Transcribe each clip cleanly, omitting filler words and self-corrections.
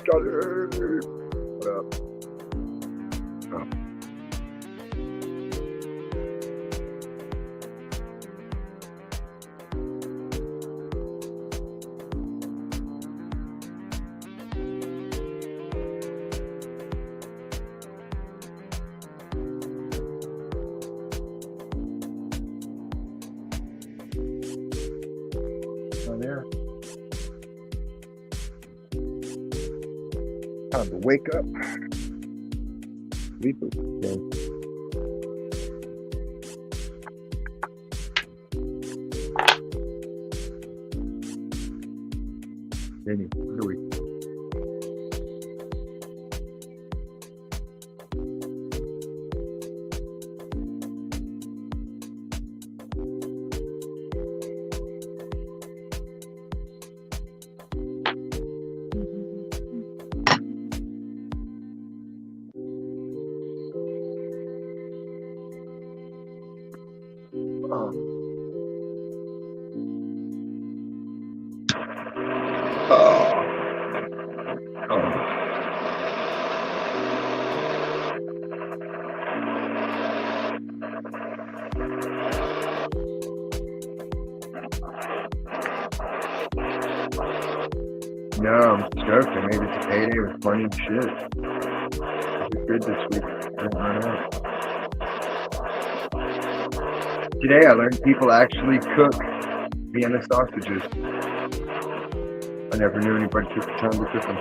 Scotty. What up? Oh. There. Time to wake up. Sleep again. Anyway, what are we? No, I'm stoked. I made it to payday with plenty of shit. It's good this week. I don't run out. Today I learned people actually cook Vienna sausages. I never knew anybody took the time to cook them.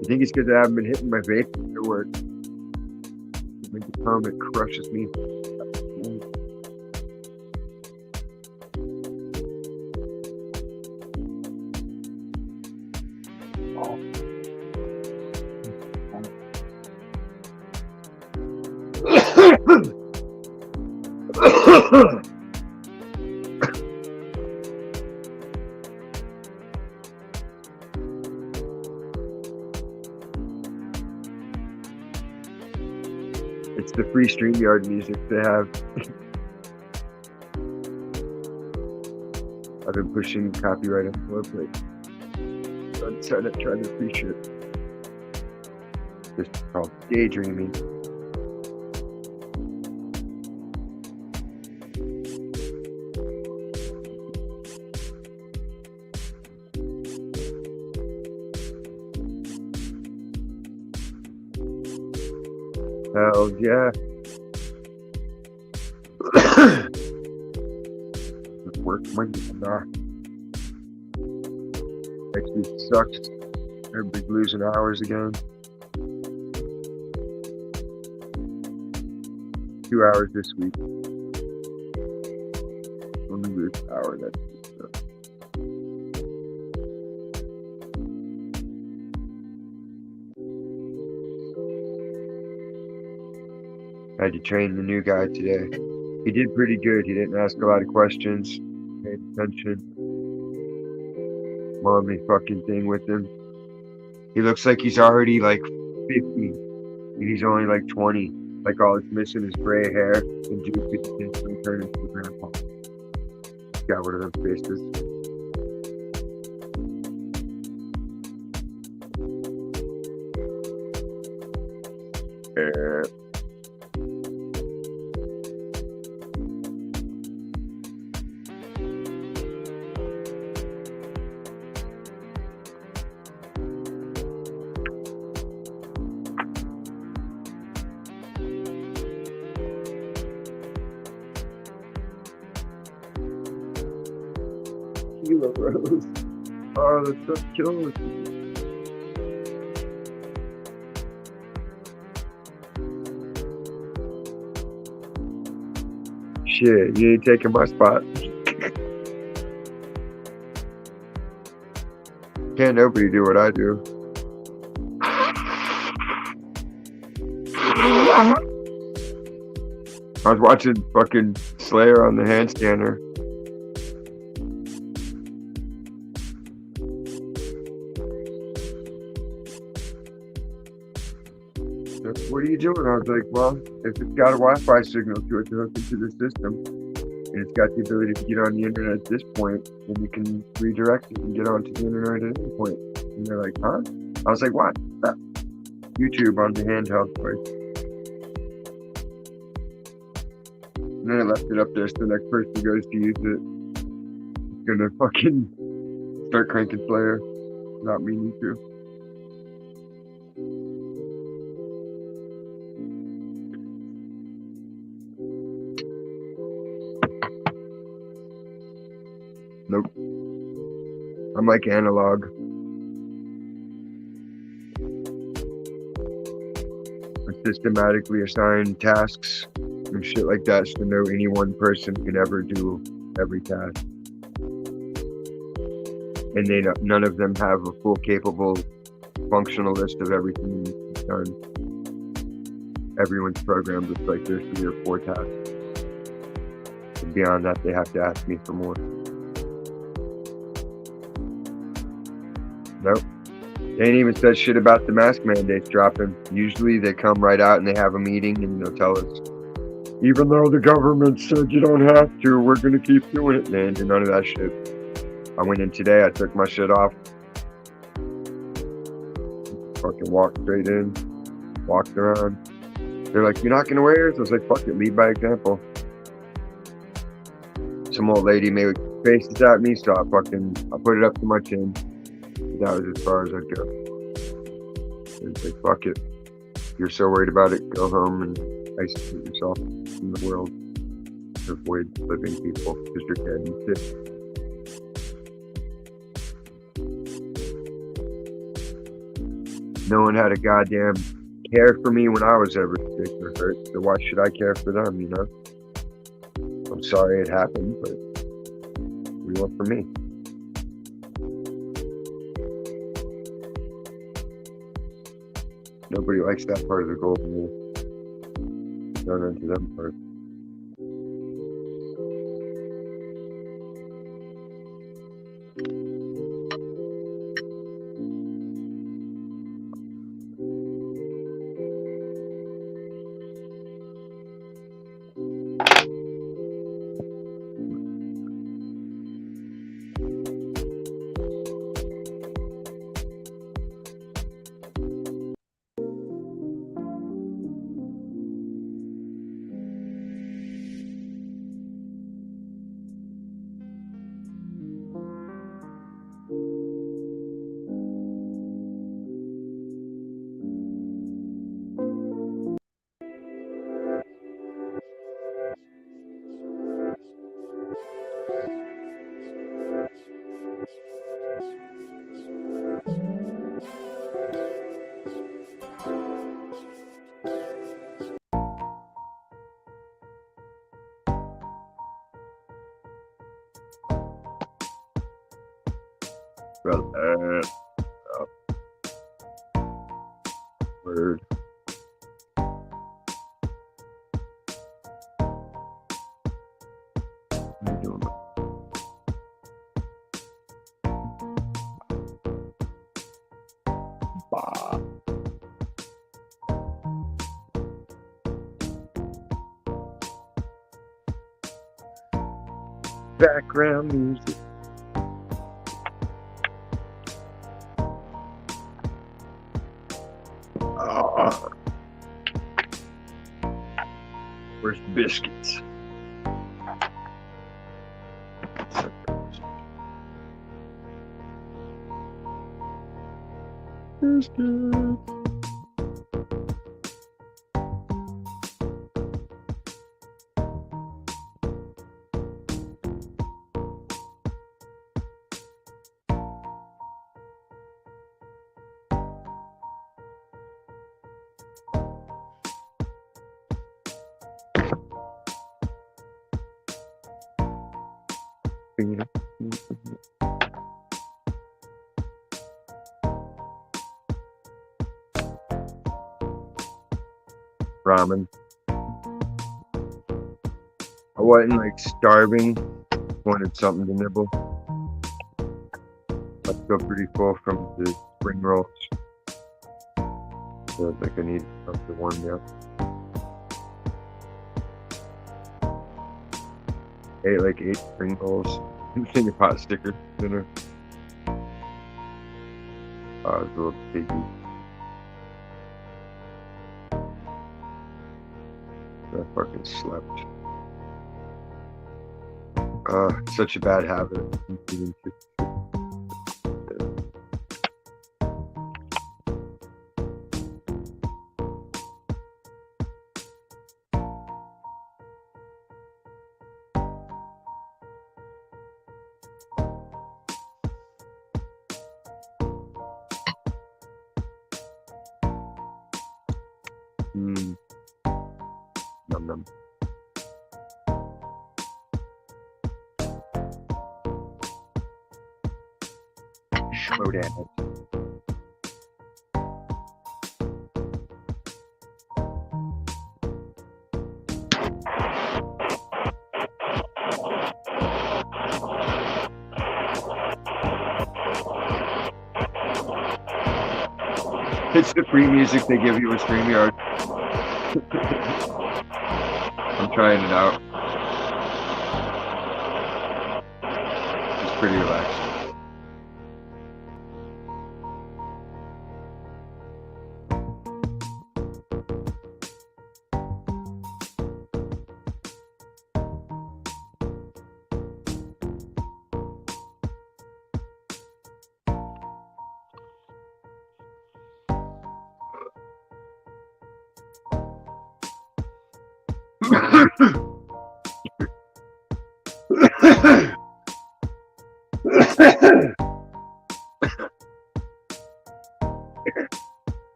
I think it's because I haven't been hitting my vape at work. Like the pound that crushes me. It's the free StreamYard music they have. I've been pushing copyright envelope, like, I'm trying to appreciate it. It's called daydreaming. Hell yeah. Work Monday. Nah. Next week sucks. Everybody's losing hours again. 2 hours this week. Only lose an hour next week. So. I had to train the new guy today. He did pretty good. He didn't ask a lot of questions. Paid attention. Mommy fucking thing with him. He looks like he's already like 50. And he's only like 20. Like all it's missing is gray hair. And Duke could instantly turn into a grandpa. Got one of them faces. Kilo Rose. Oh, that's so cute. Shit, you ain't taking my spot. Can't nobody do what I do. I was watching fucking Slayer on the hand scanner. What are you doing? I was like, well, if it's got a Wi-Fi signal to it to hook into the system, and it's got the ability to get on the internet at this point, then you can redirect it and get onto the internet at any point. And they're like, huh? I was like, what? YouTube on the handheld device. And then I left it up there so the next person who goes to use it is gonna fucking start cranking Slayer without meaning to. Nope. I'm like analog. I systematically assign tasks and shit like that so no any one person can ever do every task. And none of them have a full capable functional list of everything that needs to be done. Everyone's programmed with like there's 3 or 4 tasks. And beyond that, they have to ask me for more. Nope. They ain't even said shit about the mask mandates dropping. Usually they come right out and they have a meeting and they'll tell us, even though the government said you don't have to, we're going to keep doing it. They didn't do none of that shit. I went in today, I took my shit off. Fucking walked straight in, walked around. They're like, you're not going to wear yours? I was like, fuck it, lead by example. Some old lady made faces at me, so I put it up to my chin. That was as far as I'd go. And say, fuck it. If you're so worried about it, go home and isolate yourself from the world. Avoid living people because you're dead and sick. No one had a goddamn care for me when I was ever sick or hurt, so why should I care for them, you know? I'm sorry it happened, but what do you want from me? Nobody likes that part of the golden rule. None into them part. Well, word. Background music. Where's biscuits? Biscuits. Ramen. I wasn't like starving, wanted something to nibble. I feel pretty full from the spring rolls. So I think I need something to warm me up. Ate like 8 spring rolls. Think of pot sticker dinner. I was a little piggy. I fucking slept. Such a bad habit. Num num. Slow down. It's the free music they give you with StreamYard. I'm trying it out. It's pretty relaxing.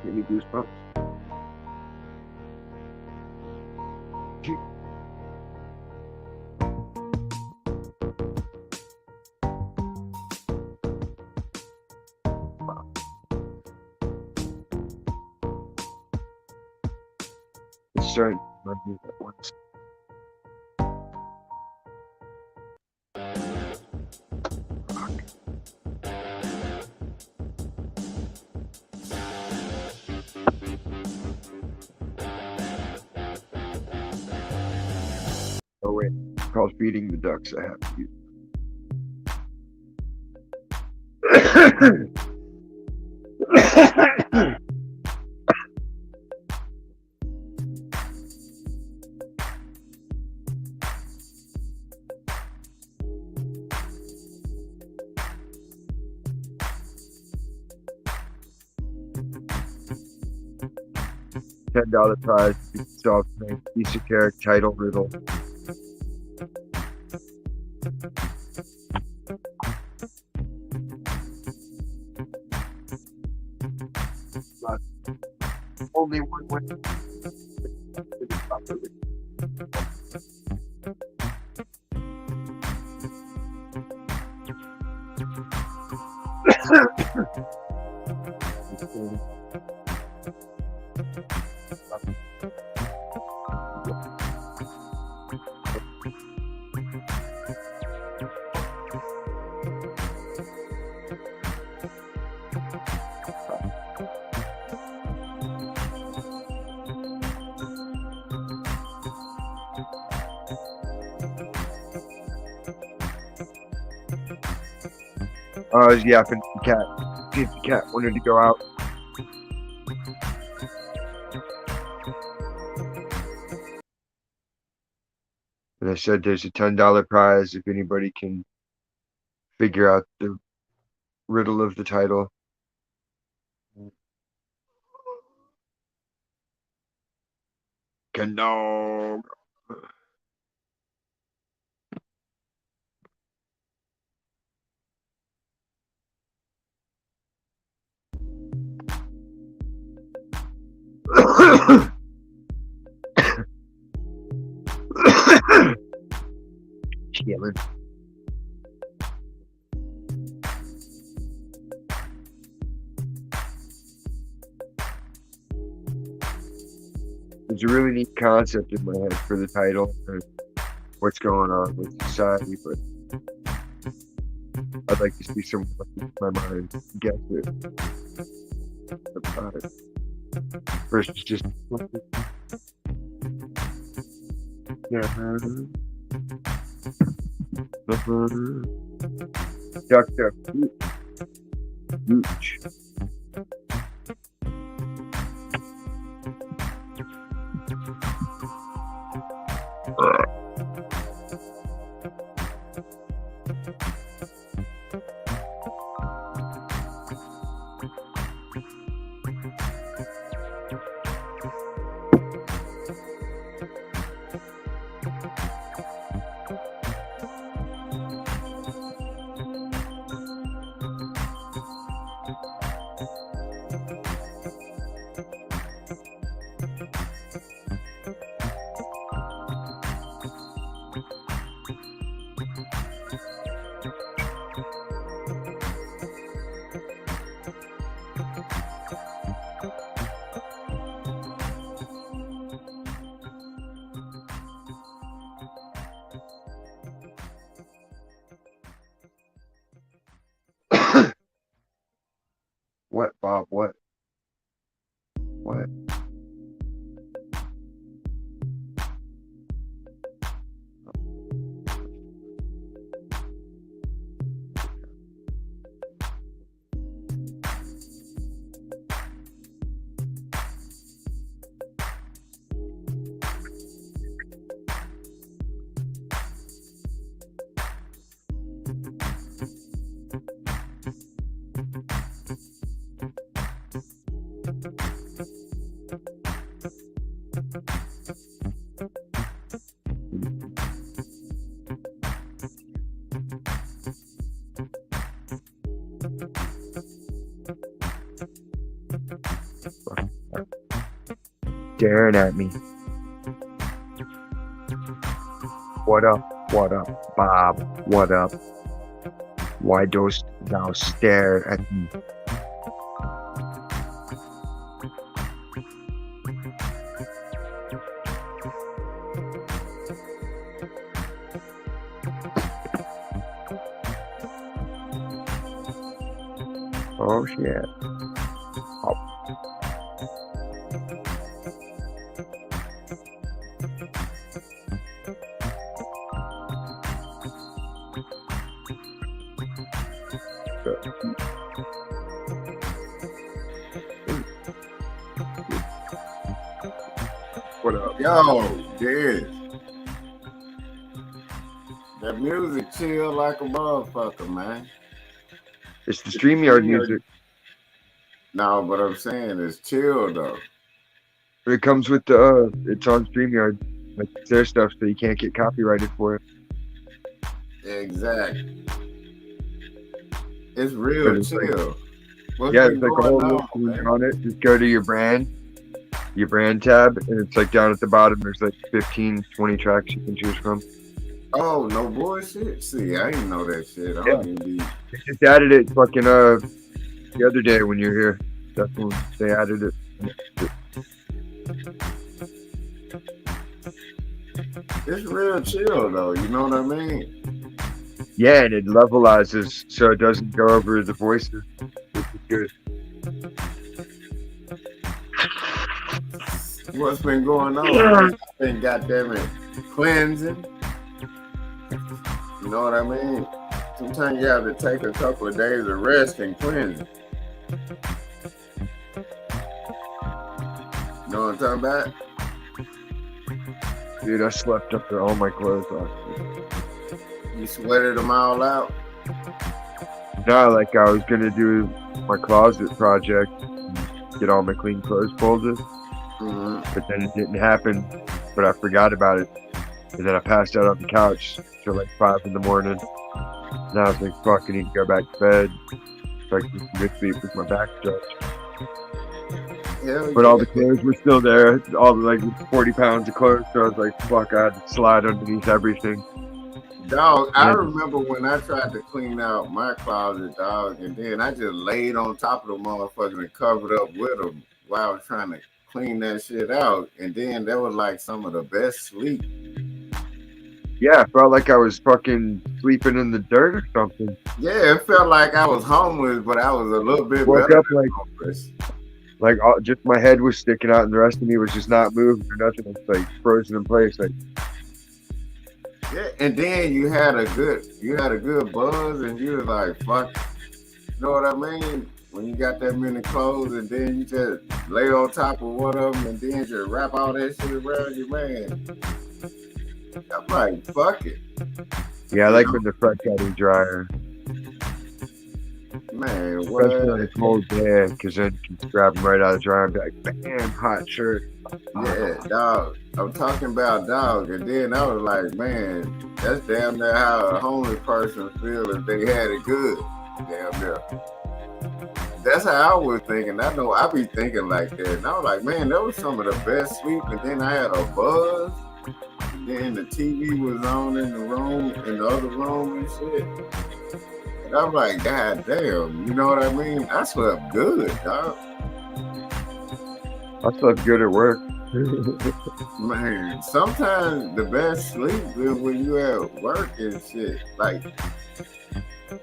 Give me goosebumps. It's starting to run me at once. Oh wait, it's called feeding the ducks. I have to use. $10 prize. Solve piece of carrot title riddle. only one way. I was yapping to the cat. See if the cat wanted to go out. And I said there's a $10 prize if anybody can figure out the riddle of the title. No. Chilling. There's a really neat concept in my head for the title and what's going on with society, but I'd like to see someone with my mind guess it about it. First, it's just Dr. Gooch. What, Bob? What? What? Staring at me. What up? What up, Bob? What up? Why dost thou stare at me? Oh shit. Oh. What up? Yo, dude. That music chill like a motherfucker, man. It's the StreamYard music. No, but I'm saying it's chill though. It comes with the it's on StreamYard. Like it's their stuff, so you can't get copyrighted for it. Exactly. It's real It's chill. like, yeah, it's like a whole listing on it. Just go to your brand your brand tab, and it's like down at the bottom. There's like 15, 20 tracks you can choose from. Oh, no bullshit. See, I didn't know that shit. I Yeah. don't even be. They just added it fucking the other day when you were here. That's when they added it. It's real chill though. You know what I mean? Yeah, and it levelizes so it doesn't go over the voices, which is good. What's been going on? I've been goddamn it cleansing. You know what I mean? Sometimes you have to take a couple of days of rest and cleanse. You know what I'm talking about? Dude, I slept up there all my clothes off. You sweated them all out. No, like I was gonna do my closet project, get all my clean clothes folded, but then it didn't happen. But I forgot about it, and then I passed out on the couch till like 5 in the morning. And I was like, "Fuck, I need to go back to bed." So I could get some good sleep with my back stretched. But all the clothes were still there, all the like 40 pounds of clothes. So I was like, "Fuck, I had to slide underneath everything." Dog, I remember when I tried to clean out my closet, dog, and then I just laid on top of the motherfucker and covered up with them while I was trying to clean that shit out. And then that was like some of the best sleep. Yeah, I felt like I was fucking sleeping in the dirt or something. Yeah, it felt like I was homeless, but I was a little bit Woke better up than like homeless. Like just my head was sticking out, and the rest of me was just not moving or nothing. It's like frozen in place. Like yeah, and then you had a good buzz, and you was like, "Fuck," you know what I mean? When you got that many clothes, and then you just lay on top of one of them, and then just wrap all that shit around you, man. I'm like, "Fuck it." yeah, I like when the front cutting dryer. Man, Especially on what? a cold day, because then you can grab them right out of the dryer and be like, "Bam, hot shirt." Yeah, dog. I'm talking about dog, and then I was like, man, that's damn near how a homeless person feel if they had it good. Damn near. That's how I was thinking. I know I be thinking like that, and I was like, man, that was some of the best sleep. And then I had a buzz. And then the TV was on in the room, in the other room and shit. And I'm like, God damn, you know what I mean? I slept good, dog. I slept good at work. Man, sometimes the best sleep is when you at work and shit. Like,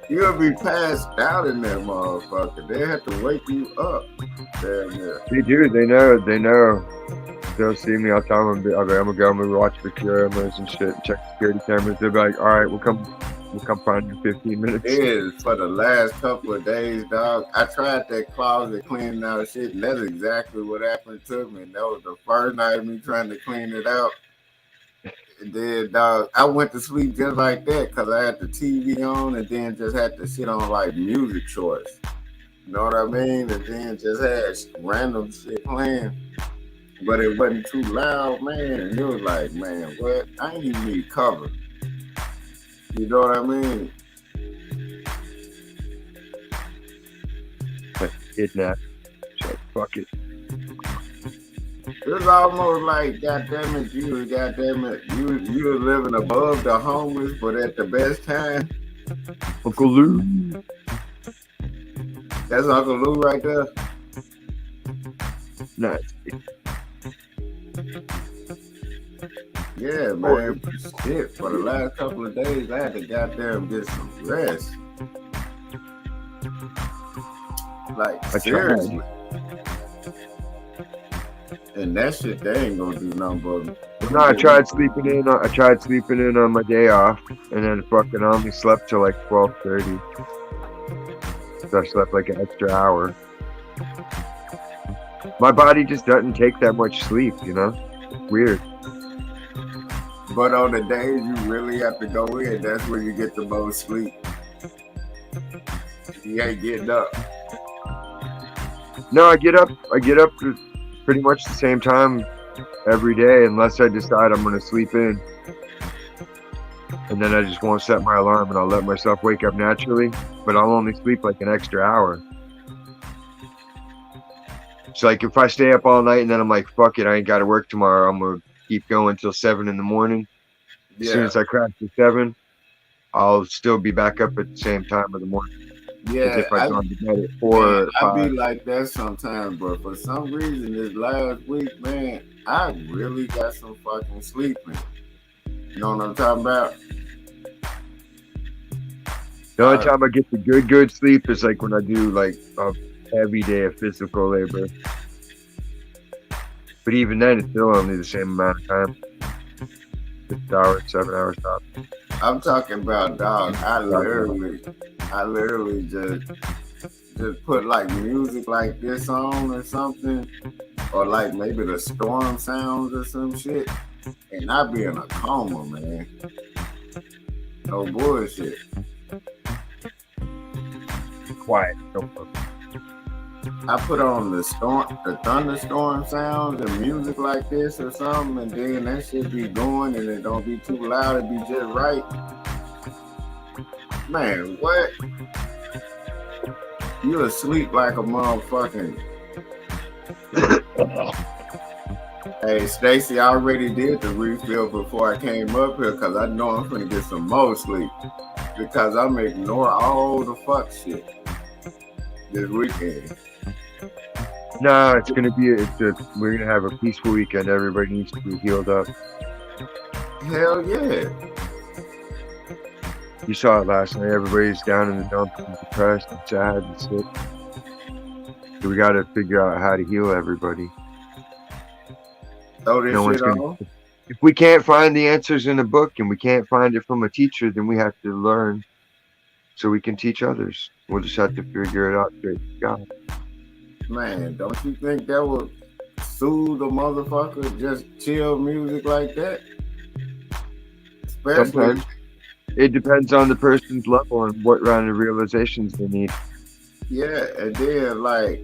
you'll be passed out in that motherfucker. They have to wake you up. Damn near. They do. They know. They'll see me. I'll tell them, I'm gonna go. I'm gonna watch the cameras and shit. Check security cameras. They'll be like, "All right, we'll come find you in 15 minutes." It is for the last couple of days, dog. I tried that closet cleaning out shit, and that's exactly what happened to me. And that was the first night of me trying to clean it out. And then, dog, I went to sleep just like that because I had the TV on and then just had the shit on like music choice. You know what I mean? And then just had random shit playing. But it wasn't too loud, man. And it was like, man, what? I ain't even need cover. You know what I mean? Kidnap. So fuck it. It's almost like, goddamn it, you were living above the homeless, but at the best time. Uncle Lou. That's Uncle Lou right there. Nice. Yeah, man. Shit, for the last couple of days, I had to goddamn get some rest. Like, seriously. And that shit, they ain't gonna do nothing but. No, I tried sleeping in. On my day off, and then fucking only slept till like 12:30. So I slept like an extra hour. My body just doesn't take that much sleep, you know? It's weird. But on the days you really have to go in, that's where you get the most sleep. You ain't getting up. No, I get up pretty much the same time every day, unless I decide I'm gonna sleep in. And then I just won't set my alarm, and I'll let myself wake up naturally. But I'll only sleep like an extra hour. So like if I stay up all night and then I'm like, fuck it, I ain't got to work tomorrow. I'm gonna keep going till 7 in the morning. As soon Yeah, as I crash to 7, I'll still be back up at the same time of the morning as yeah. if I'd gone to bed at Man, 4 or I be 5. like that sometimes, but for some reason this last week, man, I really got some fucking sleep in. You know what I'm talking about? The only time I get the good sleep is like when I do like a heavy day of physical labor. But even then, it's still only the same amount of time. 6 hours, 7 hours top. I'm talking about, dog. I literally just put like music like this on or something, or like maybe the storm sounds or some shit, and I be in a coma, man. No bullshit. Quiet. I put on the thunderstorm sounds and music like this or something, and then that shit be going, and it don't be too loud. It be just right. Man, what? You asleep like a motherfucking. Hey, Stacy, I already did the refill before I came up here because I know I'm gonna get some more sleep because I'm ignoring all the fuck shit this weekend. No, it's gonna be we're gonna have a peaceful weekend. Everybody needs to be healed up. Hell yeah. You saw it last night. Everybody's down in the dumps and depressed and sad and sick. So we got to figure out how to heal everybody. Throw this No one's shit gonna. on. If we can't find the answers in a book and we can't find it from a teacher, then we have to learn so we can teach others. We'll just have to figure it out straight to God. Man, don't you think that would soothe a motherfucker? Just chill music like that? Especially. Sometimes it depends on the person's level and what round of realizations they need. Yeah, and then like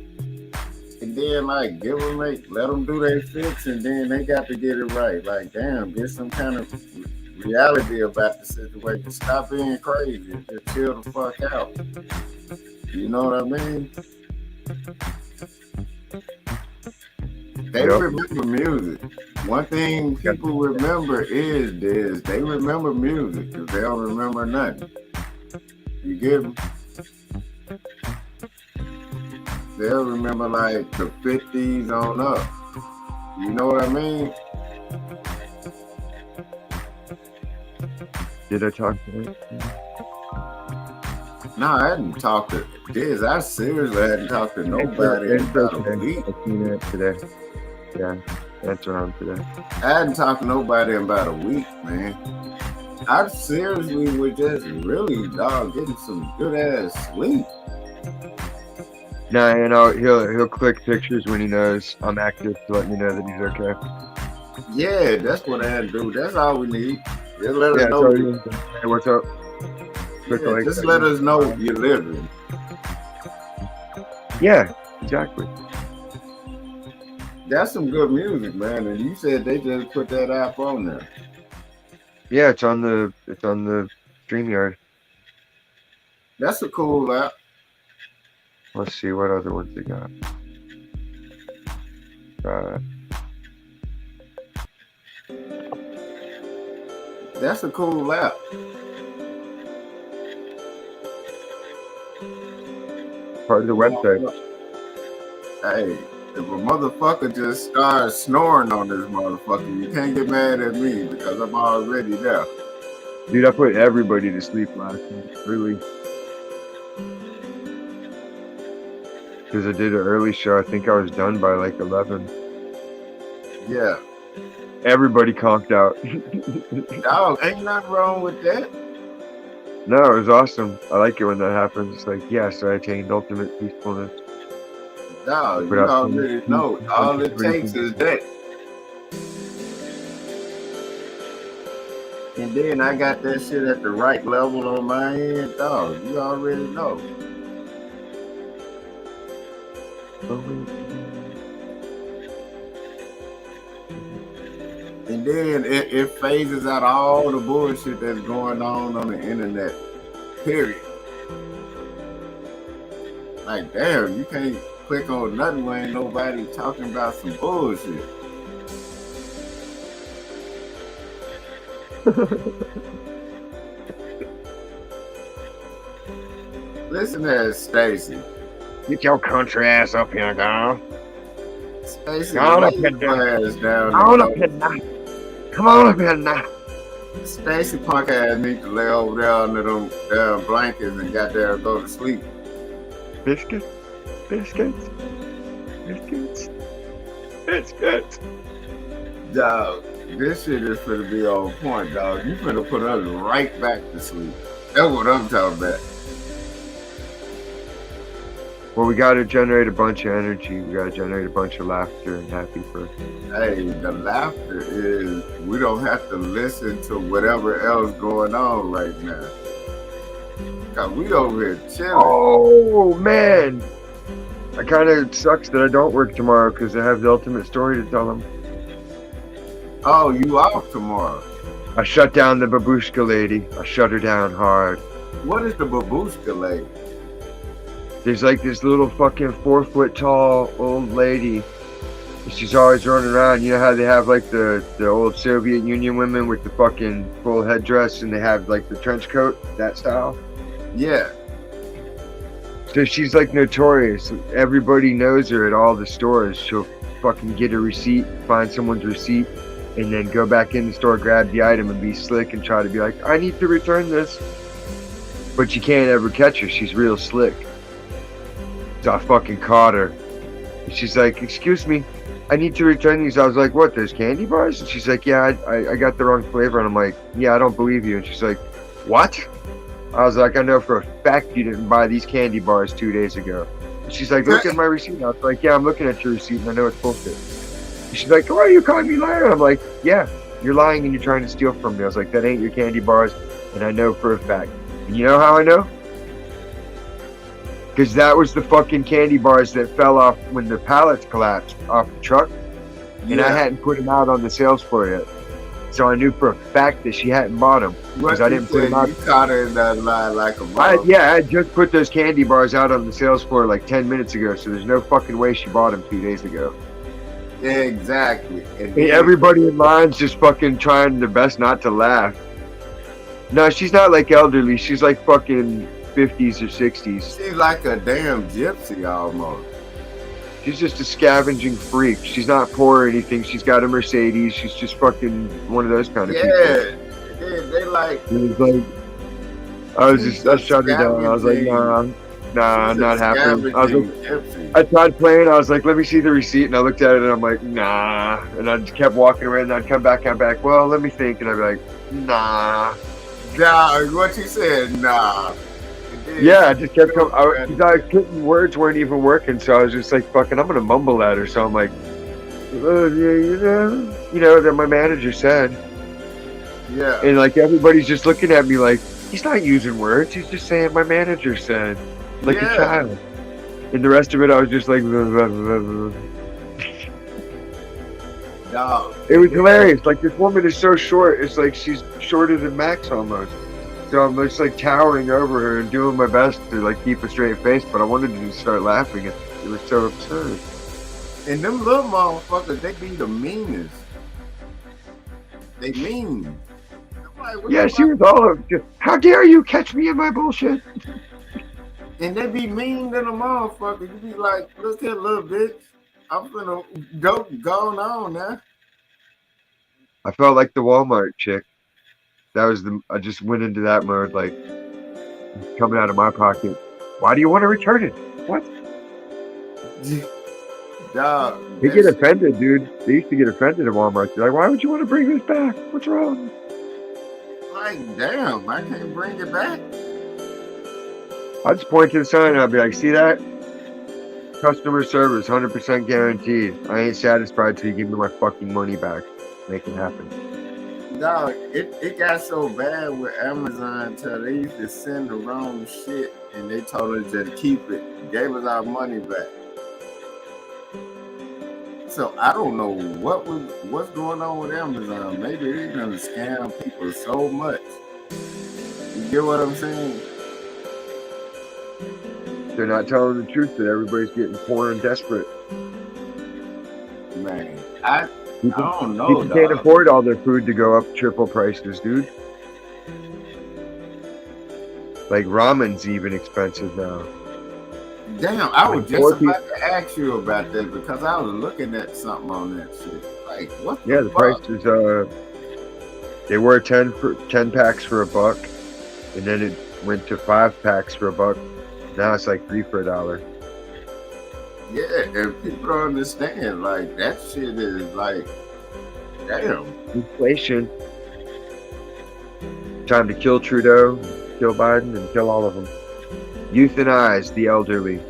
give them let them do their fix, and then they got to get it right. Like, damn, get some kind of reality about the situation. Stop being crazy. Just chill the fuck out. You know what I mean? They remember music. One thing people remember is this: they remember music because they don't remember nothing. You get them? They'll remember like the 50s on up. You know what I mean? Did I talk to him? No, I hadn't talked to this. I seriously hadn't talked to nobody in about a week. I've seen it today. Yeah, that's around today. I hadn't talked to nobody in about a week, man. I seriously was just really, dog, getting some good ass sleep. Nah, you know, he'll click pictures when he knows I'm active to let me know that he's okay. Yeah, that's what I had to do. That's all we need. Just let us know. Hey, what's up? Yeah, just let us know you're living. Yeah, exactly. That's some good music, man. And you said they just put that app on there. Yeah, it's on the StreamYard. That's a cool app. Let's see what other ones they got. That's a cool app. Part of the website. Hey, if a motherfucker just starts snoring on this motherfucker, you can't get mad at me because I'm already there. Dude, I put everybody to sleep last night. Really. Because I did an early show. I think I was done by like 11. Yeah. Everybody conked out. Dog, ain't nothing wrong with that. No, it was awesome. I like it when that happens. It's like, yes, I attained ultimate peacefulness. Dog, you already know. All it takes is that. And then I got that shit at the right level on my end. Dog, you already know. And then it phases out all the bullshit that's going on the internet. Period. Like, damn, you can't click on nothing when ain't nobody talking about some bullshit. Listen to Stacy. Get your country ass up here, girl. Stacy, Come on lay up here your now. ass down. Come on up here now. Come on up here now. Stacy punk ass need to lay over there under them damn blankets and got there and go to sleep. Biscuits. Biscuits. Biscuits. Biscuits. Dog, this shit is finna be on point, dog. You finna put us right back to sleep. That's what I'm talking about. Well, we got to generate a bunch of energy. We got to generate a bunch of laughter and happy for. Hey, the laughter is we don't have to listen to whatever else going on right now. Cause we over here chilling. Oh man, it kind of sucks that I don't work tomorrow because I have the ultimate story to tell them. Oh, you off tomorrow? I shut down the babushka lady. I shut her down hard. What is the babushka lady? There's like this little fucking 4 foot tall old lady. She's always running around. You know how they have like the old Soviet Union women with the fucking full headdress and they have like the trench coat, that style? Yeah. So she's like notorious. Everybody knows her at all the stores. She'll fucking get a receipt, find someone's receipt, and then go back in the store, grab the item and be slick and try to be like, I need to return this. But you can't ever catch her. She's real slick. So I fucking caught her. And she's like, excuse me, I need to return these. I was like, what, those candy bars? And she's like, yeah, I got the wrong flavor. And I'm like, yeah, I don't believe you. And she's like, what? I was like, I know for a fact you didn't buy these candy bars 2 days ago. And she's like, look at my receipt. I was like, yeah, I'm looking at your receipt and I know it's bullshit. And she's like, why are you calling me liar? And I'm like, yeah, you're lying and you're trying to steal from me. I was like, that ain't your candy bars. And I know for a fact. And you know how I know? Because that was the fucking candy bars that fell off when the pallets collapsed off the truck. And I hadn't put them out on the sales floor yet. So I knew for a fact that she hadn't bought them. Because I didn't put them out. You caught her in that lie like a I had just put those candy bars out on the sales floor like 10 minutes ago. So there's no fucking way she bought them 2 days ago. Exactly. And everybody in line's just fucking trying their best not to laugh. No, she's not like elderly. She's like fucking 50s or 60s. She's like a damn gypsy almost. She's just a scavenging freak. She's not poor or anything. She's got a Mercedes. She's just fucking one of those kind of people. Yeah, they like. It was like, I shut her down. I was like, nah, I'm not happy. I was like, gypsy. I tried playing. I was like, let me see the receipt, and I looked at it, and I'm like, nah. And I just kept walking away, and I'd come back. Well, let me think, and I'd be like, nah. Nah, what you said? Nah. Yeah, I just kept coming. I couldn't, words weren't even working, so I was just like, fucking, I'm gonna mumble at her. So I'm like, you know, that my manager said. Yeah. And like everybody's just looking at me like, he's not using words. He's just saying my manager said, like a child. And the rest of it, I was just like, Dog. It was hilarious. Like this woman is so short. It's like she's shorter than Max almost. So I'm just like towering over her and doing my best to like keep a straight face, but I wanted to just start laughing. It was so absurd. And them little motherfuckers, they be the meanest. They mean. Like, yeah, she was all of, how dare you catch me in my bullshit? And they be mean to the motherfucker. You be like, look here, little bitch. I'm finna go on now. I felt like the Walmart chick. I just went into that mode, like, coming out of my pocket. Why do you want to return it? What? Dog. They get offended, dude. They used to get offended at Walmart. They're like, why would you want to bring this back? What's wrong? Like, damn, I can't bring it back. I'd just point to the sign and I'd be like, see that? Customer service, 100% guaranteed. I ain't satisfied till you give me my fucking money back. Make it happen. Dog, it got so bad with Amazon till they used to send the wrong shit and they told us to keep it. Gave us our money back. So I don't know what's going on with Amazon. Maybe they're gonna scam people so much. You get what I'm saying? They're not telling the truth that everybody's getting poor and desperate. Man, I People, don't know, people can't dog. afford all their food to go up triple prices, dude. Like ramen's even expensive now. Damn, I was Like just poor people, about to ask you about that because I was looking at something on that shit. Like, what yeah, the the fuck? prices they were 10 packs for $1, and then it went to 5 packs for $1. Now it's like 3 for $1. Yeah, and people don't understand. Like, that shit is like, damn. Inflation. Time to kill Trudeau, kill Biden, and kill all of them. Euthanize the elderly.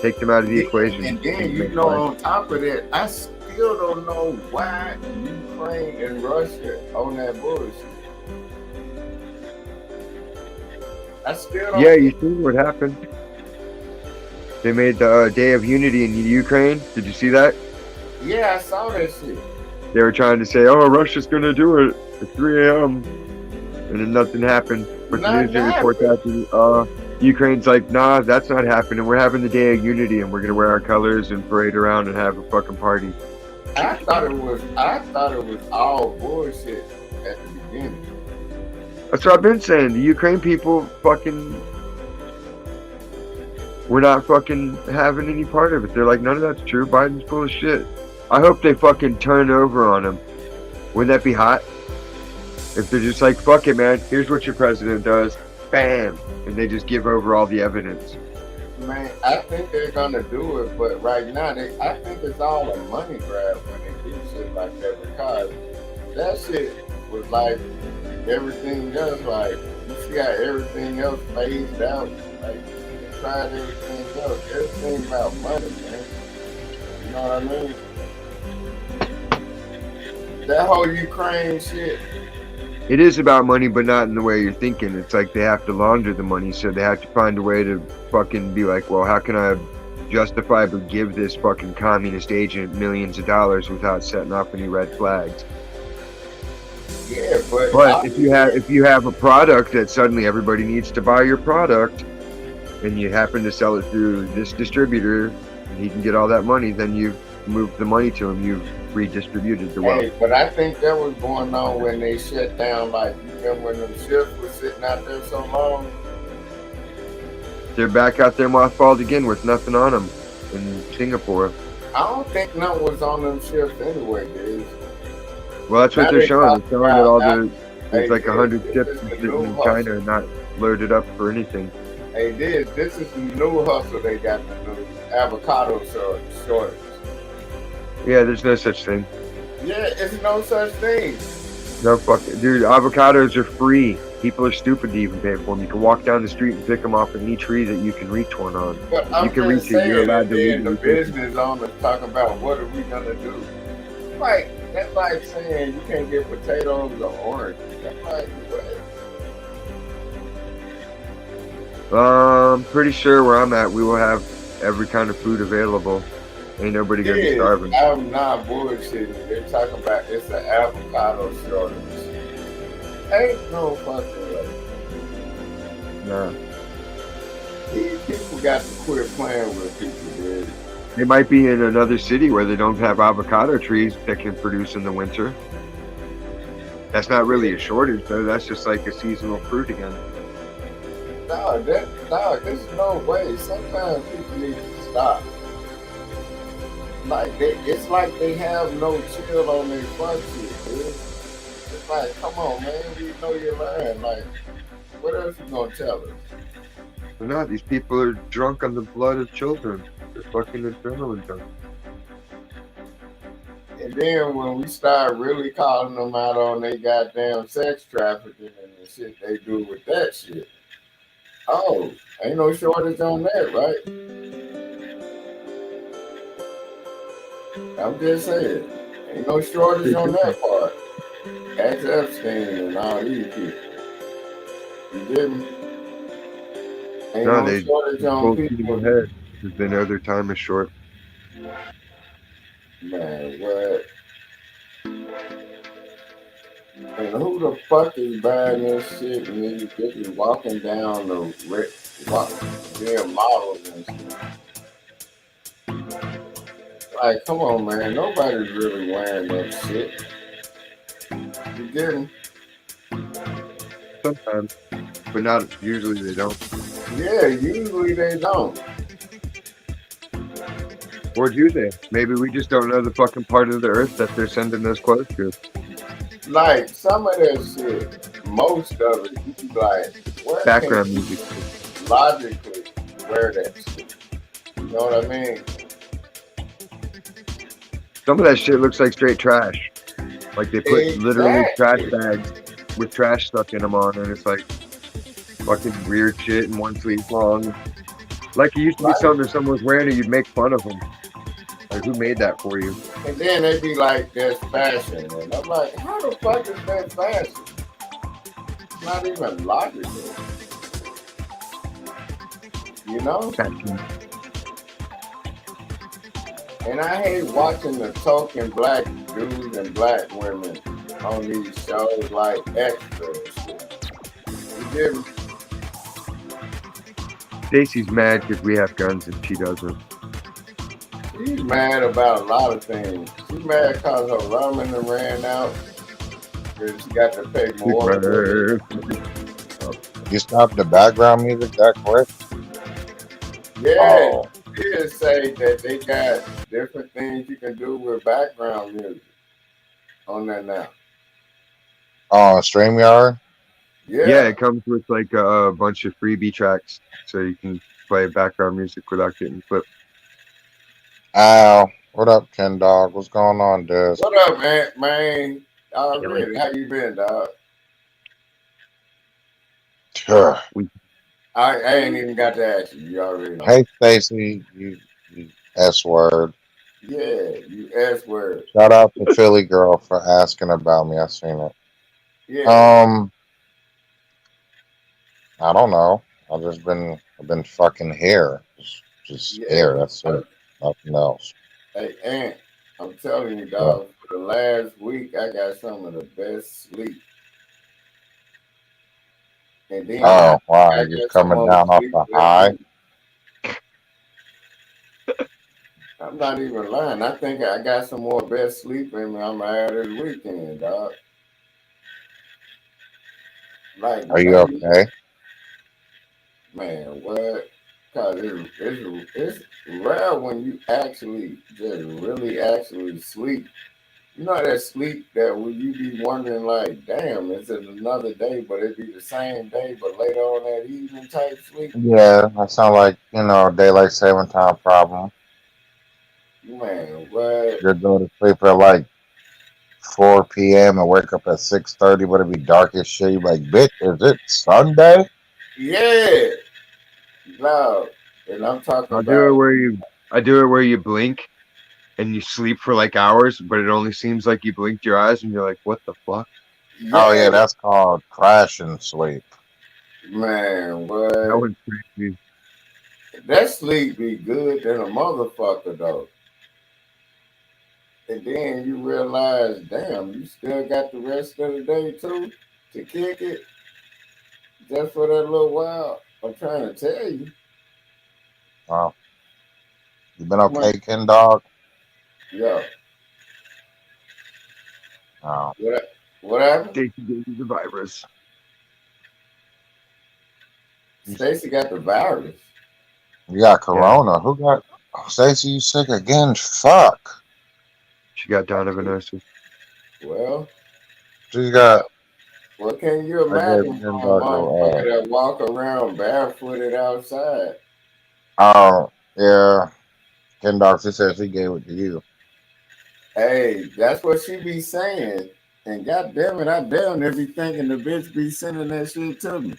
Take them out of the equation. And then, you know, on top of that, I still don't know why Ukraine and Russia on that bullshit. I still don't. Yeah, you seen what happened? They made the Day of Unity in Ukraine. Did you see that? Yeah, I saw that shit. They were trying to say, "Oh, Russia's gonna do it at 3 a.m." and then nothing happened. But the news report that Ukraine's like, "Nah, that's not happening. We're having the Day of Unity, and we're gonna wear our colors and parade around and have a fucking party." I thought it was all bullshit at the beginning. That's what I've been saying. The Ukraine people fucking, we're not fucking having any part of it. They're like, none of that's true. Biden's full of shit. I hope they fucking turn over on him. Wouldn't that be hot? If they're just like, fuck it, man. Here's what your president does. Bam. And they just give over all the evidence. Man, I think they're gonna do it, but right now, I think it's all a money grab when they do shit like that because that shit was like everything else. Like, you see how everything else phased out. Like, they tried everything else. Everything about money, man. You know what I mean? That whole Ukraine shit. It is about money, but not in the way you're thinking. It's like they have to launder the money, so they have to find a way to fucking be like, well, how can I justifiably give this fucking communist agent millions of dollars without setting off any red flags? Yeah, but if you have a product that suddenly everybody needs to buy your product, and you happen to sell it through this distributor, and he can get all that money, then you've moved the money to him. You've redistributed the wealth. Hey, but I think that was going on when they shut down. Like, you remember when them ships were sitting out there so long? They're back out there mothballed again with nothing on them in Singapore. I don't think nothing was on them ships anyway, dude. Well, that's what they're showing. They're showing that all there's like 100 ships sitting in China and not loaded up for anything. Hey, this is the new hustle they got, the new avocado shortage. Yeah, there's no such thing. Yeah, it's no such thing. No fucking dude. Avocados are free. People are stupid to even pay for them. You can walk down the street and pick them off any tree that you can reach one on. But you can reach it. You're allowed to leave the business owners talk about what are we gonna do. Like, that's like saying you can't get potatoes or oranges. That's like what? I'm pretty sure where I'm at, we will have every kind of food available. Ain't nobody gonna be starving. I'm not bullshitting. They're talking about it's an avocado shortage. Ain't no fucking way. Nah. These people got to quit playing with people, dude. They might be in another city where they don't have avocado trees that can produce in the winter. That's not really a shortage, though. That's just like a seasonal fruit again. Dog, there's no way. Sometimes people need to stop. Like, it's like they have no chill on their front shit, dude. It's like, come on, man, we know you're lying. Like, what else you gonna tell us? They're not. These people are drunk on the blood of children. They're fucking adrenaline drunk. And then when we start really calling them out on their goddamn sex trafficking and the shit they do with that shit, oh, ain't no shortage on that, right? I'm just saying, ain't no shortage on that part. Ask Epstein and all these people. You get me? Ain't no shortage on people. Ahead because they know their time is short. Man, what? And who the fuck is buying this shit and these bitches walking down the being models and shit. Like, come on, man. Nobody's really wearing that shit. You get me? Sometimes, but not usually. They don't. Yeah, usually they don't. Or do they? Maybe we just don't know the fucking part of the earth that they're sending those clothes to. Like, some of that shit, most of it, you be like, where can Background you music. logically wear that shit? You know what I mean? Some of that shit looks like straight trash. Like they put literally trash Exactly. bags with trash stuck in them on, and it's like fucking weird shit in one sleeve long. Like it used to be Right? something if someone was wearing it, you'd make fun of them. Like who made that for you? And then they be like, that's fashion. And I'm like, how the fuck is that fashion? It's not even logical. You know? Fashion. And I hate watching the token black dudes and black women on these shows like extra and shit. You get me? Stacy's mad because we have guns and she doesn't. She's mad about a lot of things. She's mad because her ramen done ran out. Because she got to pay more for it. You stopped the background music that quick? Yeah, Oh, she did say that they got different things you can do with background music on that now. oh, StreamYard? Yeah, Yeah, it comes with like a bunch of freebie tracks, so you can play background music without getting clipped. Ow. What up, Ken Dog? What's going on, Des? what up, man? Killing. Already, how you been, dog? Sure. We I ain't even got to ask you. You already know. Hey, Stacy, you S word. Yeah, you S word. Shout out to Philly girl for asking about me. I seen it. Yeah, Um, I don't know. I've been fucking here. Just yeah. here. That's it. Nothing else. Hey, Aunt, I'm telling you, Yeah. dog. For the last week, I got some of the best sleep, and then I Oh, wow. I You're just got some coming more down off sleep the this high. week. I'm not even lying. I think I got some more best sleep in me. I'm gonna have this weekend, dog. Like Are you maybe, okay? man, what? Cause it's rare when you actually just really actually sleep. You know that sleep that when you be wondering like, damn, is it another day, but it be the same day, but later on that evening type sleep. Yeah, that sound like, daylight saving time problem. Man, what? You go to sleep at like 4 p.m. and wake up at 6:30, but it be dark as shit. You like, bitch, is it Sunday? Yeah, no. And I'm talking I'll do it about, where I do it where you blink and you sleep for like hours, but it only seems like you blinked your eyes and you're like, what the fuck? Oh yeah, yeah, that's called crashing sleep. man, That what? one's crazy. That sleep be good than a motherfucker though. And then you realize, damn, you still got the rest of the day too to kick it just for that little while. I'm trying to tell you, Oh, you been man, okay, Ken Dog? yo, Oh, what happened? Stacy gave you the virus. Stacy got the virus. you got Yeah, corona. Who got? Oh, Stacey, you sick again? Fuck. she got Donovanosis. Well, She got. what can you I gave imagine Ken for a Dog motherfucker that walk around barefooted outside? Oh yeah, Ken Dog. She said she gave it to you. Hey, that's what she be saying. And god damn it, I damn near be thinking the bitch be sending that shit to me.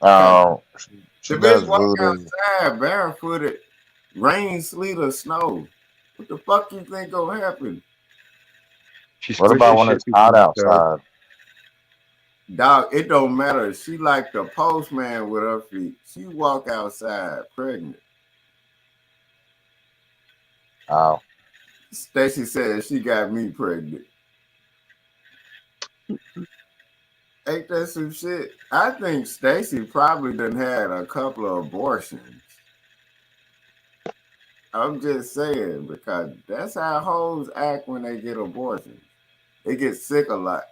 Cause Oh, the she bitch does walk voodoo. outside barefooted, rain, sleet, or snow. What the fuck you think gonna happen? She What about squishes when shit it's hot between her toes. outside? Dog, it don't matter. She like the postman with her feet. She walk outside pregnant. Oh, Stacy said she got me pregnant. Ain't that some shit? I think Stacy probably done had a couple of abortions. I'm just saying because that's how hoes act when they get abortions. They get sick a lot.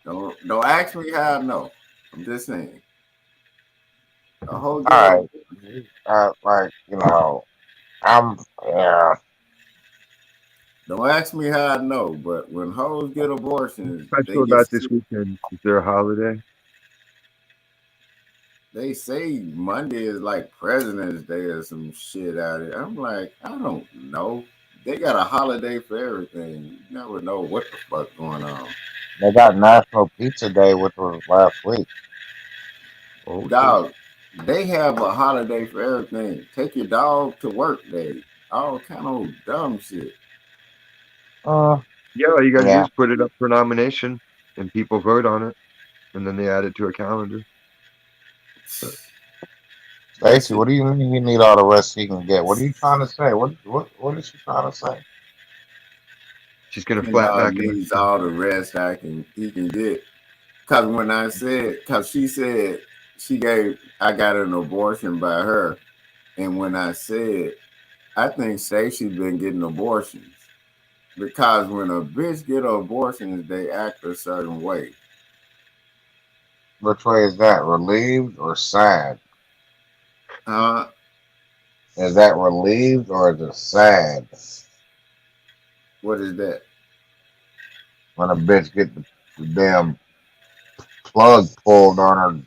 Don't ask me how I know. I'm just saying. A hoe get a All right. Like, I'm, yeah. don't ask me how I know, but when hoes get abortions, they Special get about this sick. weekend? Is there a holiday? They say Monday is like President's Day or some shit out of it. I'm like, I don't know. They got a holiday for everything. You never know what the fuck going on. They got National Pizza Day, which was last week. Oh shit. Dog, they have a holiday for everything. Take your dog to work day. All kind of dumb shit. Uh, Yeah, all you gotta do yeah. is put it up for nomination, and people vote on it, and then they add it to a calendar. That Stacy, shit what do you mean you need all the rest he can get? What are you trying to say? What is she trying to say? She's gonna you flat know back it. needs all the rest I can he can get. Cause when I said, cause she said I got an abortion by her, and when I said I think Stacey been getting abortions because when a bitch get abortions, they act a certain way. Which way is that? Relieved or sad? Uh, Is that relieved or is it sad what is that? when a bitch get the damn plug pulled on her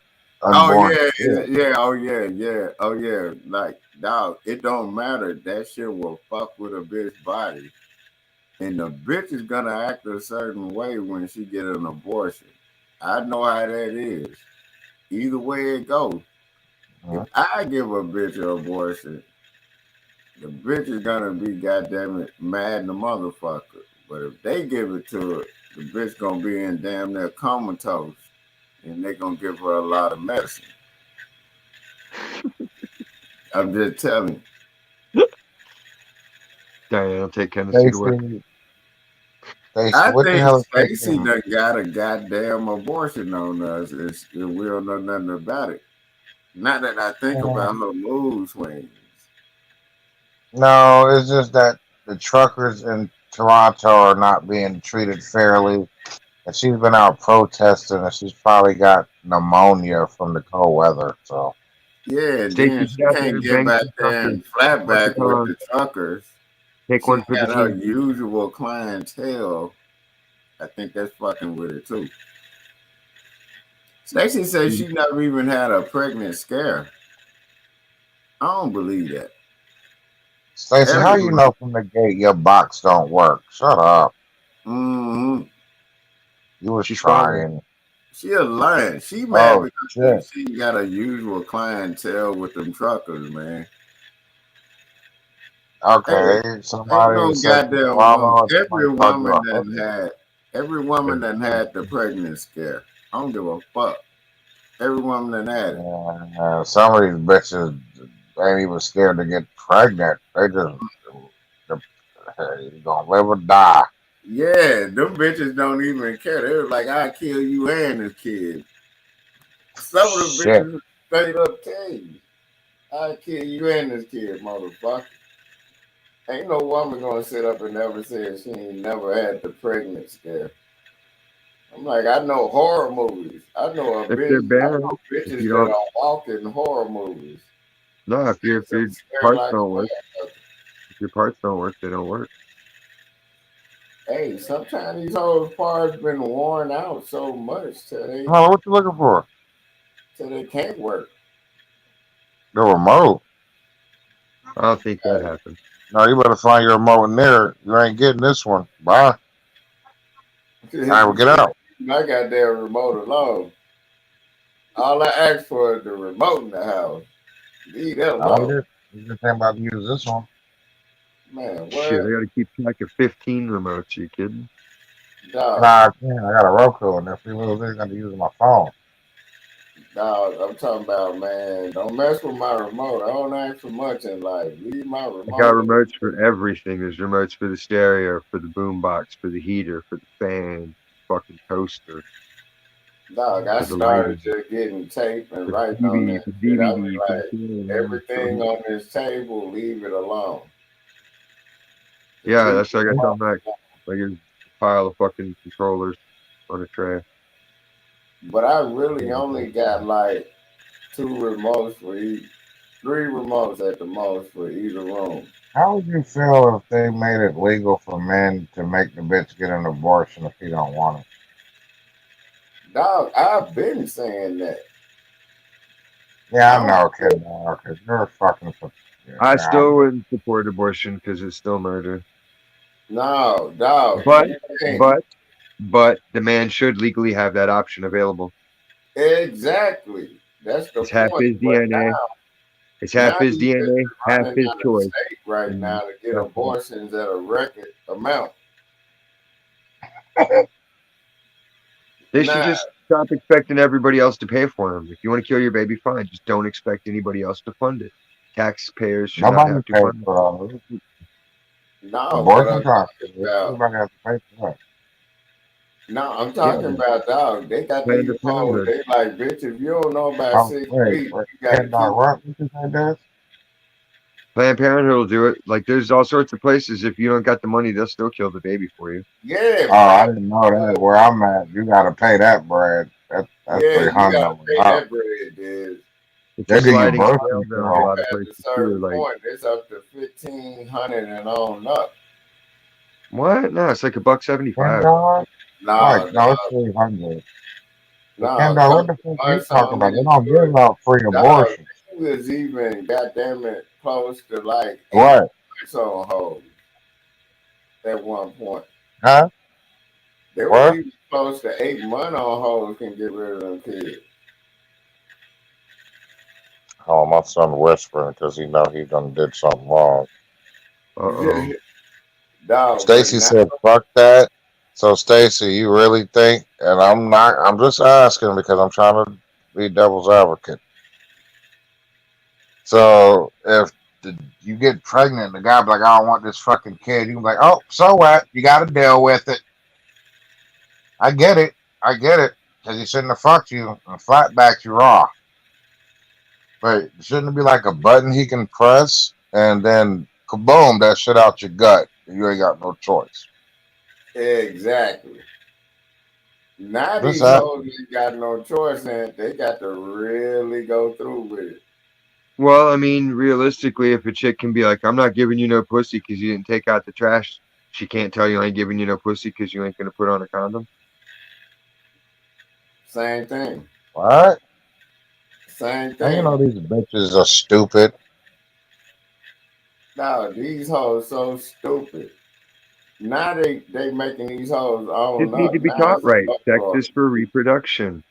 Oh unborn yeah, kid? yeah, oh yeah, yeah, oh yeah. Like dog, it don't matter. That shit will fuck with a bitch body, and the bitch is gonna act a certain way when she get an abortion. I know how that is. Either way it goes. If Mhm. I give a bitch an abortion, the bitch is gonna be goddamn it mad in the motherfucker. But if they give it to her, the bitch gonna be in damn near comatose, and they gonna give her a lot of medicine. I'm just telling you. Diane will take Tennessee to work. Stacy, Stacy, I what the think hell is Stacy Stacy? done got a goddamn abortion on us, and we don't know nothing about it. Not that I think about her mood swings. No, it's just that the truckers in Toronto are not being treated fairly. And she's been out protesting and she's probably got pneumonia from the cold weather. So, Yeah, and Stacy, then she get out there can't and get bang back some there truckers. and flat What's the back with call? the truckers. Take She one for the got her team. usual clientele. I think that's fucking with it too. Stacey says she never even had a pregnant scare. I don't believe that. Stacey, how you Everyone, know from the gate your box don't work? Shut up. mm-hmm. You was She's fine. trying. She a lion. She mad Oh, because shit. she got a usual clientele with them truckers, man. Hey, Okay. ain't Somebody no said you goddamn woman. swallow and somebody called you a hooker. Every woman done had the pregnant scare. I don't give a fuck. Every woman done had it. Some of these bitches ain't even scared to get pregnant. They just, you gonna live or die. Yeah, them bitches don't even care. They're like, I kill you and this kid. Some of the Shit. bitches straight up tell you, I kill you and this kid, motherfucker. Ain't no woman gonna sit up and never say she ain't never had the pregnant scare. I'm like, I know horror movies. If they're I bad, know if bitches you that don't, are walking horror movies. no, if Bitches are your scared parts like don't work, a motherfucker. if your parts don't work, they don't work. Hey, sometimes these whole parts been worn out so much Oh, what you looking for? till they can't work. The remote. I don't think that happened. No, you better find your remote in there. You ain't getting this one. Bye. All right, well, get out. My goddamn remote alone. All I asked for is the remote in the house. Leave that I need alone. it. You just ain't about to use this one. Man, Shit, what? I gotta keep track of 15 remotes. You kidding? Dog, Nah, I can't. I got a Roku, and if you little thing, gonna use my phone. dog, I'm talking about, man, don't mess with my remote. I don't ask for much in life. Leave my I got remote. remotes for everything. There's remotes for the stereo, for the boombox, for the heater, for the fan, fucking toaster. Dog, I for the lighting, started just getting tape and the writing on TV, that the shit. I DVD, be for the like, film. everything on this table, leave it alone. The Yeah, TV, that's what I got done back. Like a pile of fucking controllers on a tray. but I really only got like two remotes for each, three remotes at the most for either room. How would you feel if they made it legal for men to make the bitch get an abortion if he don't want it? Dog, I've been saying that. Yeah, I I don't. know, Ken, because you're a fucking. I Yeah, still wouldn't support abortion because it's still murder. No, dog. But, You can't. but, but the man should legally have that option available. Exactly. That's the It's half point. his But DNA. It's half now his these bitches DNA, half running his out of choice. state right now And to get that's it. abortions at a record amount. They should Nah, just stop expecting everybody else to pay for them. If you want to kill your baby, fine. Just don't expect anybody else to fund it. Taxpayers should not nobody have to pays fund it. for all this. no, what Abortion I'm time. talking about. Everybody has to pay for that. No, I'm Yeah, talking about dog. They got Planned these hoes. Parenthood. They like, bitch, if you don't know about Oh, 6 weeks, wait, you gotta Ken, keep. what? What you say, this? Planned Parenthood will do it. Like there's all sorts of places. If you don't got the money, they'll still kill the baby for you. Yeah, Oh, I private. didn't know that. Where I'm at, you got to pay that bread. That's Yeah, you 300 gotta over pay up. that bread, dude. It's a They give you sliding birth scale now in a control. lot of Past a places too. certain Like point, it's up to 1,500 and on up. what? No, it's like a buck $10? 75. No, Right, no, it's dog. 300. But $10, No, a what the couple fuck you months talking on about? They this don't shit. give out free Dog, abortions. he was even goddamn it close to like eight What? months on hold at one point. Huh? They was What? even close to 8 months on hold can get rid of them kids. Oh, my son whispering because he know he done did something wrong. Uh-oh. Dog, but Stacy now said, fuck that. So, Stacy, you really think, and I'm not, I'm just asking because I'm trying to be devil's advocate. So, if you get pregnant, the guy be like, I don't want this fucking kid, you can be like, oh, so what? You got to deal with it. I get it. I get it. Because he shouldn't have fucked you and flat backed you raw. But shouldn't it be like a button he can press and then kaboom, that shit out your gut? You ain't got no choice. exactly. Now Just these that. hoes ain't got no choice and they got to really go through with it. Well, I mean, realistically, if a chick can be like, I'm not giving you no pussy because you didn't take out the trash, she can't tell you I ain't giving you no pussy because you ain't gonna put on a condom. Same thing. What? Same And you thing. know these bitches are stupid. No, these hoes so stupid. Now they making these hoes Just own need up. to be Now taught it's an right. Sex uproar. is for reproduction.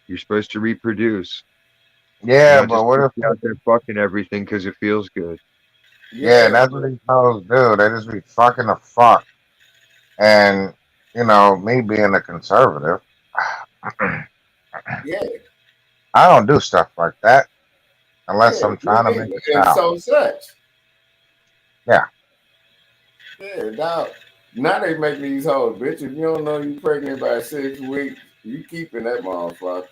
You're supposed to reproduce, Yeah, not but just what put if? you out there fucking everything because it feels good. Yeah, Yeah, that's what these hoes do. They just be fucking the fuck. And you know, me being a conservative, yeah, I don't do stuff like that unless yeah. I'm Me trying to make neither. a And child. so such. Yeah. Yeah, now they making these hoes, bitch. If you don't know you pregnant by 6 weeks, you keeping that motherfucker,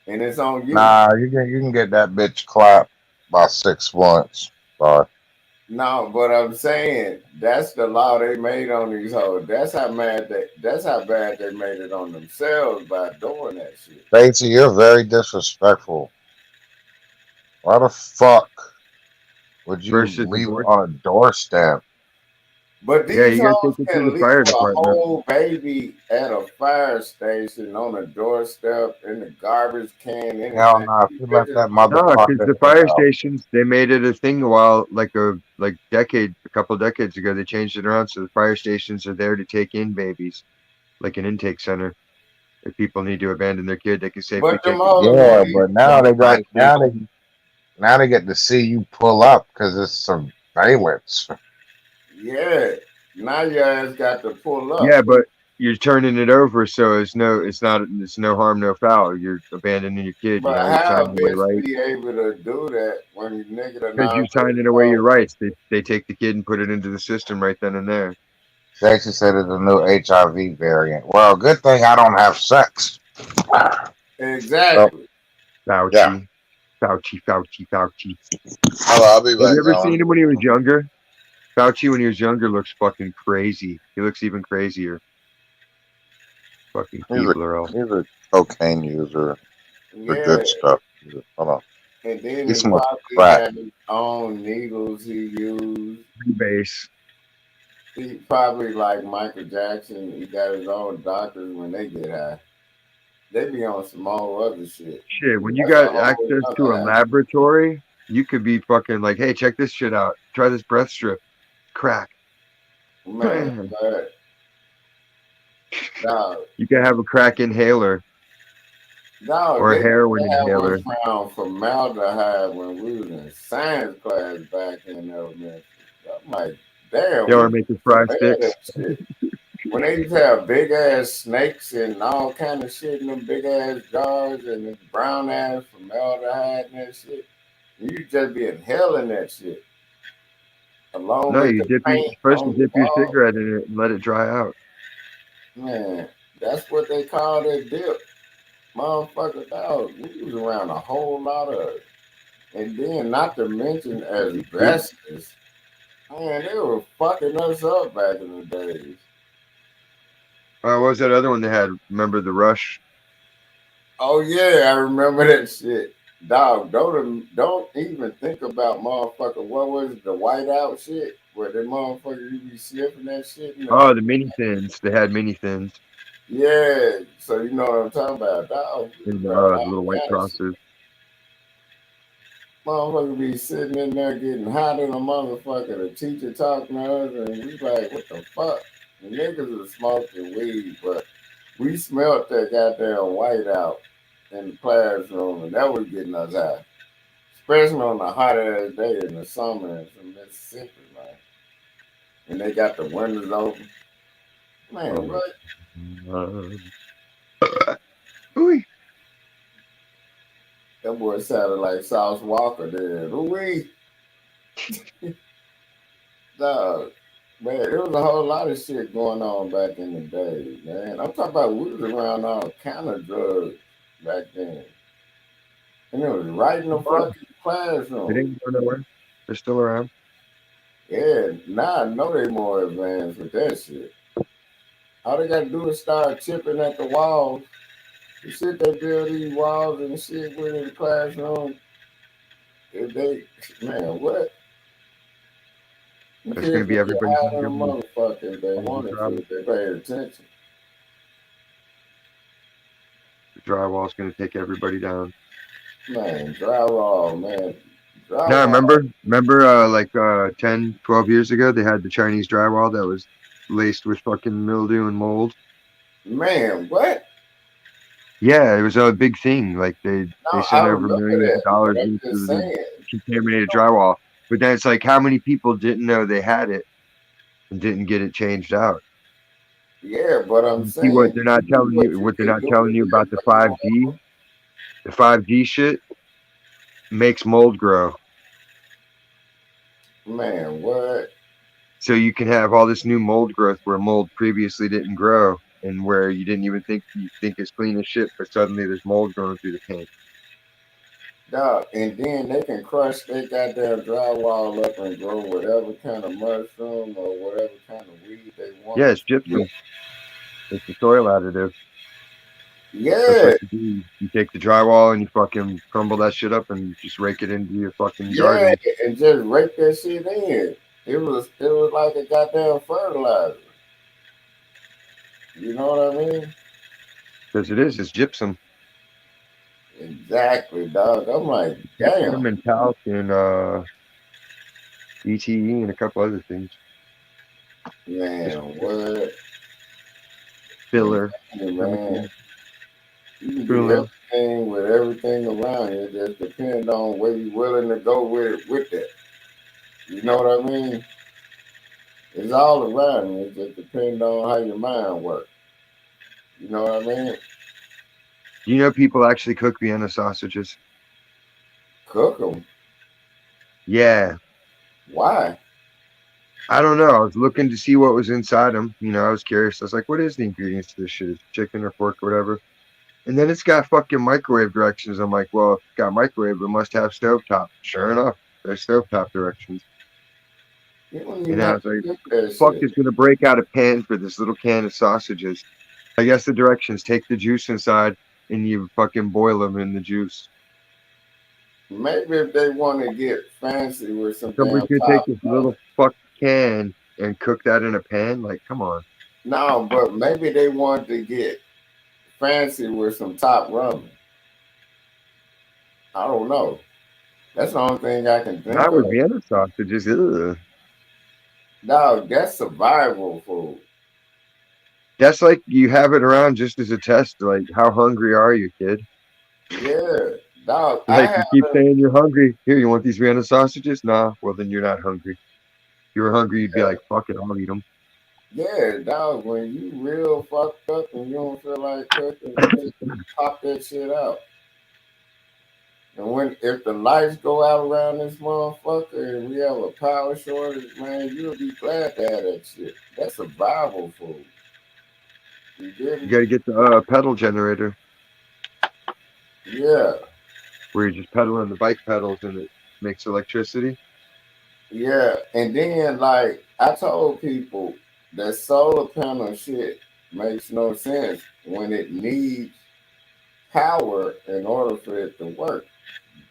and it's on you. Nah, you can get that bitch clapped by 6 months. Sorry. No, but I'm saying that's the law they made on these hoes. That's how bad they made it on themselves by doing that shit. Stacey, you're very disrespectful. Why the fuck would you Versus leave it abortion. on a doorstep? But Yeah, these you gotta take hoes it to can the leave fire a department. whole baby at a fire station on a doorstep in the garbage can, Hell anything. no, if These you let bitches that No, because motherfucker the in fire out. stations they made it a thing a while, a couple decades ago. They changed it around so the fire stations are there to take in babies, like an intake center. If people need to abandon their kid, they can safely but them take the kid hoes to Yeah, won't the even but now they got fire station. now they get to see you pull up because it's surveillance. yeah. Now your ass got to pull up. Yeah, but you're turning it over, so it's no harm, no foul. You're abandoning your kid. You But know, you're how a signing away bitch rights be able to do that when you nigga done because you're already signing away told? your rights. They take the kid and put it into the system right then and there. They actually said it's a new HIV variant. Well, good thing I don't have sex. Exactly. Yeah. Fauci, Fauci. I'll be Have back, you ever gentlemen. seen him when he was younger? Fauci, when he was younger, looks fucking crazy. He looks even crazier. Fucking He's a Keebler. he's a cocaine user. The Yeah. good stuff. Hold on. And then He he smokes probably crack. had his own needles he used. Base. He probably like Michael Jackson. He got his own doctors when they get high. They be on some all other shit. Shit, when you That's a got whole access to a other laboratory, you could be fucking like, hey, check this shit out. Try this breath strip. Crack. high. Man, You but dog, can have a crack inhaler dog, or a they used heroin to have inhaler. us found formaldehyde when we was in science class back in elementary. I'm like, damn, They we are used making to fry smell that sticks. shit. When they used to have big ass snakes and all kind of shit in them big ass jars and this brown ass formaldehyde and that shit, you just be inhaling that shit along No, with you the dip your paint first. You on the dip your wall. cigarette in it and let it dry out. Man, that's what they call that dip. Motherfucker, dog, we was around a whole lot of it. And then, not to mention asbestos. Man, they were fucking us up back in the days. What was that other one they had? Remember the Rush? Oh yeah, I remember that shit. Dog, don't even think about motherfucker. What was it, the whiteout shit? Where the motherfucker you be sniffing that shit in the Oh, the mini thins. They had mini thins yeah. So you know what I'm talking about, dog. We and was around the all little white kind of shit. crosses. Motherfucker be sitting in there getting hot in a motherfucker. The teacher talking to us, and we like, what the fuck? The niggas was smoking weed, but we smelt that goddamn whiteout in the classroom, and that was getting us high. Especially on a hot ass day in the summer in some Mississippi, man. And they got the windows open. Man, Oh, what? ooh, That boy sounded like Sauce Walker did. Ooh-wee. Dog. Man, there was a whole lot of shit going on back in the day, man. I'm talking about we was around all kind of drugs back then. And it was right in the well, fucking they classroom. didn't go nowhere. They're still around. Yeah, now I know they more advanced with that shit. All they gotta do is start chipping at the walls. The shit they build these walls and shit with in the classroom, if they, man, what? The It's gonna kids be would get everybody's high gonna than a go motherfucker if they on wanted to, if they paid attention. the drywall's gonna take everybody down. Man, drywall, man. Now Drywall, remember, like 10, 12 years ago, they had the Chinese drywall that was laced with fucking mildew and mold. man, what? Yeah, it was a big thing. Like No, they I sent over remember millions of that, but dollars I'm into just the saying. contaminated drywall. But then it's like, how many people didn't know they had it and didn't get it changed out? Yeah, but I'm You see what saying, they're not telling what you? you What they're can not do telling is you about just the make five them. G? The 5G shit makes mold grow. Man, what? So you can have all this new mold growth where mold previously didn't grow and where you didn't even think you think it's clean as shit, but suddenly there's mold growing through the paint. Dog, and then they can crush their goddamn drywall up and grow whatever kind of mushroom or whatever kind of weed they want. Yeah, it's gypsum. It's the soil additive. That's what Yeah, you do. You take the drywall and you fucking crumble that shit up and just rake it into your fucking yeah, garden. and just rake that shit in. It was like a goddamn fertilizer. You know what I mean? Because it is, it's gypsum. Exactly, dog. I'm like, damn, Gypsum and talc and ETE and a couple other things. Just man, what? I'm filler, telling you, man. chemical, You can do coolant. everything with everything around you. It just depends on where you're willing to go with that. You know what I mean? It's all around you. It just depends on how your mind works. You know what I mean? Do you know people actually cook Vienna sausages? Cook them. Yeah. Why? I don't know. I was looking to see what was inside them. You know, I was curious. I was like, what is the ingredients to this shit? Is it chicken or pork or whatever? And then it's got fucking microwave directions. I'm like, well, if it's got microwave, it must have stovetop. Sure enough, there's stovetop directions. You don't And even I have was to like, cook that fuck shit. is gonna break out a pan for this little can of sausages? I guess the directions take the juice inside and you fucking boil them in the juice. Maybe if they want to get fancy with some Somebody's damn gonna take top this ramen. little fuck can and cook that in a pan? Like, come on. No, but maybe they want to get fancy with some top ramen. I don't know. That's the only thing I can think Not with of. Vienna sausages. Ugh. Dog, that's survival food. That's like you have it around just as a test. Like, how hungry are you, kid? Yeah, dog. I Like, you keep haven't. saying you're hungry. Here, you want these Vienna sausages? Nah. Well, then you're not hungry. If you were hungry, you'd be like, fuck it, I'll eat them. Yeah, dog. When you real fucked up and you don't feel like cooking, just pop that shit out. And when if the lights go out around this motherfucker and we have a power shortage, man, you'll be glad to have that shit. That's survival food. You get You me? got to get the pedal generator Yeah, where you're just pedaling the bike pedals and it makes electricity. yeah. And then like I told people that solar panel shit makes no sense when it needs power in order for it to work.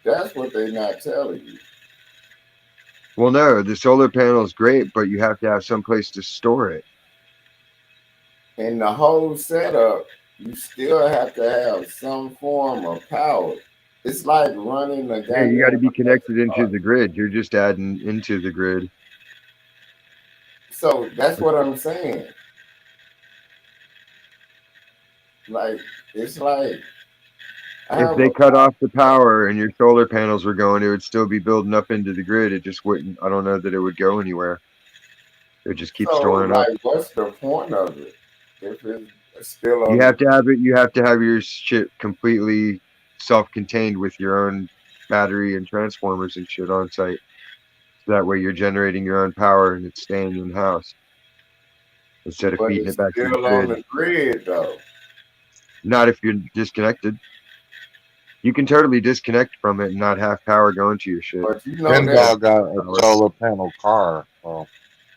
That's what they're not telling you. Well, no, the solar panel is great, but you have to have some place to store it. In the whole setup, you still have to have some form of power. It's like running a Yeah, you got to goddamn be electric connected into car. the grid. You're just adding into the grid. So that's what I'm saying. Like it's like I If have they a cut off the power and your solar panels were going, it would still be building up into the grid. It just wouldn't, I don't know that it would go anywhere. It would just keep so storing up. like what's the point of it if it's still You on the have to have it, you have to have your shit completely self contained with your own battery and transformers and shit on site. So that way you're generating your own power and it's staying in house instead of but feeding it's it back to the still on grid. the grid though. Not if you're disconnected. You can totally disconnect from it and not have power going to your shit. But you know Ken You have that Dog got a power. solar panel car. So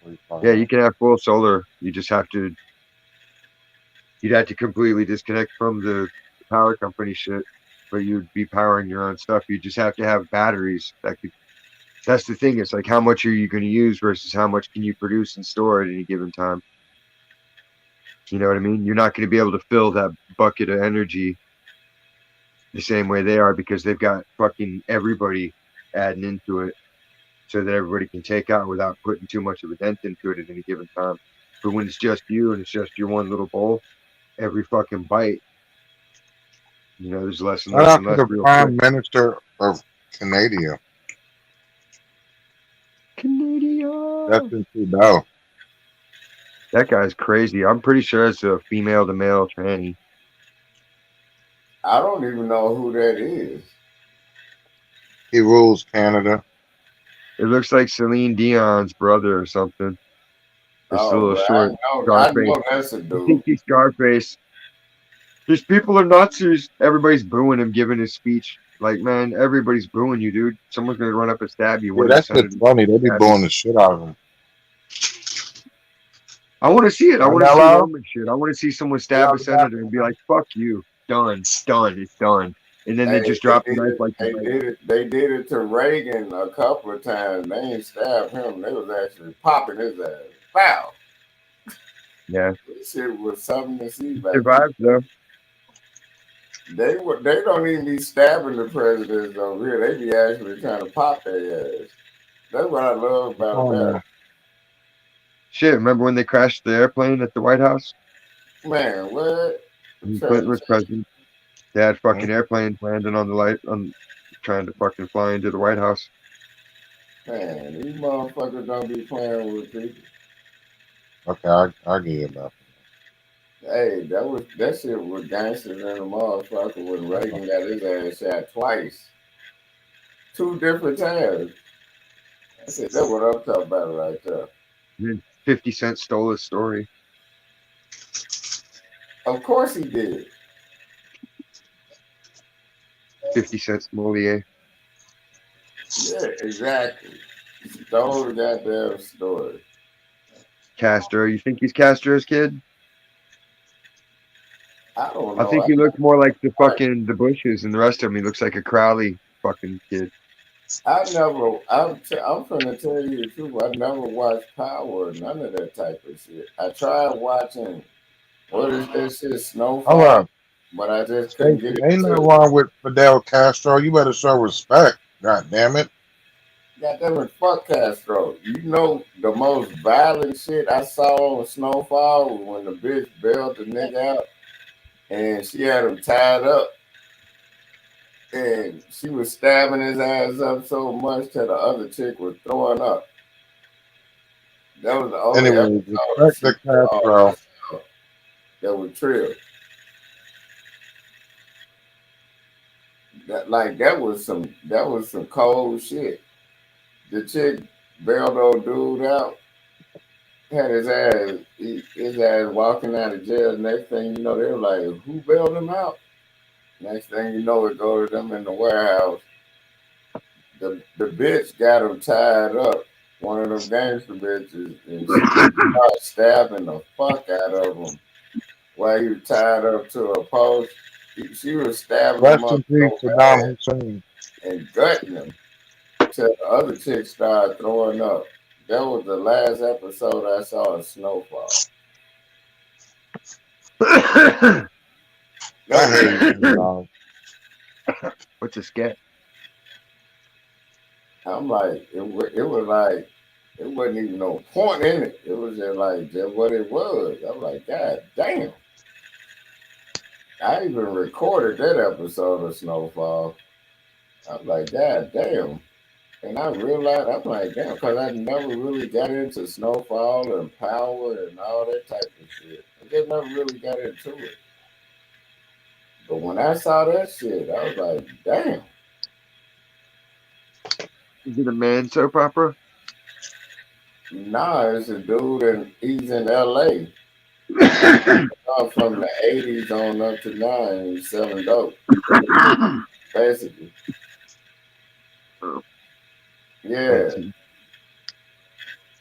what are you talking Yeah, you about? can have full solar. You just have to you'd have to completely disconnect from the power company shit, but you'd be powering your own stuff. You just have to have batteries that could. That's the thing. It's like how much are you going to use versus how much can you produce and store at any given time. You know what I mean? You're not going to be able to fill that bucket of energy the same way they are because they've got fucking everybody adding into it so that everybody can take out without putting too much of a dent into it at any given time. But when it's just you and it's just your one little bowl, every fucking bite, there's less and Shout less out and to less the real quick. Prime Minister of Canada, Canada. Justin Trudeau. That guy's crazy. I'm pretty sure it's a female to male tranny. I don't even know who that is. He rules Canada. It looks like Celine Dion's brother or something. This Oh, little but short I Scarface. know that's a I think dude. he's Scarface. These people are Nazis. Everybody's booing him giving his speech. Like, man, everybody's booing you, dude. Someone's gonna run up and stab you. Yeah, One of the that shit's senators funny. They be stab you. blowing the shit out of him. I want to see it. I want to see Canelo? Roman shit. I want to see someone Get stab out a the back. senator and be like, "Fuck you, done, done, it's done," and then they Hey, just drop the knife like they that. did it. They did it to Reagan a couple of times. They ain't stabbed him. They was actually popping his ass. Wow, Yeah, this shit was something to see he back then. survived though. They were. They don't even be stabbing the presidents over here. They be actually trying to pop their ass. That's what I love about Oh, America. no. Shit, remember when they crashed the airplane at the White House? Man, what? When Trying Clinton was to president, they had Hmm? fucking airplanes landing on the light, on trying to fucking fly into the White House. man, these motherfuckers don't be playing with people. Okay, I get it about Hey, that shit was gangsters in the motherfucker when that. Reagan got his ass shot twice, two different times. I said that's what I'm talking about right there. And then 50 Cent stole his story. Of course he did. 50 cents Moliere. Yeah, exactly. Stole the goddamn story. Castro. You think he's Castro's kid? I don't I know. think he looks more like the Bushes, and the rest of him he looks like a Crowley fucking kid. I'm finna tell you the truth. I never watched Power, none of that type of shit. I tried watching, what is that shit, Hold Snowfall, up, but I just couldn't Stacy. get Ain't into nothing it. wrong with Fidel Castro. You better show respect. God damn it. Goddamn it, fuck Castro. You know the most violent shit I saw on Snowfall was when the bitch bailed the nigga out and she had him tied up and she was stabbing his ass up so much that the other chick was throwing up. That was the only Anyway, episode of respect the Snowfall I Castro. saw that was trill. That was some cold shit. The chick bailed old dude out, had his ass walking out of jail. Next thing you know, they were like, "Who bailed him out?" Next thing you know, it go to them in the warehouse. The bitch got him tied up, one of them gangster bitches, and she just started stabbing the fuck out of him while he was tied up to a post. She was stabbing him Rest up in peace, so Saddam bad Hussein. and gutting him till the other chick started throwing up. That was the last episode I saw of Snowfall. That I was hate you, dog. What's a scat? I'm like it was like it wasn't even no point in it. It was just what it was. I'm like, God damn. I even recorded that episode of Snowfall. I'm like, God damn. And I realized, I'm like, damn, because I never really got into Snowfall and Power and all that type of shit. I just never really got into it. But when I saw that shit, I was like, damn. Is it a man soap opera? Nah, it's a dude and he's in LA. From the 80s on up to now, and he's selling dope, basically. Oh, Yeah, fancy.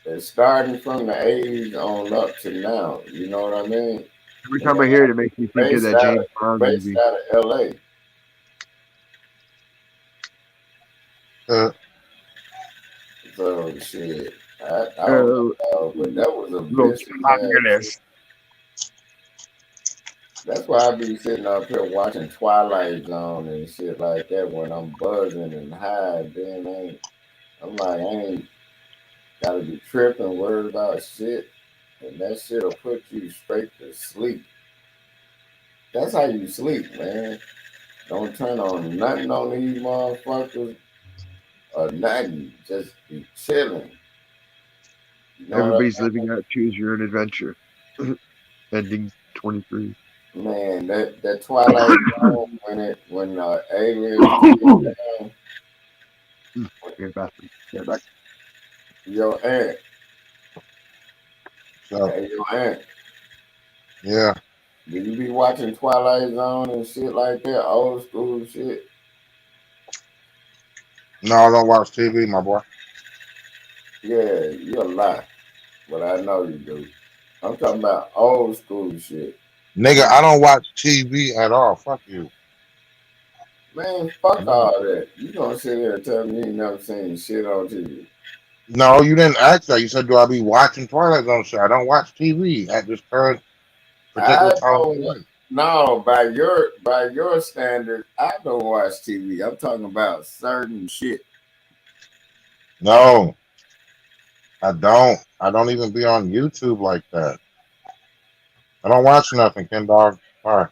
it's starting from the 80s on up to now. You know what I mean? Every And time I hear it, it makes me think of based that out of James Bond based movie. out of LA. Uh, So shit, I don't Oh, know, but that was a Los vicious ass shit. Angeles. That's why I be sitting up here watching Twilight Zone and shit like that when I'm buzzing and high. I'm like, I ain't gotta be tripping, worried about shit, and that shit'll put you straight to sleep. That's how you sleep, man. Don't turn on nothing on these motherfuckers or nothing. Just be chilling. You know what Everybody's living out choose your own adventure. Ending 23. I mean? Man, that Twilight Zone when aliens came down, Get back. Get back. your aunt, so, hey, your aunt. yeah. Do you be watching Twilight Zone and shit like that, old school shit? No, I don't watch TV, my boy. Yeah, you a lie, but I know you do. I'm talking about old school shit. Nigga, I don't watch TV at all. Fuck you. Man, fuck No, all that. You gonna sit here and tell me you ain't never seen shit on TV? no, you didn't ask that. You said, do I be watching Twilight Zone shit? I don't watch TV at this current particular I time of don't. my life. No, by your standards, I don't watch TV. I'm talking about certain shit. No, I don't. I don't even be on YouTube like that. I don't watch nothing, Ken Dog. All right.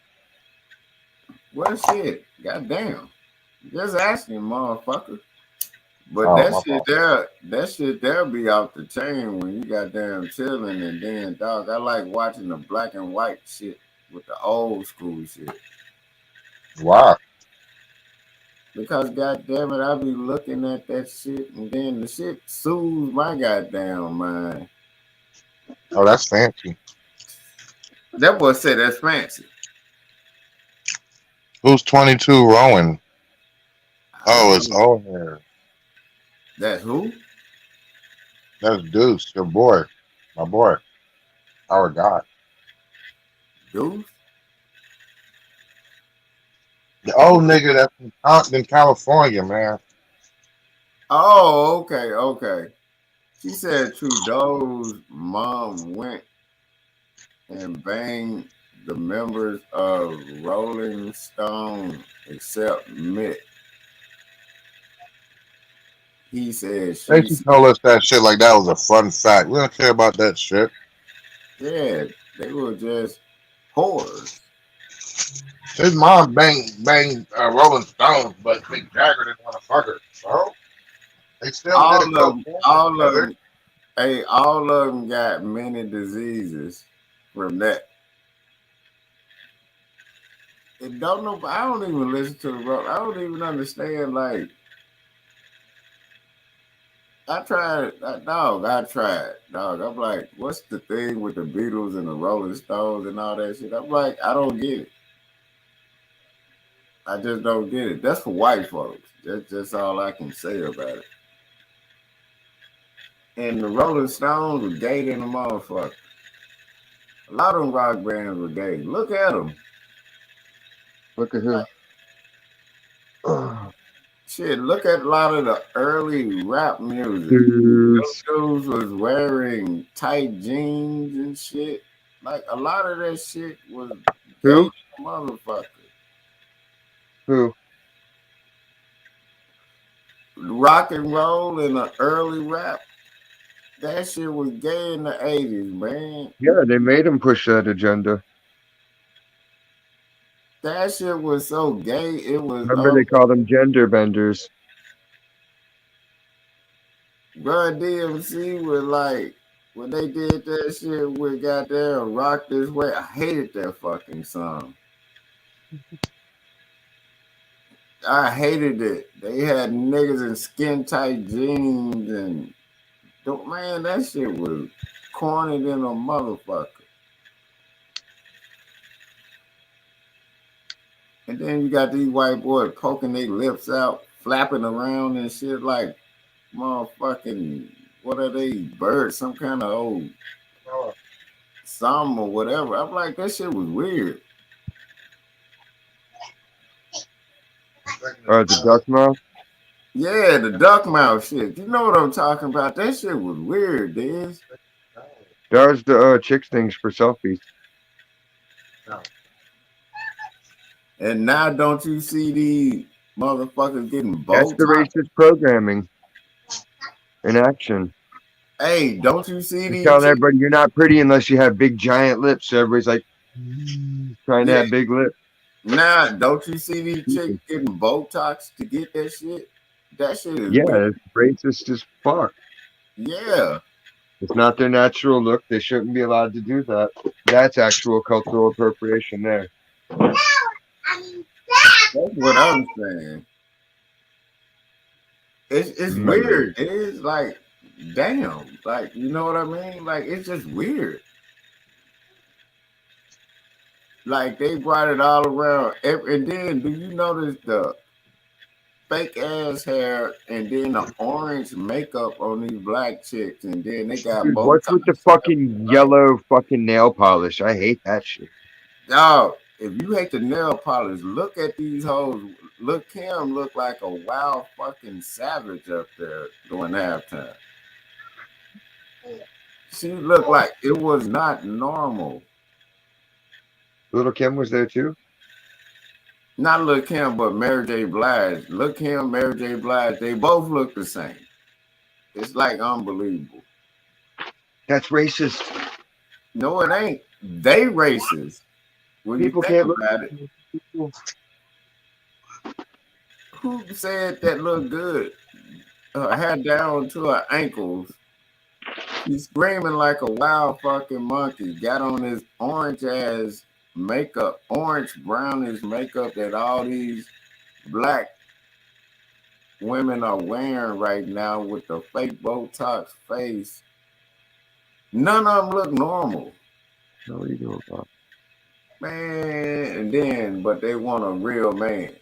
Well, shit. Goddamn. Just asking, motherfucker. But Oh, that my shit fault. there, that shit there be off the chain when you goddamn chilling and then dog. I like watching the black and white shit with the old school shit. Why? Because goddamn it, I be looking at that shit and then the shit soothes my goddamn mind. Oh, that's fancy. That boy said that's fancy. Who's 22 rowing? Oh, it's on here. That's who? That's Deuce, your boy, my boy, our guy. Deuce? The old nigga that's from Compton, California, man. Oh, okay, okay. She said Trudeau's mom went and banged the members of Rolling Stone except Mitt. He said They should told us that shit like that was a fun fact. We don't care about that shit. yeah, they were just whores. His mom banged Rolling Stones, but Mick Jagger didn't want to fuck her. So they still did a All of dope them, thing all of together. them, hey, all of them got many diseases from that. And don't know, I don't even listen to the rock. I don't even understand. Like, I tried, dog. I tried, dog. I'm like, what's the thing with the Beatles and the Rolling Stones and all that shit? I'm like, I don't get it. I just don't get it. That's for white folks. That's just all I can say about it. And the Rolling Stones were gay than a motherfucker. A lot of them rock bands were gay. Look at them. Look at who. Shit, look at a lot of the early rap music. Those Who's dudes was wearing tight jeans and shit. Like a lot of that shit was gay who? motherfucker. Who? Rock and roll and the early rap, that shit was gay in the 80s, man. Yeah, they made him push that agenda. That shit was so gay, it was Remember, they called them gender benders. Run DMC was like when they did that shit with goddamn Rock This Way. I hated that fucking song. I hated it. They had niggas in skin tight jeans and man, that shit was corny than a motherfucker. And then you got these white boys poking their lips out, flapping around and shit like motherfucking what are they birds? Some kind of old some or whatever. I'm like that shit was weird. The duck mouth. Yeah, the duck mouth shit. You know what I'm talking about? That shit was weird, dude. That was the chicks things for selfies. And now don't you see these motherfuckers getting That's the Botox? racist programming in action. Hey, don't you see They're these telling chicks? everybody you're not pretty unless you have big giant lips. So everybody's like trying to Yeah, have big lips. now don't you see these chicks getting Botox to get that shit? That shit is weird. Yeah, it's racist as fuck. Yeah, It's not their natural look. They shouldn't be allowed to do that. That's actual cultural appropriation there. that's what I'm saying. It's weird. It's like, damn, like you know what I mean? Like it's just weird. Like they brought it all around. And then, do you notice the fake ass hair and then the orange makeup on these black chicks, and then they got Dude, Botox. what's with the fucking yellow fucking nail polish? I hate that shit. Dog, if you hate the nail polish, look at these hoes. Look, Kim look like a wild fucking savage up there during halftime. She looked like it was not normal. Little Kim was there too. Not Lil Kim, but Mary J. Blige. Lil Kim, Mary J. Blige, they both look the same. It's like unbelievable. That's racist. No, it ain't. They racist. When People you think can't look. about it, who said that look good? Her hair down to her ankles. She's screaming like a wild fucking monkey. Got on this orange ass makeup, orange brownish makeup that all these black women are wearing right now with the fake Botox face. None of them look normal. What are you doing, Bob? Man, and then, but they want a real man.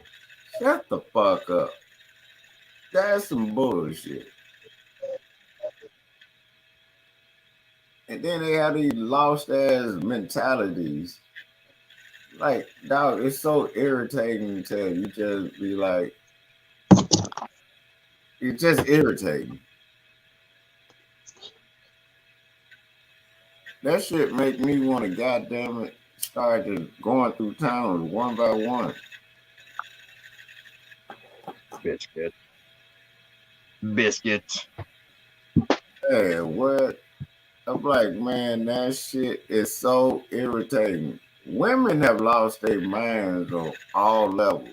Shut the fuck up. That's some bullshit. And then they have these lost ass mentalities. Like, dog, it's so irritating to you just be like, it's just irritating. That shit make me want to goddamn it start just going through towns one by one. Biscuit. Biscuit. Hey, what? I'm like, man, that shit is so irritating. Women have lost their minds on all levels.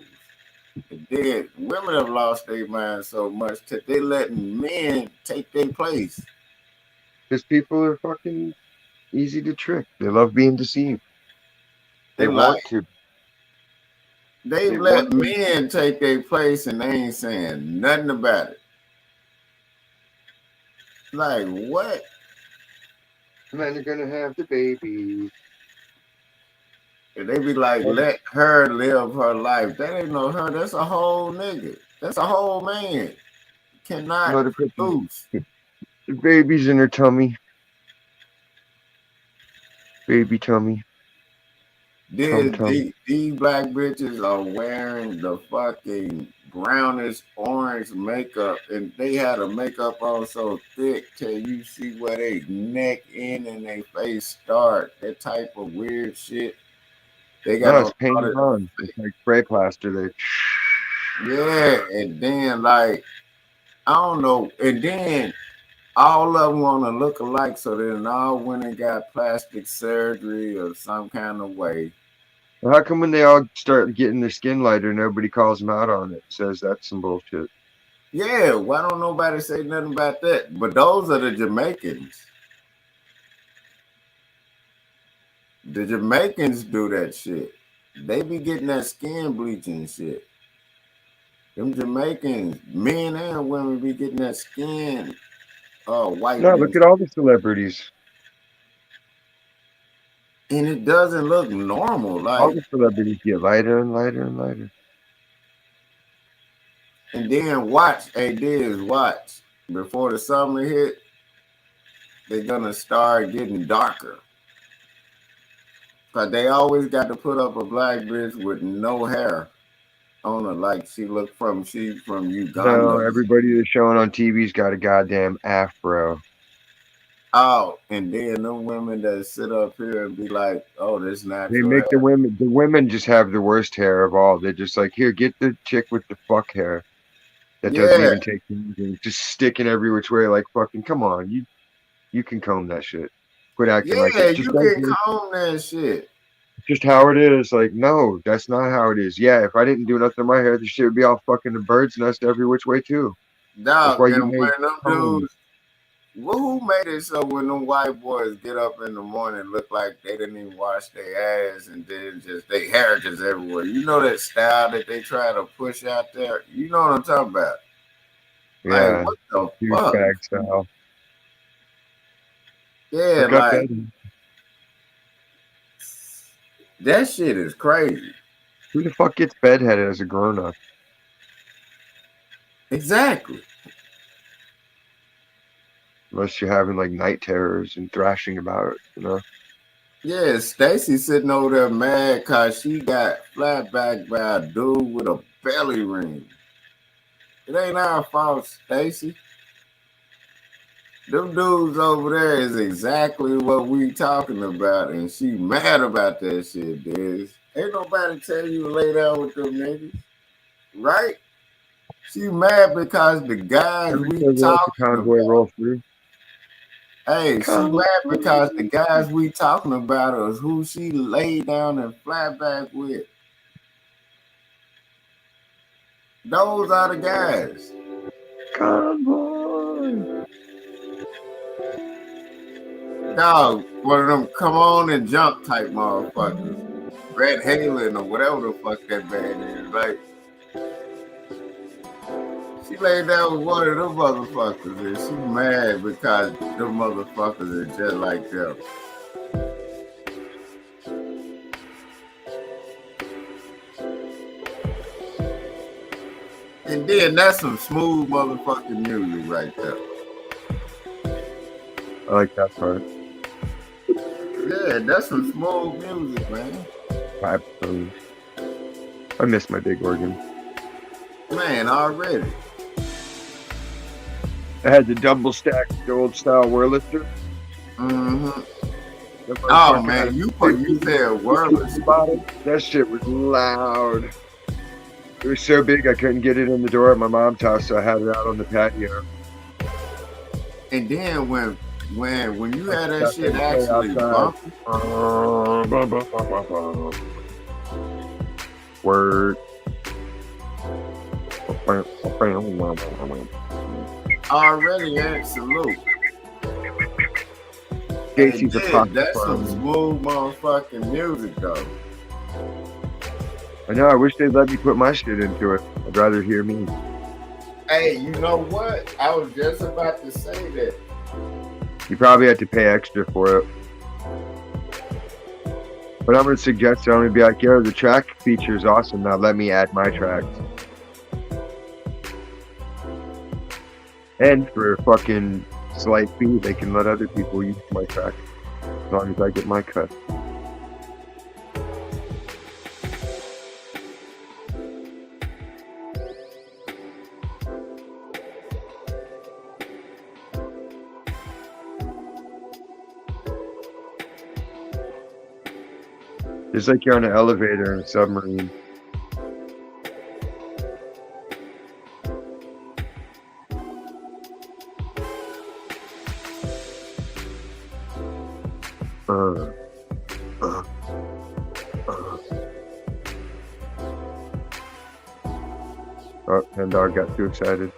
Women have lost their minds so much that they letting men take their place. Because people are fucking easy to trick. They love being deceived. They They like want to. they've They let want to. men take their place and they ain't saying nothing about it. Like what? Men are gonna have the baby. And they be like, let her live her life. That ain't no her. That's a whole nigga. That's a whole man. Cannot Let her put produce. the baby's in her tummy. Baby tummy. Tum tum. These black bitches are wearing the fucking brownish orange makeup, and they had a makeup on so thick till you see where they neck in and they face start. That type of weird shit. They got No, on it's all painted that. on. It's like spray plaster. They Yeah, and then like I don't know, and then all of them want to look alike, so then all went and got plastic surgery or some kind of way. Well, how come when they all start getting their skin lighter, nobody calls them out on it? Says that's some bullshit. Yeah, why don't nobody say nothing about that? But those are the Jamaicans. The Jamaicans do that shit. They be getting that skin bleaching shit. Them Jamaicans, men and women, be getting that skin No, whitening, look at all the celebrities. and it doesn't look normal. All Like, the celebrities get lighter and lighter and lighter. and then watch, hey, Diz, watch. Before the summer hit, they're gonna start getting darker. Cause they always got to put up a black bitch with no hair on her, like she from No, Uganda. everybody that's showing on TV's got a goddamn afro. Oh, and then them women that sit up here and be like, "Oh, this They natural make hair." the women just have the worst hair of all. They're just like, here, get the chick with the fuck hair that doesn't Yeah, even take anything, just sticking every which way. Like fucking, come on, you can comb that shit. Quit acting like yeah, it. Just you like can this. comb that shit. Just how it is. Like, no, that's not how it is. Yeah, if I didn't do nothing to my hair, the shit would be all fucking the bird's nest every which way too. That's Dog, why you and made when them combs. dudes, who made it so when them white boys get up in the morning, look like they didn't even wash their ass and then just their hair just everywhere. You know that style that they try to push out there. You know what I'm talking about? Like Yeah, what the fuck? douchebag style. Yeah, Look up like that. that shit is crazy. Who the fuck gets bedheaded as a grown up? Exactly. Unless you're having like night terrors and thrashing about it. Yeah, Stacy sitting over there mad cause she got flat back by a dude with a belly ring. It ain't our fault, Stacy. Them dudes over there is exactly what we talking about, and she mad about that shit, Diz. Ain't nobody tell you to lay down with them niggas, right? She mad because the guys Every we so let the talking convoy about. roll through. Hey, she Convoy. mad because the guys we talking about is who she laid down and flat back with. Those are the guys. Convoy. Dog, one of them come on and jump type motherfuckers. Red Halen or whatever the fuck that band is. Like, she laid down with one of them motherfuckers and she mad because them motherfuckers are just like them. And then that's some smooth motherfucking music right there. I like that part. Yeah, that's some smooth music, man. Vibe tones. I miss my big organ. Man, already. I had the double stack, the old style Wurlitzer. Mm-hmm. Oh man, you said wireless. That shit was loud. It was so big I couldn't get it in the door at my mom's house, so I had it out on the patio. And then when you had that shit actually bumping. Word. Already at salute. Casey's a pop. That's some smooth motherfucking music though. I know, I wish they'd let me put my shit into it. I'd rather hear me. Hey, you know what? I was just about to say that. You probably have to pay extra for it. But I'm going to suggest it. I'm going to be like, yo, the track feature is awesome. Now let me add my tracks. And for a fucking slight fee, they can let other people use my track. As long as I get my cut. It's like you're on an elevator in a submarine. Oh, and dog got too excited.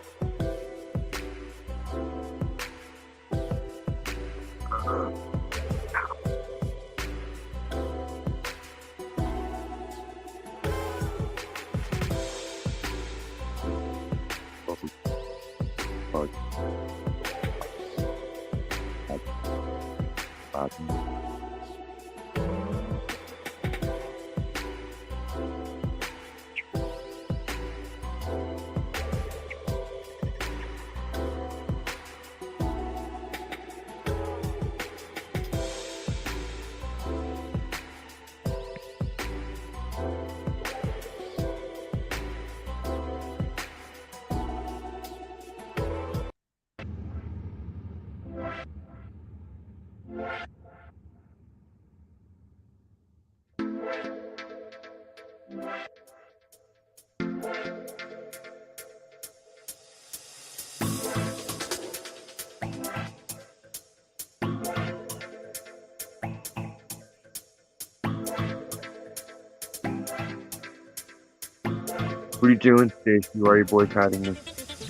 What are you doing, Stacey? Why are you boycotting me?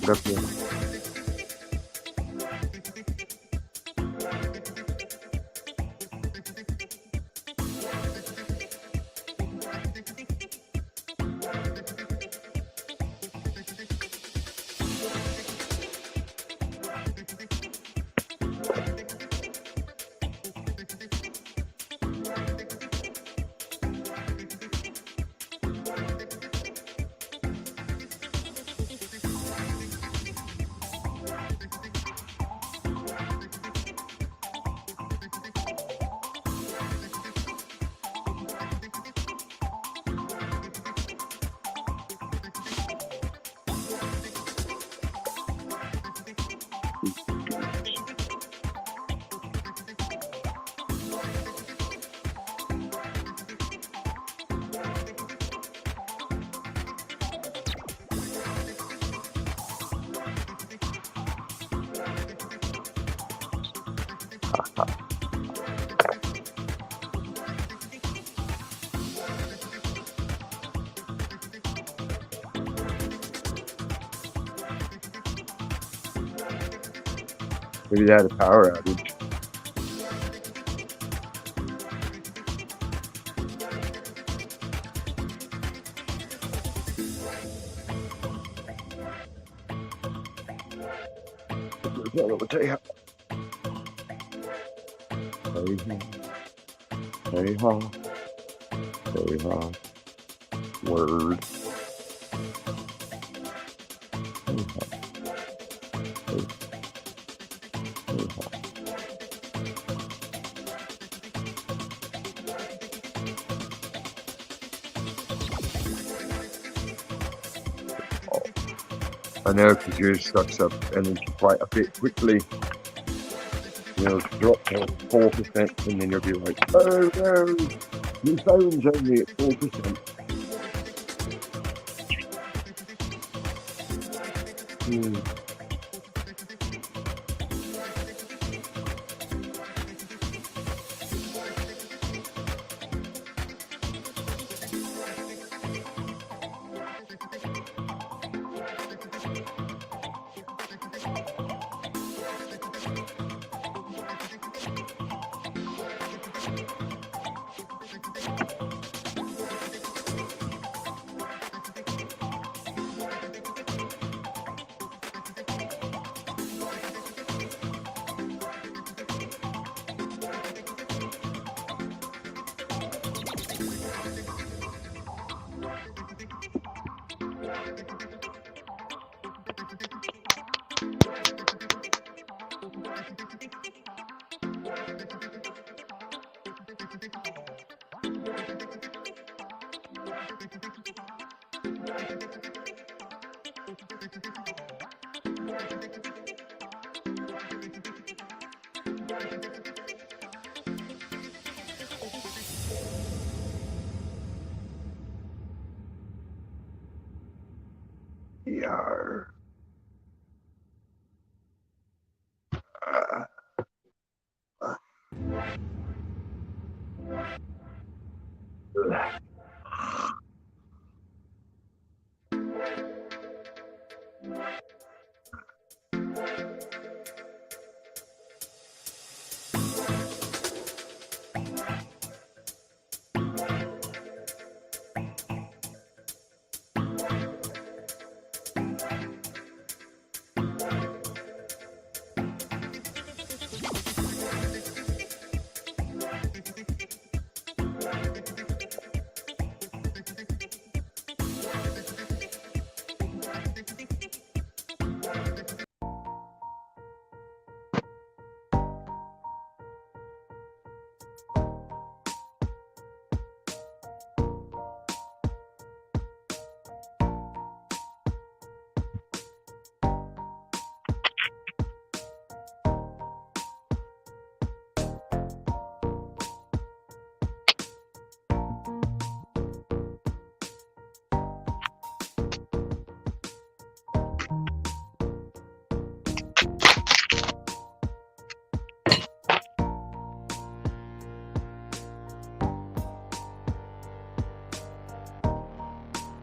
Get up here. Maybe they had a power outage. Let me tell you how. Hey ha. Hey ha. Word. I know, because yours sucks up energy quite a bit quickly. You'll drop to 4%, and then you'll be like, oh no, your phone's only at 4%. Hmm. Yar.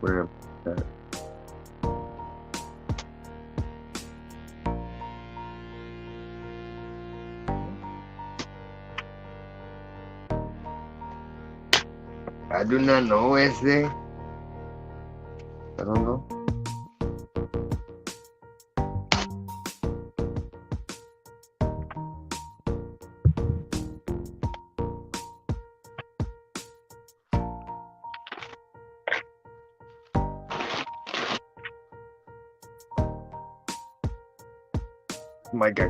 Where am I at? I do not know ese. I don't know. My guy.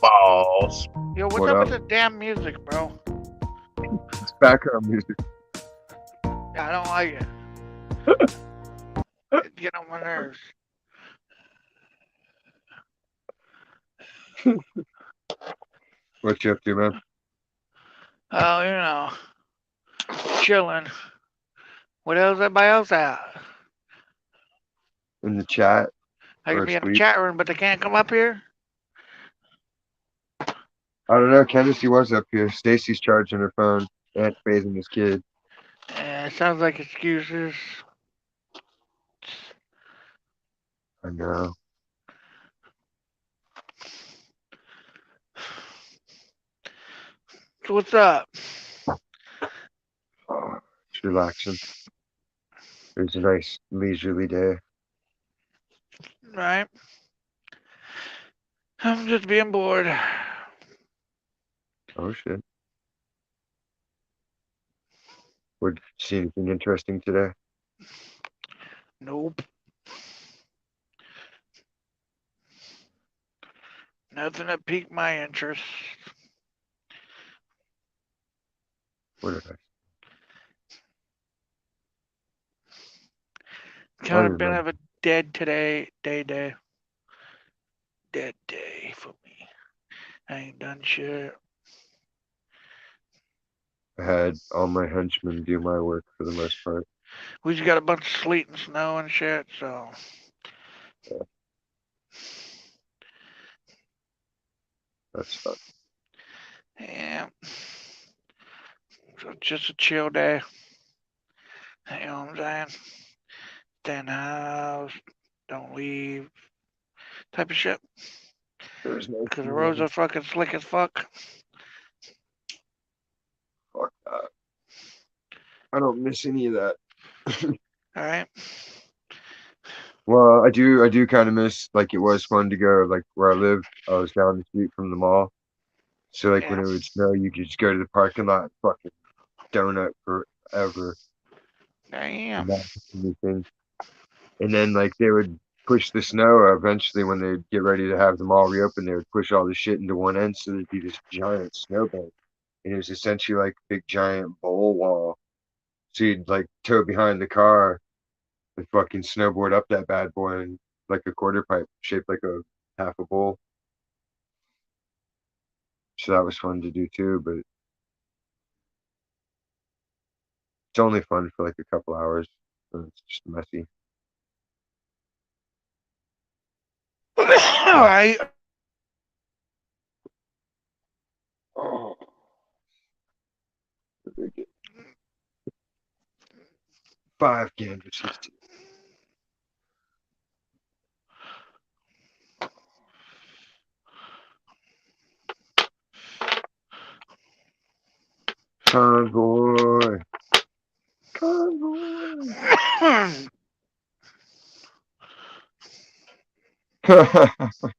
Balls. Yo, what's What up up? with the damn music, bro? It's background music. I don't like it. It get on my nerves. What you up to, man? Oh, you know, chilling. What else everybody else at? In the chat I or can be in the asleep? chat room, but they can't come up here. I don't know. Candace was up here. Stacy's charging her phone. Aunt bathing his kid. It sounds like excuses. I know. So what's up? Oh, it's relaxing. It was a nice leisurely day. Right? I'm just being bored. Oh shit. Would you see anything interesting today? Nope. Nothing that piqued my interest. What did I? I don't Kind of been remember. of a dead today day. Dead day for me. I ain't done shit. I had all my henchmen do my work for the most part. We just got a bunch of sleet and snow and shit, so That's fun. yeah. So it's just a chill day. You know what I'm saying? Stay in the house, don't leave, type of shit. There's no Cause the roads feeling. are fucking slick as fuck. Fuck that. I don't miss any of that. All right. Well, I do kind of miss, like, it was fun to go, like, where I live. I was down the street from the mall. So, like, when Yeah. it would snow, you could just go to the parking lot and fucking donut forever and Damn. not do anything. And then, like, they would push the snow eventually when they'd get ready to have them all reopen. They would push all the shit into one end so there'd be this giant snowbank. And it was essentially like a big giant bowl wall. So you'd, like, tow behind the car and fucking snowboard up that bad boy and like a quarter pipe shaped like a half a bowl. So that was fun to do too, but it's only fun for like a couple hours. And it's just messy. All right. Oh, 5 canvases. Convoy. Convoy.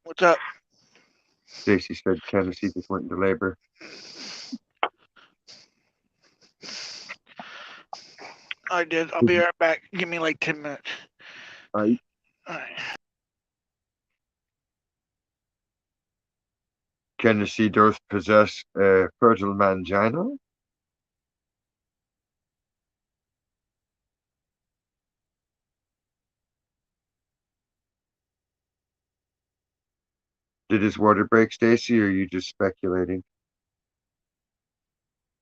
What's up? Stacy said Tennessee just went into labor. I did. I'll be right back. Give me like 10 minutes. I All right. Tennessee does possess a fertile mangina. Did his water break, Stacy, or are you just speculating?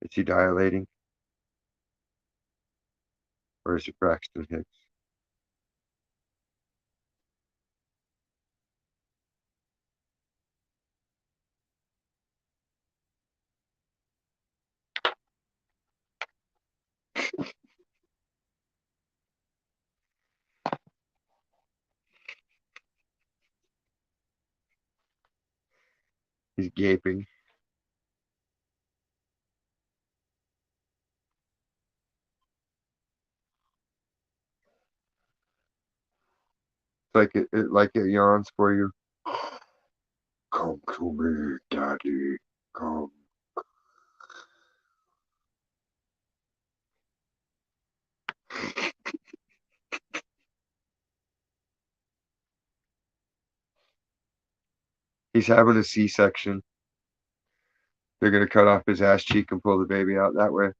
Is he dilating? Or is it Braxton Hicks? He's gaping. It's like it yawns for you. Come to me, Daddy. Come. He's having a C-section. They're gonna cut off his ass cheek and pull the baby out that way.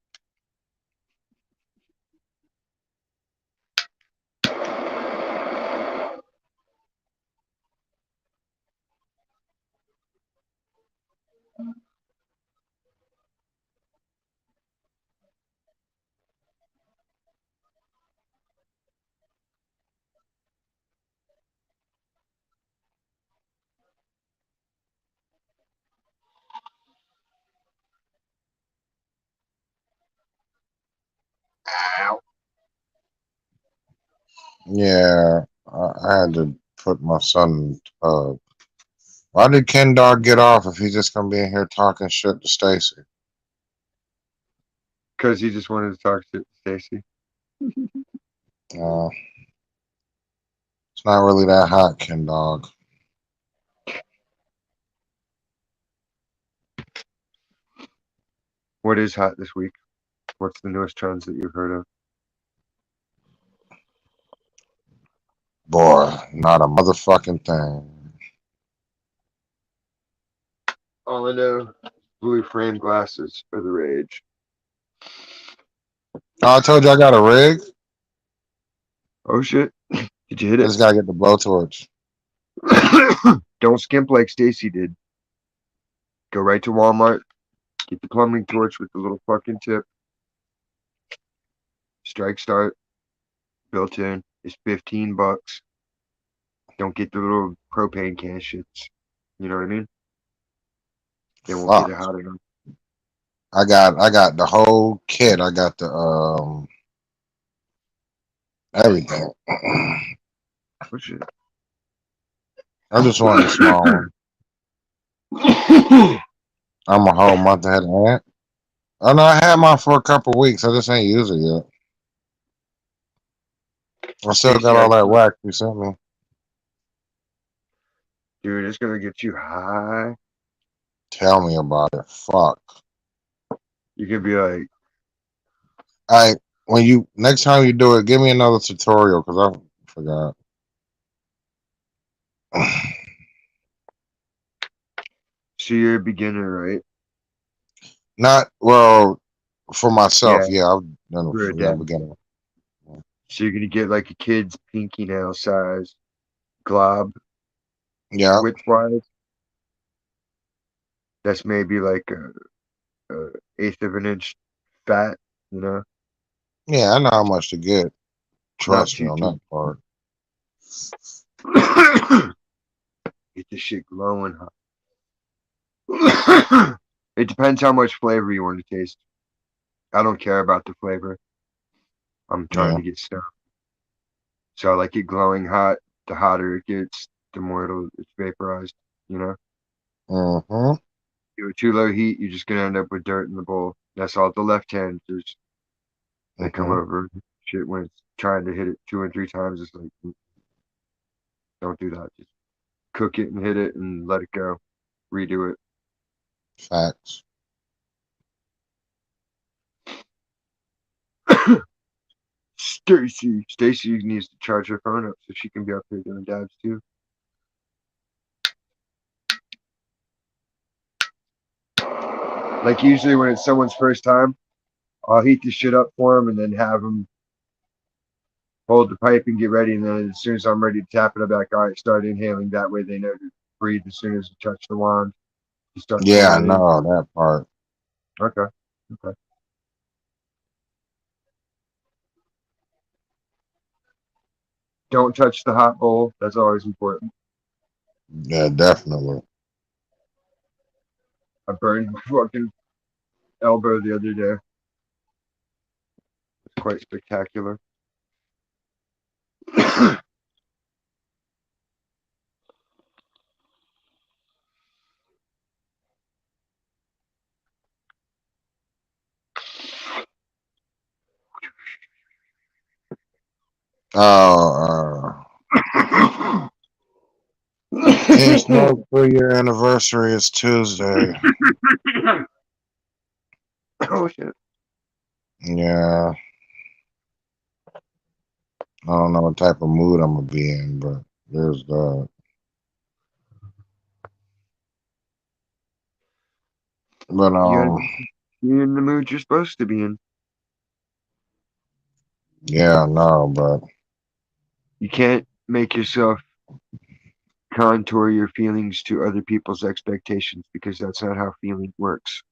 Ow. Yeah, I had to put my son. Why did Ken Dog get off if he's just gonna be in here talking shit to Stacy? Because he just wanted to talk shit to Stacy. Uh, it's not really that hot, Ken Dog. What is hot this week? What's the newest trends that you've heard of? Boy, not a motherfucking thing. All I know, blue frame glasses are the rage. Oh, I told you I got a rig. Oh shit! Did you hit I it? just gotta get the blowtorch. Don't skimp like Stacy did. Go right to Walmart. Get the plumbing torch with the little fucking tip. Strike start. Built in. It's $15. Don't get the little propane can shits. You know what I mean? They won't get Fuck. it hot enough. I got the whole kit. I got the everything. Oh shit. I just want the small one. I'm a whole month ahead of that. Oh no, I had mine for a couple weeks. I just ain't used it yet. I still got Stacy, all that wax you sent me. dude, it's gonna get you high. Tell me about it. Fuck. You can be like, I when you next time you do it, give me another tutorial because I forgot. so you're a beginner, right? Not well for myself. Yeah, Yeah, I've done it for a from the dad. beginning. So you're gonna get like a kid's pinky nail size glob Yeah, width wise. That's maybe like a eighth of an inch fat. You know, yeah, I know how much to get. not Trust me too on too. that part. Get this shit glowing hot. It depends how much flavor you want to taste. I don't care about the flavor. I'm trying Yeah. to get stoned. So I like it glowing hot. The hotter it gets, the more it's vaporized. You know, Mm-hmm. you with too low heat, you're just gonna end up with dirt in the bowl. That's all the left-handers they come Mm-hmm. over. Shit, when it's trying to hit it 2 and 3 times, it's like, don't do that. Just cook it and hit it and let it go. Redo it. Facts. Stacy needs to charge her phone up so she can be up here doing dabs too. Like usually when it's someone's first time, I'll heat the shit up for them and then have them hold the pipe and get ready. And then as soon as I'm ready to tap it, I'm like, all right, start inhaling. That way they know to breathe as soon as you touch the wand. You start Yeah, I feeling it. know that part. Okay. Okay. Don't touch the hot bowl. That's always important. Yeah, definitely. I burned my fucking elbow the other day. It's quite spectacular. Oh, King Smoke 3-year anniversary is Tuesday. Oh shit. Yeah, I don't know what type of mood I'm gonna be in, but there's that. But You you're in the mood you're supposed to be in. yeah, no, but You can't make yourself contour your feelings to other people's expectations because that's not how feeling works.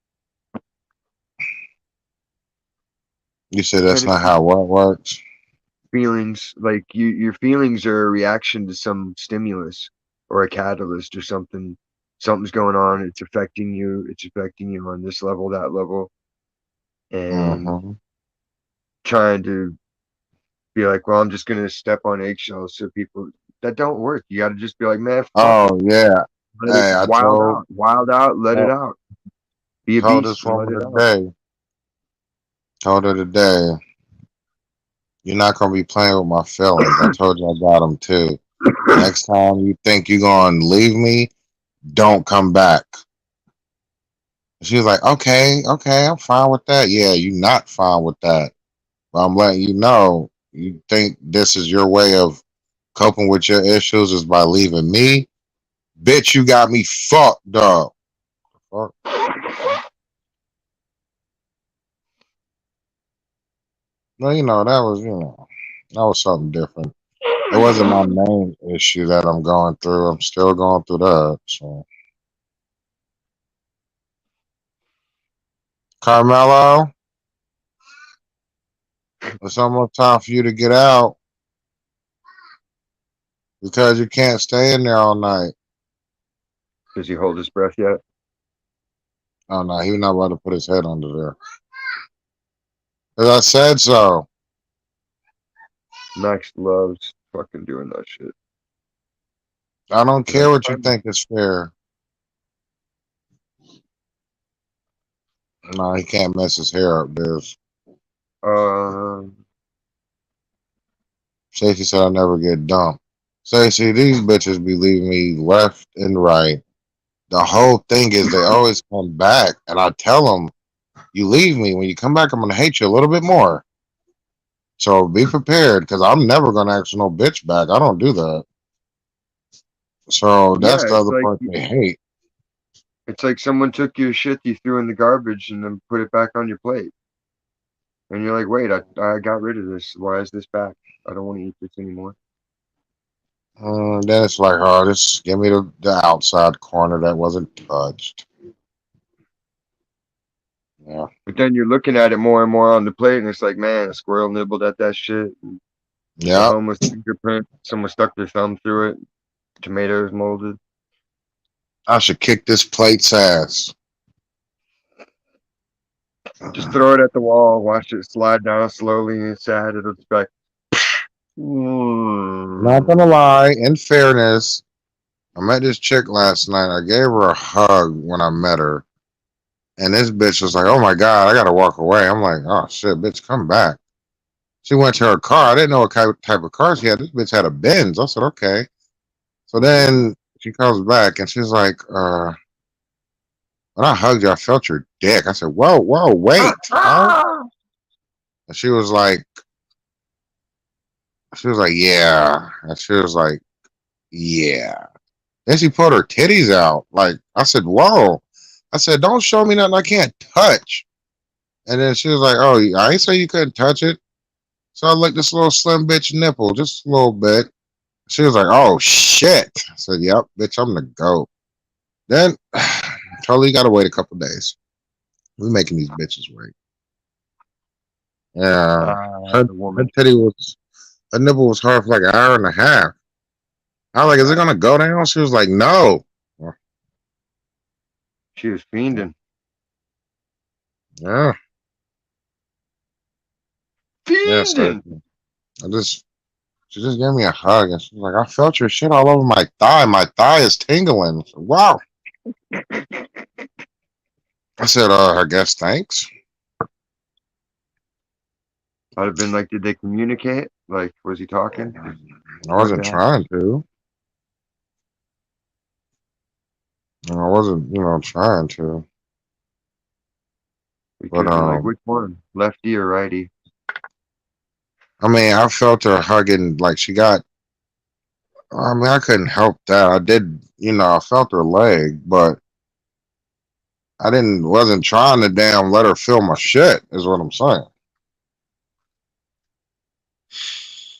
you said that's And if not how what works. feelings like your feelings are a reaction to some stimulus or a catalyst or something, something's going on, it's affecting you on this level, that level, and Hmm. trying to be like, well, I'm just gonna step on eggshells so people that don't work. You got to just be like, man, fuck it. Oh yeah. Let it Hey, I wild out, let it out. Be a told beast this and let woman it out. today. Told her today. You're not gonna be playing with my feelings. I told you I got them too. Next time you think you're gonna leave me, don't come back. She was like, okay, okay, I'm fine with that. Yeah, you're not fine with that. But I'm letting you know, you think this is your way of coping with your issues is by leaving me? Bitch, you got me fucked up. Fuck. Well, that was something different. It wasn't my main issue that I'm going through. I'm still going through that. So, Carmelo, it's almost time for you to get out because you can't stay in there all night. Does he hold his breath yet? Oh no, he's not about to put his head under there. As I said so. Max loves fucking doing that shit. I don't And I'm care what you fine. think is fair. No, he can't mess his hair up, Biz. Um, Stacey said I never get dumped. Stacey, these bitches be leaving me left and right. The whole thing is they always come back, and I tell them, you leave me. When you come back, I'm going to hate you a little bit more. So be prepared, because I'm never going to ask no bitch back. I don't do that. So yeah, that's the other part they hate. it's like someone took your shit you threw in the garbage and then put it back on your plate, and you're like, wait, I got rid of this. Why is this back? I don't want to eat this anymore. Then it's like, oh, just give me the outside corner that wasn't touched. Yeah. But then you're looking at it more and more on the plate, and it's like, man, a squirrel nibbled at that shit. A Yep. homeless fingerprint. Someone stuck their thumb through it. Tomatoes molded. I should kick this plate's ass. Just throw it at the wall. Watch it slide down slowly and sad. It'll just be like, Not gonna lie, in fairness, I met this chick last night. I gave her a hug when I met her. And this bitch was like, oh my God, I gotta walk away. I'm like, oh shit, bitch, come back. She went to her car. I didn't know what type of car she had. This bitch had a Benz. I said, okay. So then she comes back and she's like, when I hugged you, I felt your dick. I said, whoa, whoa, wait, huh? And she was like, yeah. And she was like, yeah. Then she put her titties out. Like, I said, whoa. I said, don't show me nothing I can't touch. And then she was like, oh, I ain't say you couldn't touch it. So I licked this little slim bitch nipple, just a little bit. She was like, "Oh shit!" I said, "Yep, bitch, I'm the goat." Then totally got to wait a couple days. We making these bitches wait. Yeah, her The her woman. titty was her nipple was hard for like an hour and a half. I was like, "Is it gonna go down?" She was like, "No." Well, She was fiending. yeah, yeah. So Fiending. I just she just gave me a hug and she was like, "I felt your shit all over my thigh. My thigh is tingling." I said, wow. I said, I guess thanks." I'd have been like, did they communicate? Like, was he talking? I What wasn't the heck? trying to. I wasn't, trying to. We could But have been like, which one? Lefty or righty? I mean, I felt her hugging like she got. I mean, I couldn't help that. I did, I felt her leg, but I didn't. Wasn't trying to damn let her feel my shit. Is what I'm saying.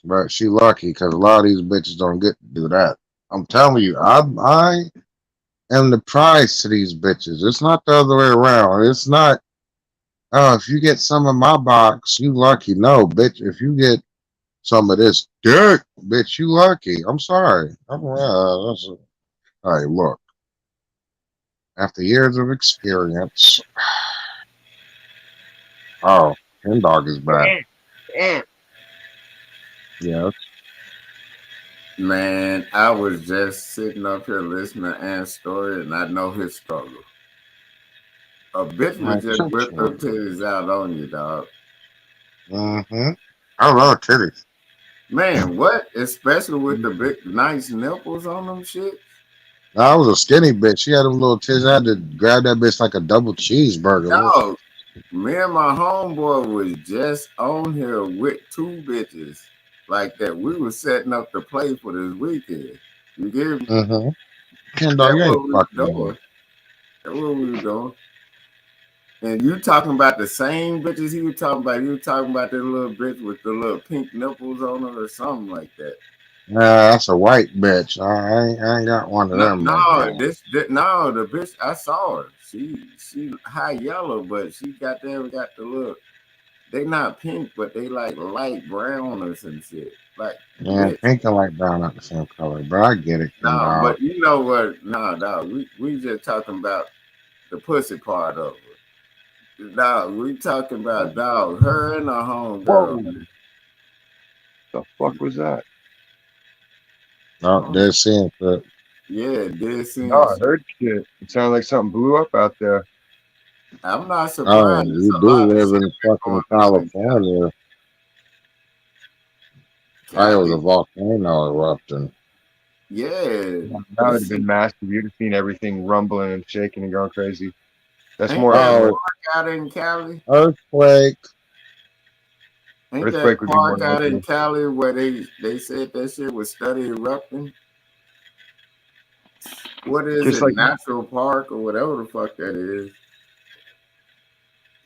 But she lucky because a lot of these bitches don't get to do that. I'm telling you, I am the prize to these bitches. It's not the other way around. It's not. Oh, if you get some of my box, you lucky. No, bitch. If you get some of this dick, bitch, you lucky. I'm sorry. All right, look. After years of experience, oh, Ken Dog is back. Yes. Man, I was just sitting up here listening to Ant's story, and I know his struggle. A bitch Man, would just shut whip her your. titties out on you, dog. Mm-hmm. I love titties. Man, what? Especially with the big, nice nipples on them shit. I was a skinny bitch. She had them little titties. I had to grab that bitch like a double cheeseburger. Look. Dog, me and my homeboy was just on here with two bitches like that. We was setting up the play for this weekend. You get me? Mm-hmm. Ken Dog, That's you what ain't we were fucking me. doing. That's what we were doing. And you talking about the same bitches he was talking about. You were talking about that little bitch with the little pink nipples on her or something like that. Nah, that's a white bitch. I ain't got one of No, them right no, now. no, the bitch I saw her. She high yellow, but she got the look. They not pink, but they like light brown or some shit. Like, Yeah, bitch, pink and light brown not the same color, but I get it, Ken no, Dog. but you know what? No, dog. We just talking about the pussy part of it. Dog, we talking about dog, her and her home girl. Whoa. The fuck was that? Oh, they're seeing it. Yeah, dead No, I sense. heard shit. It sounded like something blew up out there. I'm not Oh, surprised. There's you a do lot of live shit in been fucking going on in California. Probably was a Cali. volcano erupting. Yeah, That would have been massive. You'd have seen everything rumbling and shaking and going crazy. That's ain't more that like Oh, park out in Cali? earthquake. Ain't that earthquake would be more park out in likely. Cali where they said that shit was study erupting? What is Just it? like Natural Park or whatever the fuck that is?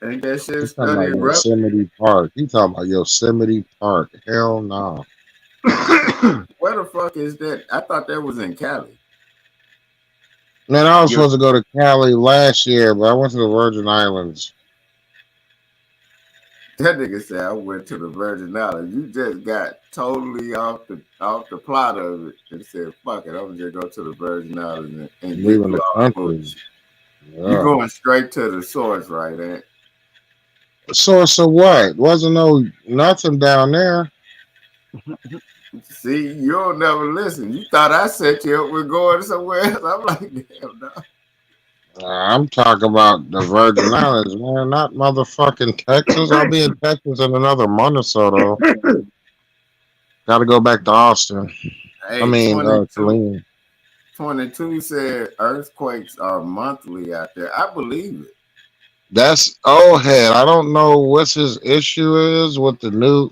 Ain't that shit He's talking study about erupting? Yosemite Park. He talking about Yosemite Park. Hell no. Where the fuck is that? I thought that was in Cali. Man, I was Yo, supposed to go to Cali last year, but I went to the Virgin Islands. That nigga said I went to the Virgin Islands. You just got totally off the plot of it and said, fuck it, I'm just go to the Virgin Islands and get Leaving through the all the country. bullshit. You Yeah. going straight to the source, right, Aunt? Source of what? Wasn't no nothing down there. See, you don't never listen. You thought I set you up with going somewhere else. I'm like, damn, no. I'm talking about the Virgin Islands, man, not motherfucking Texas. I'll be in Texas in another month or so, though. Got to go back to Austin. I Hey, mean, 22, Killeen. 22 said earthquakes are monthly out there. I believe it. That's old head. I don't know what his issue is with the new.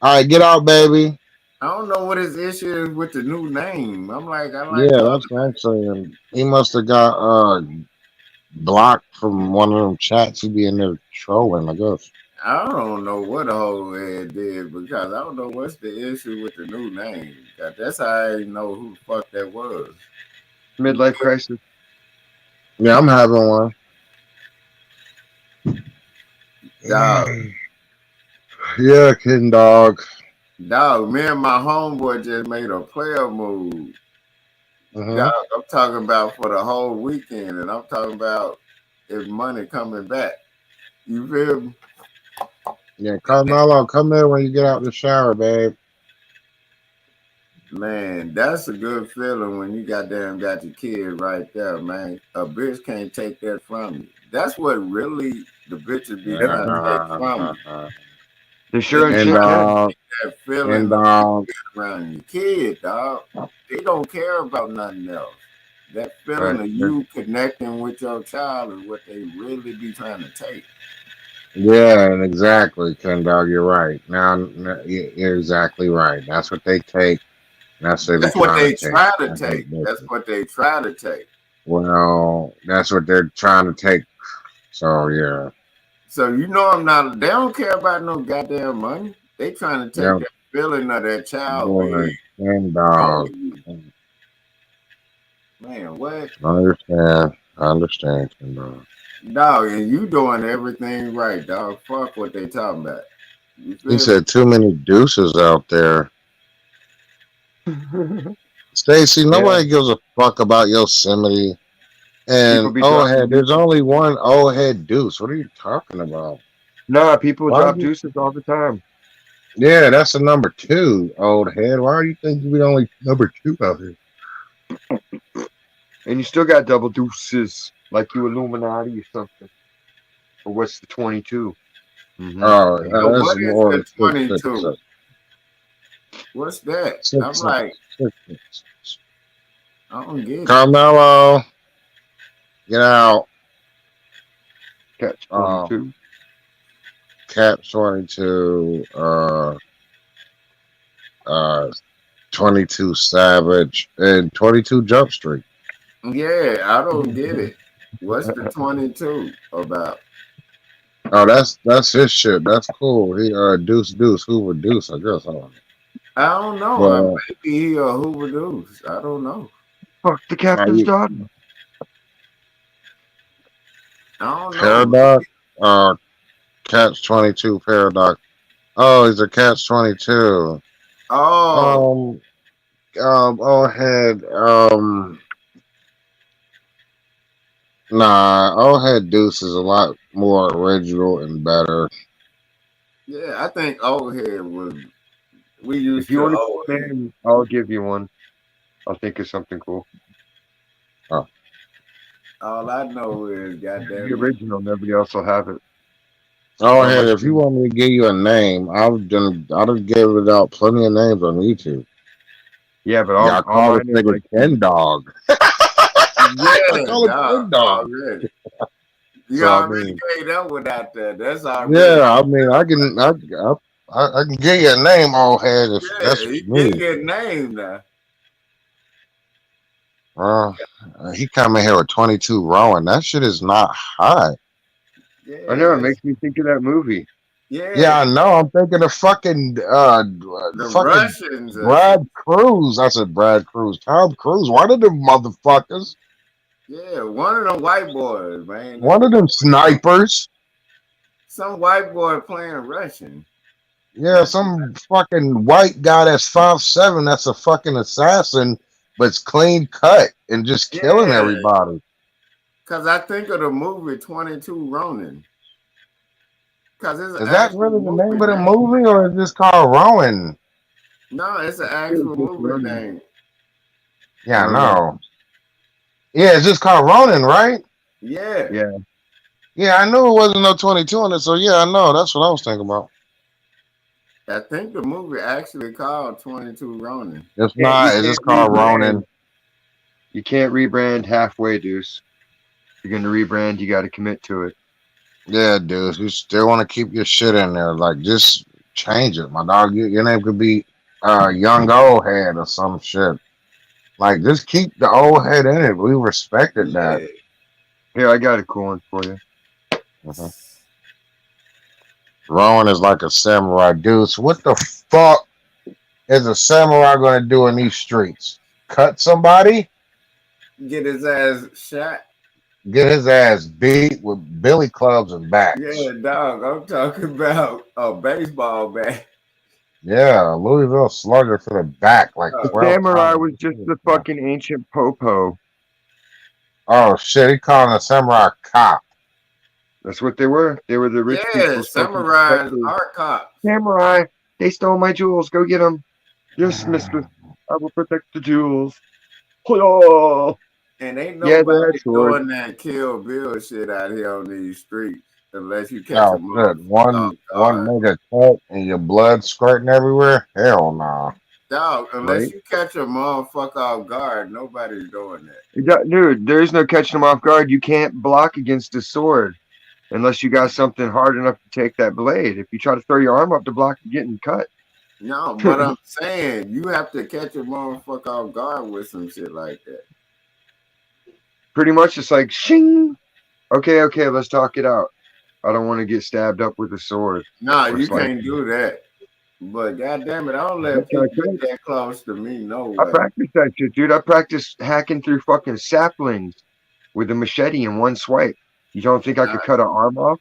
All right, get out, baby. I don't know what his issue is with the new name. I'm like, I like Yeah, the other. that's what I'm saying. He must have got blocked from one of them chats. He be in there trolling, I guess. I don't know what the whole head did because I don't know what's the issue with the new name. That's how I didn't know who the fuck that was. Midlife crisis. Yeah, I'm having one. Dog, Yeah, kid dog. dog, me and my homeboy just made a player move. Mm-hmm. Dog, I'm talking about for the whole weekend, and I'm talking about if money coming back. You feel me? Yeah, Carmelo, come in when you get out the shower, babe. Man, that's a good feeling when you goddamn got your kid right there, man. A bitch can't take that from you. That's what really the bitches be trying to take from you. They They sure be and And shit trying can. to dog, take that and feeling of dog, around your kid, dog. They don't care about nothing else. That feeling Right. of you connecting with your child is what they really be trying to take. yeah, and exactly, Ken dog, you're right. You're exactly right. That's what they take. That's what they be That's what trying to they take. try to I hate take. That's bitches. what they try to take. Well, that's what they're trying to take. So yeah, So you know I'm not. They don't care about no goddamn money. They trying to take yeah, that feeling of that child being boy, Ken on dog. you. Man, what? I understand. I understand, Ken dog. Dog, and you doing everything right, dog. Fuck what they talking about. You He feel me? said too many deuces out there. Stacy, Yeah. nobody gives a fuck about Yosemite. People And be old dropping head, there's deuces. only one old head deuce. What are you talking about? Nah, people Why drop do you? deuces all the time. Yeah, that's the number two, old head. Why do you think you be the only number two out here? And you still got double deuces, like you Illuminati or something. Or what's the 22? Mm-hmm. Oh, So that's what is more the than six, six, 22? six, What's that? I'm six, like, six, six, six. I don't get it. Carmelo, get out. Catch Uh, 22. Cap 22, uh, 22 Savage, and 22 Jump Street. Yeah, I don't get it. What's the 22 about? Oh, that's his shit. That's cool. He Deuce Deuce Hoover Deuce. I guess I don't know. I don't know. But Maybe he a Hoover Deuce. I don't know. Fuck the captain's you daughter. I don't know. Paradox, Catch 22 Paradox. Oh, he's a Catch 22. Oh, Um, oh head, nah, oh head Deuce is a lot more original and better. yeah. I think old head was. We If used you to want a old cool head. name, I'll give you one. I'll think of something cool. Oh, All I know is Be goddamn it. original. Nobody else will have it. oh Not head, unless if you you. want me to give you a name, I'd have given it out plenty of names on YouTube. Yeah, but Yeah, I all call this mine are nigga like Ken the. Dog. I Yeah, call him dog. Ken Dog. Already. You So I already mean, gave that one out there. That's already. yeah, I mean, I can give you a name, old head, if Yeah, that's what he you did need. get named now. Uh, he come in here with 22 rowing. That shit is not high. I Yeah, know it that's makes me think of that movie. yeah. Yeah, I know. I'm thinking of The fucking Russians are shit. Brad Cruz. I said Brad Cruz. Tom Cruise. One of them motherfuckers. Yeah, one of them white boys, man. One of them snipers. Some white boy playing Russian. Yeah, some fucking white guy that's 5'7". That's a fucking assassin, but it's clean cut and just killing Yeah, everybody. because I think of the movie 22 Ronin. Because it's an Is that actual really the name movie of the name. movie, or is this called Rowan? No, it's an It was actual just movie running. name. Yeah, I No, no. know. Yeah, it's just called Ronin, right? Yeah, Yeah. Yeah, I knew it wasn't no 22 on it, so yeah, I know. That's what I was thinking about. I think the movie actually called 22 Ronin. It's You not. It's can't just called rebrand. Ronin. You can't rebrand halfway, Deuce. If you're gonna rebrand, you got to commit to it. Yeah, dude. You still want to keep your shit in there. Like, just change it, my dog. Your name could be Young Old Head or some shit. Like, just keep the old head in it. We respected that. Yeah. Here, I got a cool one for you. Mhm. Rowan is like a samurai dude. So what the fuck is a samurai going to do in these streets? Cut somebody? Get his ass shot. Get his ass beat with billy clubs and bats? Yeah, dog. I'm talking about a baseball bat. Yeah, Louisville Slugger for the back like The 12 samurai times. was just the fucking ancient popo. Oh shit, he calling a samurai a cop. That's what they were. They were the rich Yeah, people's fucking samurai protectors. art cops. Samurai, they stole my jewels. Go get them. Yes, mistress. I will protect the jewels. Oh. And ain't Yeah, they nobody had swords. doing that Kill Bill shit out here on these streets unless you catch Oh a shit, motherfucker off one guard. mega cut and your blood squirting everywhere? Hell no. Dog, unless Right? you catch a motherfucker off guard, nobody's doing that. Dude, there is no catching them off guard. You can't block against a sword unless you got something hard enough to take that blade. If you try to throw your arm up to block, you're getting cut. No, but I'm saying you have to catch a motherfucker off guard with some shit like that. Pretty much it's like, shing. Okay, let's talk it out. I don't want to get stabbed up with a sword. Nah, Or you sliced. can't do that. But goddamn it, I don't let That's not people good. get that close to me. No I way. practice that shit, dude. I practice hacking through fucking saplings with a machete in one swipe. You don't think I could cut an arm off?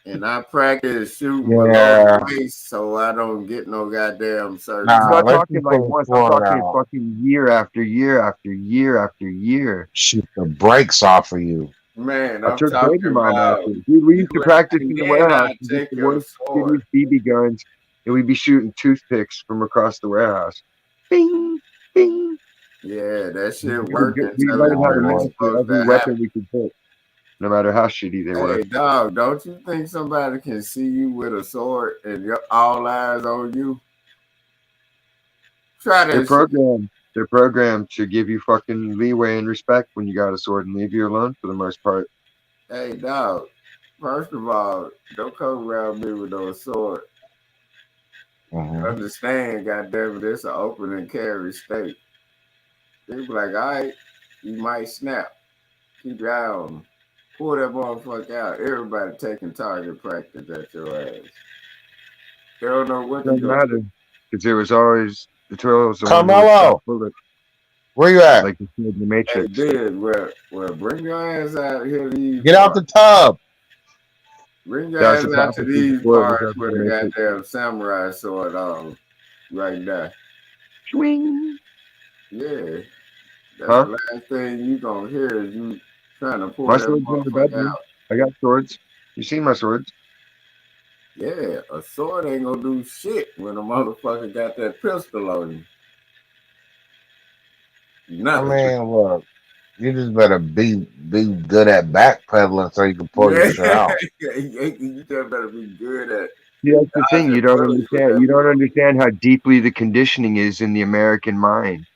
And I practice shooting Yeah. below the waist so I don't get no goddamn surgery. Nah, I'm not let talking you like pull the once. I'm sword talking out. fucking year after year after year after year. Shoot the brakes off of you. Man, I I'm took talking baby mom about after. Dude, we used to you practice in the again, warehouse. I We take used to your work sword. BB guns, and we'd be shooting toothpicks from across the warehouse. Bing, bing. Yeah, that shit We worked until learned it's how to really Oh, master supposed every to happen. weapon we could hit, no matter how shitty they were. Hey, dog, don't you think somebody can see you with a sword and your all eyes on you? Try They're that shit. programmed. They're programmed to give you fucking leeway and respect when you got a sword and leave you alone for the most part. Hey, dog, first of all, don't come around me with no sword. mhm. Understand, goddamn it, it's an open and carry state. They be like, all right, you might snap. Keep your eye on them. Pull that motherfucker out. Everybody taking target practice at your ass. They don't know what It to doesn't do. matter because it was always the Turtle was the one who would Carmelo, stop bullets where you at? like you see in the Hey, Matrix. dude, well, bring your ass out here to these Get out parts. the tub. Bring your That was ass the out to prophecy these before it was parts ever with the a Matrix. goddamn samurai sword on right there. Swing. Yeah. That's Huh? the last thing you gonna hear is you trying to pull My that sword's in the motherfucker bedroom. out. I got swords. You see my swords? Yeah, a sword ain't gonna do shit when a motherfucker got that pistol on him. I Nothing. mean, look, you just better be good at backpedaling so you can pull your Yeah, shit out. you just better be good at See, that's the thing. dodging You don't bullets with understand. that You don't motherfucker. understand how deeply the conditioning is in the American mind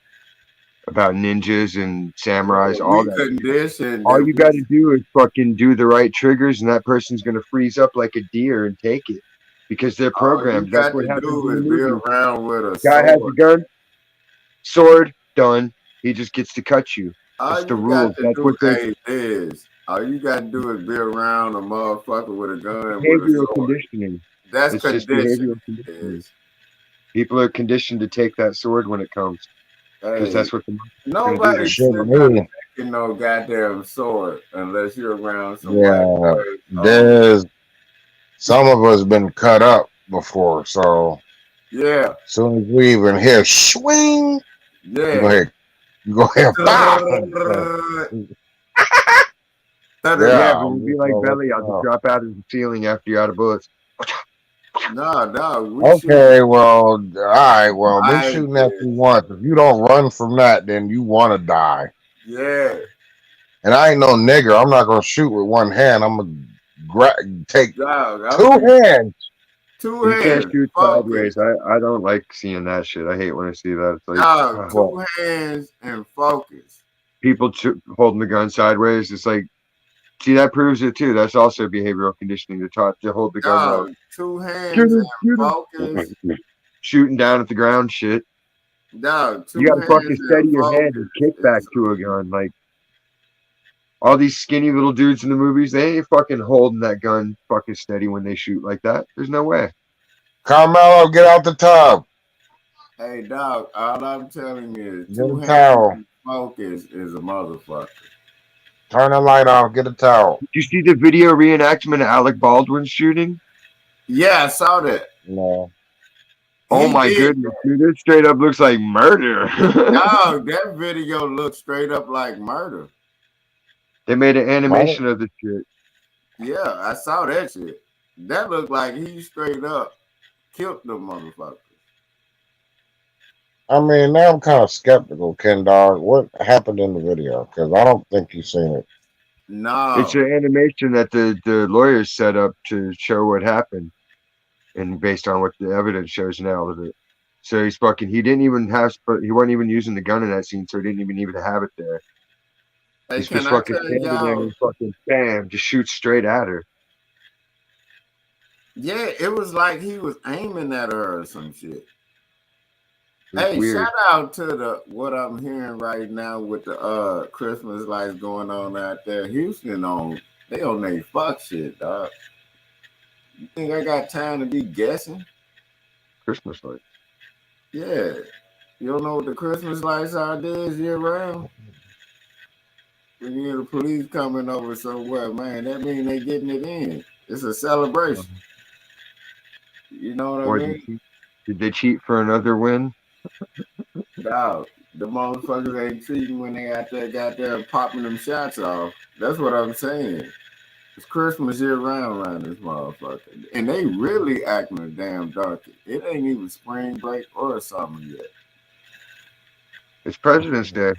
about ninjas and samurais, all We that. conditioned All that you we got to do is fucking do the right triggers, and that person's gonna freeze up like a deer and take it because they're all you programmed. That's got what to happens do in the is be movies. around with a Guy has a sword. gun, sword, done. He just gets to cut you. All It's the you got rules. to That's what do, they're hey, is all you got to do is be around a motherfucker with a gun with a behavioral sword. conditioning. That's It's just condition. behavioral conditioning. Is People are conditioned to take that sword when it comes because hey, that's what the monster's gonna do. nobody Shit, sitting there me. taking no goddamn sword unless you're around some white Yeah, boys. there's some of us been cut up before, so Yeah, as soon as we even hear swing, you go yeah. ahead, pow. Yeah, Yeah, but it'd we be like know what belly. to I'll just know. drop out of the ceiling after you're out of bullets. No, we shoot Okay, well, all right, well, be white shooting at you boys. once. If you don't run from that, then you want to die. Yeah, And I ain't no nigger. I'm not gonna shoot with one hand. I'm gonna take dog. two hands. Two You can't hands, shoot focus. sideways. I don't like seeing that shit. I hate when I see that. It's like Dog, What? two hands and focus. people holding the gun sideways. It's like, see, that proves it too. That's also behavioral conditioning. They're taught to hold the gun low. Dog, two Shoot hands him, and shoot focus. him. Shooting down at the ground shit. Dog, You two gotta hands fucking and steady your hand focus. and kick back It's to a gun. Like, All these skinny little dudes in the movies, they ain't fucking holding that gun fucking steady when they shoot like that. There's no way. Carmelo, get out the tub. Hey, dog, all I'm telling you is Get two a hands towel. in smoke is a motherfucker. Turn the light off. Get a towel. Did you see the video reenactment of Alec Baldwin's shooting? Yeah, I saw that. No. Oh He my did. goodness, dude! This straight up looks like murder. Dog, that video looks straight up like murder. They made an animation of the shit. Yeah, I saw that shit. That looked like he straight up killed the motherfucker. I mean, now I'm kind of skeptical, Ken Dog. What happened in the video? Because I don't think you've seen it. No. It's an animation that the lawyers set up to show what happened, and based on what the evidence shows now of it. So he didn't even he wasn't even using the gun in that scene, so he didn't even need to have it there. Hey, He's can just I fucking tell standing there y'all? and fucking bam, just shoots straight at her. Yeah, it was like he was aiming at her or some shit. It's Hey, weird. shout out to what I'm hearing right now with the Christmas lights going on out there. Houston they on their fuck shit, dog. You think I got time to be guessing? Christmas lights. Yeah. You don't know what the Christmas lights are this year round? When you hear the police coming over somewhere, man, that means they getting it in. It's a celebration. You know what Or I mean? did they cheat for another win? Dog, the motherfuckers ain't cheating when they out there popping them shots off. That's what I'm saying. It's Christmas year round around this motherfucker. And they really acting a damn donkey. It ain't even spring break or summer yet. It's President's Day.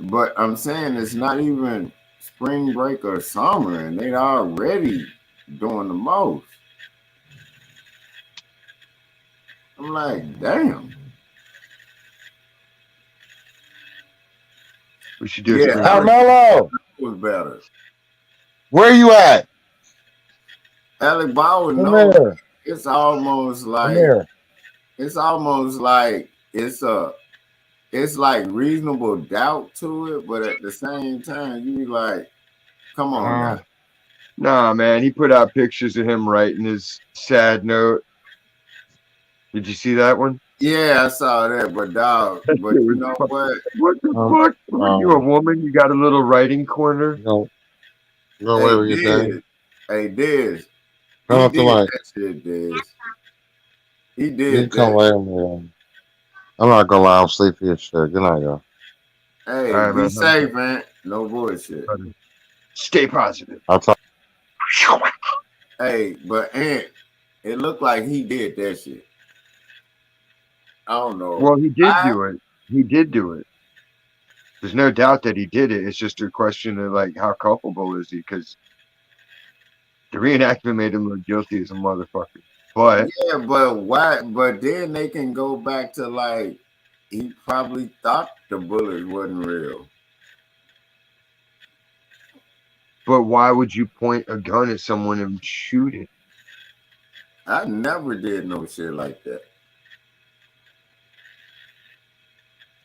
But I'm saying it's not even spring break or summer, and they already doing the most. I'm like, damn. We should do a Yeah, spring Alec break. Carmelo, was better. where you at? Alec Baldwin Come knows here. it's almost Come like here. it's almost like it's like reasonable doubt to it, but at the same time, you be like, come on now. Nah, man, he put out pictures of him writing his sad note. Did you see that one? Yeah, I saw that, but dog, That but shit you was know fucking, what? what the fuck? Are you a woman? You got a little writing corner? You gonna Hey, wait with your thing? Diz. Hey, Diz. Turn He off the did light. that shit, Diz. He You did can come that. lay with me. I'm not gonna lie. I'm sleepy as shit. Good night, y'all. Hey, All right, be man. safe, man. No bullshit. Stay positive. I'll talk. Hey, but Ant, it looked like he did that shit. I don't know. Well, he did do it. He did do it. There's no doubt that he did it. It's just a question of like how culpable is he? Because the reenactment made him look guilty as a motherfucker. But Yeah, but why? But then they can go back to like he probably thought the bullet wasn't real. why would you point a gun at someone and shoot it? I never did no shit like that.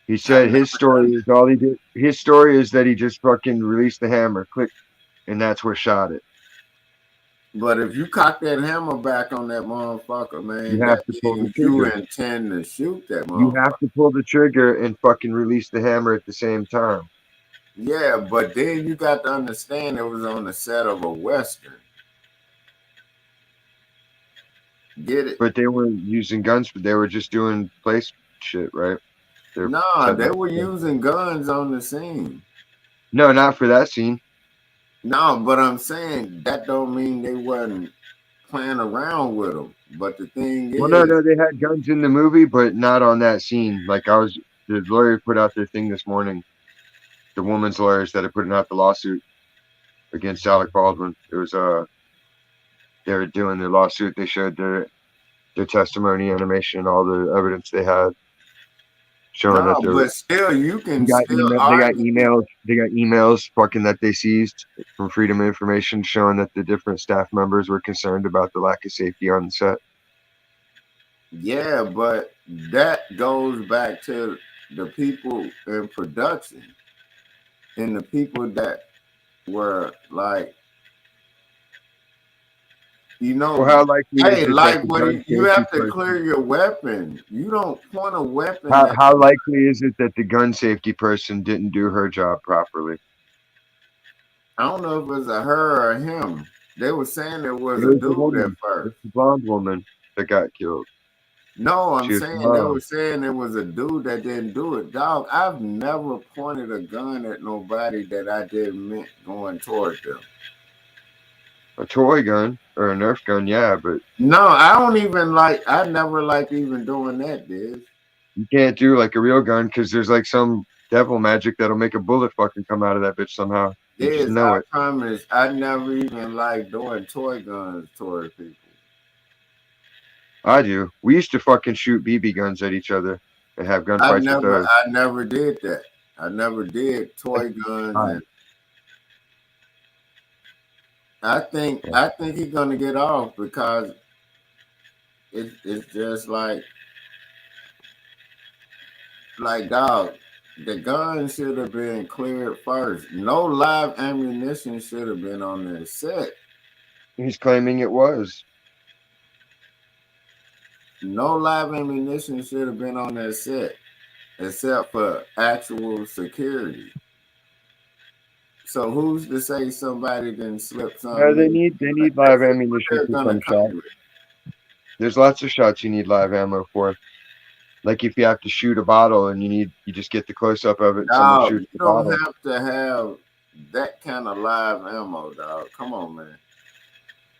He said his story is all he did. His story is that he just fucking released the hammer, click, and that's what shot it. But if you cock that hammer back on that motherfucker, man, You have that to pull the means you trigger. intend to shoot that You motherfucker. have to pull the trigger and fucking release the hammer at the same time. Yeah, but then you got to understand it was on the set of a Western. Get it? But they weren't using guns, but they were just doing place shit, right? No, they were using guns on the scene. No, not for that scene. No, but I'm saying that don't mean they wasn't playing around with them. But the thing Well, is, no, they had guns in the movie, but not on that scene. Like the lawyer put out their thing this morning. The woman's lawyers that are putting out the lawsuit against Alec Baldwin. It was they were doing their lawsuit. They showed their testimony, animation, all the evidence they had, showing that but still, you can they got still emails. They got emails fucking that they seized from Freedom of Information, showing that the different staff members were concerned about the lack of safety on set. Yeah, but that goes back to the people in production. and the people that were like, Well, how likely is hey, it that like the what gun you safety have to person? clear your weapon. You don't point a weapon at. How likely is it that the gun safety person didn't do her job properly? I don't know if it was a her or a him. They were saying it was It a was the dude at woman. first. It's the blonde woman that got killed. No, I'm She was saying they were blonde. saying it was a dude that didn't do it. Dog, I've never pointed a gun at nobody that I didn't meant going toward them. A toy gun or a Nerf gun, yeah, but No, I don't even like. I never liked even doing that, dude. you can't do like a real gun because there's like some devil magic that'll make a bullet fucking come out of that bitch somehow. You just Is know I it. promise, I never even like doing toy guns toward people. I do. We used to fucking shoot BB guns at each other and have gunfights with those. I never did that. I never did toy guns, I, and I think he's gonna get off because it's just like dog. The gun should have been cleared first. No live ammunition should have been on their set. he's claiming it was. No live ammunition should have been on their set, except for actual security. So who's to say somebody didn't slip No, something in? they Like, need live that's what ammunition they're for gonna some come shots. with. There's lots of shots you need live ammo for. Like if you have to shoot a bottle and you just get the close up of it and someone Dog, shoots you the don't bottle. have to have that kind of live ammo, dog. Come on, man.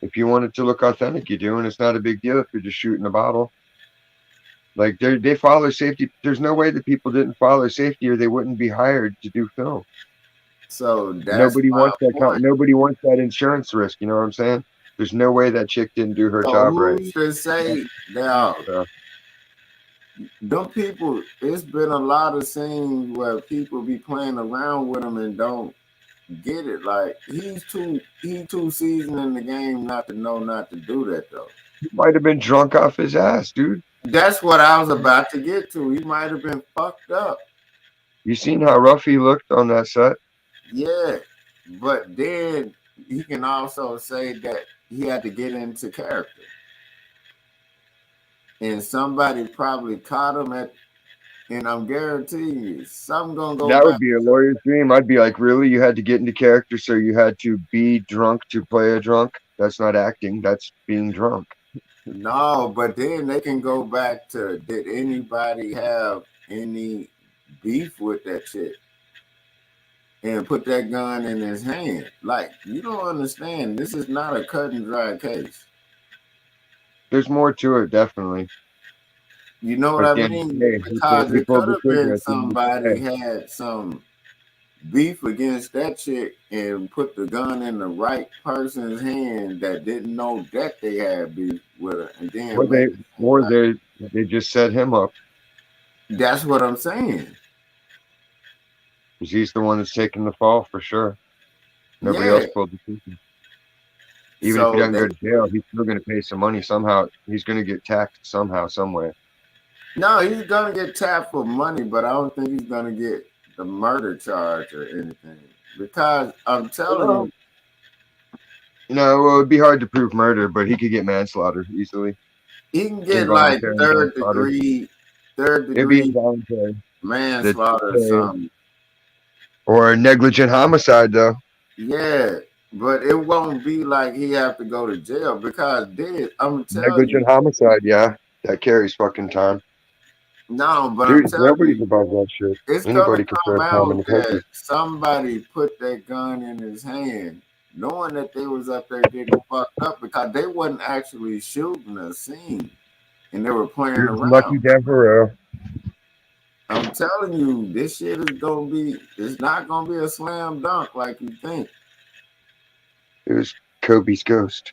If you want it to look authentic, you do, and it's not a big deal if you're just shooting a bottle. Like they follow safety. There's no way that people didn't follow safety, or they wouldn't be hired to do film. So that's Nobody my wants that. point. Nobody wants that insurance risk. You know what I'm saying? There's no way that chick didn't do her So job right. who's to say now? So, Them people, it's been a lot of scenes where people be playing around with them and don't get it. Like he too seasoned in the game not to know not to do that though. he might have been drunk off his ass, dude. That's what I was about to get to. He might have been fucked up. You seen how rough he looked on that set? Yeah. But then he can also say that he had to get into character. And somebody probably caught him at, and I'm guaranteeing you, something gonna go That back. would be a lawyer's dream. I'd be like, really? You had to get into character, so you had to be drunk to play a drunk? That's not acting. That's being drunk. No, but then they can go back to, did anybody have any beef with that shit? And put that gun in his hand. Like, you don't understand. This is not a cut and dry case. There's more to it, definitely. You know what But at I the end of mean? the day, Because he it pulled could the have trigger been at the end of the somebody day. had some beef against that chick and put the gun in the right person's hand that didn't know that they had beef with her, and then Or they just set him up that's what I'm saying. because he's the one that's taking the fall for sure. Nobody Yeah. else pulled the trigger. Even if he So doesn't go to jail, he's still going to pay some money somehow. He's going to get taxed somehow, some way. no, he's gonna get tapped for money, but I don't think he's gonna get the murder charge or anything. Because I'm telling you, No, well, it'd be hard to prove murder, but he could get manslaughter easily. he can get like Involuntary manslaughter. third It'd be degree involuntary. manslaughter or something. Or negligent homicide, though. Yeah, but it won't be like he have to go to jail because this, I'm telling you, Negligent homicide, yeah. That carries fucking time. no, but I'm Dude, telling nobody's you, above that shit. it's gonna Anybody can come serve time in out the that country. somebody put that gun in his hand, knowing that they was up there getting fucked up because they wasn't actually shooting a scene and they were playing Dude, around. Lucky Devereaux. I'm telling you, this shit is gonna be, it's not gonna be a slam dunk like you think. It was Kobe's ghost.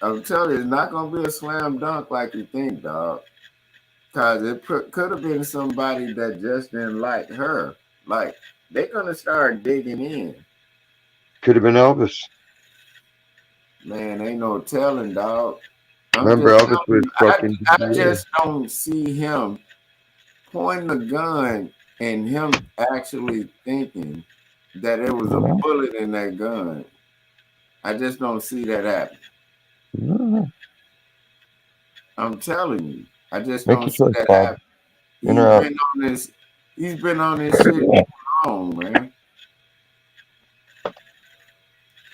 I'm telling you, it's not gonna be a slam dunk like you think, dog. Cause it could have been somebody that just didn't like her. Like they're gonna start digging in. Could have been Elvis. Man, ain't no telling, dog. Remember, Elvis was fucking. I just don't see him pointing a gun and him actually thinking that it was a bullet in that gun. I just don't see that happen. I'm telling you, I just Make don't your see choice, that Bob. happen. In or out. He's been on this shit long, man.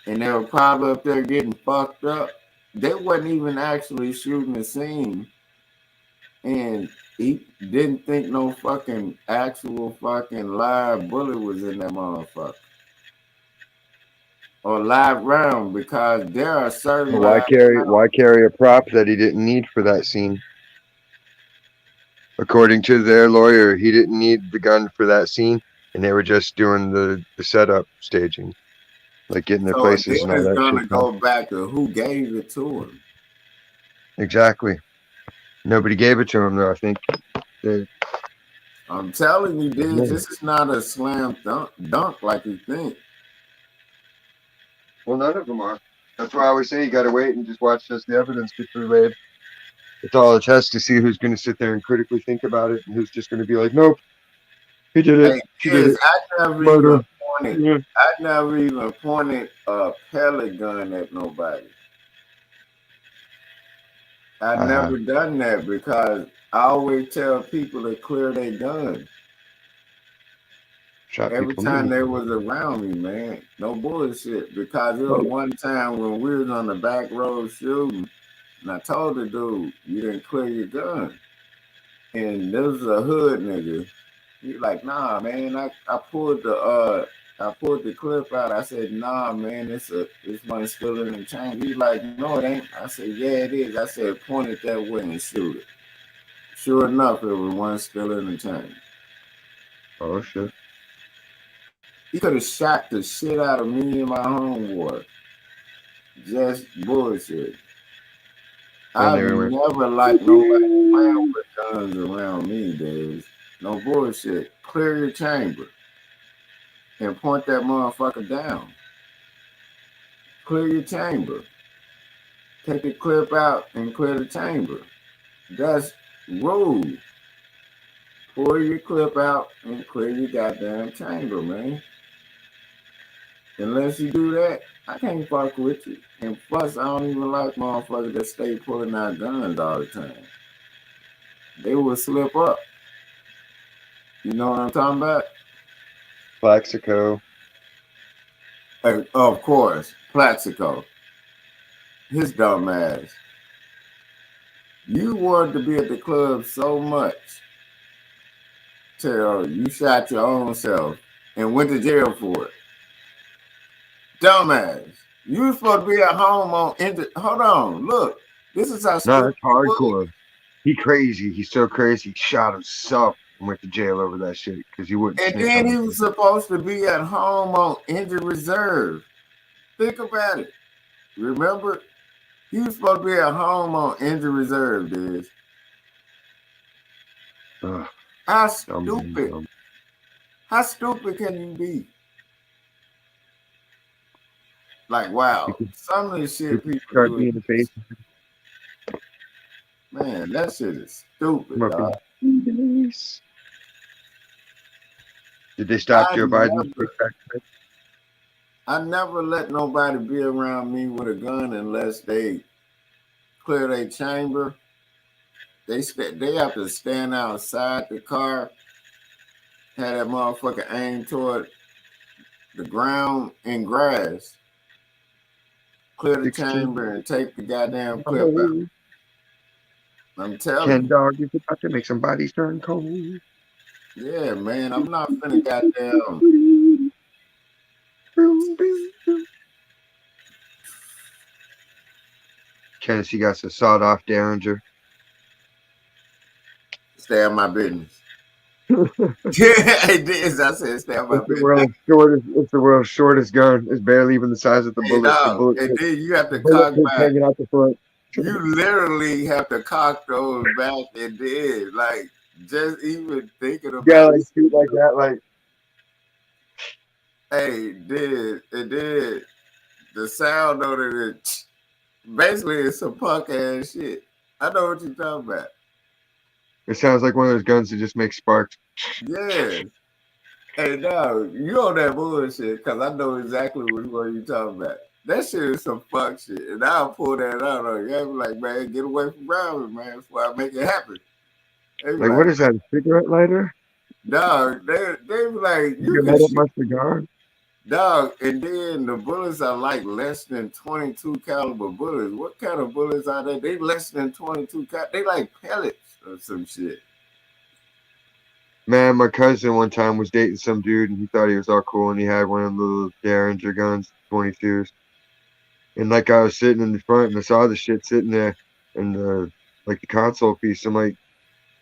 And they were probably up there getting fucked up. They wasn't even actually shooting the scene. And he didn't think no fucking actual fucking live bullet was in that motherfucker. Or live round, because there are certain Why carry a prop that he didn't need for that scene? According to their lawyer, he didn't need the gun for that scene, and they were just doing the setup staging, like getting their So places then and all it's that gonna shit. go back to who gave it to him. Exactly. Nobody gave it to him, though. I think. I'm telling you, dude, this is not a slam dunk like you think. Well, none of them are. That's why I always say you got to wait and just watch as the evidence gets relayed. It's all a test to see who's going to sit there and critically think about it, and who's just going to be like, "Nope, he did it. Hey, She did it. Murder." Yeah. I never even pointed a pellet gun at nobody. I never done that because I always tell people to clear their gun. Every time they was around me, man. No bullshit. Because it was one time when we was on the back road shooting, and I told the dude, you didn't clear your gun. And there was a hood nigga. He like, nah, man, I pulled the clip out. I said, nah, man, it's one still in the chamber. He's like, no, it ain't. I said, yeah, it is. I said, point it that way and shoot it. Sure enough, it was one still in the chamber. Oh shit. He could have shot the shit out of me and my homeboy. Just bullshit. I've never liked nobody playing with guns around me, dude. No bullshit. Clear your chamber and point that motherfucker down. Clear your chamber. Take the clip out and clear the chamber. That's rude. Pull your clip out and clear your goddamn chamber, man. Unless you do that, I can't fuck with you. And plus, I don't even like motherfuckers that stay pulling out guns all the time. They will slip up. You know what I'm talking about? Plaxico. Of course, Plaxico. His dumb ass. You wanted to be at the club so much till you shot your own self and went to jail for it. Dumbass. You were supposed to be at home on hold on, look. This is how No, that's hardcore. He crazy. He's so crazy. He shot himself and went to jail over that shit because he wouldn't. And then he was supposed to be at home on injured reserve. Think about it. Remember, he was supposed to be at home on injured reserve, dude. How stupid? How stupid can you be? Like, wow, some of the shit people do. Man, that shit is stupid, dog. Did they stop Joe Biden? I never let nobody be around me with a gun unless they clear their chamber. They have to stand outside the car, have that motherfucker aim toward the ground and grass, clear the chamber, and take the goddamn clip out. I'm telling you. Dog is about to make some bodies turn cold. Yeah, man, I'm not finna goddamn. Tennessee got some sawed-off Derringer. Stay out my business. It is. I said, stay out my business. It's the world's shortest gun. It's barely even the size of the bullet. No, the bullet and then you have to cock back. Hanging out the front. You literally have to cock those back and then, like, just even thinking about yeah, like shoot like that, like. Hey, it did. The sound on it, basically, it's some punk ass shit. I know what you're talking about. It sounds like one of those guns that just makes sparks. Yeah. Hey, no, you on that bullshit because I know exactly what you're talking about. That shit is some fuck shit. And I'll pull that out on you. I'll be like, man, get away from Broward, man, before I make it happen. They be Like, like, what is that? A cigarette lighter? dog, they be like, You you can can light up shoot, my cigar? dog, and then the bullets are like less than 22 caliber bullets. What kind of bullets are they? They less than 22 they like pellets or some shit. Man, my cousin one time was dating some dude, and he thought he was all cool, and he had one of them little Derringer guns, 22s. And like I was sitting in the front, and I saw the shit sitting there, and like the console piece. I'm like,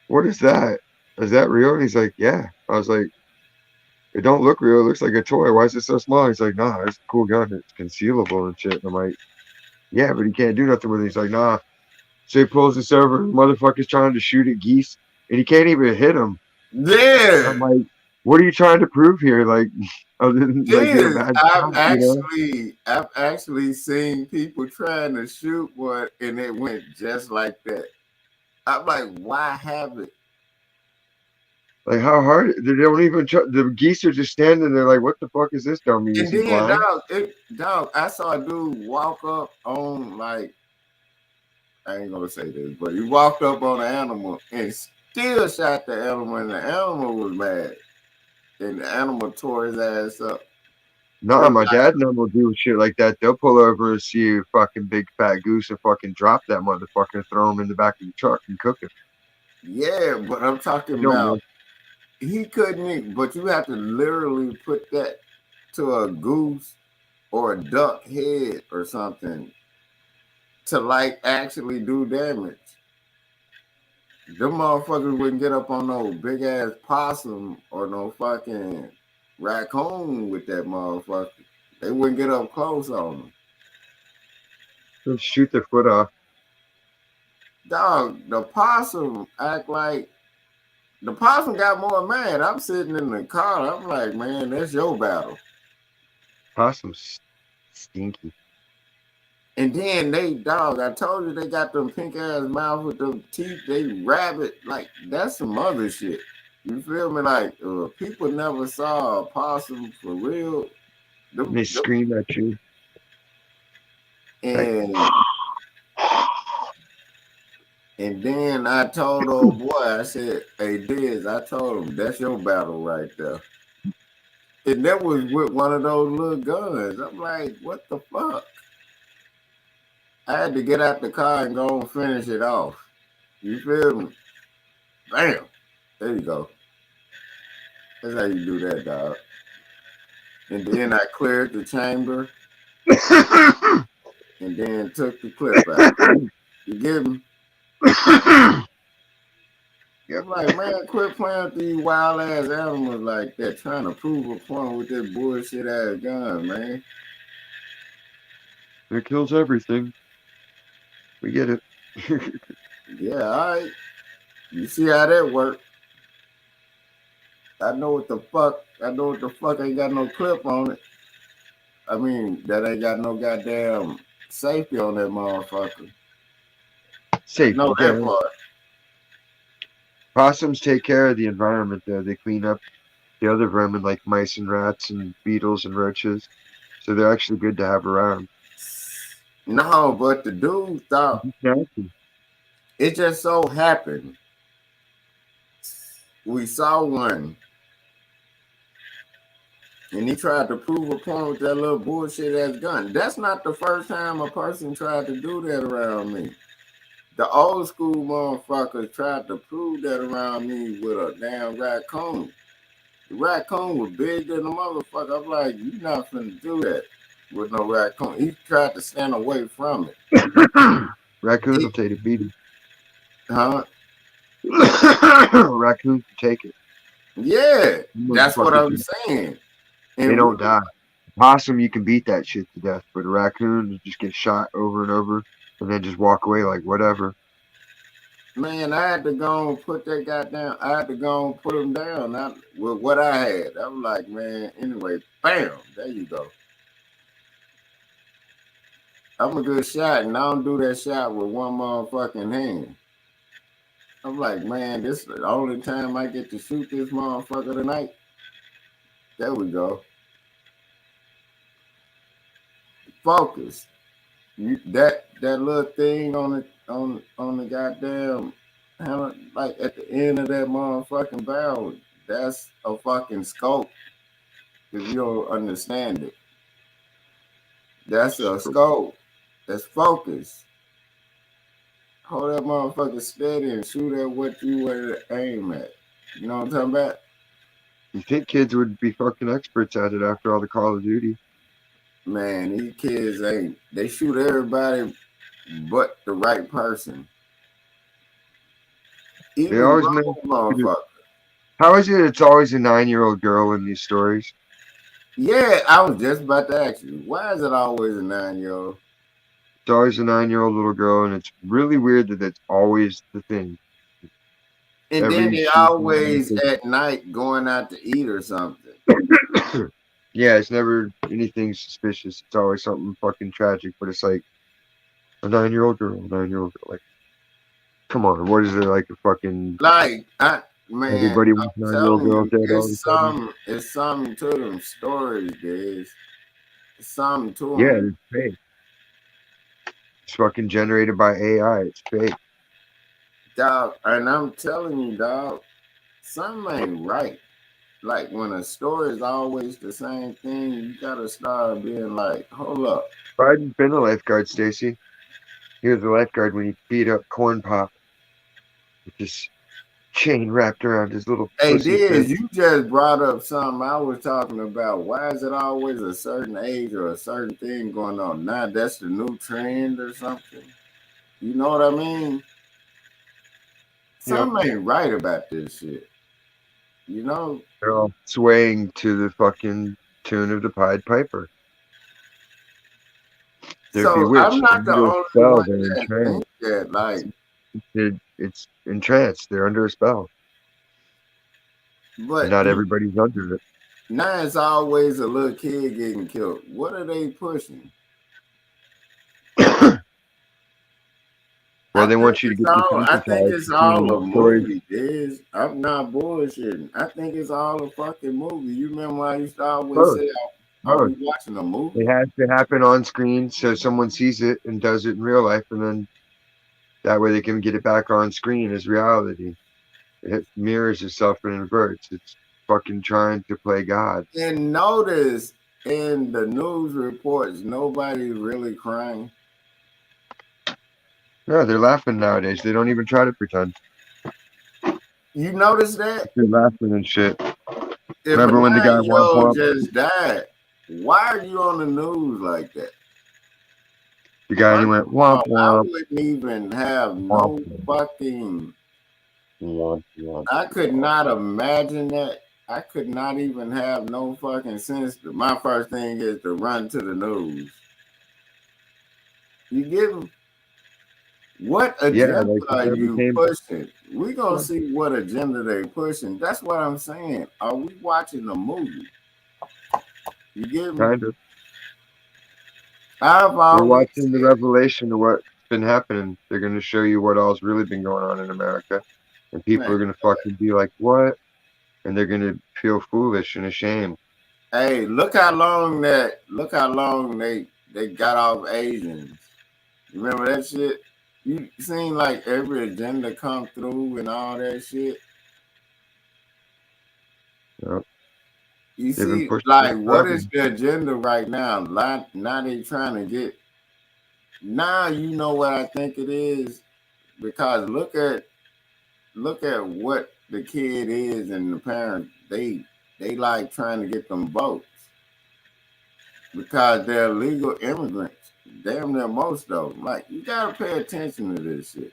"What is that? Is that real?" And he's like, "Yeah." I was like, "It don't look real. It looks like a toy. Why is it so small?" He's like, "Nah, it's a cool gun. It's concealable and shit." And I'm like, "Yeah, but he can't do nothing with it." He's like, "Nah." So he pulls this over. Motherfucker's trying to shoot at geese, and he can't even hit him. Yeah. I'm like, "What are you trying to prove here? Like, other than like you're a Yes, bad shot, you know?" I've actually seen people trying to shoot one and it went just like that. I'm like, why have it? Like, how hard? They don't even. The geese are just standing there, like, "What the fuck is this dummy? Is And he then blind?" dog, I saw a dude walk up on like I ain't gonna say this, but he walked up on an animal and still shot the animal, and the animal was mad, and the animal tore his ass up. Nah, It was my dad and them will do shit like that. They'll pull over and see a fucking big fat goose and fucking drop that motherfucker and throw him in the back of the truck and cook him. yeah, but I'm They talking don't about miss. he couldn't eat, but you have to literally put that to a goose or a duck head or something to like actually do damage. Them motherfuckers wouldn't get up on no big ass possum or no fucking raccoon with that motherfucker. They wouldn't get up close on them. They'll shoot their foot off. Dog, the possum act like the possum got more mad. I'm sitting in the car. I'm like, man, that's your battle. Possums stinky. And then dog, I told you they got them pink ass mouth with them teeth. They rabbit, like that's some other shit. You feel me? Like people never saw a possum for real. And they scream at you. Like, And and then I told old boy, I said, hey Diz, I told him that's your battle right there. And that was with one of those little guns. I'm like, what the fuck? I had to get out the car and go and finish it off. You feel me? Bam. There you go. That's how you do that, dog. And then I cleared the chamber and then took the clip out. You get me? yep. I'm like, man, quit playing with these wild ass animals like that, trying to prove a point with this bullshit ass gun, man. It kills everything. We get it. Yeah, all right. You see how that work? I know what the fuck. I know what the fuck ain't got no clip on it. I mean, that ain't got no goddamn safety on that motherfucker. I Safety, know yeah. that part. Possums take care of the environment, though. They clean up the other vermin like mice and rats and beetles and roaches. So they're actually good to have around. No, but the dude thought Just nasty. it just so happened we saw one and he tried to prove a point with that little bullshit ass gun. That's not the first time a person tried to do that around me. The old school motherfuckers tried to prove that around me with a damn raccoon. The raccoon was big than a motherfucker. I'm like, you not finna do that with no raccoon. He tried to stand away from it. Raccoons will take a beating. Huh? Raccoons can take it. Yeah, that's what Motherfuckers, I'm saying. they And don't die. Possum, you can beat that shit to death, but a raccoon, you just get shot over and over and then just walk away like whatever. man, I had to go and put that goddamn. I had to go and put him down. With what I had, I was like, man. Anyway, bam, there you go. I'm a good shot, and I don't do that shot with one motherfucking hand. I'm like, man, this is the only time I get to shoot this motherfucker tonight. There we go. Focus. That little thing on the goddamn handle, like at the end of that motherfucking barrel, that's a fucking scope. If you don't understand it, that's a scope. That's focus. Hold that motherfucker steady and shoot at what you want to aim at. You know what I'm talking about? You think kids would be fucking experts at it after all the Call of Duty? Man, these kids ain't. They shoot everybody but the right person. They Even always grown mention. motherfuckers. How is it? It's always a 9-year-old girl in these stories. Yeah, I was just about to ask you. Why is it always a 9-year-old? It's always a 9-year-old little girl, and it's really weird that it's always the thing. And then they always at night going out to eat or something. Yeah, it's never anything suspicious. It's always something fucking tragic, but it's like a 9-year-old girl, 9-year-old girl. Like, come on, what is it like a fucking Like, man, everybody I'm with 9-year-old telling girls you, dead all of a sudden? it's something to them stories, guys. It's something to Yeah, them. it's fake. It's fucking generated by AI. It's fake. Dog, and I'm telling you, dog, something ain't right. Like when a story is always the same thing, you gotta start being like, hold up. If I'd been a lifeguard, Stacy, he was a lifeguard when he beat up Corn Pop with this chain wrapped around his little Hey, pussy Diz, fist. you just brought up something I was talking about. Why is it always a certain age or a certain thing going on? Now that's the new trend or something. You know what I mean? Yep. Something ain't right about this shit. You know? They're all swaying to the fucking tune of the Pied Piper. They're So I'm bewitched. They're not the under a only spell. one They're that think entranced. that. Like, It's entranced. They're under a spell. And but not everybody's under it. now it's always a little kid getting killed. What are they pushing? Well, they want you to get I think desensitized it's to all seeing a stories. movie, Diz. I'm not bullshitting. I think it's all a fucking movie. You remember I used to always say, are we watching a movie? It has to happen on screen so someone sees it and does it in real life, and then that way they can get it back on screen as reality. It mirrors itself and inverts. It's fucking trying to play God. And notice in the news reports, nobody's really crying. Yeah, they're laughing nowadays. They don't even try to pretend. You notice that? They're laughing and shit. If Remember a when the guy 9-year-old just died, why are you on the news like that? The guy he went womp I womp. wouldn't even have no Womp fucking. womp womp. I could not imagine that. I could not even have no fucking sense. My first thing is to run to the news. You get me? What agenda like are whatever you came. pushing? We're gonna see what agenda they pushing. That's what I'm saying. Are we watching a movie? You get me? Kind of. I've We're always watching the revelation of what's been happening. They're going to show you what all's really been going on in America. And people are going to fucking be like, what? And they're going to feel foolish and ashamed. Hey, look how long they got off Asians. Remember that shit? You seen like every agenda come through and all that shit. Yep. You They've been see, pushing like, what forever. is the agenda right now? Now they trying to get. Now you know what I think it is, because look at what the kid is and the parents. They like trying to get them votes because they're legal immigrants. Damn near most of them. Like, you gotta pay attention to this shit.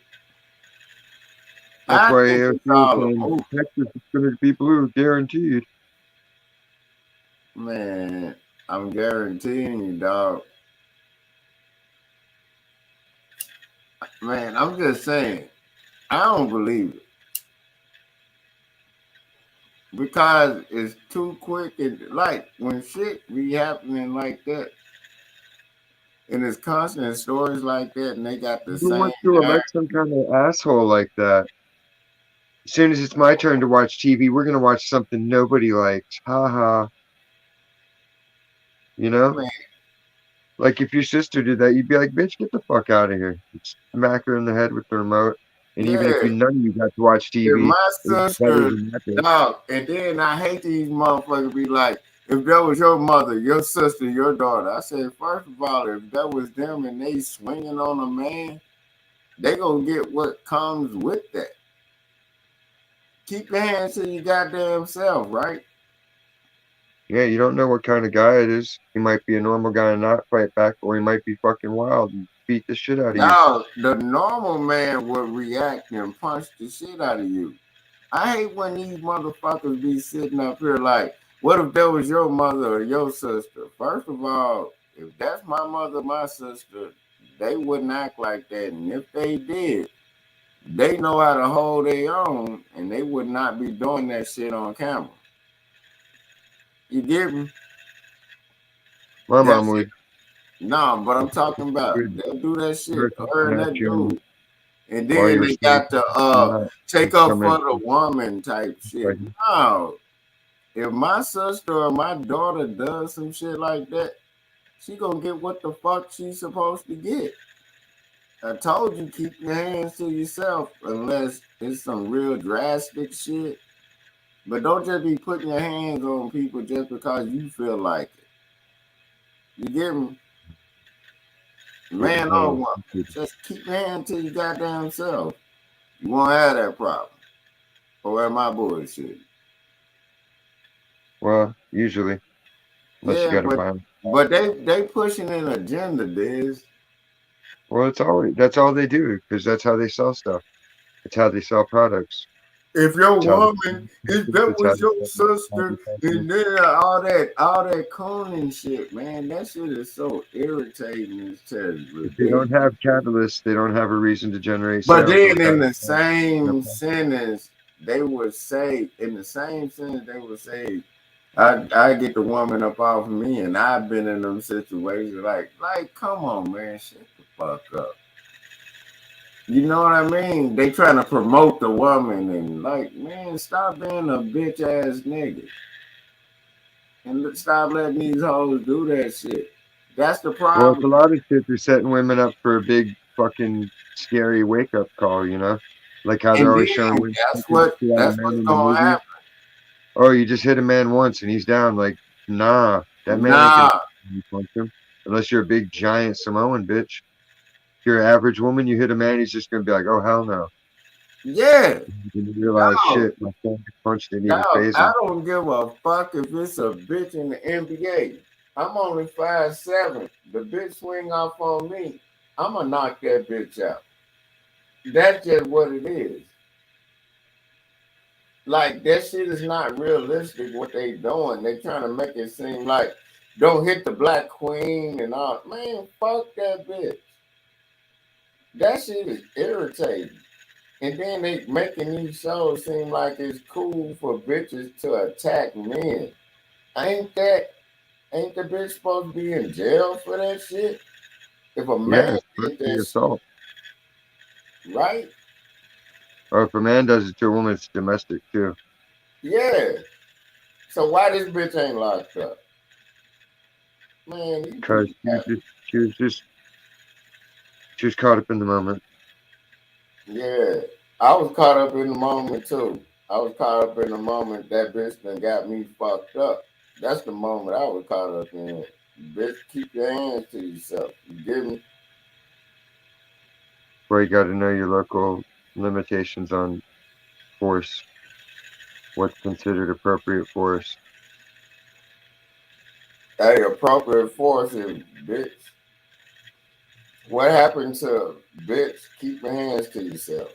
That's I why think AOC it's is all a saying movie. Texas is going to be blue, guaranteed. Man, I'm guaranteeing you, dog. Man, I'm just saying, I don't believe it because it's too quick. And like when shit be happening like that, and it's constant stories like that, and they got the Who same wants to narrative. elect some kind of asshole like that? As soon as it's my turn to watch TV, we're gonna watch something nobody likes. Ha ha. You know? Man, Like if your sister did that, you'd be like, bitch, get the fuck out of here. You'd smack her in the head with the remote. And even if yeah. you none of you got to watch If TV, my it's better sister, than that bitch. dog, and then I hate these motherfuckers be like, if that was your mother, your sister, your daughter. I said, first of all, if that was them and they swinging on a man, they gonna get what comes with that. Keep your hands to your goddamn self, right? Yeah, you don't know what kind of guy it is. He might be a normal guy and not fight back, or he might be fucking wild and beat the shit out of you. Dog, the normal man would react and punch the shit out of you. I hate when these motherfuckers be sitting up here like, what if that was your mother or your sister? First of all, if that's my mother, my sister, they wouldn't act like that. And if they did, they know how to hold their own and they would not be doing that shit on camera. You get me? My That mom shit. would. Nah, but I'm talking She about would they'll do that shit. hurt Her and at that you dude. And while then you were they got sleeping. the Not take up come in for the woman type shit. like, No. If my sister or my daughter does some shit like that, she gonna get what the fuck she's supposed to get. I told you keep your hands to yourself unless it's some real drastic shit. But don't just be putting your hands on people just because you feel like it. You get me? getting Man or hands. woman. Just keep your hand to your goddamn self. You won't have that problem. Or am I bullshit? Well, usually, unless you Yeah, got a but violent. they pushing an agenda, Diz. Well, it's always that's all they do because that's how they sell stuff. It's how they sell products. If your It's how they woman, if that it's how was they your sell sister, advertising. and then all that cooning shit, man, that shit is so irritating. It's just If they don't have ridiculous. catalysts, they don't have a reason to generate But sales. No then in catalyst. the No. same sentence, they would say, I get the woman up off of me, and I've been in them situations like, come on, man, shut the fuck up. You know what I mean? They trying to promote the woman and like, man, stop being a bitch ass nigga and stop letting these hoes do that shit. That's the Well, it's problem. a lot of shit. They're setting women up for a big fucking scary wake up call. You know, like how they're And always showing then women beating the shit out of that's men what's in the gonna movies. happen. Oh, you just hit a man once and he's down. Like, nah, that man ain't gonna Nah, punch him unless you're a big giant Samoan bitch. If you're an average woman, you hit a man, he's just gonna be like, oh hell no. yeah, And you realize, dog, shit, my friend punched didn't even dog. phase I him. don't give a fuck if it's a bitch in the NBA. I'm only 5'7". The bitch swing off on me. I'ma knock that bitch out. That's just what it is. Like that shit is not realistic what they doing. They trying to make it seem like don't hit the black queen and all. Man, fuck that bitch. That shit is irritating. And then they making these shows seem like it's cool for bitches to attack men. Ain't that ain't the bitch supposed to be in jail for that shit? If a Yeah, man it's did the that assault. shit, right? Or if a man does it to a woman, it's domestic too. Yeah. So why this bitch ain't locked up? Man, these Because people got she was caught up in the moment. yeah, I was caught up in the moment too. I was caught up in the moment that bitch done got me fucked up. That's the moment I was caught up in. Bitch, keep your hands to yourself. You get me? Where you got to know your local limitations on force, what's considered appropriate force. Hey, appropriate force is bitch. What happened to bitch? Keep your hands to yourself.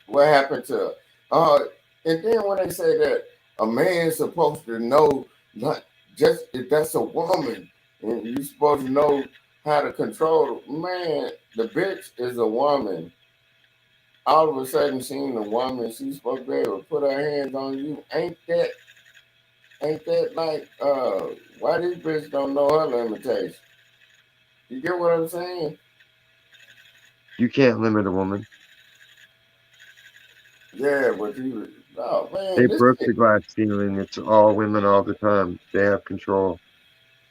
What happened to uh and then when they say that a man's supposed to know not just if that's a woman and you supposed to know how to control man, the bitch is a woman. All of a sudden seeing a woman, she's supposed to be able to put her hands on you. Ain't that like why this bitch don't know her limitations? You get what I'm saying? You can't limit a woman. Yeah, but you, oh They man, this broke shit, the glass ceiling. It's all women all the time. They have control.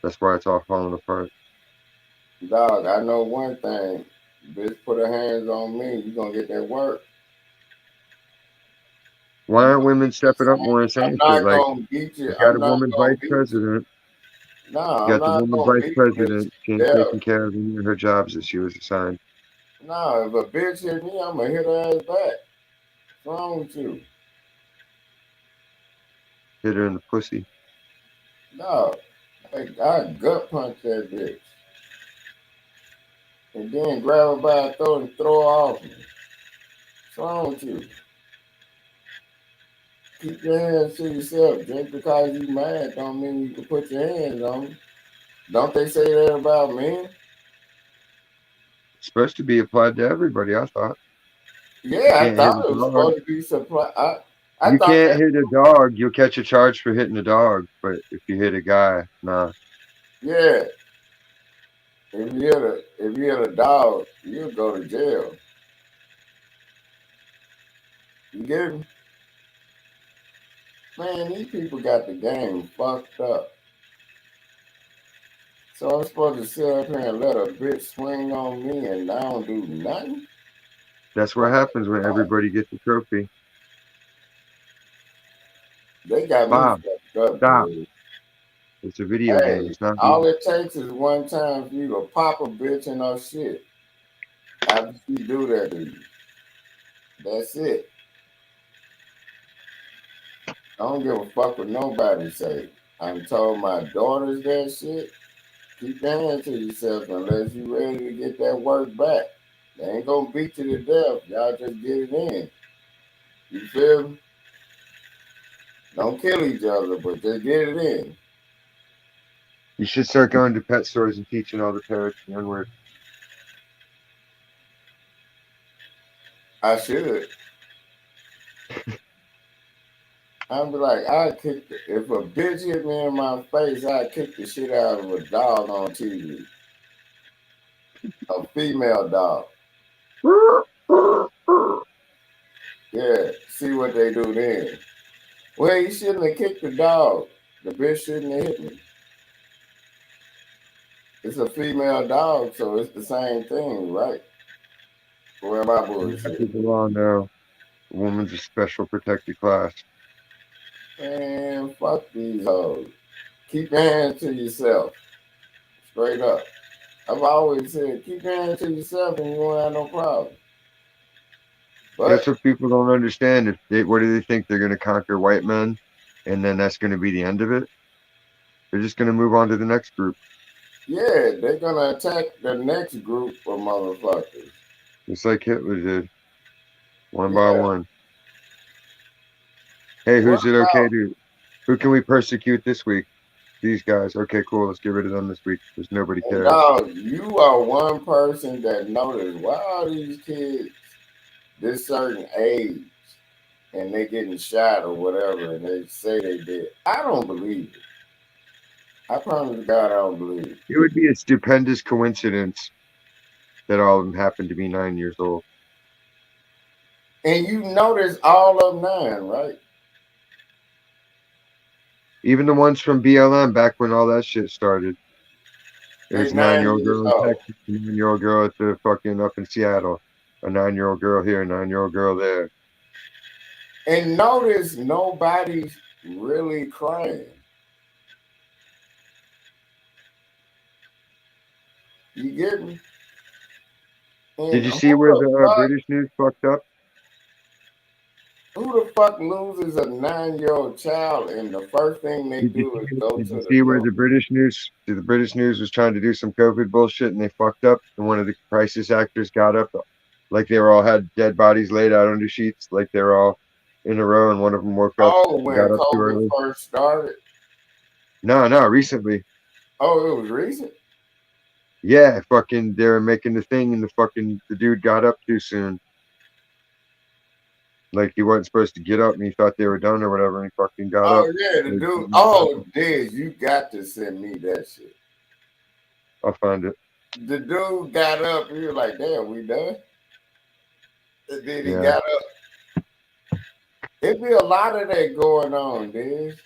That's why it's all falling apart. dog. I know one thing. Bitch, put her hands on me. You gonna get that work. Why aren't women stepping up more and I'm saying shit not like, gonna beat you. you got I'm a not woman gonna vice beat you. president? Nah, You I'm got the not woman gonna vice beat you. Bitch president. She to ain't death. taking care of any of her jobs that she was assigned. Nah, if a bitch hit me, I'm gonna hit her ass back. What's wrong with you? Hit her in the pussy. No, I gut punch that bitch and then grab her by the throat and throw her off me. What's wrong with you? Keep your hands to yourself. Just because you mad don't mean you can put your hands on me. Don't they say that about men? It's supposed to be applied to everybody, I thought. You Yeah, I can't hit thought a it was dog. supposed to be supply. I You thought can't that. hit a dog. You'll catch a charge for hitting a dog. But if you hit a guy, nah. Yeah, if you hit a dog, you'll go to jail. You get me? Man, these people got the game fucked up. So I'm supposed to sit up here and let a bitch swing on me and I don't do nothing? That's what What happens the when fuck? everybody gets a trophy. They got me Bob, fucked up, stop. dude. It's a video game. Hey, It's not all me. it takes is one time for you to pop a bitch in her shit. After she do that to you. That's it. I don't give a fuck what nobody say. I'm told my daughters that shit. Keep your hands to yourself unless you ready to get that work back. They ain't gonna beat you to death. Y'all just get it in. You feel me? Don't kill each other, but just get it in. You should start going to pet stores and teaching all the parrots the N word. I should. I'd be like, if a bitch hit me in my face, I'd kick the shit out of a dog on TV. A female dog. Yeah, see what they do then. Well, you shouldn't have kicked the dog. The bitch shouldn't have hit me. It's a female dog, so it's the same thing, right? Where am I bullshit? People all know a woman's a special protected class. Man, fuck these hoes. Keep your hands to yourself. Straight up. I've always said, keep your hands to yourself and you won't have no problem. That's But what people don't understand. If they, what do they think they're going to conquer white men, and then that's going to be the end of it? They're just going to move on to the next group, yeah, they're gonna attack the next group of motherfuckers. just like Hitler did, one by Yeah. one. Hey, What who's it okay to? Who can we persecute this week? These guys. Okay, cool. Let's get rid of them this week because nobody and cares. dog, you are one person that noticed why are these kids this certain age and they getting shot or whatever and they say they did. I don't believe it. I promise to God I don't believe it. It would be a stupendous coincidence that all of them happened to be 9 years old. And you notice all of nine, right? Even the ones from BLM back when all that shit started. They There's a 9 9-year-old years girl in old. Texas, a 9-year-old girl at the fucking up in Seattle, a 9-year-old girl here, a 9-year-old girl there. And notice nobody's really crying. You get me? Did And you see where the British news fucked up? who the fuck loses a 9-year-old child and the first thing they Did you do is see, go did to you the see where door? the British news was trying to do some COVID bullshit and they fucked up and one of the crisis actors got up like they were all had dead bodies laid out under sheets like they were all in a row and one of them woke up Oh, and when got up too COVID early. first started. No, recently. Oh, it was recent. Yeah, fucking they were making the thing and the dude got up too soon. Like he wasn't supposed to get up and he thought they were done or whatever and he fucking got up. Oh yeah, the Like, dude. Oh, Diz, you got to send me that shit. I'll find it. The dude got up. He was like, "Damn, we done." And then he Yeah. got up. It be a lot of that going on, dude.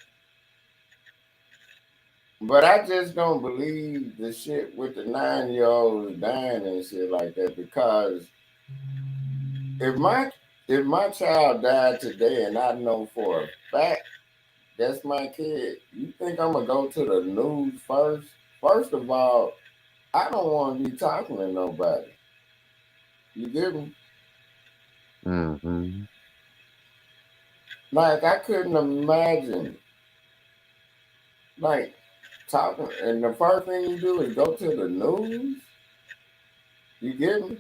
But I just don't believe the shit with the 9-year-olds dying and shit like that because if my if my child died today and I know for a fact that's my kid, you think I'm gonna go to the news first? First of all, I don't want to be talking to nobody. You get me? Mm-hmm. Like I couldn't imagine like talking, and the first thing you do is go to the news. You get me?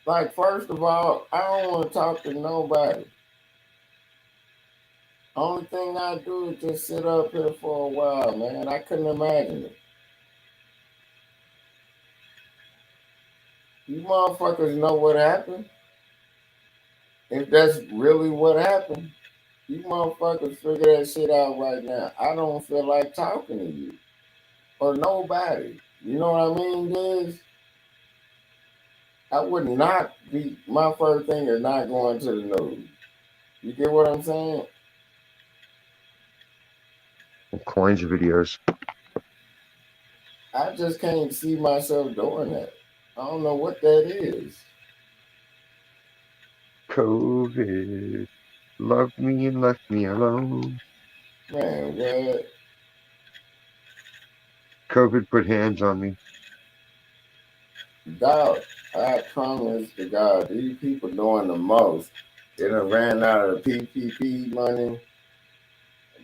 Like first of all, I don't want to talk to nobody. Only thing I do is just sit up here for a while, man. I couldn't imagine it. You motherfuckers know what happened. If that's really what happened, you motherfuckers figure that shit out right now. I don't feel like talking to you or nobody. You know what I mean, Diz? I would not be, my first thing is not going to the news. You get what I'm saying? Coins videos. I just can't see myself doing that. I don't know what that is. COVID loved me and left me alone. Man, what? COVID put hands on me. Dog, I promise to God, these people doing the most. They done ran out of the PPP money.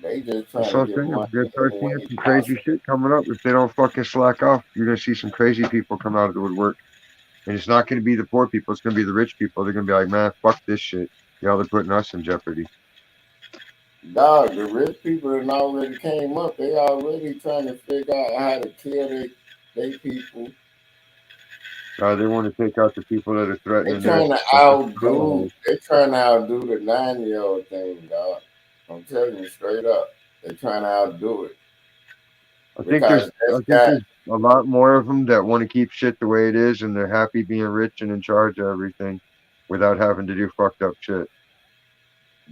They just That's trying to what I'm get saying. money We're gonna start any seeing way some crazy possible. shit coming up. If they don't fucking slack off, you're gonna see some crazy people come out of the woodwork. And it's not gonna be the poor people, it's gonna be the rich people. They're gonna be like, man, fuck this shit. Y'all are putting us in jeopardy. Dog, the rich people that already came up, they already trying to figure out how to kill they people. They want to take out the people that are They threatening their trying to fucking outdo, allies. they trying to outdo the 9-year-old thing, dog. I'm telling you straight up. They trying to outdo it. Because I that's think got there's a lot more of them that want to keep shit the way it is, and they're happy being rich and in charge of everything, without having to do fucked up shit.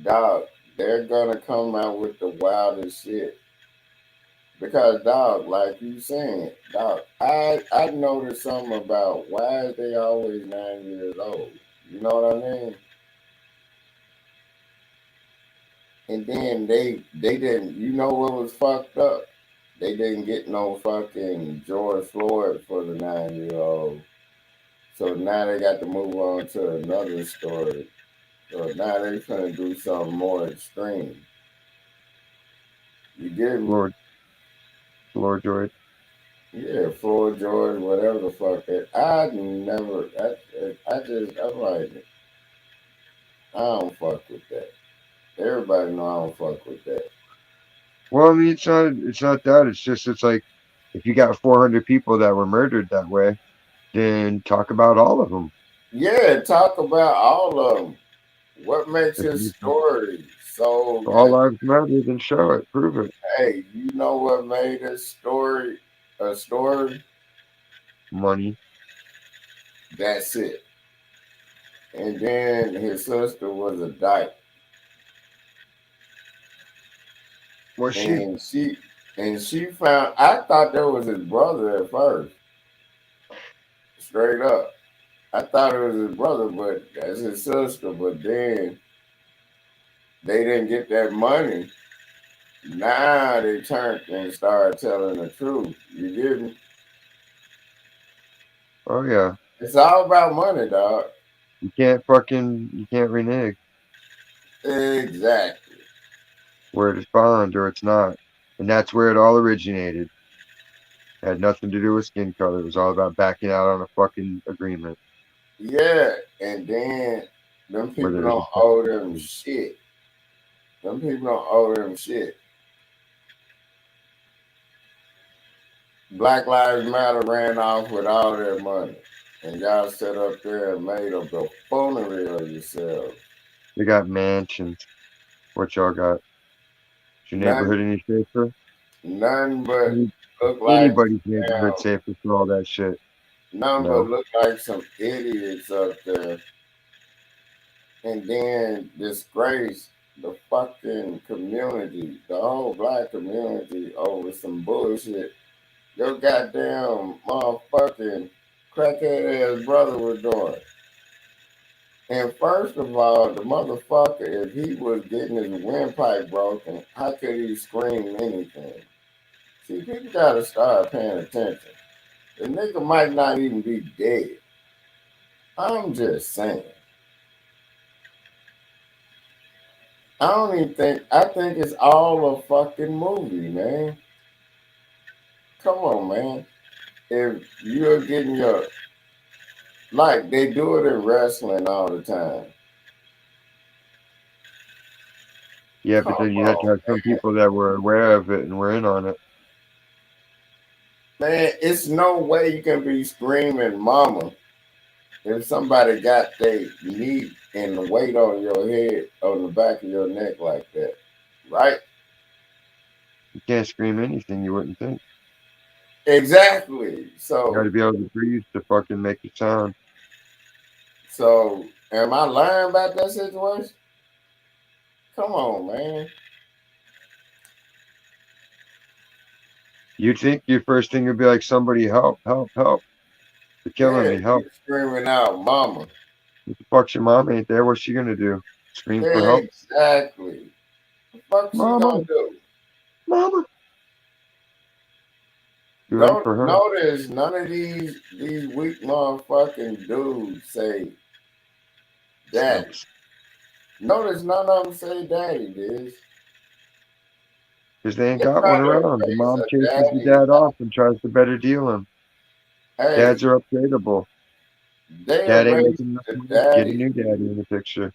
dog, they're gonna come out with the wildest shit. Because dog, like you saying, dog, I noticed something about why is they always 9 years old. You know what I mean? And then they didn't. You know what was fucked up? They didn't get no fucking George Floyd for the 9-year-old. So now they got to move on to another story. So now they trying to do something more extreme. You get me? Lord, Lord George. Yeah, Floyd George, whatever the fuck that. I never. I just. I'm like, I don't fuck with that. Everybody know I don't fuck with that. Well, I mean, it's not that. It's just, it's like, if you got 400 people that were murdered that way, then talk about all of them. Yeah, talk about all of them. What makes If his you, story so all good? lives matter, then show it, prove it. Hey, you know what made his story a story? Money. That's it. And then his sister was a dyke, Was she? and she found. I thought that was his brother at first, straight up. I thought it was his brother, but that's his sister. But then they didn't get that money. Now they turned and started telling the truth. You get me? Oh yeah. It's all about money, dog. You can't renege. Exactly. Where it's bond or it's not. And that's where it all originated. It had nothing to do with skin color. It was all about backing out on a fucking agreement. Yeah, and then them Whether people it was don't owe them shit. Them people don't owe them shit. Black Lives Matter ran off with all their money. And y'all sat up there and made a buffoonery of yourselves. they got mansions. What y'all got? Is your None, neighborhood any safer? none but Any- look like Anybody's neighborhood safer for all that shit. None but No. look like some idiots up there, and then disgrace the fucking community, the whole black community over some bullshit your goddamn motherfucking crackhead ass brother was doing. And first of all, the motherfucker, if he was getting his windpipe broken, how could he scream anything? See, people gotta start paying attention. The nigga might not even be dead. I'm just saying. I don't even think, I think it's all a fucking movie, man. Come on, man. If you're getting your, like they do it in wrestling all the time. Yeah, but Come then you had to on, have some people that were aware of it and were in on it. man. It's no way you can be screaming mama if somebody got their knee and the weight on your head, on the back of your neck like that. Right? You can't scream anything you wouldn't think. Exactly. You got So to be able to breathe to fucking make a sound. so am I lying about that situation? Come on, man. You'd think your first thing would be like, somebody help, help, help. They're killing Yeah, me, help. you screaming out mama. What the fuck's your mom ain't there? What's she gonna do? Scream for help? Exactly. The fuck she Mama, gonna do? mama. Scream Don't for her. notice none of these weak motherfucking dudes say daddy. Stumps. Notice none of them say daddy, dude. Because they ain't They got try one to around. The raise mom a chases the daddy. dad off and tries to better deal him. Hey, Dads are upgradable. they Dad ain't raised making enough the money. Get a daddy. new daddy in the picture.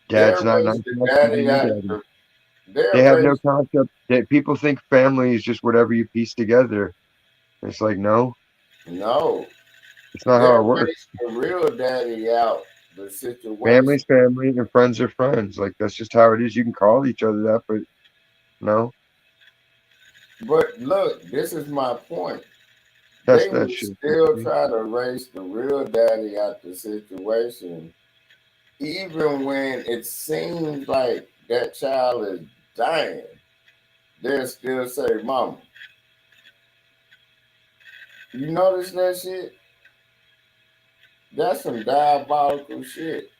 They Dad's not nice raised the enough. Get a daddy new out. daddy. They They have no raised. concept that people think family is just whatever you piece together. It's like, no, No, it's not they how it works. raised the real daddy out the situation. Family's family and friends are friends. Like, that's just how it is. You can call each other that, but no, But look, this is my point. test They that would shit. still try to raise the real daddy out the situation, even when it seems like that child is dying. They'll still say, "Mama." You notice that shit? That's some diabolical shit.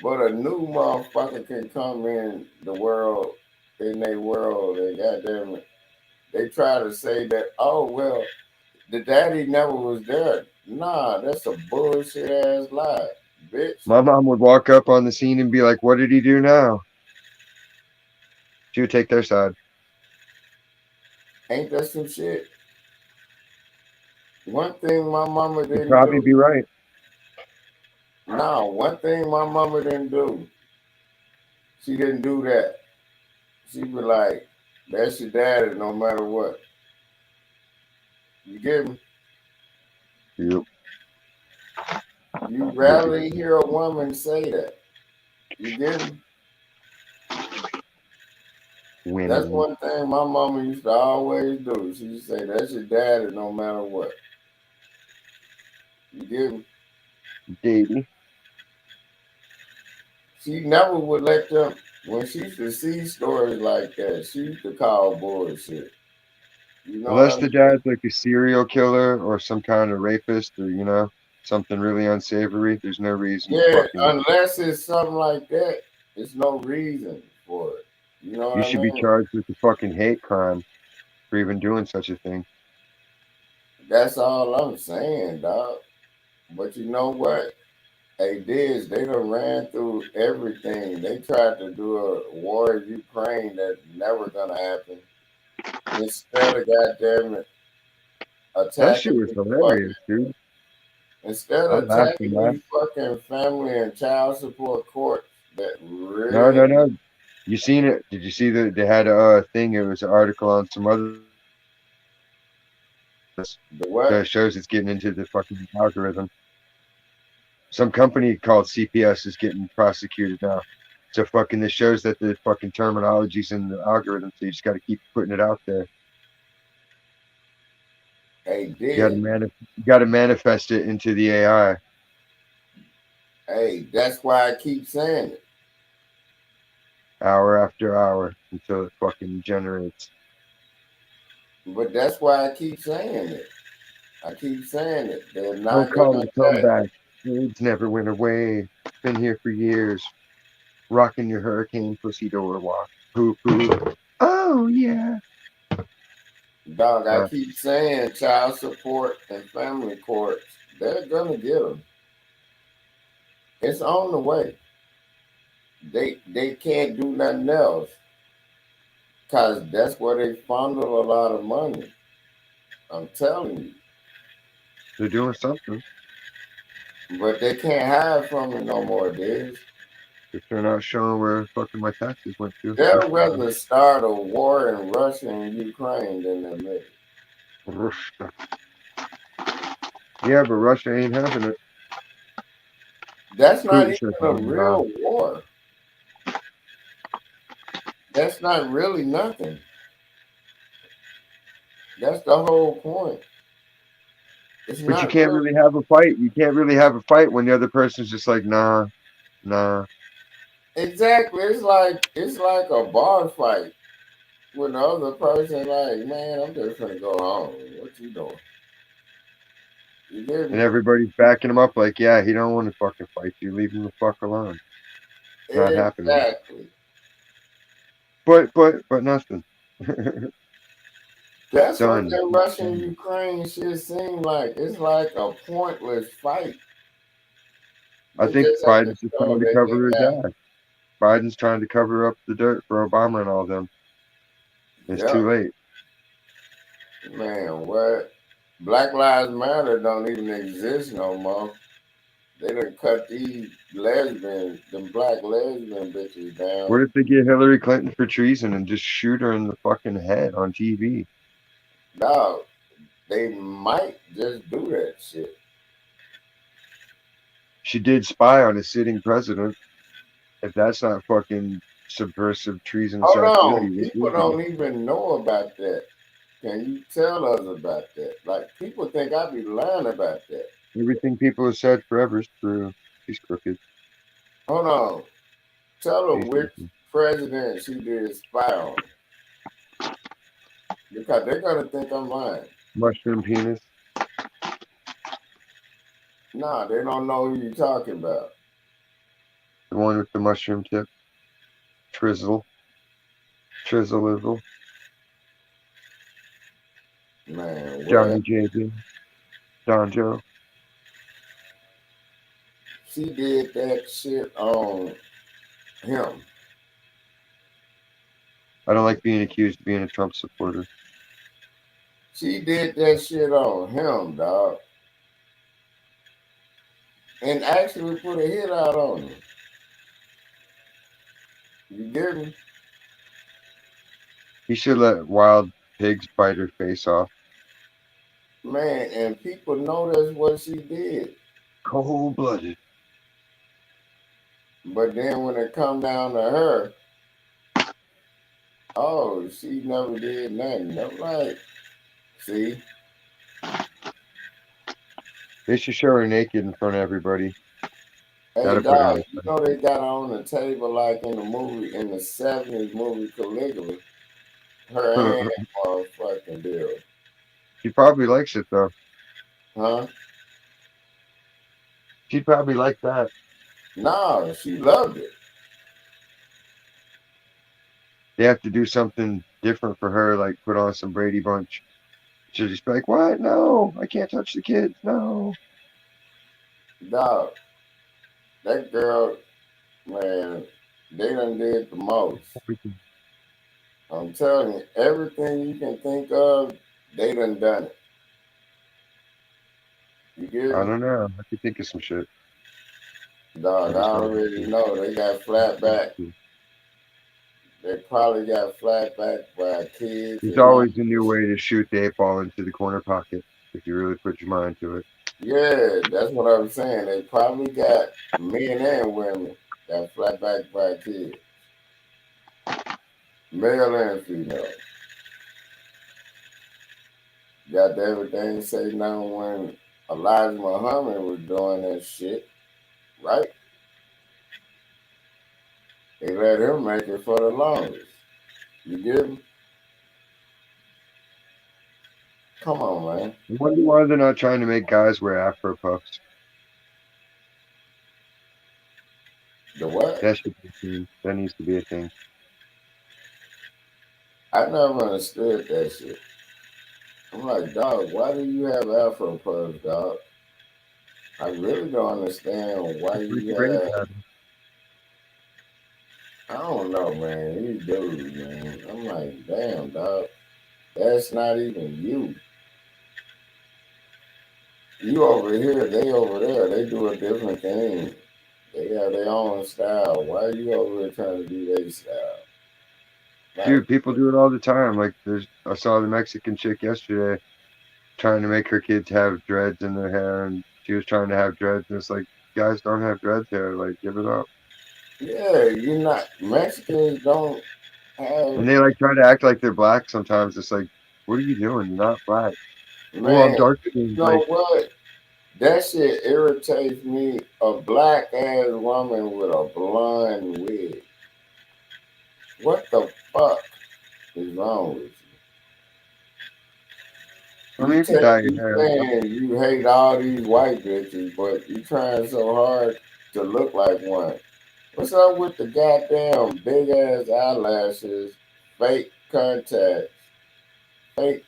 But a new motherfucker can come in the world, in their world, and goddamn it, they try to say that, oh, well, the daddy never was there. Nah, that's a bullshit ass lie, bitch. My mom would walk up on the scene and be like, "What did he do now?" She would take their side. Ain't that some shit? One thing my mama She'd didn't probably do. be right. No, one thing my mama didn't do. She didn't do that. She be like, that's your daddy no matter what. You get me? Yep. You rarely hear a woman say that. You get me? That's Women, one thing my mama used to always do. She used to say, that's your daddy no matter what. You get me? baby. She never would let them, when she used to see stories like that, she used to call bullshit. You know what Unless I the mean? dad's like a serial killer or some kind of rapist or, something really unsavory, there's no reason to Yeah, fucking. unless it's something like that, there's no reason for it. You know what You I should be mean? charged with a fucking hate crime for even doing such a thing. That's all I'm saying, dog. But you know what? They did. They done ran through everything. They tried to do a war in Ukraine that never gonna happen. Instead of goddamn it That shit attacking was these hilarious, fucking, dude. instead I of laughed and attacking laughed. these fucking family and child support courts that No, no, really no. You seen it? Did you see that they had a thing? It was an article on some other the what? that shows it's getting into the fucking algorithm. Some company called CPS is getting prosecuted now. So fucking this shows that the fucking terminology's in the algorithm, so you just got to keep putting it out there. Hey, You did. got to manifest it into the AI Hey, that's why I keep saying it. hour after hour until it fucking generates. But that's why I keep saying it. I keep saying it. They're Don't not call gonna it a touch. comeback. AIDS never went away. Been here for years. Rocking your hurricane pussy door walk. Poo poo. Oh yeah. Dog, I Uh, keep saying child support and family courts. They're gonna get them. It's on the way. They can't do nothing else because that's where they funnel a lot of money. I'm telling you. they're doing something. But they can't hide from it no more, dude. If they're not showing where fucking my taxes went to. First They'll of all. rather start a war in Russia and Ukraine than admit it. Russia. Yeah, but Russia ain't having it. That's not Putin even says, a nah. real war. That's not really nothing. That's the whole point. It's But you not can't really really have a fight. You can't really have a fight when the other person's just like, nah, nah. exactly. It's like a bar fight with the other person. Like, man, I'm just gonna go home. What you doing? You get And me? everybody's backing him up like, yeah, he don't want to fucking fight you. Leave him the fuck alone. It's not happening. Exactly. But nothing. That's what Done. that Russian Ukraine shit seems like. It's like a pointless fight. I They think just have to Biden's just show trying to that they cover his got. ass. Biden's trying to cover up the dirt for Obama and all them. It's Yeah, too late. man. What? Black Lives Matter don't even exist no more. They done cut these lesbian, them black lesbian bitches down. What if they get Hillary Clinton for treason and just shoot her in the fucking head on TV? Dog, they might just do that shit. She did spy on a sitting president. If that's not fucking subversive, treasonous Hold on, activity, what people would be? don't even know about that. Can you tell us about that? Like people think I be lying about that. Everything people have said forever is true. She's crooked. Hold on, tell her She's which president she did spy on because they're gonna think I'm lying. mushroom penis. Nah, they don't know who you talking about. The one with the mushroom tip. Trizzle. Trizzle. Man, what? Johnny JB. Don Joe. She did that shit on him. I don't like being accused of being a Trump supporter. She did that shit on him, dog. And actually put a hit out on him. You get me? He should let wild pigs bite her face off. Man, and people know that's what she did. Cold blooded. But then when it come down to her, oh, she never did nothing. I'm like, see? They should show her naked in front of everybody. Hey, Gotta put her dog, in you know they got her on the table like in the movie, in the 70s movie Caligula. Her hand the. on fucking deal. She probably likes it though. Huh? She'd probably like that. No, she loved it. They have to do something different for her, like put on some Brady Bunch. She'll just be like, "What? No, I can't touch the kids. No." Dog, that girl, man, they done did the most. I'm telling you, everything you can think of, they done it. You get I me? don't know. I could think of some shit. I Dog, I just don't. already know they got flat back. They probably got flat back by kids There's and not. always a new way to shoot the 8 ball into the corner pocket if you really put your mind to it. Yeah, that's what I'm saying. They probably got men and women got flat back by kids, male and female. got everything say no when Elijah Muhammad was doing that shit, right? They let him make it for the longest. You get me? Come on, man. I wonder why they're not trying to make guys wear Afro puffs. The what? That should be a thing. That needs to be a thing. I never understood that shit. I'm like, dog, why do you have Afro puffs, dog? I really don't understand why It's like you a brain have. pattern. I don't know, man. These dudes, man. I'm like, damn, dog. That's not even you. You over here, they over there. They do a different thing. They have their own style. Why are you over here trying to do their style? Like, Dude, people do it all the time. Like I saw the Mexican chick yesterday trying to make her kids have dreads in their hair, and she was trying to have dreads, and it's like, guys don't have dreads here. Like, give it up. yeah, you're not. Mexicans don't have. And they like try to act like they're black sometimes. It's like, what are you doing? You're not black. Oh, I'm Man, dark you skinned. know Like, what? That shit irritates me. A black ass woman with a blonde wig. What the fuck is wrong with I you? mean, You you can dye your you hair. saying you hate all these white bitches, but you trying so hard to look like one. What's up with the goddamn big ass eyelashes, fake contacts, fake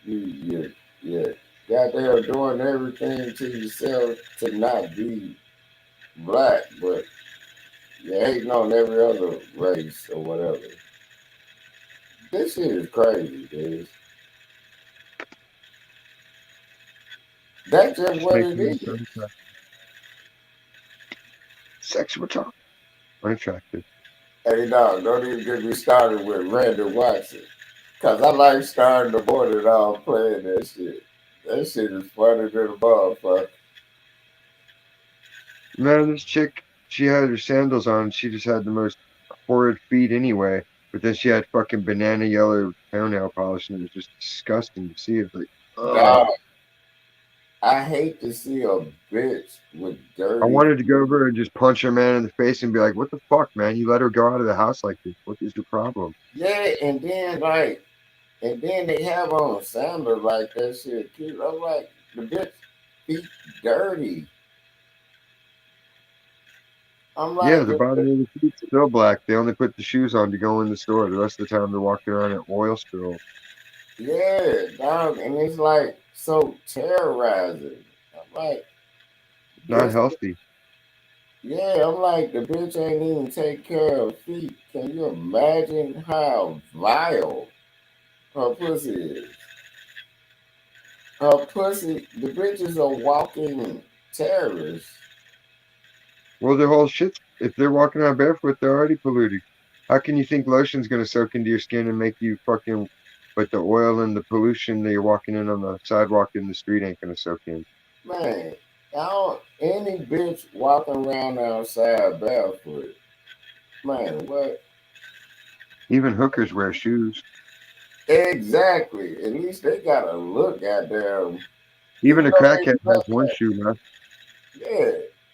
you goddamn doing everything to yourself to not be black, but you hating on every other race or whatever. This shit is crazy, dude. That's just Just what make it me is. sexual talk. Unattractive. Hey, dog, don't even get me started with Randy Watson. Because I like starting the morning off playing that shit. That shit is funny to the motherfucker. Man, this chick, she had her sandals on. She just had the most horrid feet anyway. But then she had fucking banana yellow toenail polish, and it was just disgusting to see. It's like, Dog, ugh. I hate to see a bitch with I dirty. wanted to go over and just punch her man in the face and be like, "What the fuck, man? You let her go out of the house like this. What is your problem?" Yeah, and then they have on sandals like that shit cute. I'm like, the bitch feet dirty. I'm Yeah, like, the bottom of the feet's still black. They only put the shoes on to go in the store. The rest of the time, they're walking around at oil spill. yeah, dog, and it's like so terrorizing. I'm like, Not bitch, healthy. yeah, I'm like, the bitch ain't even take care of feet. Can you imagine how vile her pussy is? Her pussy, the bitch is a walking terrorist. Well, their whole shit's if they're walking around barefoot, they're already polluted. How can you think lotion's gonna soak into your skin and make you fucking? But the oil and the pollution that you're walking in on the sidewalk in the street ain't gonna soak in. Man, I don't, any bitch walking around outside barefoot, man, what? Even hookers wear shoes. Exactly. At least they gotta look at them. Even Even a though they crackhead has look one at, shoe left. yeah,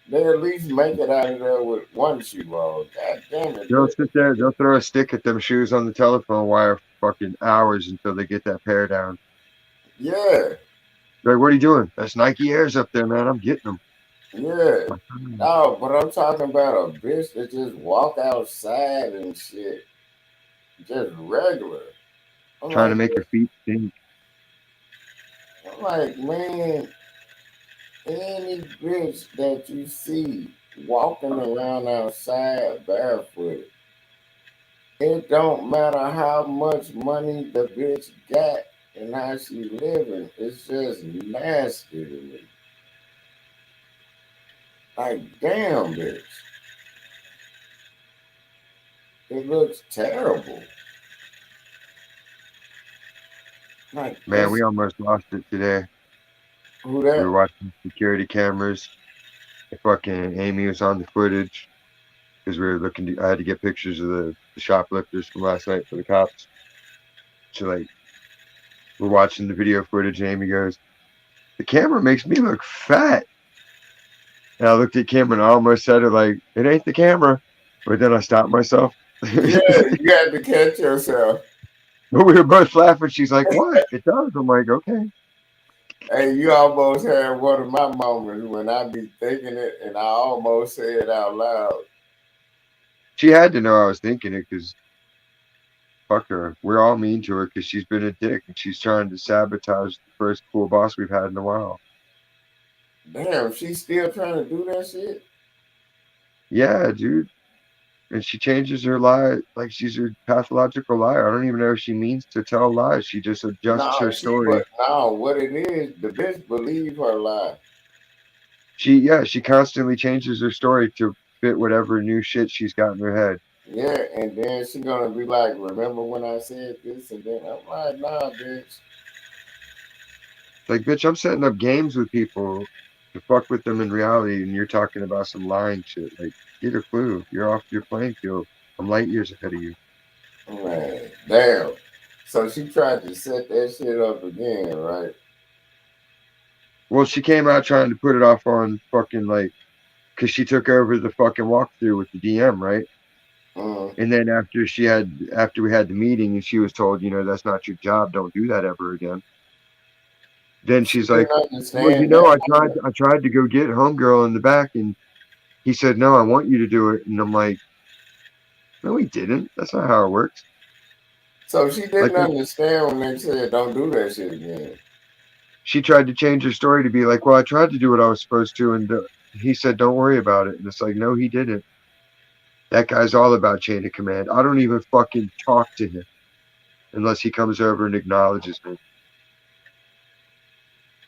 they at least make it out of there with one shoe on. God damn it, They'll bitch. sit there. They'll throw a stick at them shoes on the telephone wire for fucking hours until they get that pair down. Yeah, Like, what are you doing? That's Nike Airs up there, man. I'm getting them. yeah. Oh, but I'm talking about a bitch that just walk outside and shit, just regular. I'm Trying to like, make your feet stink. man, any bitch that you see walking around outside barefoot, it don't matter how much money the bitch got and how she living. It's just nasty to me. Like, damn, bitch. It looks terrible. Like, Man, we almost lost it today. who We were that? watching security cameras. And fucking Amy was on the footage because we were looking. I had to get pictures of the shoplifters from last night for the cops. So like, We're watching the video footage, and Amy goes, "The camera makes me look fat." And I looked at Kim and I almost said it like, "It ain't the camera," but then I stopped myself. Yeah, you had to catch yourself. But we were both laughing. She's like, "What? It does." I'm like, "Okay." Hey, you almost had one of my moments when I be thinking it and I almost say it out loud. She had to know I was thinking it because fuck her. We're all mean to her because she's been a dick and she's trying to sabotage the first cool boss we've had in a while. Damn, she's still trying to do that shit? Yeah, dude. And she changes her lie like she's a pathological liar. I don't even know if she means to tell lies. She just adjusts her No, story. what it is, the bitch believe her lie. She constantly changes her story to fit whatever new shit she's got in her head. Yeah, and then she gonna be like, remember when I said this? And then I'm like, nah, bitch. Like, bitch, I'm setting up games with people to fuck with them in reality, and you're talking about some lying shit. Like, get a clue. You're off your playing field. I'm light years ahead of you. Man, damn. So she tried to set that shit up again, right? Well, she came out trying to put it off on fucking, like, because she took over the fucking walkthrough with the DM, right? Mm. And then after we had the meeting and she was told, that's not your job, don't do that ever again. Then She she's didn't like, well, understand that. I tried to go get homegirl in the back and he said, no, I want you to do it. And I'm like, no, he didn't. That's not how it works. So she Like, didn't understand when they said, don't do that shit again. she tried to change her story to be like, well, I tried to do what I was supposed to. And he said, don't worry about it. And it's like, no, he didn't. That guy's all about chain of command. I don't even fucking talk to him unless he comes over and acknowledges me.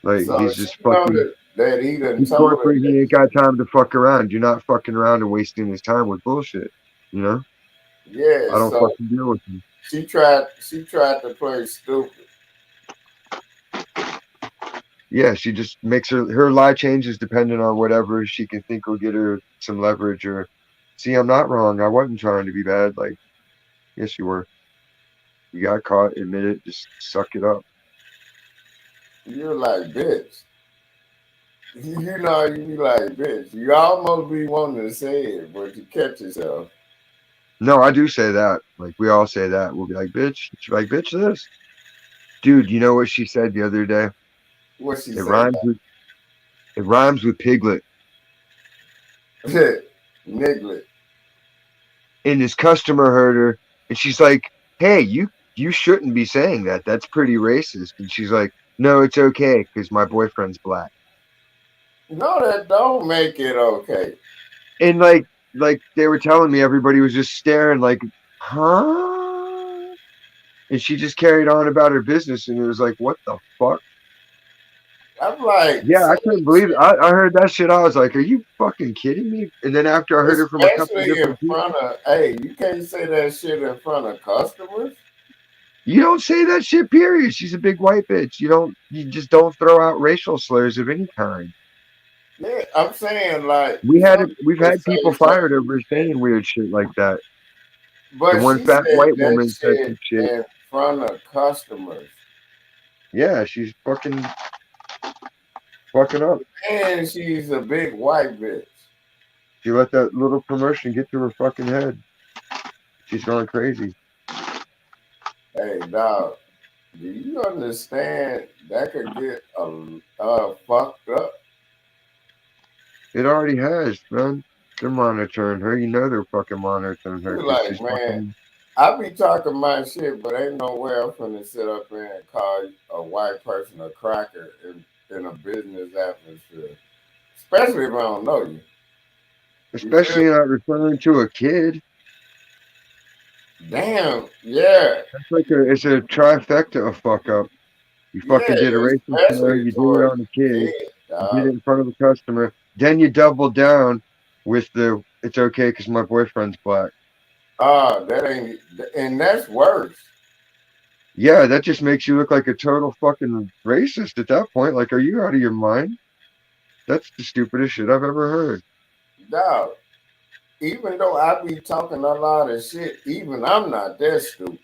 Like, So he's she just know fucking. that he done He's told her corporate. He that. ain't got time to fuck around. You're not fucking around and wasting his time with bullshit. You know, Yeah, I don't so fucking deal with him. she tried to play stupid. Yeah, she just makes her lie changes depending on whatever she can think will get her some leverage. Or, see, I'm not wrong. I wasn't trying to be bad. Like, yes, you were. You got caught. Admit it. Just suck it up. You're like, bitch. You know, you be like, bitch. You almost be wanting to say it, but you catch yourself. No, I do say that. Like, we all say that. We'll be like, bitch. She's like, bitch, this. Dude, you know what she said the other day? What she It say? rhymes with it rhymes with piglet. Niglet. And his customer heard her, and she's like, "Hey, you shouldn't be saying that. That's pretty racist." And she's like, "No, it's okay because my boyfriend's black." No, that don't make it okay. And like they were telling me, everybody was just staring, like, "Huh?" And she just carried on about her business, and it was like, "What the fuck?" I'm like, Yeah, say I couldn't that believe it. shit, I heard that shit. I was like, "Are you fucking kidding me?" And then after I heard it from a couple especially in different people. front of. Hey, you can't say that shit in front of customers. You don't say that shit, period. She's a big white bitch. You just don't throw out racial slurs of any kind. Yeah, I'm saying like some We've people had say people certain fired over shit, saying weird shit like that. The but one she fat said white that woman said shit some shit. in front of customers, Yeah, she's fucking up. and she's a big white bitch. She let that little promotion get to her fucking head. She's going crazy. Hey, dog, do you understand that could get fucked up? It already has, man. They're monitoring her. You know they're fucking monitoring her You're because like, she's man, fucking. I be talking my shit, but ain't no way I'm finna sit up there and call a white person a cracker in a business atmosphere, especially if I don't know you. You feel? Especially not referring to a kid. Damn, yeah, It's a trifecta of fuck up. You fucking yeah, did a racist slur. especially You did it towards on a kid. kids, You did it dog. in front of a customer. Then you double down with the "it's okay because my boyfriend's black." That ain't, and that's worse. Yeah, that just makes you look like a total fucking racist at that point. Like, are you out of your mind? That's the stupidest shit I've ever heard. Dog, even though I be talking a lot of shit, even I'm not that stupid.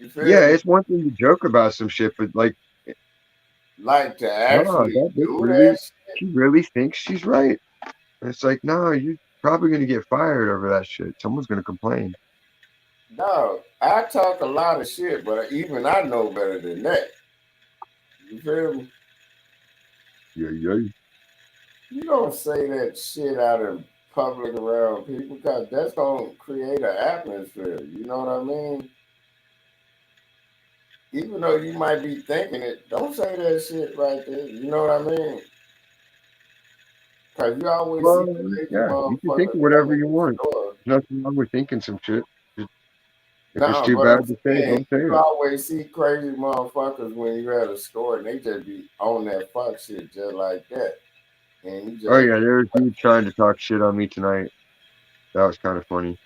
You feel Yeah, me? it's one thing to joke about some shit, but like, Like to no, actually that bitch do really, that shit. she really thinks she's right. And it's like, no, you're probably gonna get fired over that shit. Someone's gonna complain. Dog, I talk a lot of shit, but even I know better than that. You feel me? Yeah, yeah. You don't say that shit out in public around people because that's gonna create an atmosphere. You know what I mean? Even though you might be thinking it, don't say that shit right there. You know what I mean? Because you always see Well, crazy yeah, you can think motherfuckers of running whatever you the want. store. There's nothing wrong with thinking some shit. If it's Nah, too but I'm bad to say, saying don't say you it. always see crazy motherfuckers when you're at a store and they just be on that fuck shit just like that. And you Oh just yeah, there was dude trying to talk shit on me tonight. That was kind of funny.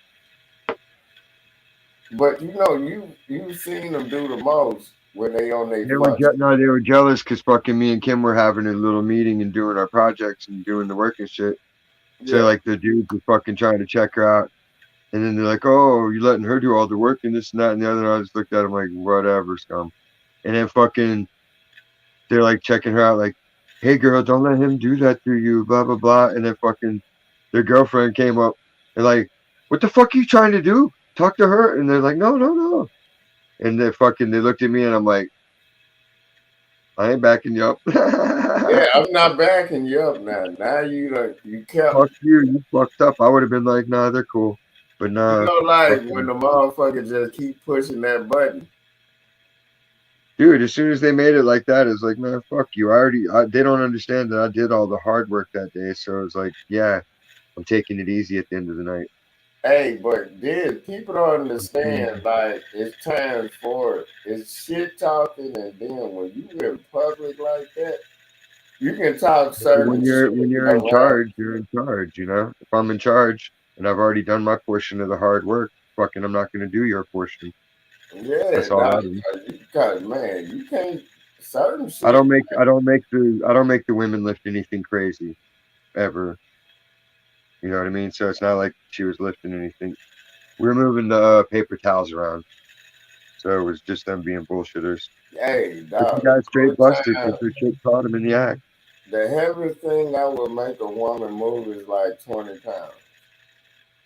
but you've seen them do the most when they on their They were fuck shit. no, they were jealous because fucking me and Kim were having a little meeting and doing our projects and doing the work and shit. So Yeah. like the dudes were fucking trying to check her out, and then they're like, "Oh, you letting her do all the work and this and that and the other." And I just looked at them like, "Whatever, scum." And then fucking they're like checking her out, like, "Hey girl, don't let him do that to you." Blah blah blah. And then fucking their girlfriend came up and like, "What the fuck are you trying to do? Talk to her." And they're like, "No, no, no." And they looked at me and I'm like, "I ain't backing you up." Yeah, I'm not backing you up now. Now you kept Fuck you, you fucked up. I would have been like, nah, they're cool. But nah, like fuck when them. the motherfucker just keep pushing that button. Dude, as soon as they made it like that, it's like, man, fuck you. They don't understand that I did all the hard work that day. So it's like, yeah, I'm taking it easy at the end of the night. Hey, but then people don't understand Mhm. like it's time for it. It's shit talking and then when you in public like that, you can talk certain shit When you're in around. charge, you're in charge, you know? If I'm in charge and I've already done my portion of the hard work, fucking I'm not gonna do your portion. Yeah, That's all dog, that is. you got man, you can't certain I shit. don't make I don't make the women lift anything crazy ever. You know what I mean? So it's not like she was lifting anything. We were moving the paper towels around, so it was just them being bullshitters. Hey, But you dog, guys all straight the busted time. because their shit caught them in the act. The heaviest thing that would make a woman move is like 20 pounds.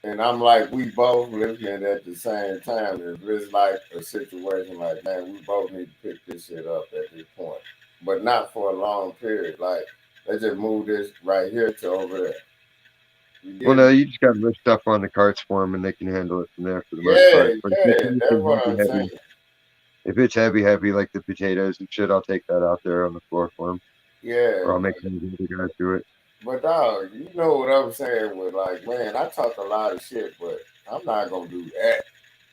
And I'm like, we both lifting it at the same time. If it's like a situation like, man, we both need to pick this shit up at this point, but not for a long period. Like, let's just move this right here to over there. You Well, get no, me? you just got to lift stuff on the carts for them, and they can handle it from there for the most Yeah, part. But if it's yeah, that's anything what heavy, I'm saying. if it's heavy like the potatoes and shit, I'll take that out there on the floor for them, Yeah, or I'll make one of the other guys do it. but dog, you know what I'm saying with like, man, I talk a lot of shit, but I'm not gonna do that.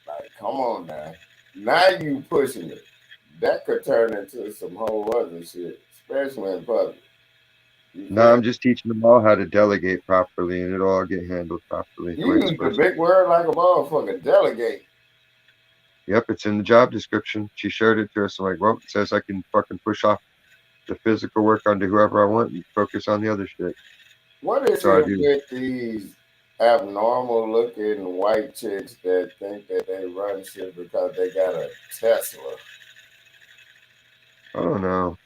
Like, come on now. Now you pushing it. That could turn into some whole other shit, especially in public. You No, feel? I'm just teaching them all how to delegate properly, and it'll all get handled properly the way You it's use the supposed to. big word like a motherfucker. Delegate. Yep, it's in the job description. She showed it to us. I'm like, well, it says I can fucking push off the physical work onto whoever I want and focus on the other shit. What is So I it do. with these abnormal looking white chicks that think that they run shit because they got a Tesla? I don't know.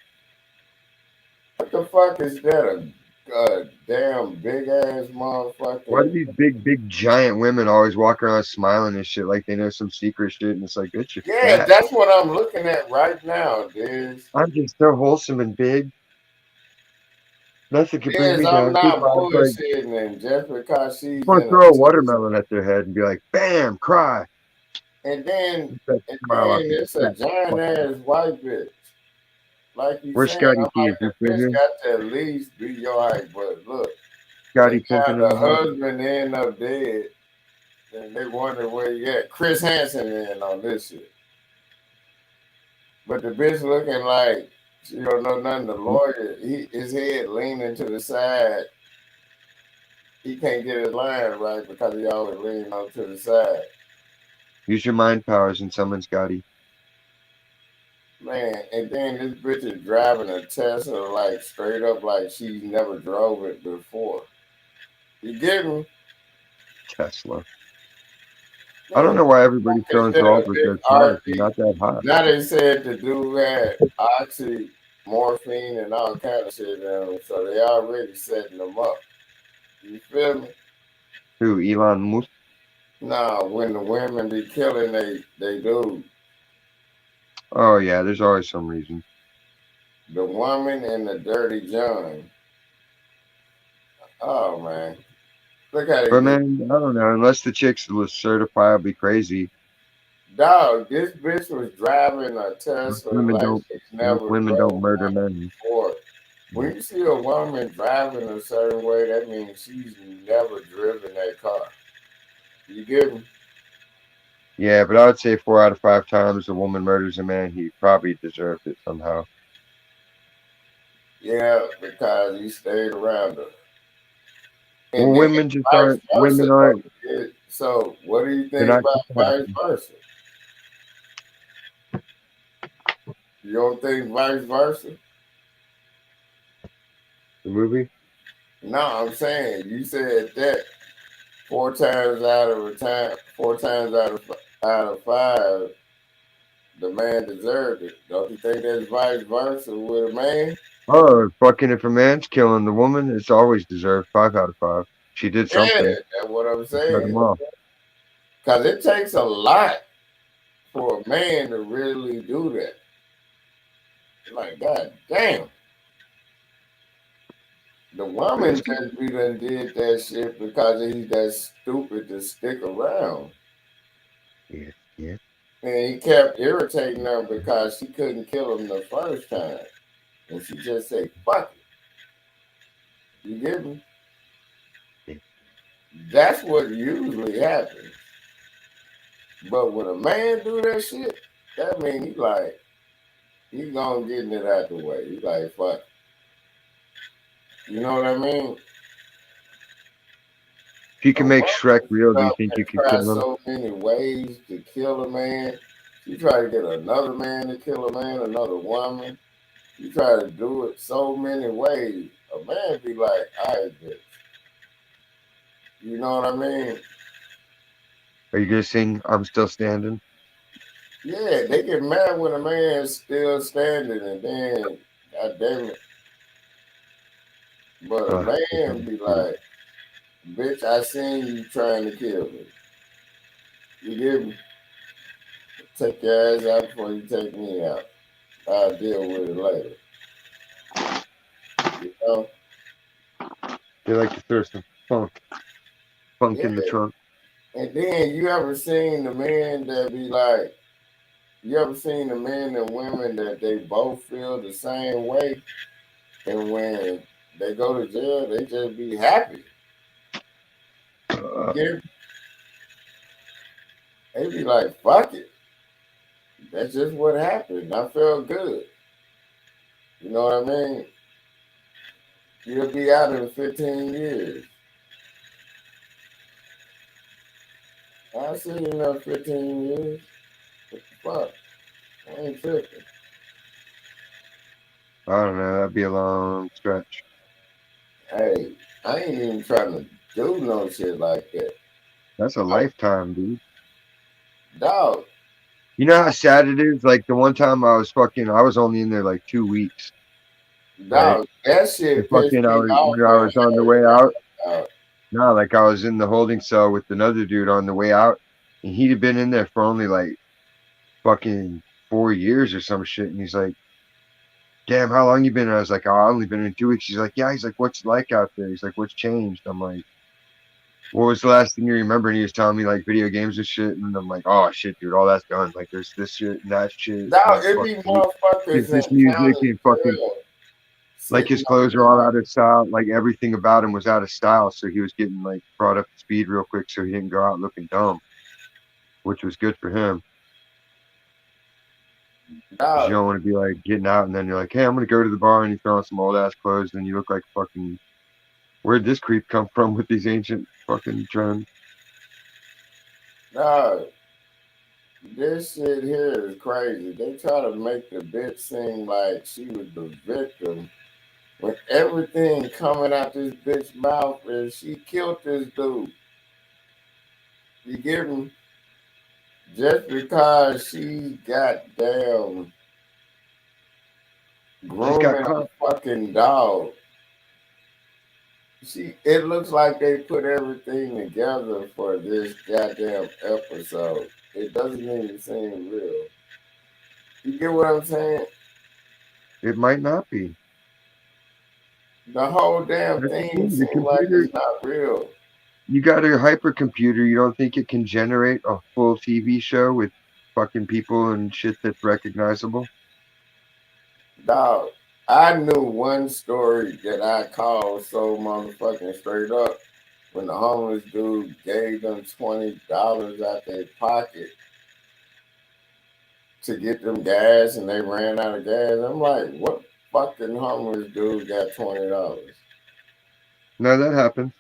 What the fuck is that? A damn big ass Why do motherfucking. these big, giant women always walk around smiling and shit like they know some secret shit? And it's like, bitch, you're Yeah, fat. that's what I'm looking at right now, Diz. I'm just so wholesome and big. Nothing can bring Diz, me I'm down. Good not vibes. Like, bullshitting, and just because I she's want to in a throw a Tesla. watermelon at their head and be like, bam, cry. And then, Get that and smile off then your it's a fat giant fucker. ass white bitch. Like you Where's saying, I'm Scotty like T? Is he the bitch pimping? got to at least be your height. But look, and Scotty now pimping in the the house? husband end up dead, and they wonder where you at. Chris Hansen in on this shit. But the bitch looking like she don't know nothing. The lawyer, his head leaning to the side. He can't get his line right because he always leaning on to the side. Use your mind powers and summon Scotty. Man, and then this bitch is driving a Tesla like straight up like she's never drove it before. You get me? Tesla. I don't know why everybody's so Instead of enthralled with this their photography. RT, Not that hot. now they said the dude had oxy, morphine, and all kind of shit in them, so they already setting them up. You feel me? Who? Elon Musk? Nah, when the women be killing they dude, Oh yeah, there's always some reason. the woman and the dirty John. Oh man, look how they But do. man, I don't know. Unless the chick's certifiably crazy, Dog, this bitch was driving a most Tesla women like don't. she's Most never women don't drove murder men. before. When you see a woman driving a certain way, that means she's never driven that car. You get me? Yeah, but I would say 4 out of 5 times a woman murders a man, he probably deserved it somehow. Yeah, because he stayed around her. Well, And then women just vice aren't. versa. Women aren't. So, what do you They're think not about vice compassionate. versa? You don't think vice versa? The movie. No, I'm saying you said that 4 times out of a time, 4 times out of five, the man deserved it. Don't you think that's vice versa with a man? Oh, fucking! If a man's killing the woman, it's always deserved. 5 out of 5. She did Yeah, something. that's what I'm He cut saying. him off. Because it takes a lot for a man to really do that. Like, god damn. The woman It's, just be done did that shit because he's that stupid to stick around. yeah, yeah. And he kept irritating her because she couldn't kill him the first time. And she just said, fuck it. You get me? Yeah. That's what usually happens. But when a man do that shit, that means he gonna get it out the way. He like, fuck it. You know what I mean? If you A can make Shrek woman real, do you up think and you could try kill him? so many ways to kill a man. She try to get another man to kill a man, another woman. You try to do it so many ways. A man be like, all right, bitch. You know what I mean? Are you gonna sing "I'm Still Standing"? Yeah, they get mad when a man's still standing and then, god damn it. But a It's man always be cute. like, bitch, I seen you trying to kill me. You get me? Take your ass out before you take me out. I'll deal with it later. You know? They like to throw some funk Yeah. in the trunk. And then you ever seen the men that be like, you ever seen the men and women that they both feel the same way? And when they go to jail, they just be happy. You Uh, get me? They be like, fuck it. That's just what happened. I felt good. You know what I mean? You'll be out in 15 years. I see you in 15 years. What the fuck? I ain't tripping. I don't know. That'd be a long stretch. Hey, I ain't even trying to do no shit like that. That's a I, lifetime, dude. dog, You know how sad it is? Like the one time I was only in there like 2 weeks, right? that And shit pissed fucking, me off when I when was on the Harry way brought out, it out. no, like I was in the holding cell with another dude on the way out, and he'd been in there for only like fucking 4 years or some shit. And he's like, "Damn, how long you been?" And I was like, "Oh, I only been in 2 weeks." He's like, "Yeah." He's like, "What's it like out there?" He's like, "What's changed?" I'm like, "What was the last thing you remember?" And he was telling me like video games and shit. And I'm like, "Oh shit, dude, all that's done. Like, there's this shit and that shit. And Dog, that's it be fucking motherfuckers this in music county and fucking jail like sitting his up clothes are all out of style. Like everything about him was out of style. So he was getting like brought up to speed real quick, so he didn't go out looking dumb, which was good for him. Because you dog. don't want to be like getting out and then you're like, "Hey, I'm gonna go to the bar," and you throw on some old ass clothes, and you look like fucking. Where'd this creep come from with these ancient fucking trends? Dog, this shit here is crazy. They try to make the bitch seem like she was the victim when everything coming out this bitch mouth is she killed this dude. You get me? just because she goddamn She's got grooming a caught. fucking dog. It looks like they put everything together for this goddamn episode. It doesn't even seem real. You get what I'm saying? It might not be. The whole damn That's the thing thing. The seems like computer, it's not real. you got a hypercomputer. You don't think it can generate a full TV show with fucking people and shit that's recognizable? Dog, I knew one story that I called so motherfucking straight up when the homeless dude gave them $20 out their pocket to get them gas and they ran out of gas. I'm like, what fucking homeless dude got $20? No, that happens.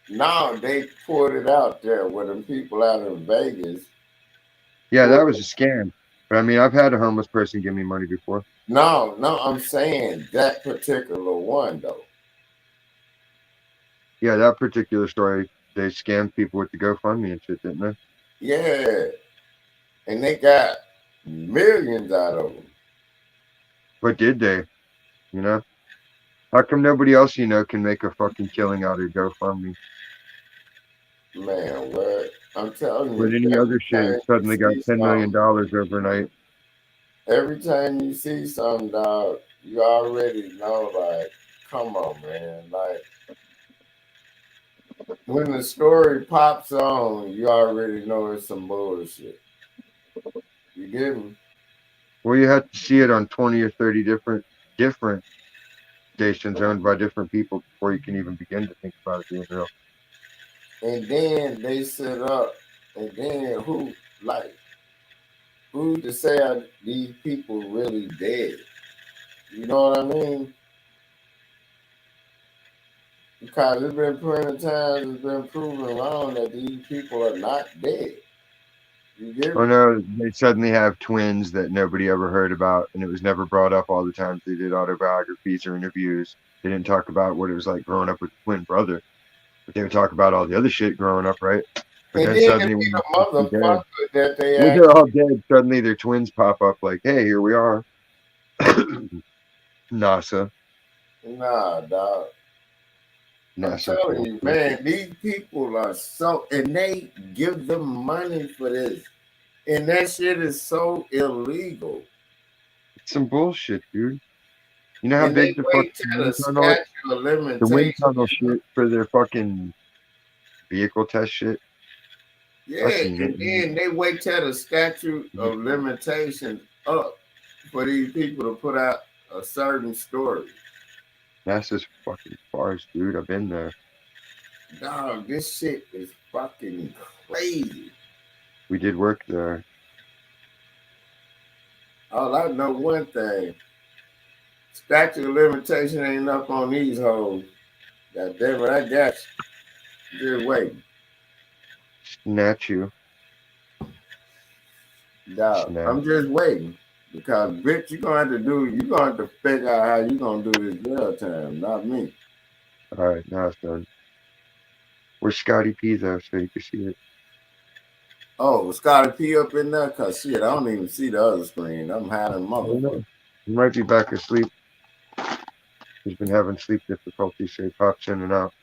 No, they pulled it out there with them people out in Vegas. Yeah, that Pulled was a scam. But I mean, I've had a homeless person give me money before. No, I'm saying that particular one though. Yeah, that particular story, they scammed people with the GoFundMe and shit, didn't they? Yeah, and they got millions out of them. But did they? You know? How come nobody else you know can make a fucking killing out of GoFundMe? Man, what? I'm telling With you, any other shit, it suddenly got $10 million overnight. every time you see something, dog, you already know, like, come on, man. Like, when the story pops on, you already know it's some bullshit. You get me? Well, you have to see it on 20 or 30 different stations owned by different people before you can even begin to think about it being real. And then they set up, and then like, who's to say are these people really dead? You know what I mean? Because it's been plenty of times it's been proven wrong that these people are not dead. You get Oh me? no, they suddenly have twins that nobody ever heard about, and it was never brought up all the times they did autobiographies or interviews. They didn't talk about what it was like growing up with a twin brother, but they would talk about all the other shit growing up, right? But And then then to suddenly, be when the they're dead, motherfucker that they when act, they're all dead, suddenly their twins pop up like, "Hey, here we are." NASA, nah, dog. I'm NASA telling you, bullshit. man, these people are so, and they give them money for this. And that shit is so illegal. It's some bullshit, dude. You know how And they big the wait fucking till the wind tunnel is? statute of The wind limitation tunnel is up. shit for their fucking vehicle test shit. I Yeah, seen it. and then they wait till the statute of limitation up for these people to put out a certain story. NASA's fucking farce, dude. I've been there. Dog, this shit is fucking crazy. We did work there. All I know one thing. Statute of limitation ain't up on these hoes. God damn it, I got you. Just waiting. Snatch you. Dog, Snatch. I'm just waiting. Because bitch, you gonna have to figure out how you gonna do this jail time, not me. Alright, now it's done. Where's Scotty P though, so you can see it? Oh, Scotty P up in there? Cause shit, I don't even see the other screen. I'm hiding I don't motherfucker. know. He might be back asleep. He's been having sleep difficulties, so he pops in and out.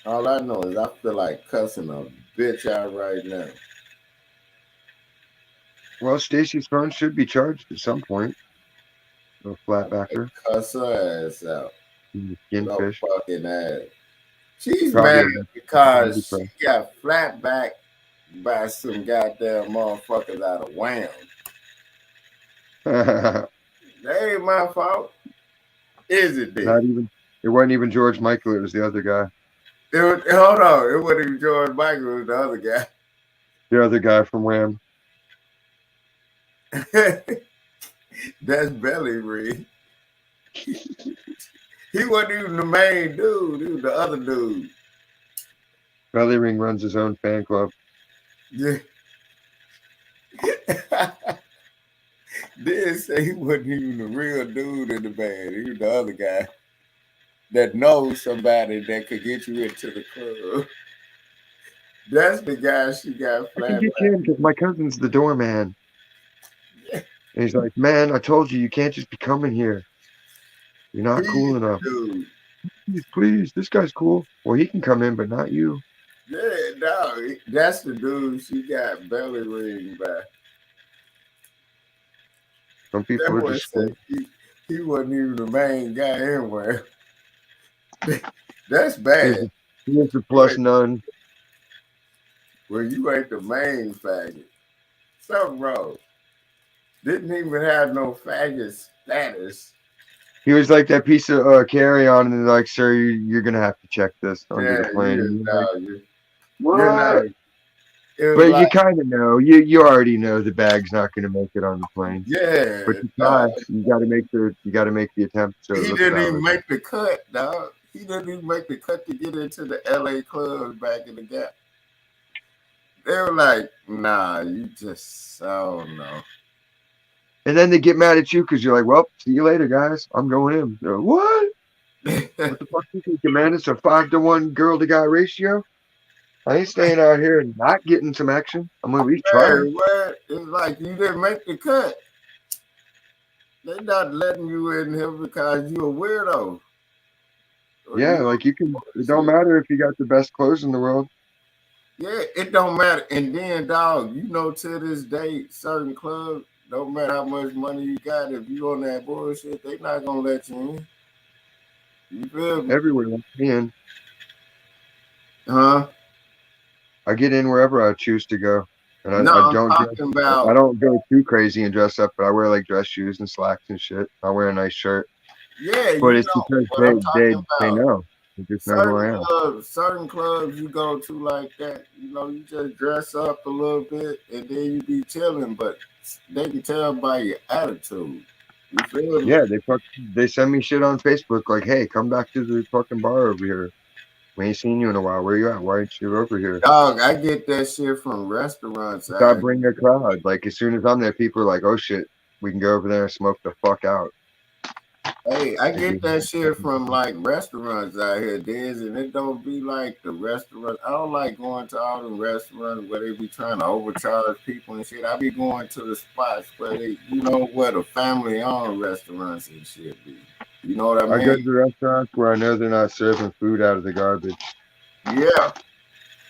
All I know is I feel like cussing a bitch out right now. Well, Stacy's phone should be charged at some point. No I might flatbacker. cuss her ass out. No Skinfish. fucking ass. She's Probably mad a because she got flat back by some goddamn motherfuckers out of Wham. Not That ain't my fault. Is it then? even. It wasn't even George Michael. It was the other guy. Hold on. It wasn't even George Michael, it was the other guy. The other guy from Wham. That's Belly Ring. He wasn't even the main dude. He was the other dude. Belly Ring runs his own fan club. Yeah. Did say he wasn't even the real dude in the band. He was the other guy that knows somebody that could get you into the club. That's the guy she got I can flat get you in because my cousin's the doorman. back. And he's like, man, I told you can't just be coming here. You're not He's cool the enough. dude. Please, this guy's cool. Well, he can come in, but not you. Yeah, no, that's the dude she got belly ring by. Some That people are boy just said he wasn't even the main guy anywhere. That's here's bad. the, here's the You plus ain't, none. well, you ain't the main faggot. Something wrong. Didn't even have no faggot status. He was like that piece of carry on, and they're like, sir, you're gonna have to check this under the Yeah, plane. And you're like, you're what? not. It was But like, you kind of know. You already know the bag's not gonna make it on the plane. But yeah, you dog. try. You got to make the attempt. So it He looks didn't even valid. make the cut, dog. He didn't even make the cut to get into the LA clubs back in the gap. They were like, nah, you just, I don't know. And then they get mad at you because you're like, well, see you later, guys. I'm going in. They're like, what? What the fuck you think, man? It's a 5-to-1 girl to guy ratio. I ain't staying out here and not getting some action. I'm gonna at least try. Hey, what? It's like you didn't make the cut. They not letting you in here because you a weirdo. Or Yeah, you like you can. It don't shit. matter if you got the best clothes in the world. Yeah, it don't matter. And then, dog, you know, to this day, certain clubs, don't matter how much money you got, if you on that bullshit, they not gonna let you in. You feel me? Everywhere I'm in, Huh? I get in wherever I choose to go, and No, I I'm don't dress. talking I about. don't go too crazy and dress up, but I wear like dress shoes and slacks and shit. I wear a nice shirt, Yeah, but you it's know because what I'm talking they about. know. They just know who I am. Certain clubs you go to like that, you know, you just dress up a little bit and then you be chilling, but they can tell by your attitude. You feel me? Yeah, they send me shit on Facebook like, hey, come back to the fucking bar over here. We ain't seen you in a while. Where you at? Why ain't you over here? Dog, I get that shit from restaurants Stop out bringing a crowd. Like as soon as I'm there, people are like, oh shit, we can go over there and smoke the fuck out. Hey, I And get that shit from like restaurants out here, Diz, and it don't be like the restaurant. I don't like going to all the restaurants where they be trying to overcharge people and shit. I be going to the spots where they, you know, where the family-owned restaurants and shit be. You know what I I go mean? to the restaurants where I know they're not serving food out of the garbage Yeah.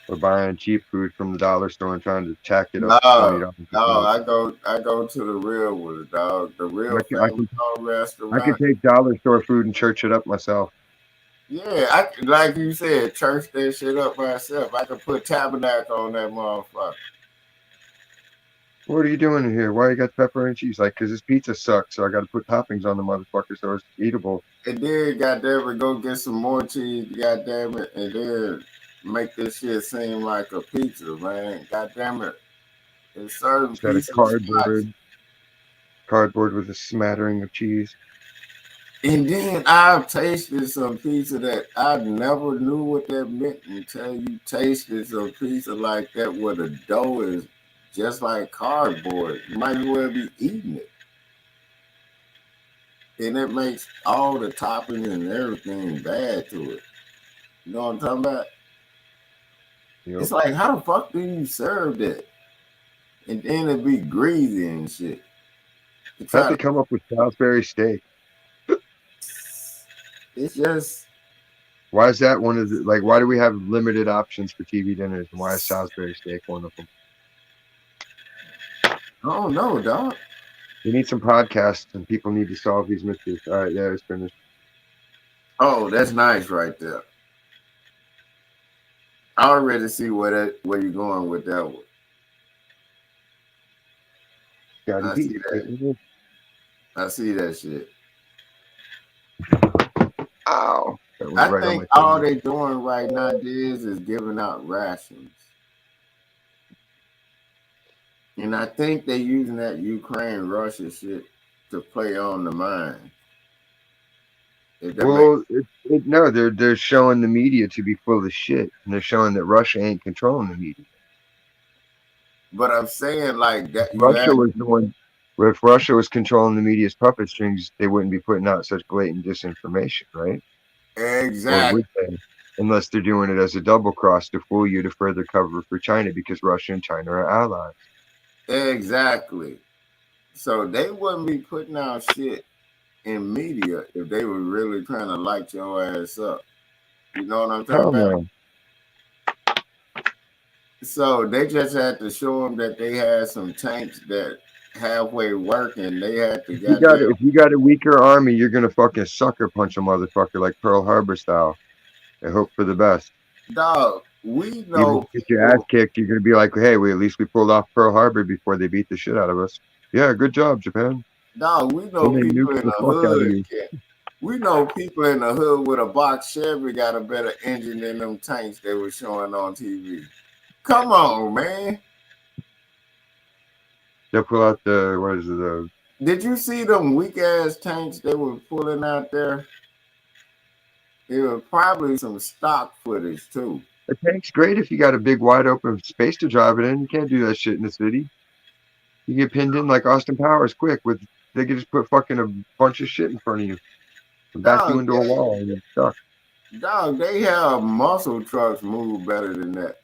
or buying cheap food from the dollar store and trying to tack it up to No, $20 a no, plate. I go to the real ones, dog. The real family-owned I can restaurant. take dollar store food and church it up myself. Yeah, like you said, church that shit up myself. I could put tabernacle on that motherfucker. What are you doing in here? Why you got pepperoni and cheese? Like, 'cause this pizza sucks, so I got to put toppings on the motherfucker so it's eatable. And then, goddamn it, go get some more cheese, goddamn it, and then make this shit seem like a pizza, man. Goddamn it. There's certain Instead of pizza spots. cardboard with a smattering of cheese. And then I've tasted some pizza that I never knew what that meant until you tasted some pizza like that where the dough is just like cardboard. You might as well be eating it. And it makes all the toppings and everything bad to it. You know what I'm talking about? Yep. It's like, how the fuck do you serve that? And then it be greasy and shit. You How'd try they to, come up with Salisbury steak? it's just, Why is that one of the like? Why do we have limited options for TV dinners? And why is Salisbury steak one of them? I don't know, dog. We need some podcasts, and people need to solve these mysteries. All right, yeah, it's finished. Oh, that's nice right there. I already see where you're going with that one. Scotty I B. see that. I see that shit. Ow! That went I right on think my all finger. they doing right now is giving out rations. And I think they using that Ukraine Russia shit to play on the mind. If that makes, Well, no, they're showing the media to be full of shit, and they're showing that Russia ain't controlling the media. but I'm saying like that you Russia had was the one. If Russia was controlling the media's puppet strings, they wouldn't be putting out such blatant disinformation, right? Or exactly. would they? Unless they're doing it as a double cross to fool you to further cover for China because Russia and China are allies. Exactly. So they wouldn't be putting out shit in media if they were really trying to light your ass up. You know what I'm talking Hell about? no. So they just had to show them that they had some tanks that halfway working. They had to get there. If you got a weaker army, you're gonna fucking sucker punch a motherfucker like Pearl Harbor style and hope for the best. Dog, we Even know if you get your ass people. kicked, you're gonna be like, hey, at least we pulled off Pearl Harbor before they beat the shit out of us. Yeah, good job, Japan. Dog, we Then know they people nuked in the the fuck out of hood. you. We know people in the hood with a box Chevy got a better engine than them tanks they were showing on TV. Come on, man. They'll pull out the what is it? The Did you see them weak ass tanks they were pulling out there? It was probably some stock footage too. tank's great if you got a big wide open space to drive it in. You can't do that shit in the city. You get pinned in like Austin Powers quick with they can just put fucking a bunch of shit in front of you and back you Dog, into a wall and you're stuck. dog, they have muscle trucks move better than that.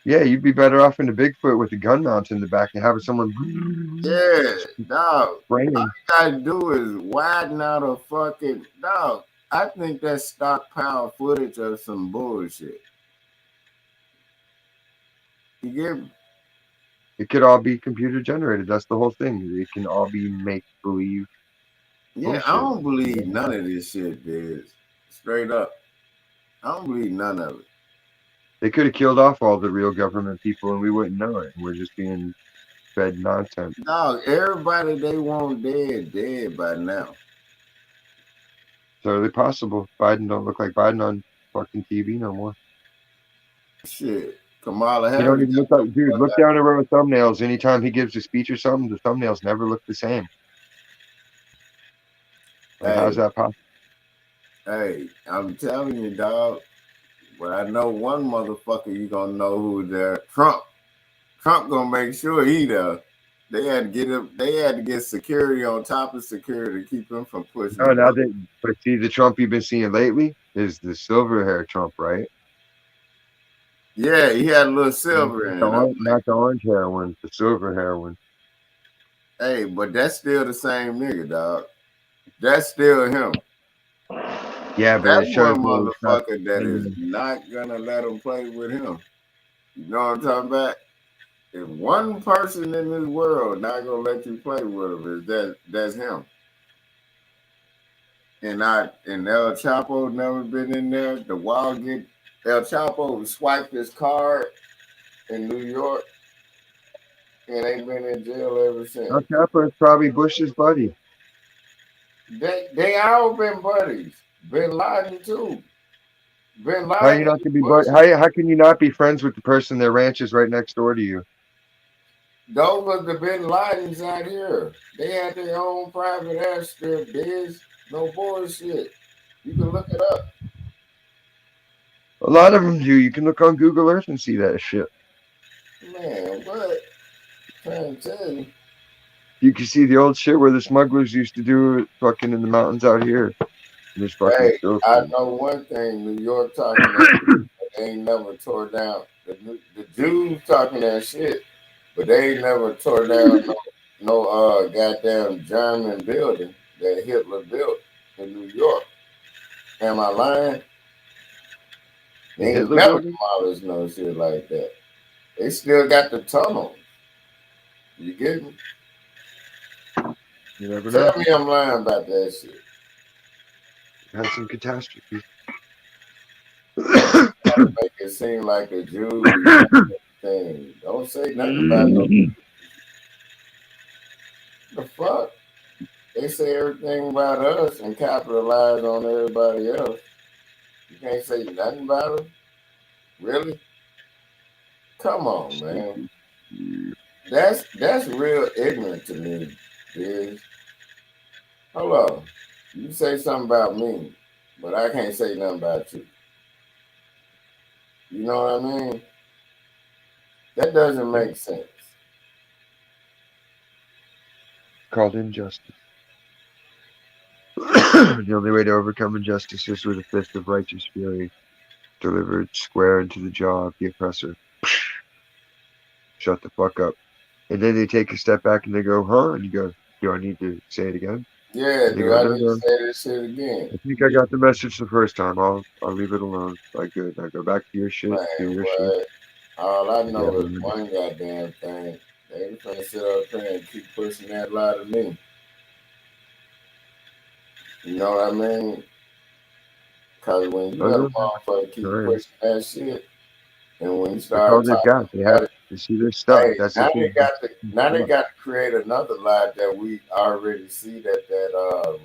Yeah, you'd be better off in the Bigfoot with a gun mount in the back and having someone Yeah, dog. All spraying. you gotta do is widen out a fucking dog. I think that's stockpile footage of some bullshit. You get It could all be computer generated. That's the whole thing. It can all be make believe yeah, I bullshit. don't believe none of this shit, dude. Straight up. I don't believe none of it. They could have killed off all the real government people and we wouldn't know it. We're just being fed nonsense. Dog, everybody they want dead by now. Totally possible. Biden don't look like Biden on fucking TV no more. Shit. Kamala He don't Harris even look like, dude, look down a row of thumbnails. Anytime he gives a speech or something, the thumbnails never look the same. Like, how's that possible? Hey, I'm telling you, dog. But I know one motherfucker you gonna know who there. Trump. Trump gonna make sure he there. They had to get him. They had to get security on top of security to keep him from pushing No, the now button. that, but see, the Trump you've been seeing lately is the silver hair Trump, right? Yeah, he had a little silver in it. Not the orange hair one, the silver hair one. Hey, but that's still the same nigga, dog. That's still him. Yeah, but That's it shows one that it's not. motherfucker that is not gonna let him play with him. You know what I'm talking about? If one person in this world not gonna let you play with him, that's him. And El Chapo never been in there. The wild get El Chapo swiped his card in New York and they been in jail ever since. El Chapo is probably Bush's buddy. They all been buddies. Bin Laden too. Bin Laden. How you not to be how can you not be friends with the person their ranch is right next door to you? Those was the Bin Ladens out here. They had their own private airstrip, Biz. No bullshit. You can look it up. A lot of them do. You can look on Google Earth and see that shit. Man, what? Trying to tell you. You can see the old shit where the smugglers used to do it fucking in the mountains out here. There's fucking Hey, still I know one thing. New York talking that they ain't never tore down. The Jews talking that shit, but they ain't never tore down no goddamn German building that Hitler built in New York. Am I lying? They ain't Hitler never building? demolished no shit like that. They still got the tunnels. You get me? You never know. Tell me I'm lying about that shit. Had some catastrophes. Make it seem like the Jews thing. Don't say nothing about no. The fuck? They say everything about us and capitalize on everybody else. You can't say nothing about them? Really? Come on, man. That's real ignorant to me, dude. Hold on. You say something about me, but I can't say nothing about you. You know what I mean? That doesn't make sense. Called injustice. The only way to overcome injustice is with a fist of righteous fury. delivered square into the jaw of the oppressor. Shut the fuck up. And then they take a step back and they go, huh? And you go, do I need to say it again? Yeah, And they do go, I no, need to no. say this shit again? I think I got the message the first time. I'll leave it alone. Like good. Now go back to your shit. Do Man, your shit. what? All I If you know ever is remember. one goddamn thing. They ain't finna sit up here and keep pushing that lie to me. You know what I mean? Cause when you I let a know. motherfucker I keep am. pushing that shit, and when you That's all start they've talking got. They have. about it, You see, they're stuck. hey, That's the thing. They're now they stuck. got to create another lie that we already see that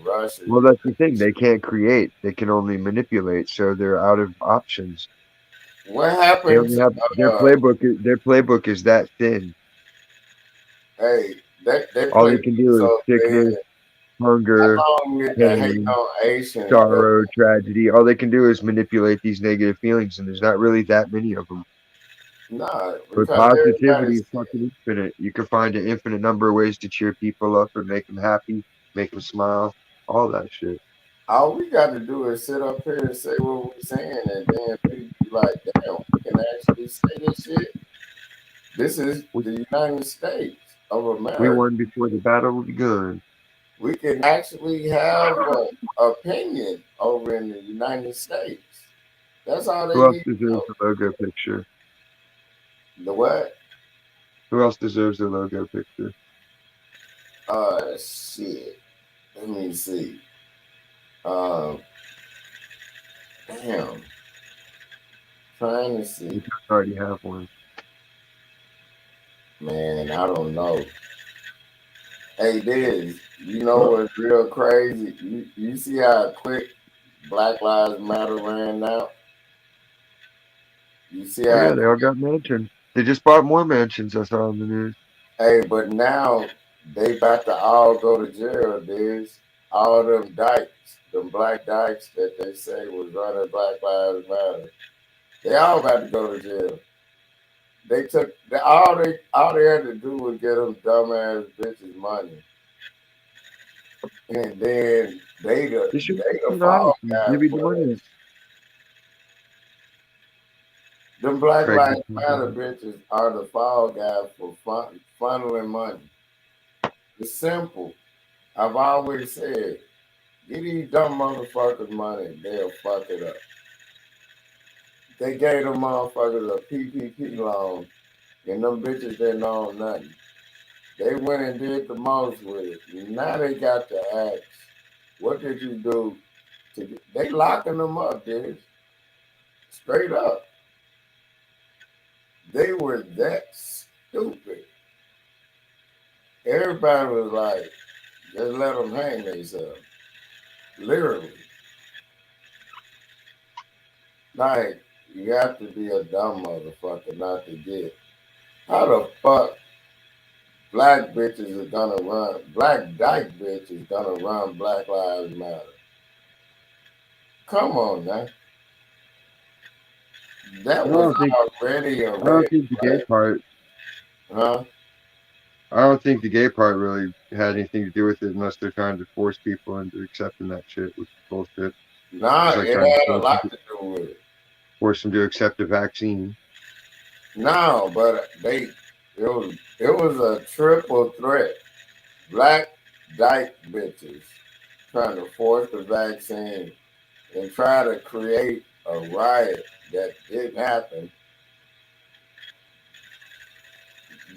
Russia. Well, that's the thing. They can't create. They can only manipulate. So they're out of options. What They happened only to have their uh? playbook. Their playbook is that thin. Hey, they All play they can do is so sickness, thin. hunger, How long did the hate pain, on Asians go? sorrow, tragedy. All they can do is manipulate these negative feelings, and there's not really that many of them. Nah, But because positivity everybody's is fucking infinite. You can find an infinite number of ways to cheer people up and make them happy, make them smile, all that shit. all we got to do is sit up here and say what we're saying, and then people be like, "Damn, we can actually say this shit." This is We, the United States of we America. won before the battle begun. We can actually have an opinion over in the United States. That's all they Who else need to deserves know. the logo picture? The what? Who else deserves the logo picture? Shit. Let me see. Um, damn. Trying to see. You already have one. Man, I don't know. Hey, Diz, you know Oh, what's real crazy? You see how quick Black Lives Matter ran out? You see oh how yeah, they all got mansions. They just bought more mansions. I saw on the news. hey, but now they about to all go to jail, Diz. All them dykes, them black dykes that they say was running Black Lives Matter. They all about to go to jail. All they had to do was get them dumbass bitches money. And then They should they the have fall honesty. guy Maybe for doing that. it. Them Black Craig Lives just came Matter back. bitches are the fall guy for funneling money. It's simple. I've always said, get these dumb motherfuckers money, they'll fuck it up. They gave them motherfuckers a PPP loan, and them bitches didn't know nothing. They went and did the most with it. Now they got to ask, what did you do to get? They locking them up, dude. Straight up. They were that stupid. Everybody was like, just let them hang themselves. Literally. Like, you have to be a dumb motherfucker not to get. How the fuck black bitches are gonna run, black dyke bitches gonna run Black Lives Matter? Come on now. I That was don't think. already a I don't red think the gay flag. part. Huh? I don't think the gay part really had anything to do with it, unless they're trying to force people into accepting that shit, which is bullshit. Nah, Just like it trying to had a lot to do with it. force them to accept a vaccine. No, but it was a triple threat. Black dyke bitches trying to force the vaccine and try to create a riot that didn't happen.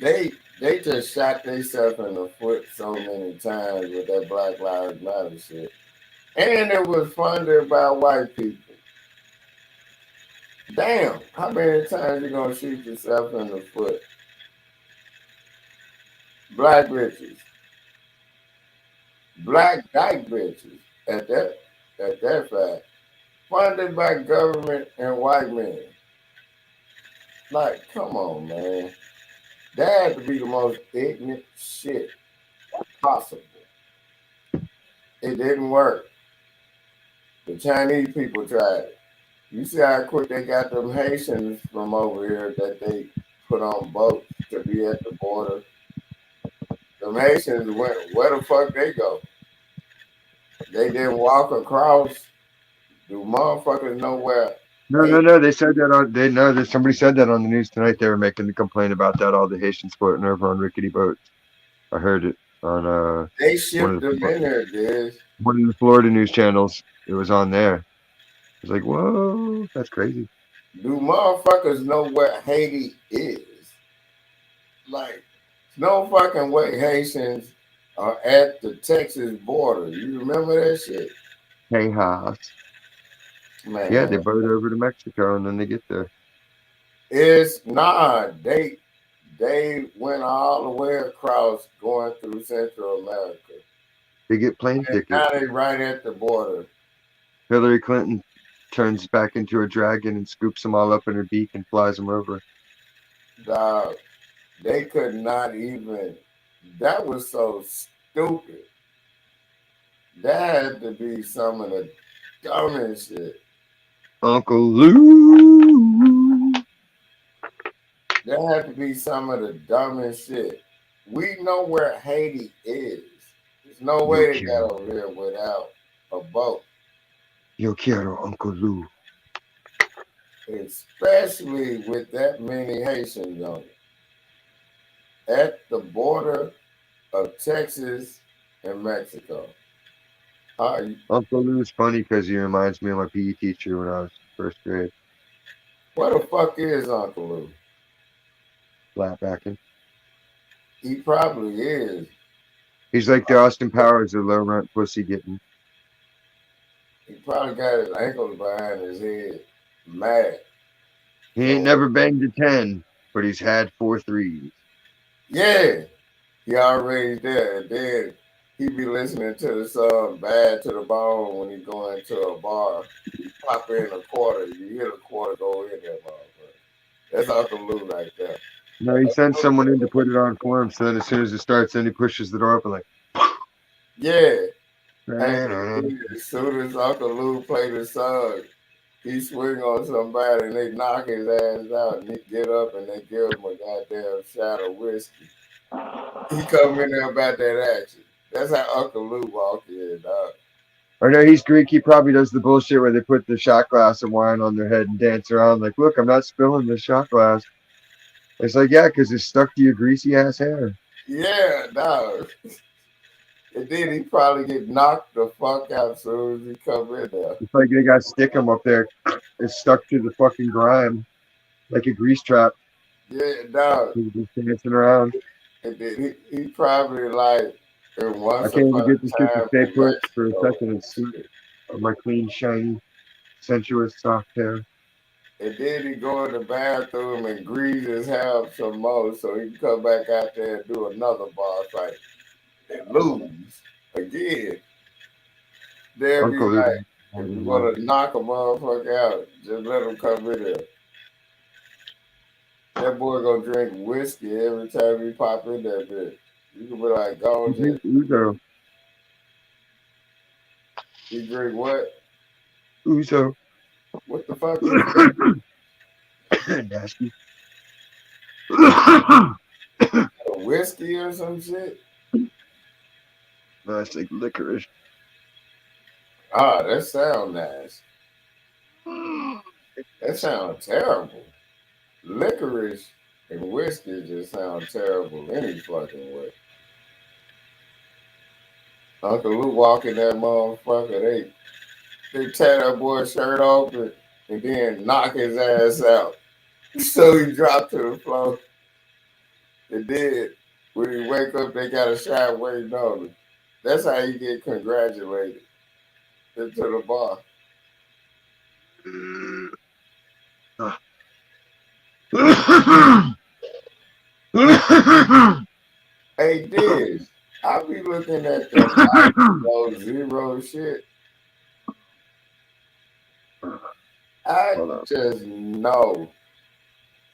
They they just shot themselves in the foot so many times with that Black Lives Matter shit. And it was funded by white people. Damn, how many times you gonna shoot yourself in the foot? Black bitches, black dyke bitches at that fact. Funded by government and white men. Like, come on, man. That had to be the most ignorant shit possible. It didn't work. The Chinese people tried it. You see how quick they got them Haitians from over here that they put on boats to be at the border. Them Haitians went, where the fuck they go? They didn't walk across. Do motherfuckers know where? No. They said that on. They know that somebody said that on the news tonight. They were making the complaint about that. All the Haitians floating over on rickety boats. I heard it on They one shipped of them the in there, dude. one of the Florida news channels. It was on there. It's like, whoa, that's crazy. Do motherfuckers know what Haiti is? Like, no fucking way Haitians are at the Texas border. You remember that shit? Hey, Haas. Yeah, they Man, boat over to Mexico and then they get there. it's not. They went all the way across going through Central America. They get plane And now tickets. they right at the border. Hillary Clinton turns back into a dragon and scoops them all up in her beak and flies them over. Dog, they could not even. That was so stupid. That had to be some of the dumbest shit. Uncle Lou. That had to be some of the dumbest shit. We know where Haiti is. There's no Yo way they quiero, got over here without a boat, yo quiero, Uncle Lou. especially with that many Haitians on it. At the border of Texas and Mexico. How you, Uncle Lou's funny because he reminds me of my PE teacher when I was first grade. where the fuck is Uncle Lou? Flatbacking. He probably is. He's like the Austin Powers of low rent pussy getting. He probably got his ankles behind his head, mad. He ain't So never banged a 10, but he's had 4 threes. yeah, he already there. And then he be listening to the song "Bad to the Bone" when he go into a bar. You pop in a quarter, you hear the quarter go in there, motherfucker. That's Uncle Lou right there. No, he sends someone in to put it on for him. So then, as soon as it starts, then he pushes the door open like. Yeah, and "Nah." as soon as Uncle Lou play the song, he swing on somebody and they knock his ass out and he get up and they give him a goddamn shot of whiskey. He come in there about that action. That's how Uncle Lou walk in, dog. Or no, he's Greek. He probably does the bullshit where they put the shot glass of wine on their head and dance around like, "Look, I'm not spilling the shot glass." It's like, yeah, because it's stuck to your greasy ass hair. Yeah, dog. And then he probably get knocked the fuck out as soon as he come in there. It's like they got stick him up there. It's stuck to the fucking grime like a grease trap. Yeah, dog. He's just dancing around. And then he probably like in I once can't even upon get this a shit to time stay in put for a Mexico. second. It's sweet. My clean, shiny, sensuous, soft hair. And then he go in the bathroom and grease his hair up some more so he can come back out there and do another bar fight and lose again. They'll be Uncle Lou. like, if you want to knock a motherfucker out, just let him come in there. That boy gonna drink whiskey every time he pop in that bitch. You can be like, go He just drinks Uzo. he drink what? Uzo. What the fuck is that? Nasty. A whiskey or some shit? No, it's like licorice. Ah, that sound nice. That sounds terrible. Licorice and whiskey just sound terrible any fucking way. Uncle Lou walking that motherfucker, they tear that boy's shirt open and then knock his ass out. So he dropped to the floor. And then when he wake up, they got a shot waiting on him. That's how you get congratulated into the bar. Hey, Diz, I be looking at the Life Below Zero shit. I Hold on. just know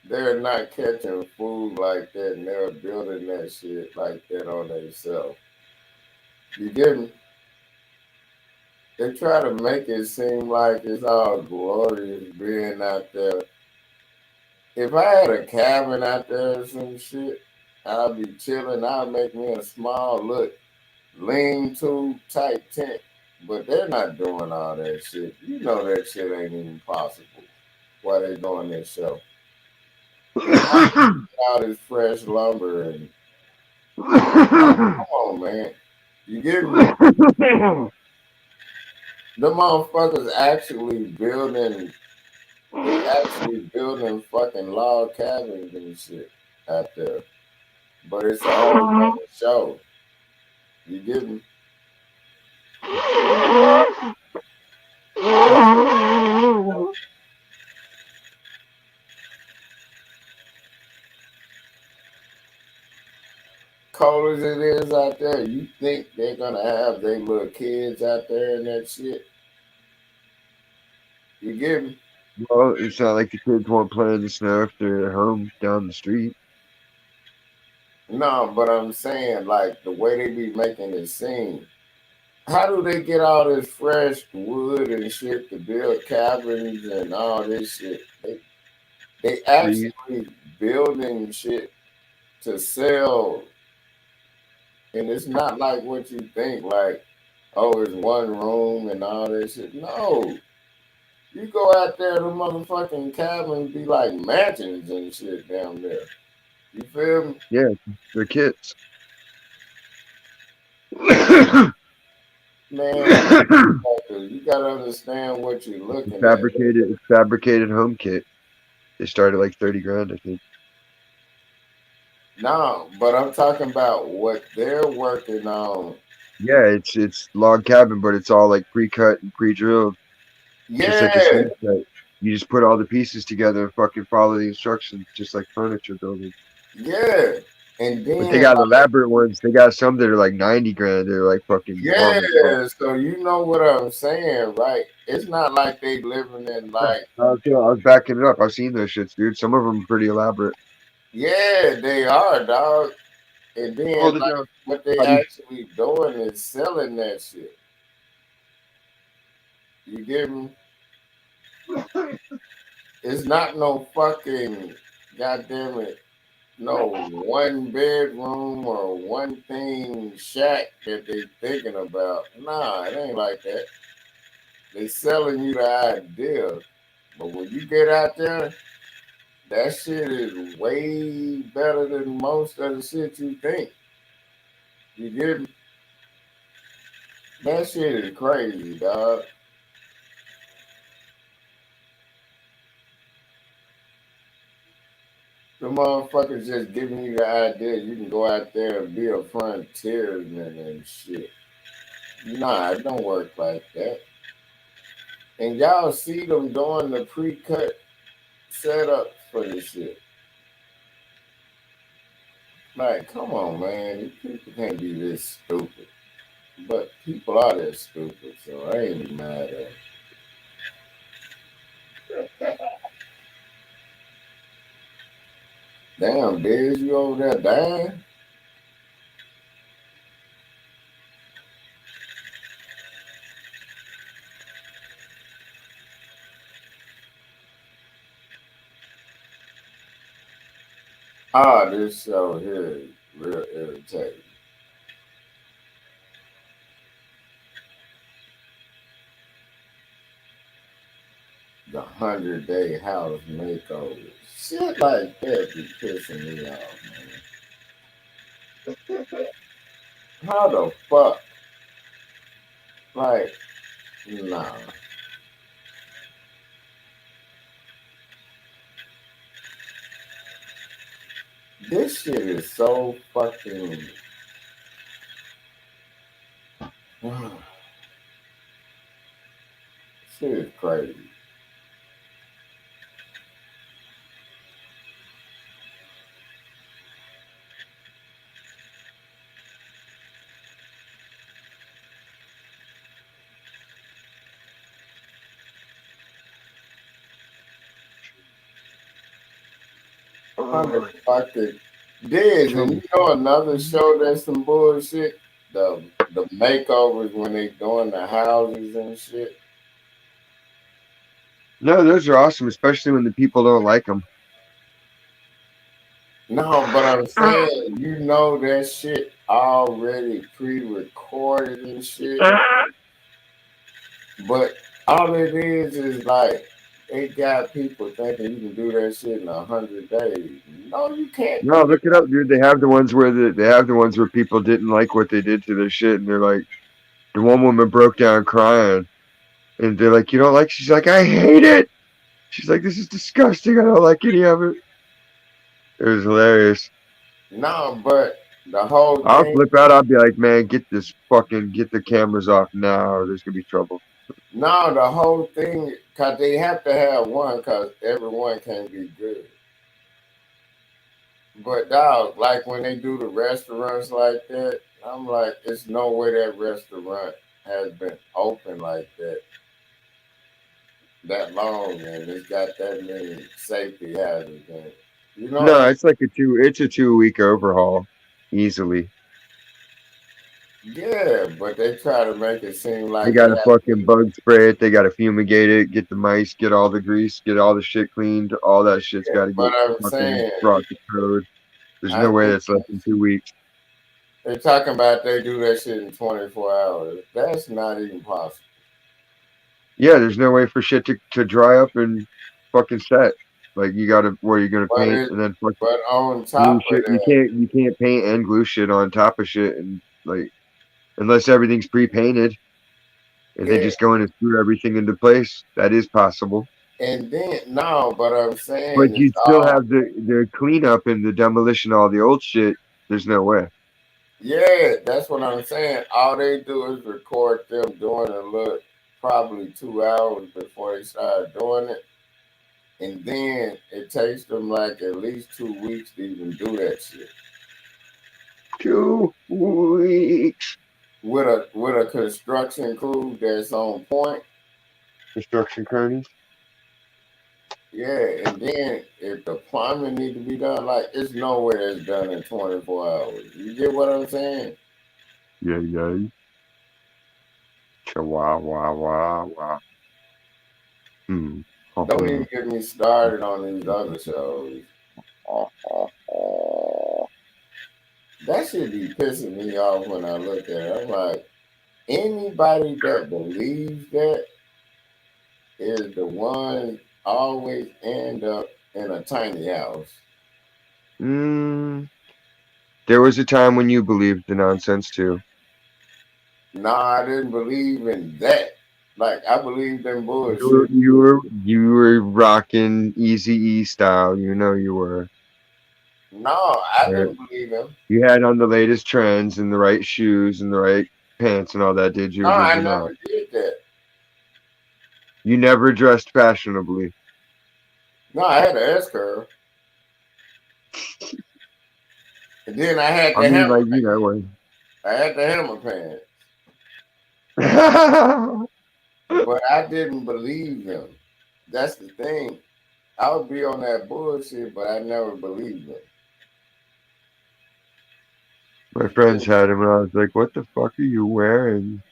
they're not catching food like that and they're building that shit like that on themselves. You get me? They try to make it seem like it's all glorious being out there. If I had a cabin out there or some shit, I'd be chilling. I'd make me a small look lean to type tent. But they're not doing all that shit. You know that shit ain't even possible. while they doing this show. And all out is fresh lumber and like, come on, man. You get me? The motherfuckers actually building. They actually building fucking log cabins and shit out there. But it's a whole nother show. You get me? Cold as it is out there, you think they're gonna have their little kids out there and that shit? You get me? Well, it's not like the kids won't play in the snow if they're at home down the street. No, but I'm saying like the way they be making it seem. How do they get all this fresh wood and shit to build cabins and all this shit? They Trees. actually building shit to sell, and it's not like what you think. Like, oh, it's one room and all this shit. No, you go out there, the motherfucking cabins be like mansions and shit down there. You feel me? Yeah, they're kids. Man, you gotta understand what you're looking at. Fabricated home kit. They start at like 30 grand, I think. No, but I'm talking about what they're working on. Yeah, it's log cabin, but it's all like pre-cut and pre-drilled, just like a Yeah, swing set. You just put all the pieces together and fucking follow the instructions, just like furniture building. yeah. And But they then got elaborate ones. They got some that are like 90 grand. They're like fucking long as fuck. yeah, so you know what I'm saying, right? It's not like they living in like, I was backing it up. I've seen those shits, dude. Some of them are pretty elaborate. yeah, they are, dog. And then Hold it like down, what they buddy. actually doing is selling that shit. You get me? It's not no fucking goddamn it, no one bedroom or one thing shack that they thinking about. Nah, it ain't like that. They selling you the idea, but when you get out there, that shit is way better than most of the shit you think. You get me? That shit is crazy, dog. The motherfuckers just giving you the idea you can go out there and be a frontiersman and shit. Nah, it don't work like that. And y'all see them doing the pre-cut setup for this shit. Like, come on, man. People can't be this stupid. But people are that stupid, so I ain't mad at them. Damn, Biz, you over there dying? Ah, this show here is real irritating. The 100-day house makeover. Shit like that be pissing me off, man. How the fuck? Like, nah. This shit is so fucking. Shit is crazy. Motherfucker. Diz, and you know another show that's some bullshit? The makeovers when they doing the houses and shit. No, those are awesome, especially when the people don't like them. No, but I'm saying, you know that shit already pre-recorded and shit. But all it is like They got people thinking you can do that shit in 100 days. No, you can't No, do look it up, dude. They have the ones where they have the ones where people didn't like what they did to their shit, and they're like, the one woman broke down crying, and they're like, "You don't like?" She's like, "I hate it." She's like, "This is disgusting. I don't like any of it." It was hilarious. no, but the whole I'll thing. flip out. I'll be like, "Man, get the cameras off now, or there's gonna be trouble." No, the whole thing, because they have to have one, because everyone can't be good. But dog, like when they do the restaurants like that, I'm like, it's no way that restaurant has been open like that long, and it's got that many safety hazards in it. You know what No, I'm it's like it's a 2 week overhaul, easily. saying? Yeah, but they try to make it seem They like got it to has to fucking be. bug spray it. They got to fumigate it. Get the mice. Get all the grease. Get all the shit cleaned. All that shit's Yeah, got to but get I'm fucking saying, brought to code. There's I no way think that's less than 2 weeks. they're talking about they do that shit in 24 hours. That's not even possible. Yeah, there's no way for shit to dry up and fucking set. Like you gotta where you're gonna But paint it, and then fucking but on glue top of shit. that, You can't paint and glue shit on top of shit and like unless everything's pre-painted and they yeah, just go in and screw everything into place. That is possible. and then no, but I'm saying But it's you'd still all have the cleanup and the demolition of all the old shit. There's no way. yeah. That's what I'm saying. All they do is record them doing it. Look, probably 2 hours before they start doing it, and then it takes them like at least 2 weeks to even do that shit 2 weeks. with a construction crew that's on point. Construction cronies. Yeah, and then if the plumbing need to be done, like it's nowhere that's done in 24 hours. You get what I'm saying? Yeah, yeah. Chihuahua. Hmm. Don't even get me started on these other shows. That should be pissing me off when I look at it. I'm like, anybody that believes that is the one always end up in a tiny house. Mm, there was a time when you believed the nonsense too. Nah, I didn't believe in that. Like I believed in You were bullshit. you were you were rocking Easy E style. You know you were. No, I Right? didn't believe him. You had on the latest trends and the right shoes and the right pants and all that, did you No, or did I you not? never did that. You never dressed fashionably. No, I had an S curve. And then I had I the mean, hammer. like you know, when I had the hammer pants. my But I didn't believe him. That's the thing. I would be on that bullshit, but I never believed him. friends had him, and I was like, "What the fuck are you wearing?"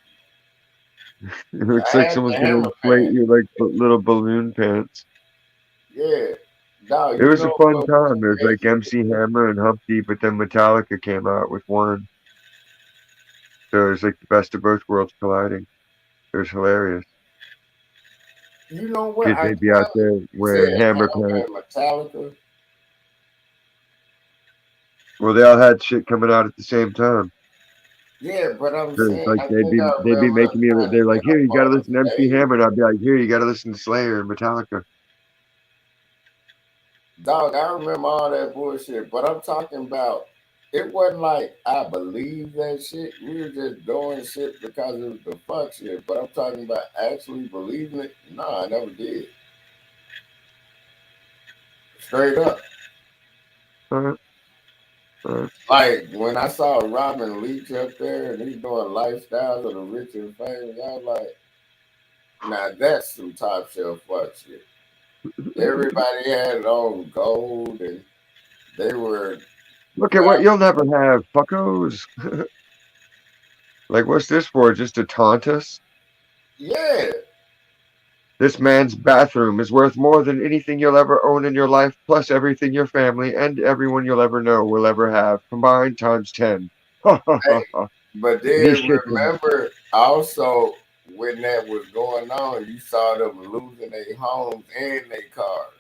It looks I like had someone's the gonna hammer inflate pants. you like little balloon pants. Yeah. Dog, It you was a know fun what was time. It was like crazy? MC Hammer and Humpty, but then Metallica came out with one. So it was like the best of both worlds colliding. It was hilarious You know what? because I they'd be out there you said wearing hammer Hammer pants. and Metallica. Well, they all had shit coming out at the same time. Yeah, but I'm So it's saying like I think I they'd be remember us making me. trying to They're like, get "Here, up you got to on listen to the MC stage. Hammer," and I'd be like, "Here, you got to listen to Slayer and Metallica." Dog, I remember all that bullshit, but I'm talking about it wasn't like I believed that shit. We were just doing shit because it was the fuck shit. But I'm talking about actually believing it. Nah, I never did. Straight up. Uh, uh, Like when I saw Robin Leach up there and he's doing lifestyles of the rich and famous, I was like, now that's some top shelf fuck shit. Everybody had it on gold and they were Look at what traveling. you'll never have, fuckos. Like, what's this for? Just to taunt us? Yeah. This man's bathroom is worth more than anything you'll ever own in your life, plus everything your family and everyone you'll ever know will ever have, combined times 10. Ha ha ha ha. But This then shit. remember also when that was going on, you saw them losing their homes and their cars.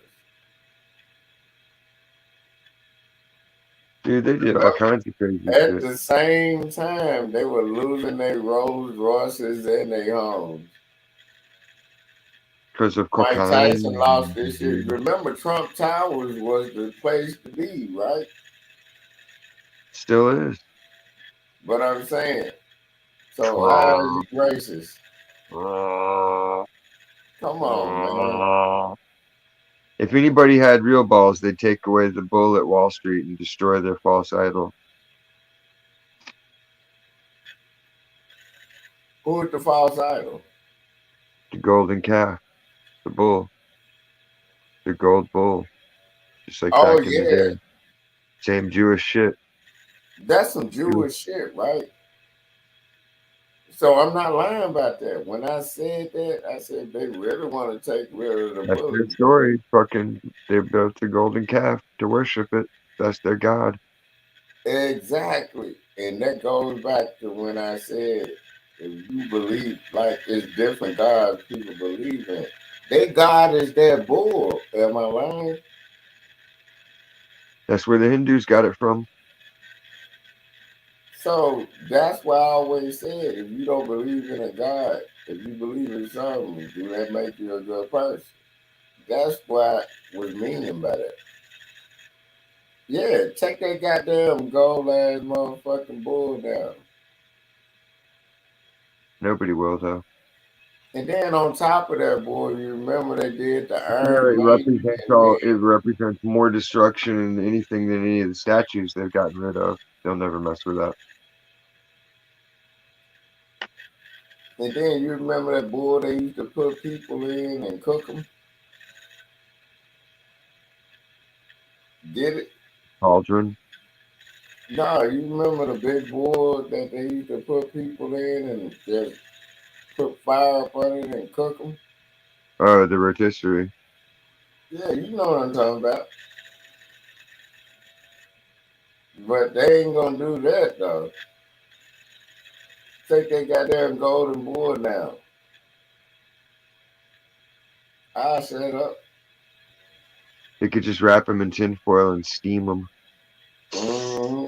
Dude, they did all kinds of crazy At shit. the same time, they were losing their Rolls Royces and their homes. Because of Mike Tyson lost cocaine. this shit. Remember, Trump Towers was the place to be, right? Still is. But I'm saying, so how is Trump. he racist? Come on, man. If anybody had real balls, they'd take away the bull at Wall Street and destroy their false idol, Who is the false idol? the golden calf, the bull, the gold bull, just like Oh back in the yeah, day. Same Jewish shit. that's some Jewish. Jewish shit, right? So I'm not lying about that. When I said that, I said they really want to take rid of the That's their bully. story. Fucking, they built the golden calf to worship it. That's their god. Exactly. And that goes back to when I said if you believe like it's different gods people believe in. Their God is their bull. Am I lying? That's where the Hindus got it from. So that's why I always said if you don't believe in a God, if you believe in something, do that make you a good person? That's what was meaning by that. Yeah, take that goddamn gold ass motherfucking bull down. Nobody will though. And then on top of that, boy, you remember they did the Yeah, Iron Maiden and it represents more destruction and anything than any of the statues they've gotten rid of. They'll never mess with that. then you remember that bull they used to put people in and cook them? Did it? Cauldron. No, you remember the big bull that they used to put people in and just put fire up on it and cook them? The rotisserie. Yeah, you know what I'm talking about. But they ain't gonna do that though. Take that goddamn golden bull now. I'll shut up. They could just wrap them in tin foil and steam them hmm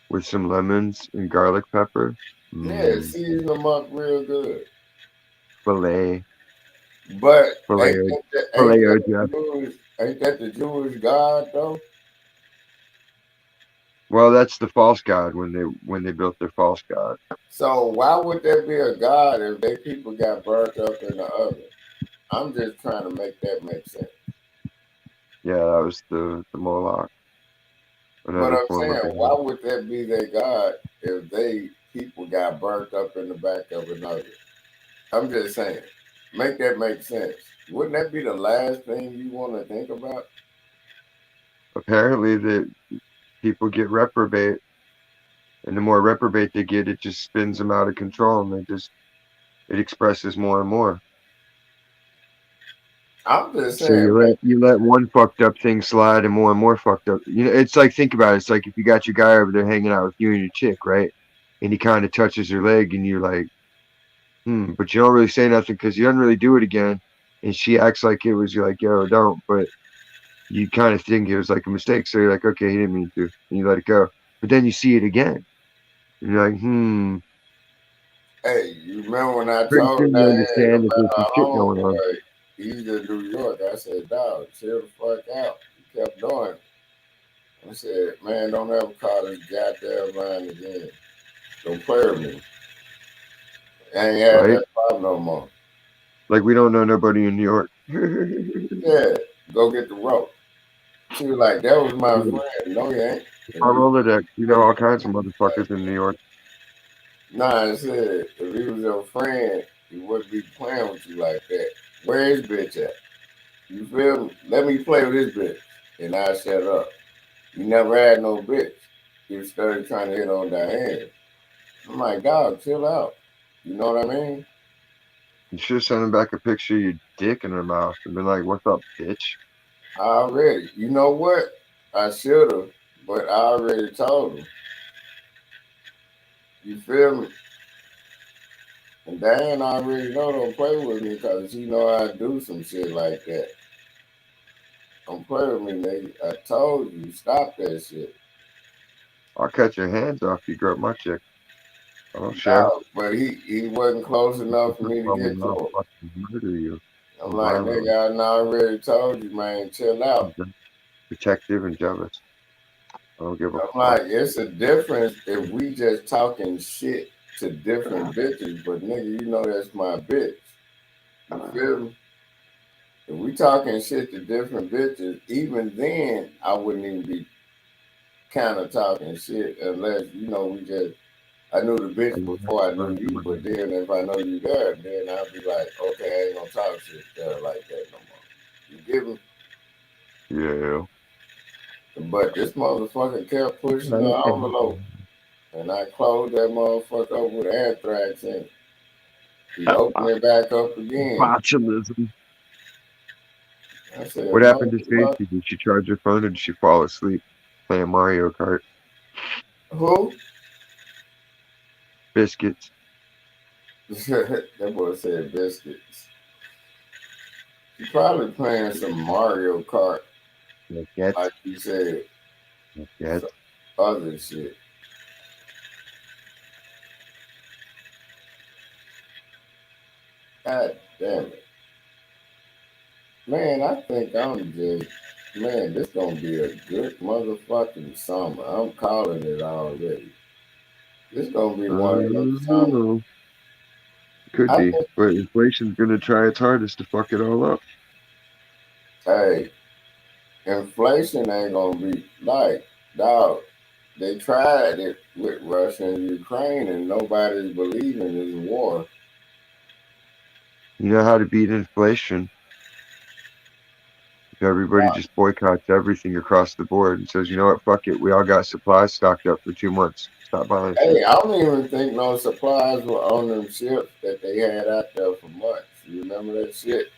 with some lemons and garlic pepper. Yeah, Mmm. season them up real good. Filet. But ain't Filet. that the, ain't Filet that o the Jeff. Jewish ain't that the Jewish God though? Well, that's the false god when they built their false god. So why would there be a God if they people got burnt up in the oven? I'm just trying to make that make sense. Yeah, that was the Moloch, But another I'm form of saying, why god. would that be their God if they people got burnt up in the back of an oven? I'm just saying, make that make sense. Wouldn't that be the last thing you want to think about? Apparently, the people get reprobate, and the more reprobate they get, it just spins them out of control, and it expresses more and more. I'm just So saying, you let one fucked up thing slide, and more fucked up. You know, it's like think about it. It's like if you got your guy over there hanging out with you and your chick, right? And he kind of touches her leg, and you're like, but you don't really say nothing because he doesn't really do it again. And she acts like it was you're like, yo, don't. But you kind of think it was like a mistake. So you're like, okay, he didn't mean to. And you let it go. But then you see it again. And you're like, hey, you remember when I Pretty told soon you Diane understand that about there's some our shit going on. homeboy? He's in New York. I said, dog, chill the fuck out. He kept doing it. I said, man, don't ever call this goddamn line again. Don't play with me. I ain't had Right? that problem no more. Like we don't know nobody in New York. Yeah, go get the rope. She was like, that was my friend. No, he ain't. If On he, Rolodex, you know all kinds of motherfuckers in New York. nah, I said, if he was your friend, he wouldn't be playing with you like that. Where his bitch at? You feel me? Let me play with this bitch. And I shut up. You never had no bitch. You started trying to hit on Diane. I'm like, dog, chill out. You know what I mean? You should send him back a picture of your dick in her mouth and be like, "What's up, bitch?" I already. You know what? I should have, but I already told him. You feel me? And Dan already know don't play with me because he know I do some shit like that. Don't play with me, nigga. I told you, stop that shit. I'll cut your hands off if you grab my chick. I don't share. No, but he wasn't close enough for me to get to I'll him. fucking murder you I'm like, violently. nigga, I done already told you, man, chill out. Protective and jealous. I don't give a I'm fuck. like, it's a difference if we just talking shit to different bitches, but nigga, you know that's my bitch. You feel me? If we talking shit to different bitches, even then I wouldn't even be kind of talking shit unless you know we just I knew the bitch before I knew you, but then if I know you there, then I'll be like, okay, I ain't gonna talk shit there like that no more. You get me? Yeah. But this motherfucker kept pushing the envelope, and I closed that motherfucker up with anthrax in it. He opened it back up again. Botulism. I said, What happened to motherfucker, Stacy? Did she charge her phone or did she fall asleep playing Mario Kart? who? Biscuits. That boy said biscuits. He probably playing some Mario Kart, Yes. like you said, Yes. some other shit. God damn it. Man, I think I'm just, man, this gonna be a good motherfucking summer. I'm calling it already. This gonna be one of them summers. Uh, could I be. think, But inflation's gonna try its hardest to fuck it all up. hey, inflation ain't gonna be like, dog, they tried it with Russia and Ukraine and nobody's believing this war. You know how to beat inflation. If everybody just boycotts everything across the board and says, you know what, fuck it, we all got supplies stocked up for 2 months. Stop buying shit. Hey, I don't even think no supplies were on them ships that they had out there for months. You remember that shit?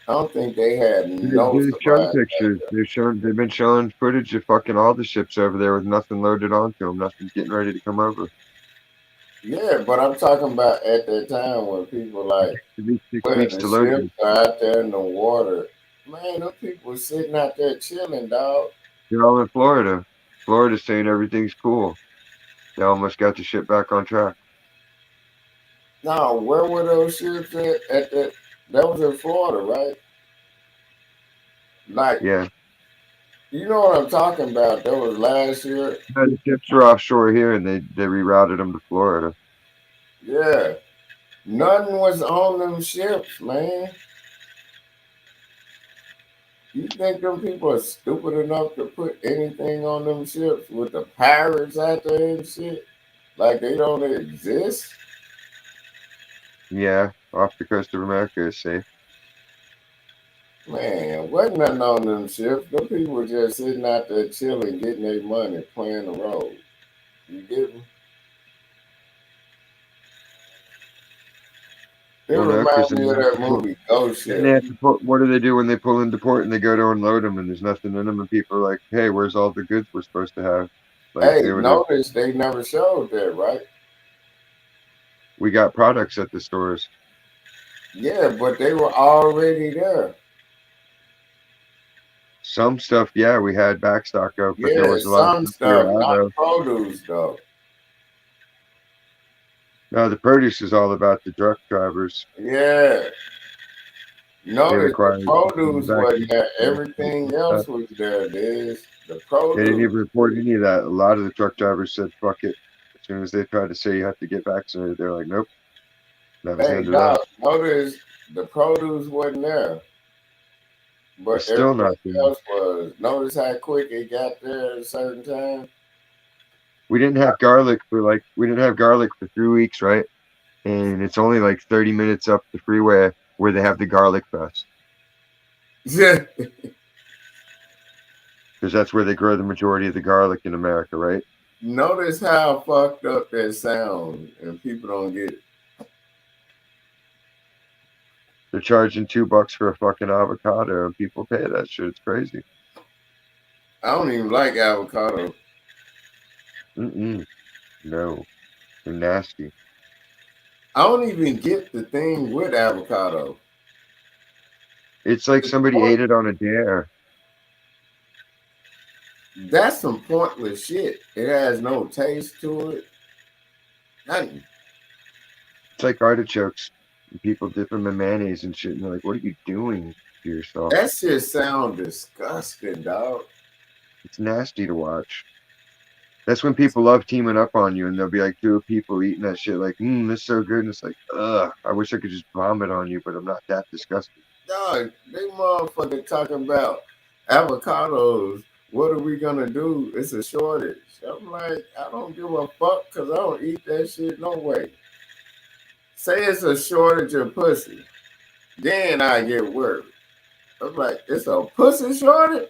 I don't think they had no They've shown supplies back pictures. there. They've been showing footage of fucking all the ships over there with nothing loaded onto them. Nothing's getting ready to come over. Yeah, but I'm talking about at that time when people like At least six when weeks the to load ships them. are out there in the water. Man, them people sitting out there chilling, dog. They're all in Florida. Florida's saying everything's cool. They almost got the shit back on track. Now, where were those ships at that? That was in Florida, right? Like, Yeah. you know what I'm talking about? That was last year. No, the ships were offshore here and they rerouted them to Florida. Yeah, nothing was on them ships, man. You think them people are stupid enough to put anything on them ships with the pirates out there and shit? Like they don't exist? Yeah. Off the coast of America is safe. Man, wasn't nothing on them ships. Them people were just sitting out there chilling, getting their money, playing the role. You get me? It Well, no, because reminds then me of they have that to pull, movie Ghost then they Ship. have to put, what do they do when they pull into port and they go to unload them and there's nothing in them and people are like, hey, where's all the goods we're supposed to have? Like they Hey, would have, notice they never showed that, right? we got products at the stores. Yeah, but they were already there. Some stuff, yeah, we had backstock of, but there Yeah, was a lot of some stuff we were stuff, out not of. produce though. No, the produce is all about the truck drivers. Yeah. They Notice the require produce back. wasn't there. Everything else was there. There's the They didn't produce. even report any of that. A lot of the truck drivers said, fuck it. As soon as they tried to say you have to get vaccinated, they're like, nope, that was the Hey, end of that. dog, notice the produce wasn't there, but It's still everything not there. else was. Notice how quick it got there at a certain time. We didn't have garlic for we didn't have garlic for 3 weeks, right? And it's only like 30 minutes up the freeway where they have the garlic fest. Because that's where they grow the majority of the garlic in America, right? Notice how fucked up that sounds, and people don't get it. They're charging $2 for a fucking avocado and people pay that shit. It's crazy. I don't even like avocado. Mm-mm. No. They're nasty. I don't even get the thing with avocado. It's like somebody ate it on a dare. That's some pointless shit. It has no taste to it. Nothing. It's like artichokes. People dip them in mayonnaise and shit, and they're like, "What are you doing to yourself?" That shit sound disgusting, dog. It's nasty to watch. That's when people love teaming up on you, and there'll be like two people eating that shit, like, this is so good, and it's like, ugh, I wish I could just vomit on you, but I'm not that disgusted. Dog, they motherfucker talking about avocados. What are we gonna do? It's a shortage. I'm like, I don't give a fuck because I don't eat that shit no way. Say it's a shortage of pussy. Then I get worried. I'm like, it's a pussy shortage?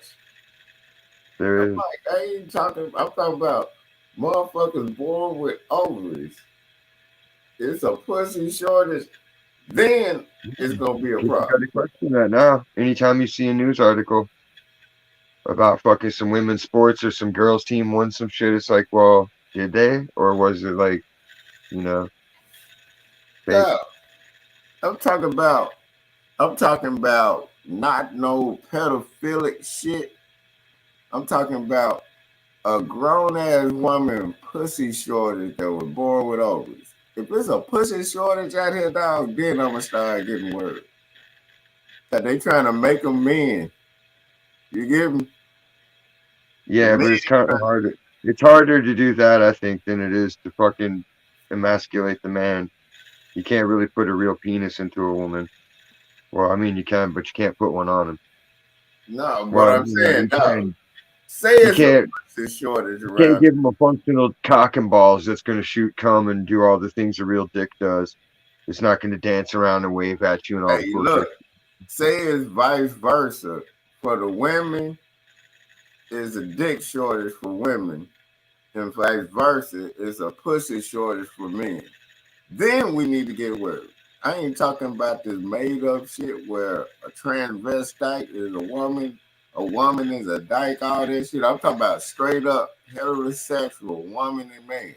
There I'm is. like, I'm talking about motherfuckers born with ovaries. It's a pussy shortage. Then it's gonna be a You problem. got to question that now. Anytime you see a news article about fucking some women's sports or some girls' team won some shit, it's like, well, did they? Or was it like, you know, fake? Yeah, I'm talking about not no pedophilic shit. I'm talking about a grown ass woman pussy shortage that was born with ovaries. If it's a pussy shortage out here, dog, then I'm gonna start getting worried. That they trying to make them men. You get me? The Yeah, men but it's kind of harder. It's harder to do that, I think, than it is to fucking emasculate the man. You can't really put a real penis into a woman. Well, I mean, you can, but you can't put one on him. no, but Well, I'm saying, you dog, can. say You it's a can't. pussy shortage You can't around. give him a functional cock and balls that's going to shoot cum and do all the things a real dick does. It's not going to dance around and wave at you and all the Hey, cool look, shit. say it's vice versa. For the women, is a dick shortage for women, and vice versa, it's a pussy shortage for men. Then we need to get worried. I ain't talking about this made up shit where a transvestite is a woman is a dyke, all that shit. I'm talking about straight up heterosexual woman and man.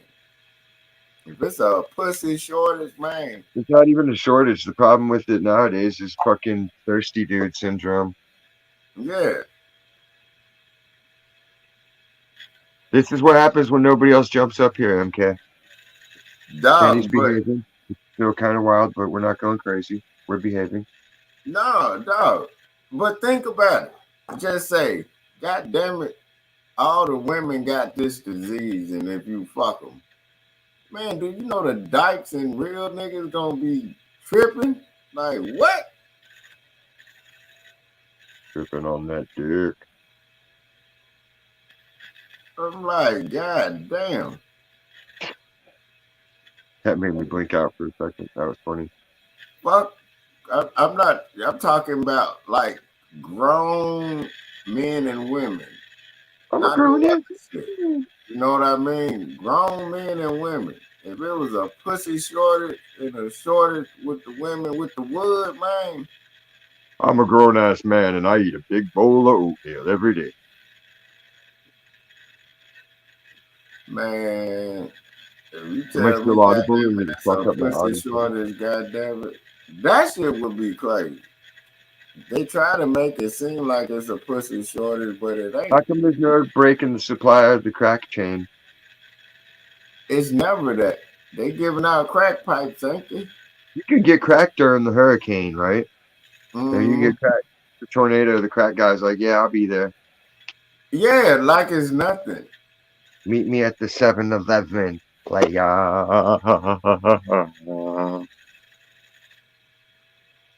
If it's a pussy shortage, man, It's not even a shortage. The problem with it nowadays is fucking thirsty dude syndrome. yeah, This is what happens when nobody else jumps up here, MK. Kenny's dog, but behaving. It's still kind of wild, but we're not going crazy. We're behaving. no, dog. But think about it. Just say, God damn it, all the women got this disease, and if you fuck them, man, do you know the dykes and real niggas gonna be tripping? Like what? Tripping on that dick. I'm like, God damn. That made me blink out for a second. That was funny. Fuck. I'm not. I'm talking about like grown men and women, I'm a not no grown other ass shit. man. You know what I mean? Grown men and women. If it was a pussy shortage and a shortage with the women with the wood, man, I'm a grown ass man and I eat a big bowl of oatmeal every day. man, if you Am I tell me, still audible goddamn or it, did it it's fuck a up my pussy audio? shortage, goddamn it, that shit would be crazy. They try to make it seem like it's a pussy shortage, but it ain't. How come there's no break in the supply of the crack chain? It's never that. They giving out crack pipes, ain't they? You can get crack during the hurricane, right? And you can Mm-hmm. get crack. The tornado, the crack guy's like, yeah, I'll be there. Yeah, like it's nothing. Meet me at the 7-Eleven. Like,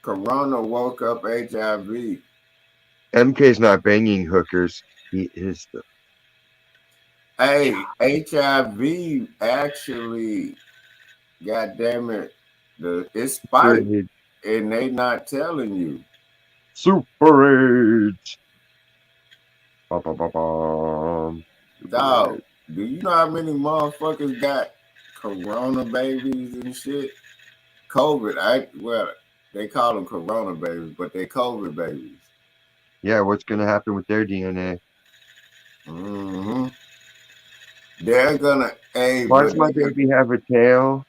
Corona woke up HIV. MK's not banging hookers. He is the. Hey, HIV actually, goddamn it, it's spiked, Super and they not telling you. Super AIDS. Ba-ba-ba-bum. Super Dog, AIDS. do you know how many motherfuckers got corona babies and shit? Well, they call them corona babies, but they COVID babies. Yeah, what's going to happen with their DNA? Hmm. They're gonna, hey, Why but does my they gonna, baby have a tail?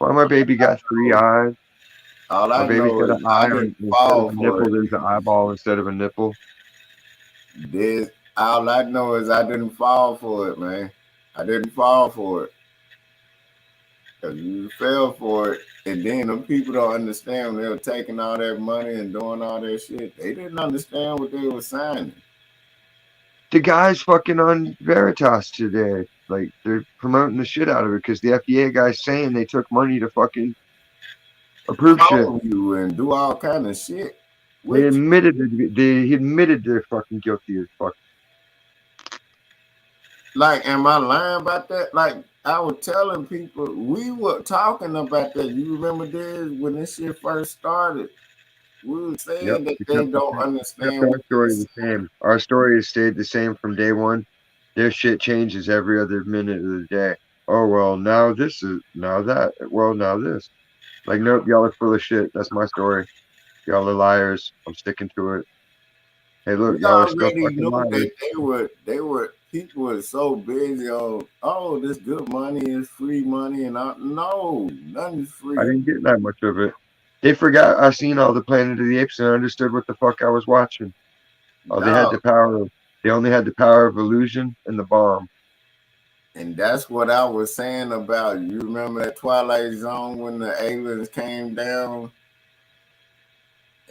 Oh, my baby got 3 eyes. All My I baby's know got is an I eye didn't on instead of fall a for nipple. it. There's an eyeball instead of a nipple. This all I know is I didn't fall for it, man. I didn't fall for it. Cause you fell for it, and then them people don't understand when they were taking all that money and doing all that shit. They didn't understand what they were signing. The guy's fucking on Veritas today. Like they're promoting the shit out of it because the FDA guy's saying they took money to fucking approve shit. Call you and do all kind of shit. They Which, admitted he admitted they're fucking guilty as fuck. like, am I lying about that? Like, I was telling people we were talking about that. You remember this when this shit first started? We were Yep, saying that we they kept, don't kept understand our what story this. the same. Our story has stayed the same from day one. Their shit changes every other minute of the day. Oh well, now this is now that. Well, now this. Like nope, y'all are full of shit. That's my story. Y'all are liars. I'm sticking to it. Hey, look, We y'all are still already fucking knew liars. that they were people were so busy on, oh, this good money is free money, and no, nothing's I free. didn't get that much of it. They forgot I seen all the Planet of the Apes and I understood what the fuck I was watching. Oh, they had No. the power of. They only had the power of illusion and the bomb. And that's what I was saying about, you remember that Twilight Zone when the aliens came down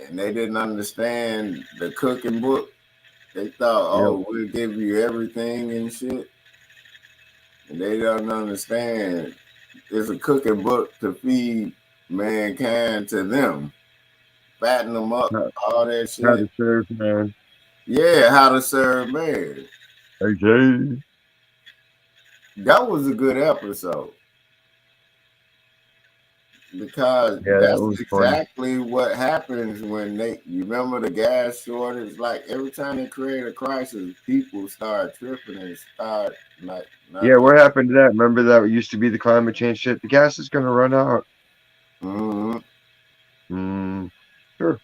and they didn't understand the cooking book? They thought, Yep. oh, we'll give you everything and shit. And they don't understand it's a cooking book to feed mankind to them, fatten them up, How, all that how shit. to serve man. Yeah, how to serve man. Hey Jay. That was a good episode because Yeah, that that's was funny. exactly what happens when you remember the gas shortage. Like every time they create a crisis, people start tripping and start like Yeah, not. what happened to that? Remember that used to be the climate change shit? The gas is gonna run out. Mm-hmm. Mm, sure.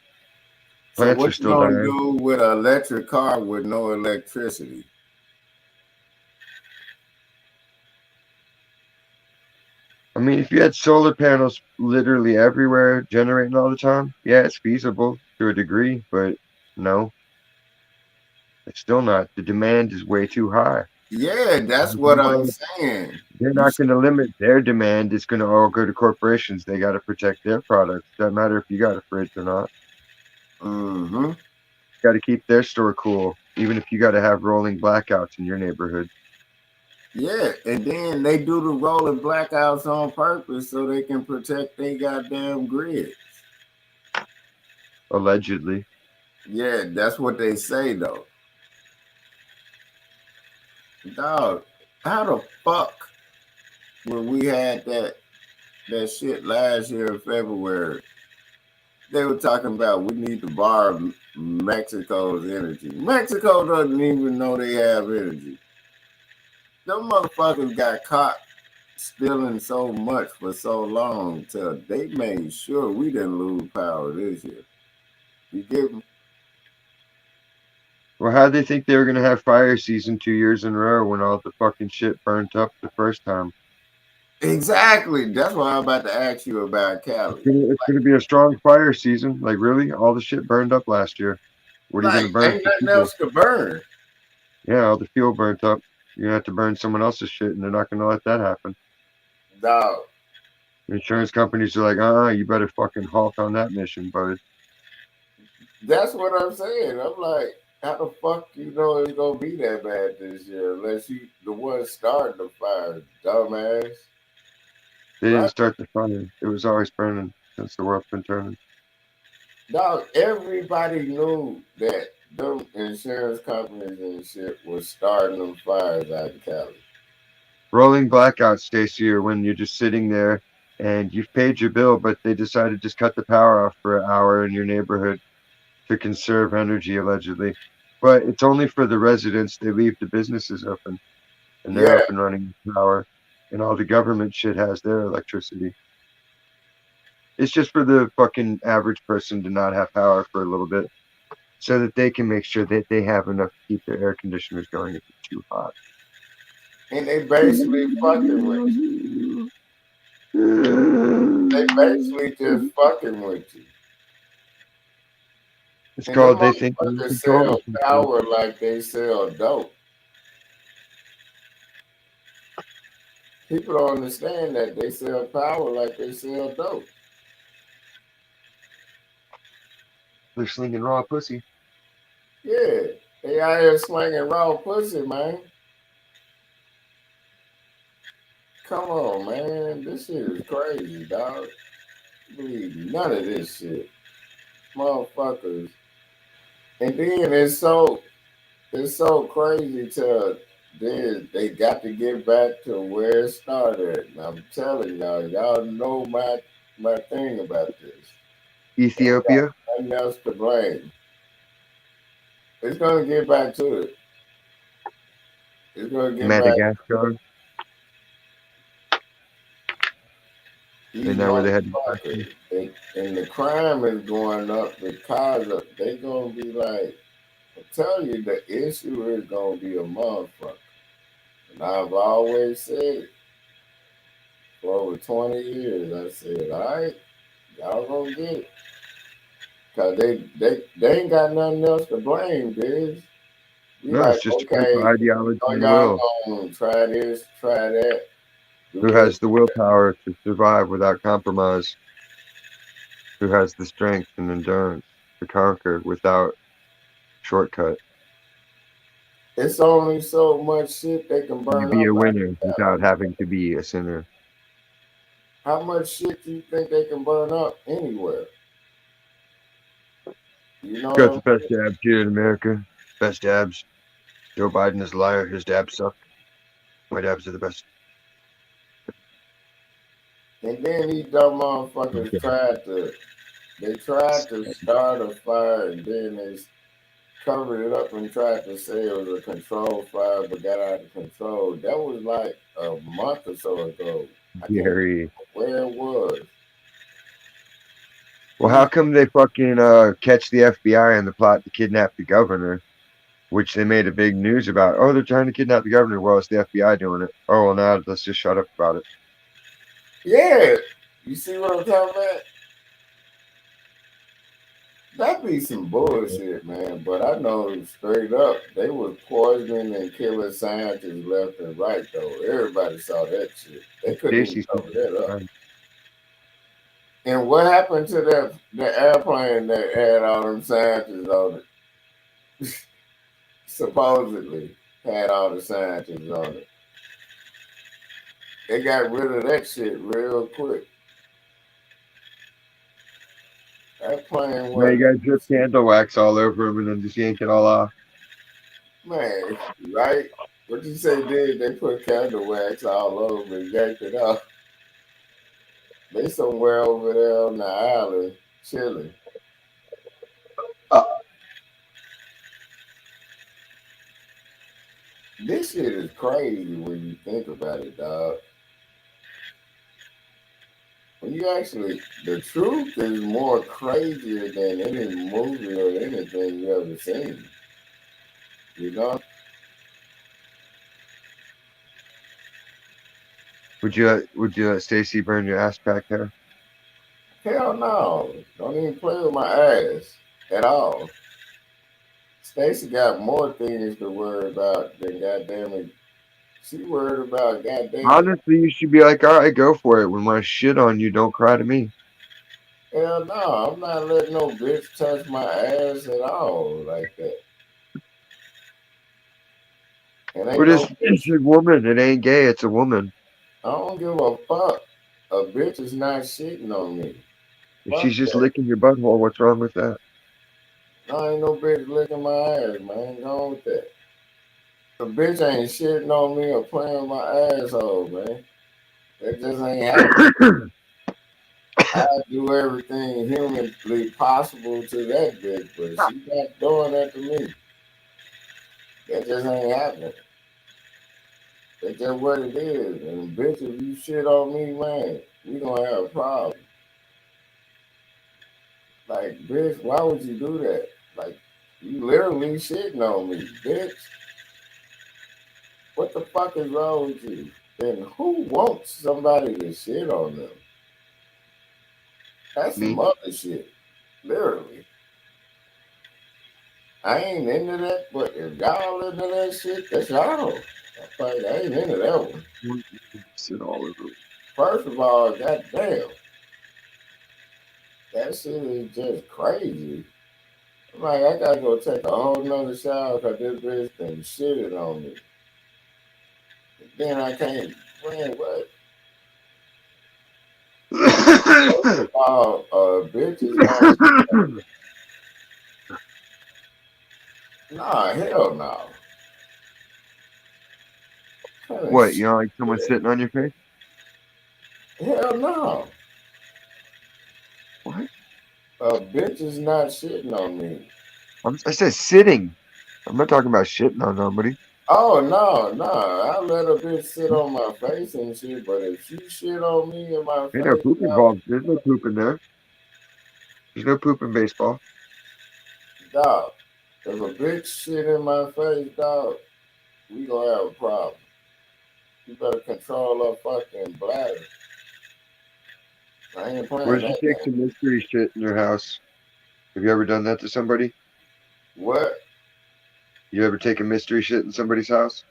So Plants are what you still gonna dying. do with an electric car with no electricity? I mean, if you had solar panels literally everywhere generating all the time, yeah, it's feasible to a degree, but no, it's still not. The demand is way too high. Yeah, that's what I'm saying. They're You not going to limit their demand. It's going to all go to corporations. They got to protect their products. Doesn't matter if you got a fridge or not. mm-hmm. Got to keep their store cool, even if you got to have rolling blackouts in your neighborhood. Yeah, and then they do the rolling blackouts on purpose so they can protect their goddamn grids. Allegedly. Yeah, that's what they say though. Dog, how the fuck when we had that shit last year in February, they were talking about we need to borrow Mexico's energy. Mexico doesn't even know they have energy. Them motherfuckers got caught stealing so much for so long till they made sure we didn't lose power this year. You get me? Well, how they think they were going to have fire season 2 years in a row when all the fucking shit burnt up the first time? Exactly. That's what I'm about to ask you about Cali. It's gonna be a strong fire season. Like, really? All the shit burned up last year. What are you going Like, to burn ain't for nothing fuel? else to burn. Yeah, all the fuel burnt up. You're going to have to burn someone else's shit, and they're not going to let that happen. Dog. Insurance companies are like, you better fucking halt on that mission, bud. That's what I'm saying. I'm like, how the fuck you know it's gonna be that bad this year unless you the one starting the fire, dumbass. They didn't Right? start the fire. It was always burning since the world's been turning. Dog, everybody knew that them insurance companies and shit was starting them fires out in Cali. Rolling blackouts, Stacy, are when you're just sitting there and you've paid your bill, but they decide to just cut the power off for an hour in your neighborhood to conserve energy, allegedly. But it's only for the residents. They leave the businesses open and they're Yeah, up and running with power, and all the government shit has their electricity. It's just for the fucking average person to not have power for a little bit so that they can make sure that they have enough to keep their air conditioners going if it's too hot. and they basically fucking with you. They basically just fucking with you. It's And them called they think they can motherfuckers control sell me. Some shit. power like they sell dope. People don't understand that they sell power like they sell dope. They're slinging raw pussy. Yeah, they out here slinging raw pussy, man. Come on, man. This shit is crazy, dog. I believe none of this shit. Motherfuckers. And then it's so crazy to then they got to get back to where it started. And I'm telling y'all know my thing about this. Ain't got Ethiopia, nothing else to blame. It's gonna get back to it. It's gonna get back Madagascar, these and now where they headed back to. motherfuckers. And the crime is going up because of they gonna be like, I tell you the issue is gonna be a motherfucker. And I've always said for over 20 years, I said, all right, y'all gonna get it. Cause they ain't got nothing else to blame, bitch. We No, like, it's just a group of okay, ideology and y'all will. gonna try this, try that, do Who this. has the willpower to survive without compromise? Who has the strength and endurance to conquer without shortcut? It's only so much shit they can You burn be up. a winner without having to be a sinner. How much shit do you think they can burn up anywhere? You know Got the what best dabs here in America. Best dabs. Joe Biden is a liar. His dabs suck. My dabs are the best. I'm saying? And then these dumb motherfuckers Okay. tried to start a fire and then they covered it up and tried to say it was a controlled fire but got out of control. That was like a month or so ago. I can't remember Gary. where it was. Well, how come they fucking catch the FBI in the plot to kidnap the governor, which they made a big news about? Oh, they're trying to kidnap the governor. Well, it's the FBI doing it. Oh, well, now let's just shut up about it. Yeah, you see what I'm talking about? That be some bullshit, man. But I know straight up they was poisoning and killing scientists left and right though. Everybody saw that shit. They couldn't even Stacy's cover that up. And what happened to the airplane that had all them scientists on it? Supposedly had all the scientists on it. They got rid of that shit real quick. That plane Now you wasn't gotta drip candle wax all over them and then just yank it all off. man, right? What you say did they put candle wax all over and yanked it off? They somewhere over there on the island chilling. Uh, This shit is crazy when you think about it, dog. When you actually, the truth is more crazier than any movie or anything you ever seen. You know? would you let Stacy burn your ass back there? Hell no. Don't even play with my ass at all. Stacy got more things to worry about than goddamn it. She worried about goddamn. Honestly, you should be like, all right, go for it. When I shit on you, don't cry to me. Hell no, I'm not letting no bitch touch my ass at all like that. And ain't But no it's bitch. a woman. It ain't gay. It's a woman. I don't give a fuck. A bitch is not shitting on me. If Fuck she's just that. licking your butthole, what's wrong with that? No, ain't no bitch licking my ass, man. Go on with that. A bitch ain't shitting on me or playing my asshole, man. That just ain't happening. I do everything humanly possible to that bitch, but she not doing that to me. That just ain't happening. That's just what it is. And bitch, if you shit on me, man, we gonna have a problem. Like, bitch, why would you do that? Like, you literally shitting on me, bitch. What the fuck is wrong with you? then who wants somebody to shit on them? That's some Me. other shit. Literally. I ain't into that, but if y'all into that shit, that's y'all. I ain't into that one. Sit all over. First of all, goddamn, that shit is just crazy. I'm like, I gotta go take a whole nother shower because this bitch done shitted on me. Then I can't, man, what? First of all, bitch is not, nah, hell no. Kind of What? You shit. don't like someone sitting on your face? Hell no. What? A bitch is not shitting on me. I said sitting. I'm not talking about shitting on nobody. Oh no, no. I let a bitch sit on my face and shit, but if she shit on me in my Ain't no face, poop involved. There's no poop in there. There's no poop in baseball. dog. If a bitch shit in my face, dog, we gonna have a problem. You better control her fucking bladder. I ain't playing Where'd you that take game. some mystery shit in your house? Have you ever done that to somebody? What? You ever taken mystery shit in somebody's house?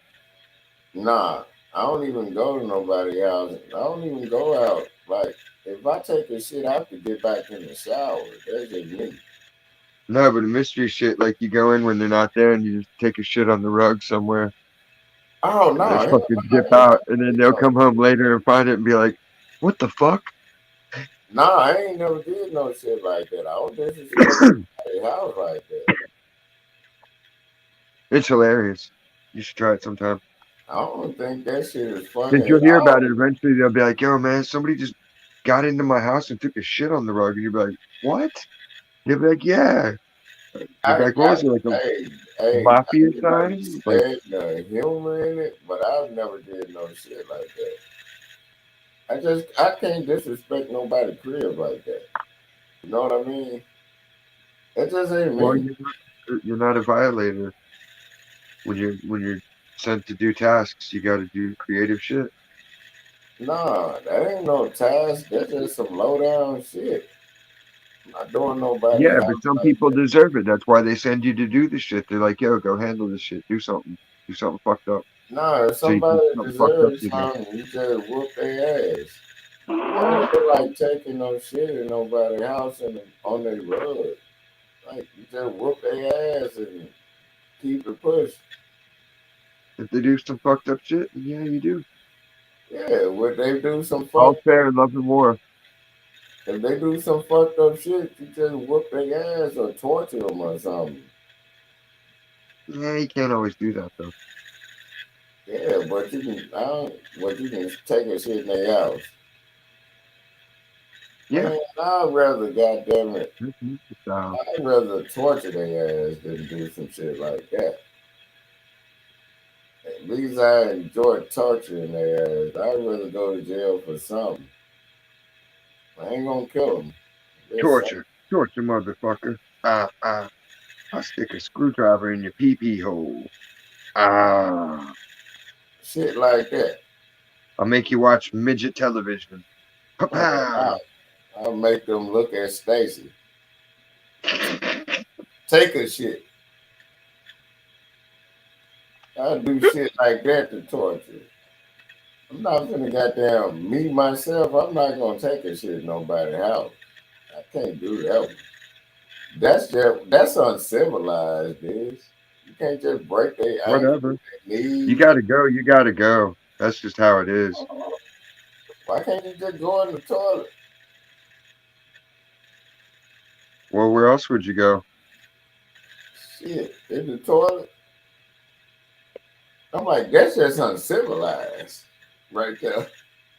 Nah. I don't even go to nobody's house. I don't even go out. Like, if I take a shit, I have to get back in the shower. That's just me. No, but a mystery shit, like you go in when they're not there and you just take a shit on the rug somewhere Oh and they no, hell fucking no, dip out and then they'll come home later and find it and be like, what the fuck? nah, I ain't never did no shit like that. I don't disrespect nobody's house like that. It's hilarious. You should try it sometime. I don't think that shit is funny Because at you'll hear about all. it eventually. They'll be like, yo, man, somebody just got into my house and took a shit on the rug. And you'll be like, what? You'll be like, yeah. You'll be like, what was it, like a Hey, hey, mafia I can sign? Like, understand the humor in it, but I've never did no shit like that. I can't disrespect nobody crib like that. You know what I mean? It just ain't well, me. you're not a violator. When you're sent to do tasks, you got to do creative shit. Nah, that ain't no task. That's just some low down shit. I'm not doing nobody Yeah, but house some like people that. deserve it. That's why they send you to do the shit. They're like, yo, go handle this shit. Do something. Do something fucked up. Nah, if So you do somebody something fucked up deserves to them. something, you just whoop their ass. I don't feel like taking no shit in nobody's house and on their rug. Like you just whoop their ass and keep it pushing. If they do some fucked up shit, then yeah, you do. Yeah, would they do some All fuck? fair and love and war. If they do some fucked up shit, you just whoop their ass or torture them or something. Yeah, you can't always do that though. Yeah, but you can. I don't. But you can take a shit in their house. Yeah, Man, I'd rather, goddamn it, that's the style. I'd rather torture their ass than do some shit like that. At least I enjoy torturing their ass. I'd rather go to jail for something. I ain't gonna kill them. Just say Torture. Torture, motherfucker. I'll stick a screwdriver in your pee pee hole. Ah. shit like that. I'll make you watch midget television. Man, Pa-pow. I'll make them look at Stacy. Take a shit. I do shit like that to torture. I'm not finna goddamn me myself. I'm not gonna take a shit in nobody's house. I can't do that one. That's uncivilized, bitch. You can't just break their ankle, Whatever. their You knees. gotta go. You gotta go. That's just how it is. Why can't you just go in the toilet? Well, where else would you go? Shit, in the toilet. I'm like, that's just uncivilized, right there.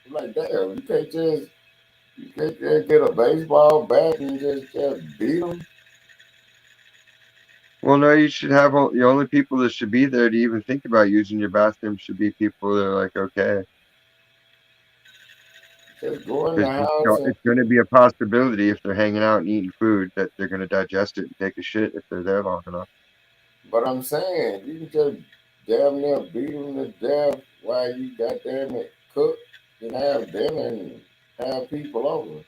I'm like, damn, you can't just get a baseball bat and just beat them. Well, no, you should have the only people that should be there to even think about using your bathroom should be people that are like, okay. Just go in the Because house and. it's going to be a possibility if they're hanging out and eating food that they're going to digest it and take a shit if they're there long enough. But I'm saying, you can just damn near beat them to death while you goddamn it cook and have dinner and have people over.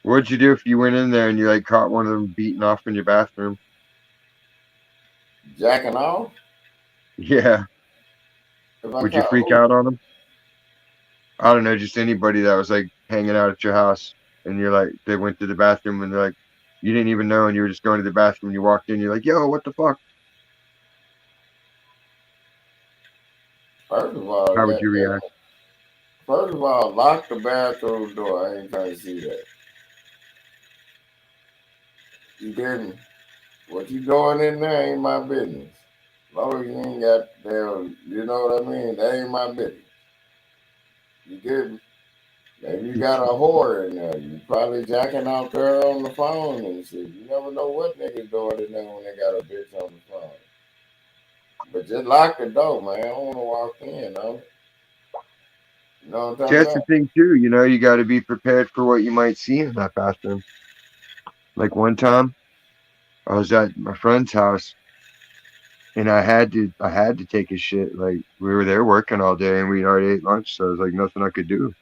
What'd you do if you went in there and you like caught one of them beating off in your bathroom? Jacking off? Yeah. If I Would you caught freak who? out on them? I don't know, just anybody that was like hanging out at your house and you're like, they went to the bathroom and they're like, you didn't even know and you were just going to the bathroom and you walked in, you're like, yo, what the fuck? First of all, How would you goddamn. react? First of all, lock the bathroom door. I ain't trying to see that. You didn't. What you doing in there ain't my business. As long as you ain't got damn, you know what I mean? That ain't my business. You didn't. Maybe you got a whore in there. You probably jacking out there on the phone and shit. You never know what niggas doing in there when they got a bitch on the phone. But just lock the door, man. I don't want to walk in, no. You know what I'm See, talking that's the about? thing too, you know, you got to be prepared for what you might see in that bathroom. Like one time, I was at my friend's house and I had to take a shit. Like we were there working all day and we already ate lunch, so it was like nothing I could do.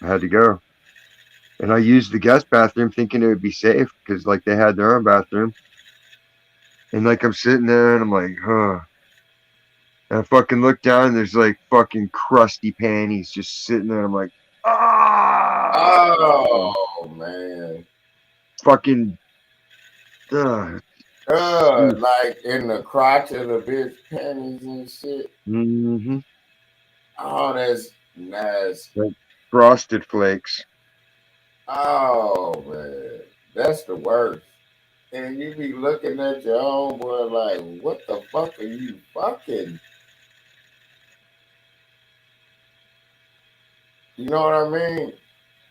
I had to go. And I used the guest bathroom thinking it would be safe because like they had their own bathroom. And like I'm sitting there and I'm like, huh. And I fucking look down and there's like fucking crusty panties just sitting there. I'm like, ah, Oh, man. fucking, dude. Like in the crotch of the bitch panties and shit. Mm-hmm. Oh, that's nasty. Like frosted flakes. Oh, man. That's the worst. And you be looking at your own boy like, what the fuck are you fucking? You know what I mean?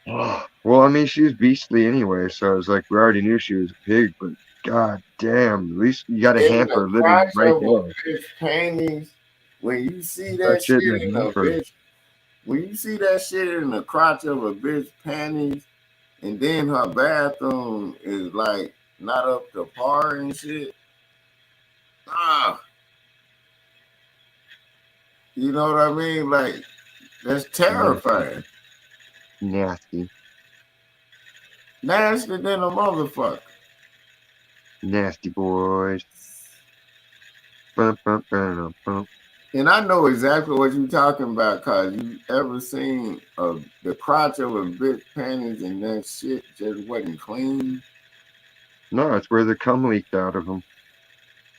Well, I mean, she was beastly anyway, so I was like, we already knew she was a pig, but god damn, at least you got a In the hamper literally crotch right of a there. bitch panties, when you see That that shit in shit the in a hamper. bitch, when you see that shit in the crotch of a bitch panties, and then her bathroom is like not up to par and shit. Ah, you know what I mean? Like that's Nasty. terrifying. Nasty. Nasty than a motherfucker. Nasty boys. Bum, bum, bum, bum. And I know exactly what you're talking about, cause you ever seen the crotch of a bitch panties and that shit just wasn't clean. No, it's where the cum leaked out of them.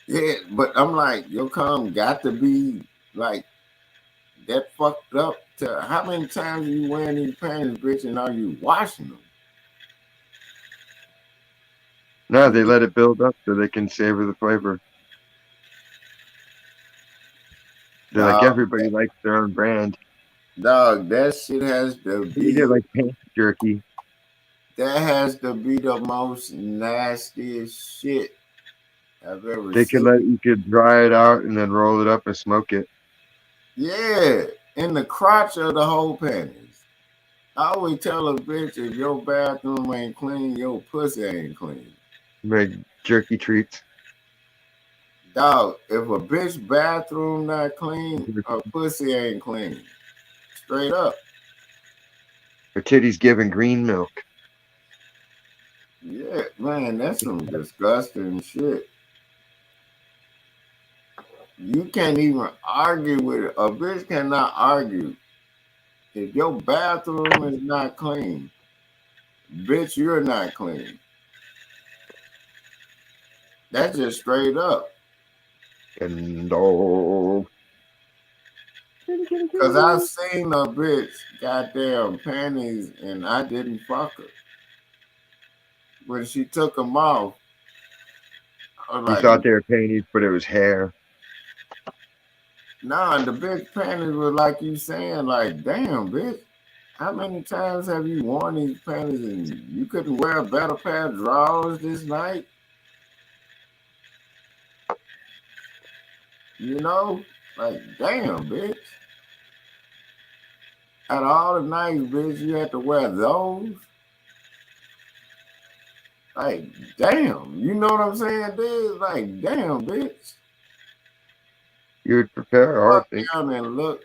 Yeah, but I'm like, your cum got to be like that fucked up. To how many times are you wearing these panties, bitch, and are you washing them? No, You they get, let it build up so they can savor the flavor. They're like, dog, everybody likes their own brand. dog, that shit has to They did be like paint jerky. that has to be the most nastiest shit I've ever They could seen. let you could dry it out and then roll it up and smoke it. Yeah, in the crotch of the whole panties. I always tell a bitch if your bathroom ain't clean, your pussy ain't clean. Make jerky treats. Dog, if a bitch bathroom not clean, her pussy ain't clean. Straight up. Her titties giving green milk. Yeah, man, that's some disgusting shit. You can't even argue with it. A bitch cannot argue. If your bathroom is not clean, bitch, you're not clean. That's just straight up. And oh, Cause I've seen a bitch goddamn panties and I didn't fuck her. When she took them off, I was you like, thought they were panties, but it was hair. nah, the bitch panties were like you saying, like, damn, bitch. How many times have you worn these panties and you couldn't wear a better pair of drawers this night? You know? Like, damn, bitch. Out of all the nights, bitch, you had to wear those? Like, damn. You know what I'm saying, dude? Like, damn, bitch. You would prepare a Fuck hard thing. down and look.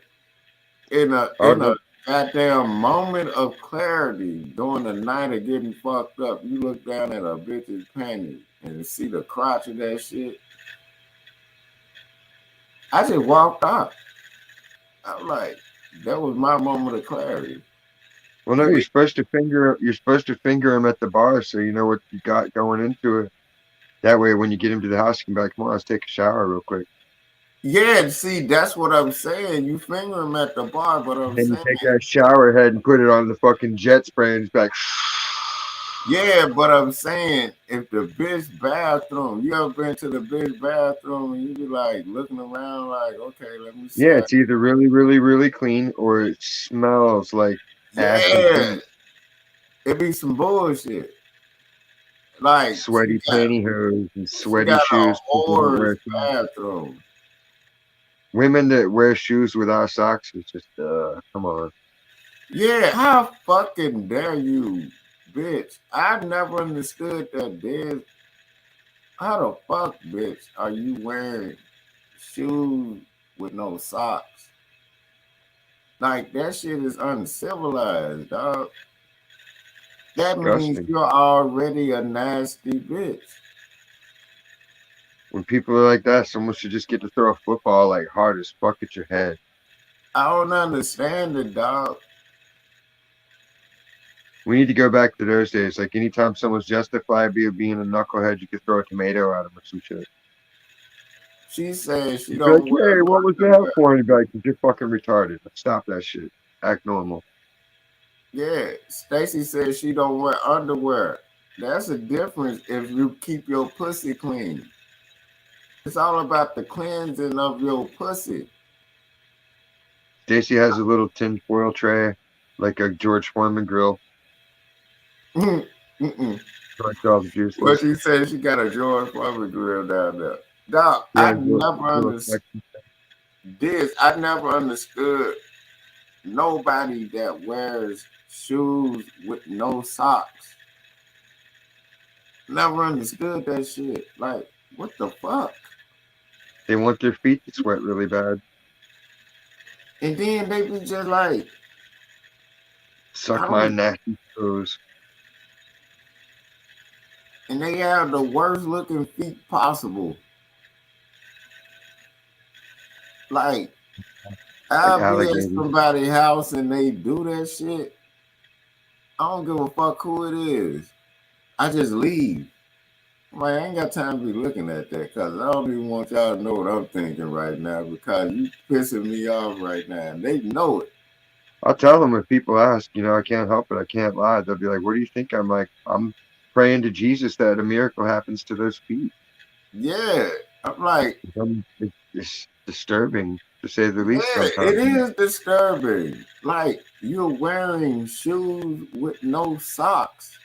in a Oh, in a goddamn moment of clarity during the night of getting fucked up, you look down at a bitch's panties and see the crotch of that shit. I just walked out. I'm like, that was my moment of clarity. well, no, you're supposed to finger him at the bar so you know what you got going into it. That way, when you get him to the house, you can be like, come on, let's take a shower real quick. Yeah, see, that's what I'm saying. You finger him at the bar, but I'm Then you saying, take that shower head and put it on the fucking jet spray and it's like, yeah, but I'm saying, if the bitch bathroom, you ever been to the bitch bathroom and you be like looking around, like, okay, let me see yeah, how. it's either really, really, really clean or it smells like ass and Yeah, feet, it be some bullshit. Like sweaty pantyhose and she sweaty got a shoes. People don't whore's wear shoes. bathroom. Women that wear shoes without socks is just, come on. Yeah, how fucking dare you, bitch? I've never understood that. There's how the fuck, bitch, are you wearing shoes with no socks? Like that shit is uncivilized, dog. That means Disgusting. you're already a nasty bitch. When people are like that, someone should just get to throw a football like hard as fuck at your head. I don't understand it, dog. We need to go back to those days. Like anytime someone's justifiably being a knucklehead, you could throw a tomato at them or some shit. She says she You'd be like, don't wear hey, what was that underwear. for? And you'd be like, you're fucking retarded. Stop that shit. Act normal. Yeah, Stacy says she don't wear underwear. That's a difference if you keep your pussy clean. It's all about the cleansing of your pussy. Stacy has a little tin foil tray, like a George Foreman grill, Mm-mm. collects all the Well, juices. she said she got a George Foreman grill down there. Dog, Yeah, grill collection. I never understood nobody that wears shoes with no socks. Never understood that shit. Like, what the fuck? They want their feet to sweat really bad. And then they be just like, I Suck my don't, nasty toes. and they have the worst looking feet possible. Like, Like I'll be at alligators. somebody's house and they do that shit. I don't give a fuck who it is. I just leave. I'm like, I ain't got time to be looking at that because I don't even want y'all to know what I'm thinking right now because you pissing me off right now. And they know it. I'll tell them if people ask, I can't help it. I can't lie. They'll be like, what do you think? I'm like, I'm praying to Jesus that a miracle happens to those feet. Yeah. I'm like, It's disturbing to say the least yeah, it sometimes. is disturbing. Like, you're wearing shoes with no socks.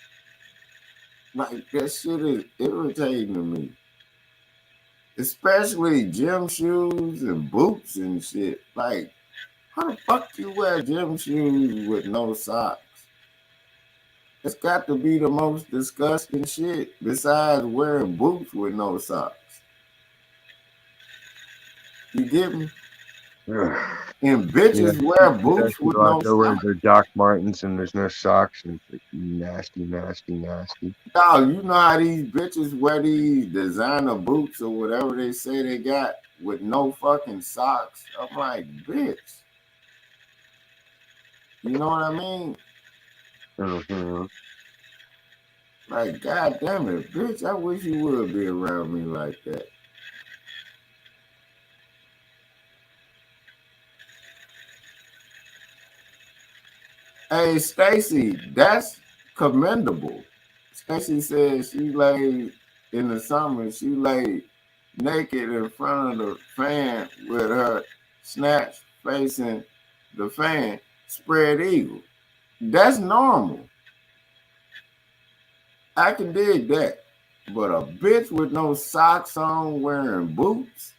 Like, that shit is irritating to me. Especially gym shoes and boots and shit. Like, how the fuck you wear gym shoes with no socks? It's got to be the most disgusting shit besides wearing boots with no socks. You get me? Ugh. And Yeah, bitches wear that boots shit with a lot no though, where socks. they're Doc Martens and there's no socks and it's like nasty, nasty, nasty. Dog, you know how these bitches wear these designer boots or whatever they say they got with no fucking socks? I'm like, bitch. You know what I mean? Mhm. Like, god damn it, bitch, I wish you would be around me like that. Hey, Stacy, that's commendable. Stacy said she laid in the summer, she laid naked in front of the fan with her snatch facing the fan, spread eagle. That's normal. I can dig that. But a bitch with no socks on wearing boots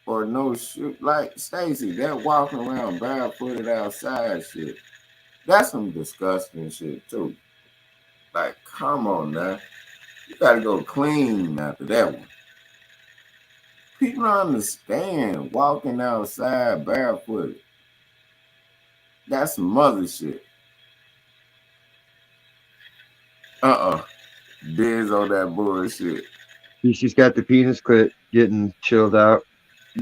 or no shoe, like Stacy, that walking around barefooted outside shit, that's some disgusting shit too. Like, come on now. You gotta go clean after that one. People don't understand walking outside barefooted. That's some mother shit. Biz on that bullshit. She's got the penis clit getting chilled out,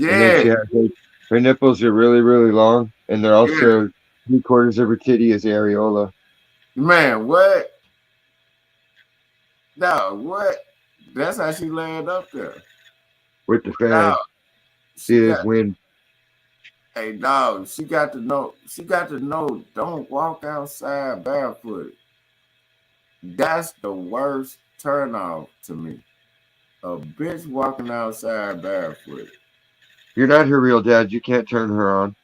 and then Yeah, she has like her nipples are really really long, and they're yeah. also 3/4 of her titty is areola Man, what? Dog, what? That's how she landed up there. with the Dog, fan. See she this got wind. hey dog, she got to know don't walk outside barefoot. That's the worst turnoff to me. A bitch walking outside barefoot. You're not her real dad. You can't turn her on.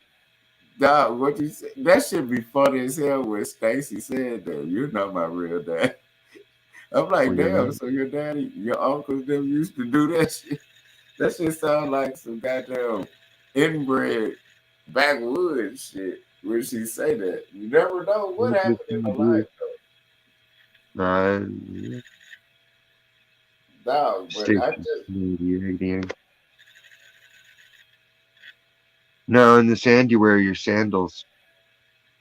Dog, what you say? That should be funny as hell when Stacy said that. You're not my real dad. I'm like, Well, you're damn, not. so your daddy, your uncles them used to do that shit. That shit sound like some goddamn inbred backwoods shit when she say that. You never know what What this happened in gonna her do? life though. Dog, but I Stacy's just mediating. No, in the sand you wear your sandals.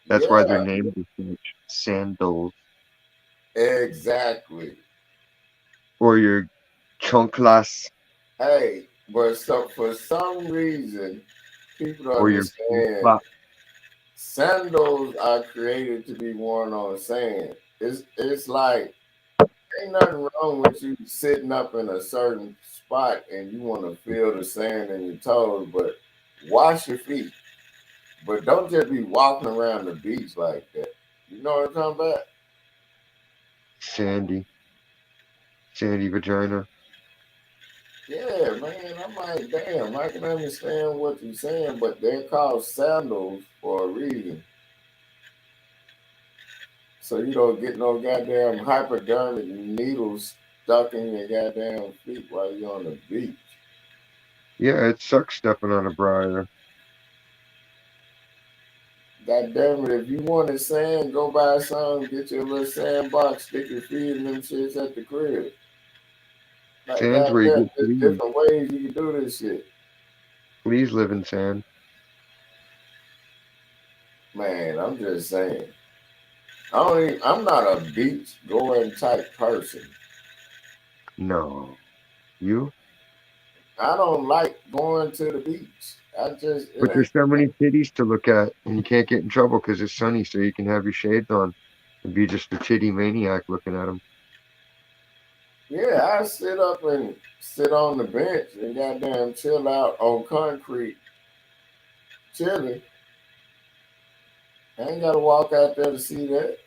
That's why they're yeah, named as such. Sandals. exactly. Or your chanclas. Hey, but so for some reason people don't Or your understand flip-flop. sandals are created to be worn on sand. It's like ain't nothing wrong with you sitting up in a certain spot and you want to feel the sand in your toes, but wash your feet. But don't just be walking around the beach like that. You know what I'm talking about? Sandy. Sandy vagina. Yeah, man. I'm like, damn, I can understand what you're saying, but they're called sandals for a reason. So you don't get no goddamn hypodermic needles stuck in your goddamn feet while you're on the beach. Yeah, it sucks stepping on a briar. God damn it, if you wanted sand, go buy some, get your little sandbox, stick your feet in them shits at the crib. Like, Sand's where you goddamn, get there's fleas. different ways you can do this shit. Fleas live in sand. Man, I'm just saying. I'm not a beach going type person. No. You? I don't like going to the beach. It But ain't, there's so many titties to look at, and you can't get in trouble because it's sunny, so you can have your shades on and be just a titty maniac looking at them. yeah, I sit up and sit on the bench and goddamn chill out on concrete, chilling. I ain't gotta walk out there to see that.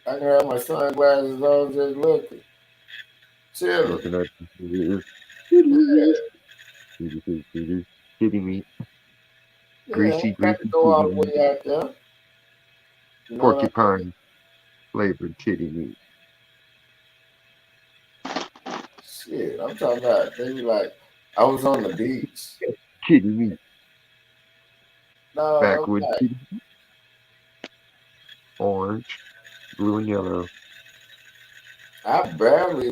I can have my sunglasses on just looking. Chilling. Looking at the titties. Titty meat. Yeah, I Greasy, ain't got to greasy go titty all the meat. way out there. You know what I mean? Porcupine flavored titty meat. Shit, I'm talking about they be like, I was on the beach. Titty meat. No, I'm Backwood like, titty. Orange, blue, and yellow. I barely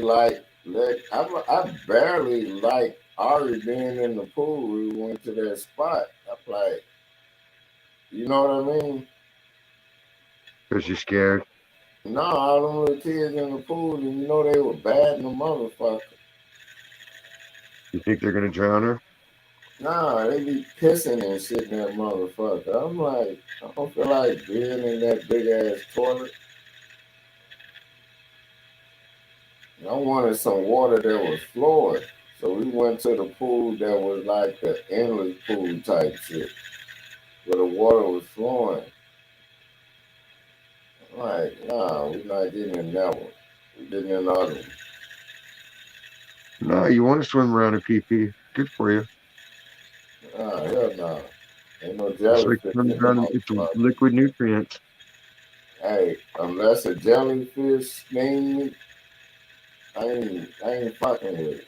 I barely like Ari being in the pool. We went to that spot. I'm like, you know what I mean? Because you're scared. No, all them little kids in the pool, and you know they were bad in the motherfucker. You think they're going to drown her? Nah, they be pissing and shit in that motherfucker. I'm like, I don't feel like being in that big ass toilet. I wanted some water that was flowing. So we went to the pool that was like the endless pool type shit, where the water was flowing. I'm like, nah, we're not getting in that one. We're getting in the other one. No, you want to swim around in pee-pee. Good for you. Nah, hell nah. Ain't no It's like jellyfish swimming in the around in it's motherfucker. liquid nutrients. Hey, unless a jellyfish sting me, I ain't fucking with it.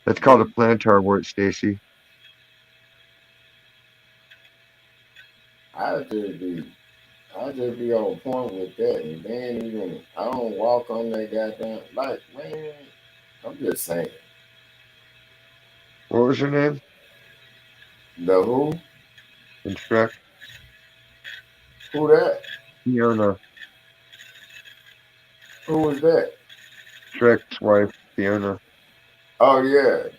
That's called a But plantar wart, Stacy. I just be I just be on point with that, and then even I don't walk on that goddamn like man. I'm just saying What was her name? the who In Shrek? Who that? Fiona, Who was that? Shrek's wife, Fiona. Oh yeah,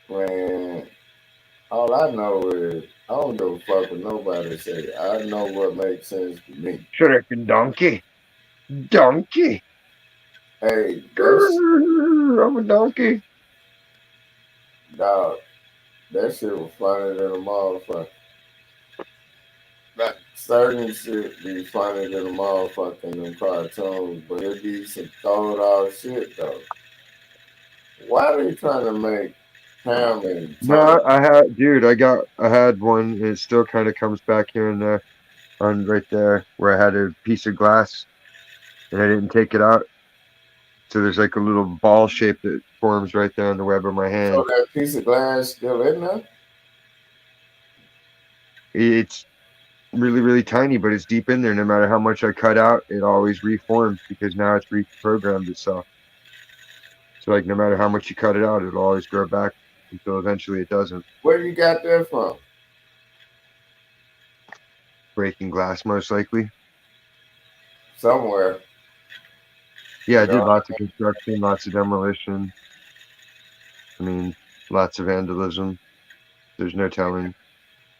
man. All I know is I don't give a fuck what nobody say. I know what makes sense to me. Shrek and Donkey. Donkey. Hey, that's Grrr, I'm a donkey. dog. That shit was funny than a motherfucker. Like certain shit be funny than a motherfucker in them cartoons, but it be some throwed off shit though. Why are they trying to make Pam and Tommy? No, I had one, and it still kind of comes back here and there on right there where I had a piece of glass and I didn't take it out. So there's like a little ball shape that forms right there on the web of my So hand. that piece of glass still in there? It's really, really tiny, but it's deep in there. No matter how much I cut out, it always reforms because now it's reprogrammed itself. So like no matter how much you cut it out, it'll always grow back until eventually it doesn't. Where you got that from? Breaking glass most likely. Somewhere. Yeah, I You did know, lots of construction, lots of demolition. I mean, lots of vandalism. There's no telling.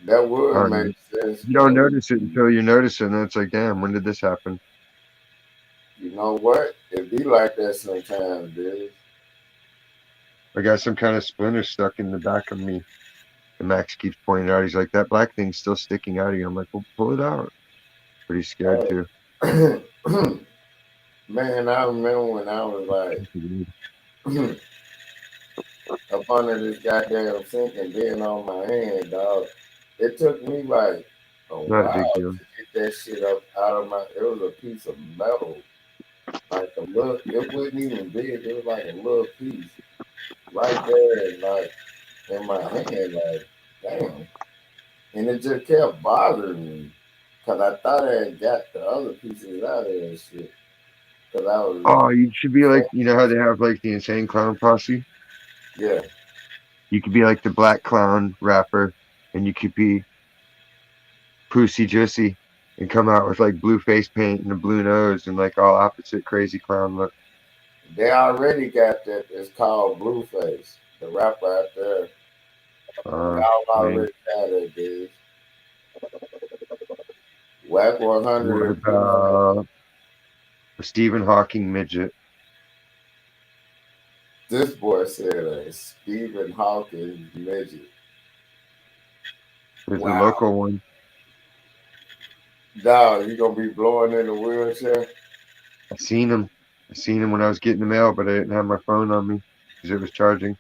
that would Um, make sense, you don't but notice it until you notice it, and then it's like, damn, when did this happen? you know what? It be like that sometimes, dude. I got some kind of splinter stuck in the back of me. And Max keeps pointing out, he's like, that black thing's still sticking out of you. I'm like, well, pull it out. But he's scared too. Hey. Man, I remember when I was like up under this goddamn sink and being on my hand, dog. It took me like a Not a while big deal. to get that shit up out of my. It was a piece of metal, like a little. It wasn't even big. It was like a little piece right there, like in my hand, like damn. And it just kept bothering me because I thought I had got the other pieces out of that shit. Because I was, Oh, you should be like, you know how they have like the insane clown posse? yeah, You could be like the black clown rapper, and you could be Pussy Juicy and come out with like blue face paint and a blue nose and like all opposite crazy clown look. they already got that. It's called Blueface, the rapper out there. Y'all I mean, already got it, dude. Whack what 100 and Blueface. about a Stephen Hawking midget? This boy said a Stephen Hawking midget. There's a Wow. local one. Dog, you gonna be blowing in the wheelchair? I seen him. I seen him when I was getting the mail, but I didn't have my phone on me because it was charging.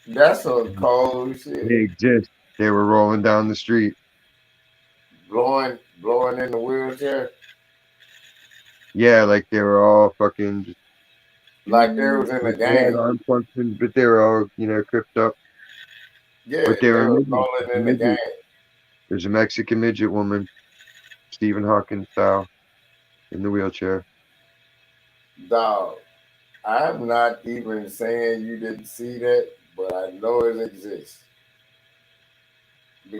That's some cold They shit. exist. They were rolling down the street. Blowing in the wheelchair. Yeah, like they were all fucking just Like they was in the like they had game. arm functions, but they were all, cripped up. Yeah, But they they were was midgets. rolling in the game. Midget. There's a Mexican midget woman, Stephen Hawking style, in the wheelchair. Dog, I'm not even saying you didn't see that, but I know it exists.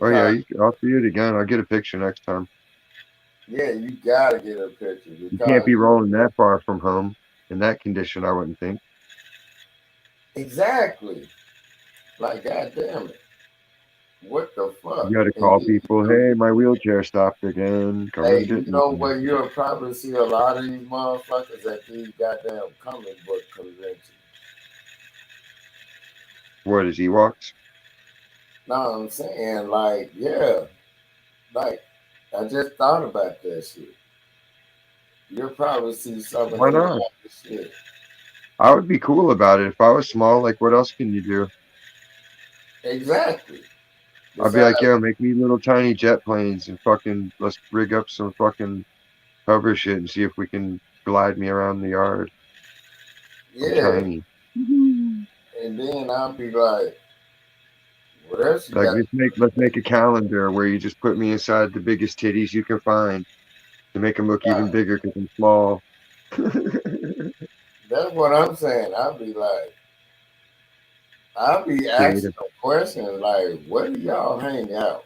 Oh yeah, Because I'll see it again. I'll get a picture next time. yeah, you gotta get a picture You can't because be rolling that far from home in that condition, I wouldn't think. exactly. Like goddamn it. What the You fuck? got to And call people, hey, my wheelchair stopped again. Come hey, and you get me. know what? You'll probably see a lot of these motherfuckers at these goddamn comic book conventions. What is Ewoks? Know what I'm saying? Like, yeah, like I just thought about that shit. You'll probably see some of Why them not? type of shit. I would be cool about it. If I was small, like, what else can you do? Exactly. I'd be like, Besides, yo, make me little tiny jet planes and fucking let's rig up some fucking hover shit and see if we can glide me around the yard. I'm yeah. tiny. Mhm. And then I'll be like, what else you Like got? let's make a calendar where you just put me inside the biggest titties you can find to make them look even bigger because I'm small. That's what I'm saying. I'll be like, I'll be asking creative. them questions like, where do y'all hang out?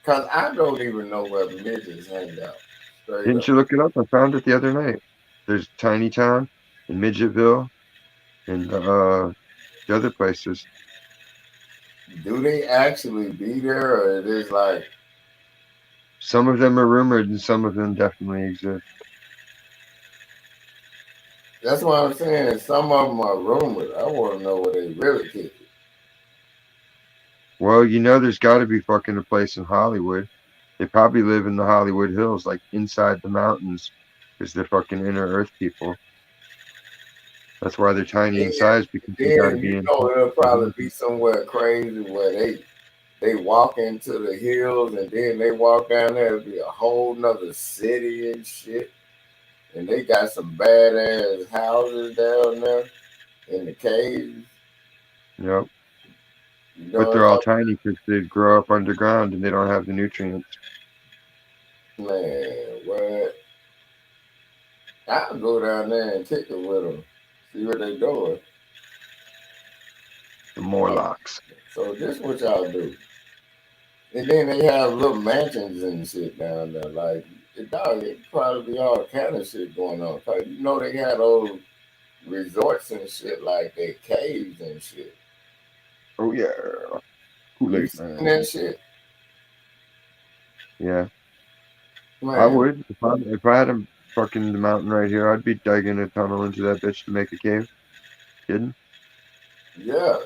Because I don't even know where midgets hang out. Straight Didn't up. you look it up? I found it the other night. There's Tiny Town and Midgetville and the other places. Do they actually be there, or it is like, Some of them are rumored and some of them definitely exist. that's what I'm saying. Some of them are rumored. I want to know where they really kick it. Well, there's got to be fucking a place in Hollywood. They probably live in the Hollywood Hills, like inside the mountains, because they're fucking inner Earth people. That's why they're tiny in size because they got to Then be you in. know it'll probably be somewhere crazy where they walk into the hills and then they walk down there. It'll be a whole nother city and shit. And they got some badass houses down there in the caves. Yep. You know But what they're I'm all talking tiny because they grow up underground and they don't have the nutrients. about? Man, what? I'll go down there and kick it with them. See what they doing. The Morlocks. So this what y'all do. And then they have little mansions and shit down there. Like, dog, it probably be all kind of shit going on. Cause you know they had those resorts and shit like they caves and shit. Oh yeah, You Kool-Aid seen man. that shit? Yeah, I Man, would if I had a fucking the mountain right here. I'd be digging a tunnel into that bitch to make a cave. Kidding? yeah.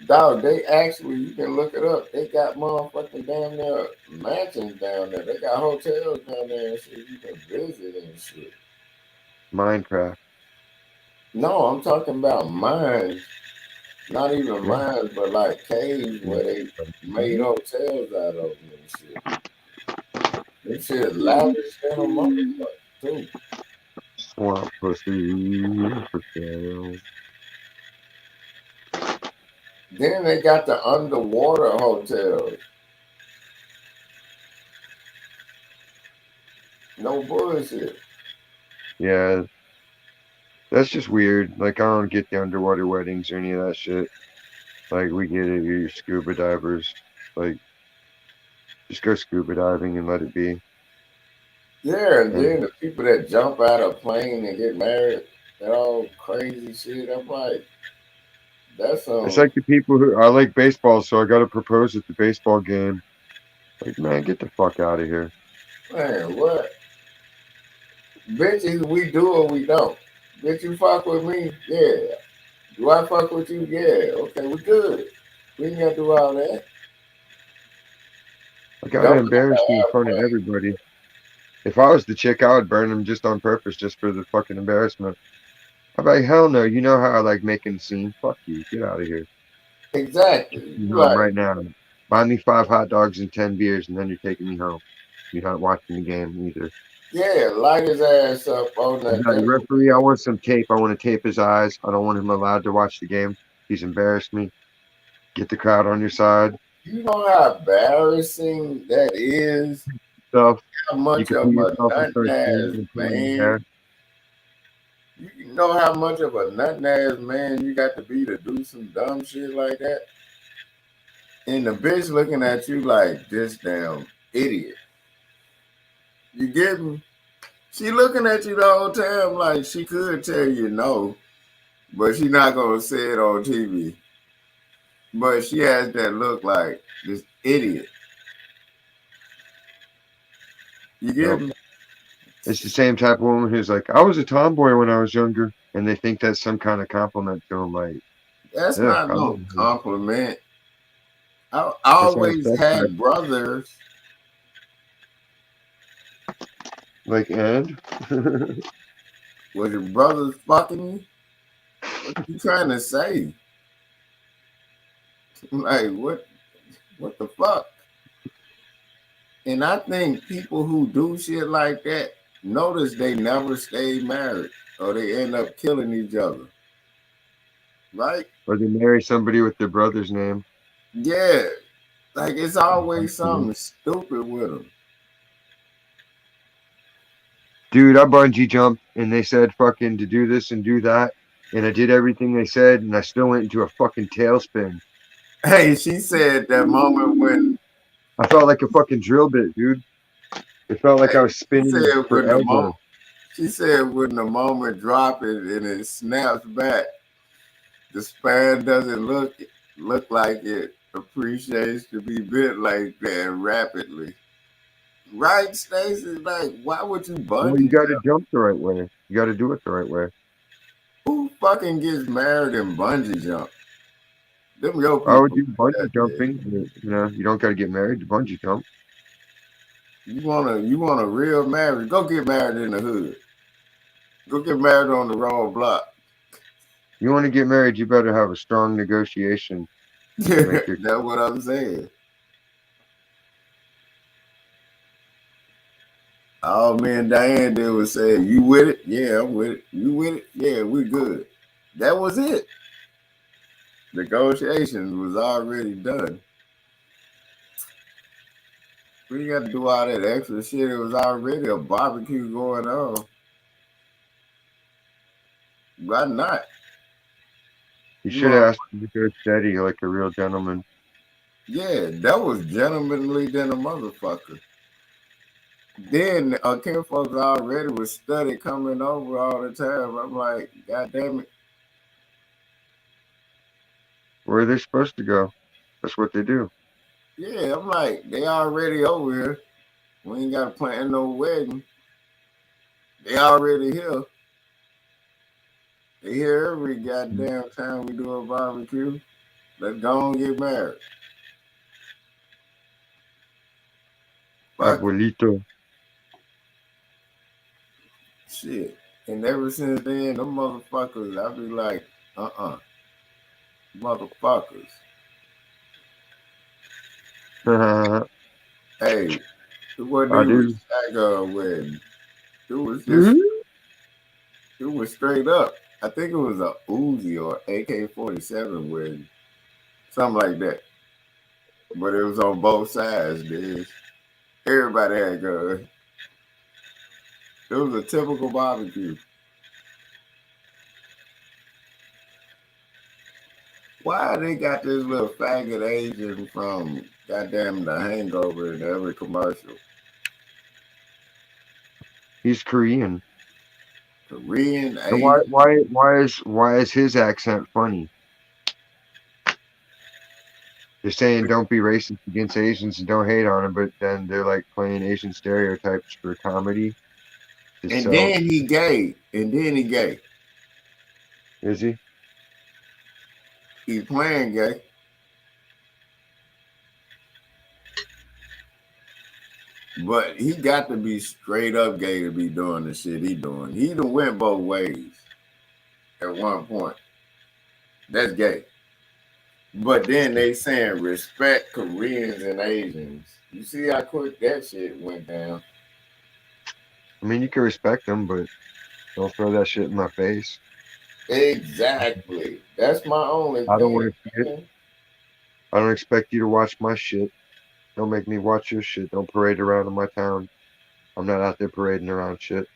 Dog, they actually, you can look it up. They got motherfucking damn near mansions down there. They got hotels down there and shit you can visit and shit. Minecraft. No, I'm talking about mines. Not even Yeah. mines, but like caves Yeah. where they made hotels out of them and shit. This shit lavish than a motherfucker, too. Swamp pussy for sale. Then they got the underwater hotels. No bullshit. Yeah, that's just weird. Like I don't get the underwater weddings or any of that shit. Like we get it, you're scuba divers. Like just go scuba diving and let it be. Yeah, and And then the people that jump out of a plane and get married, that all crazy shit. I'm like, that's it's like the people who I like baseball, so I got to propose at the baseball game. Like man, get the fuck out of here. man, what? Bitches, we do or we don't. Bitch, you fuck with me? Yeah. Do I fuck with you? Yeah. Okay, we good. We ain't gotta do all that. I gotta Don't embarrass me in front of everybody. If I was the chick, I would burn him just on purpose, just for the fucking embarrassment. I'm like, hell no. You know how I like making a scene? Fuck you. Get out of here. exactly. You You home like, right now. Buy me 5 hot dogs and 10 beers, and then you're taking me home. You're not watching the game either. yeah, light his ass up on You that got a thing. referee. I want some tape. I want to tape his eyes. I don't want him allowed to watch the game. He's embarrassed me. Get the crowd on your side. You know how embarrassing that is? Stuff. How You much can put of a yourself in nut first gear ass and pull in your man hair. you know how much of a nut ass man you got to be to do some dumb shit like that? And the bitch looking at you like this damn idiot. You get me? She looking at you the whole time like she could tell you no, but she not gonna say it on TV. But she has that look like this idiot. You get Yep. me? It's the same type of woman who's like, I was a tomboy when I was younger, and they think that's some kind of compliment to them. Like, That's ugh, not I no wouldn't. compliment. I That's not always sex type. had brothers. Like, and Was your brothers fucking you? What you trying to say? Like what the fuck? And I think people who do shit like that notice they never stay married or they end up killing each other. Right? or they marry somebody with their brother's name. Yeah. Like it's always something stupid with them. Dude, I bungee jumped, and they said fucking to do this and do that. and I did everything they said, and I still went into a fucking tailspin. Hey, she said that moment when I felt like a fucking drill bit, dude. It felt like hey, I was she spinning said when the forever. moment she said when the moment drop it and it snaps back, the span doesn't look like it appreciates to be bit like that rapidly. Right, Stacey? Like, why would you Well, you bungee got to jump? jump the right way. You got to do it the right way. Who fucking gets married and bungee jump? Them your I would people do like bungee that, man. jumping. You don't got to get married to bungee jump. You want a real marriage? Go get married in the hood. Go get married on the wrong block. You want to get married, you better have a strong negotiation to make your. That's what I'm saying. All me and Diane did was say, "You with it? Yeah, I'm with it. You with it? Yeah, we good." That was it. Negotiations was already done. We got to do all that extra shit. It was already a barbecue going on. Why not? You You should have want? asked him to go steady like a real gentleman. Yeah, that was gentlemanly than a motherfucker. Then Kim folks already was study coming over all the time. I'm like, God damn it. Where are they supposed to go? That's what they do. Yeah, I'm like, they already over here. We ain't got to plan no wedding. They already here. They here every goddamn time we do a barbecue. Let's go and get married. Fuck it. Abuelito. Shit. And ever since then, them motherfuckers, I be like, motherfuckers. I Hey, it wasn't even do. a shotgun wedding. It was just, Mhm. it was straight up. I think it was a Uzi or AK-47 wedding. Something like that. But it was on both sides, dude. Everybody had guns. It was a typical barbecue. Why they got this little faggot Asian from goddamn The Hangover in every commercial? He's Korean. Korean, And why Asian. why why is his accent funny? They're saying don't be racist against Asians and don't hate on them, but then they're like playing Asian stereotypes for comedy to And sell. then he gay. And then he gay. Is he? He playing gay. But he got to be straight up gay to be doing the shit he doing. He done went both ways at one point. That's gay. But then they saying respect Koreans and Asians. You see how quick that shit went down. I mean, you can respect them, but don't throw that shit in my face. Exactly. That's my only I don't thing, want to see it. man. I don't expect you to watch my shit. Don't make me watch your shit. Don't parade around in my town. I'm not out there parading around shit.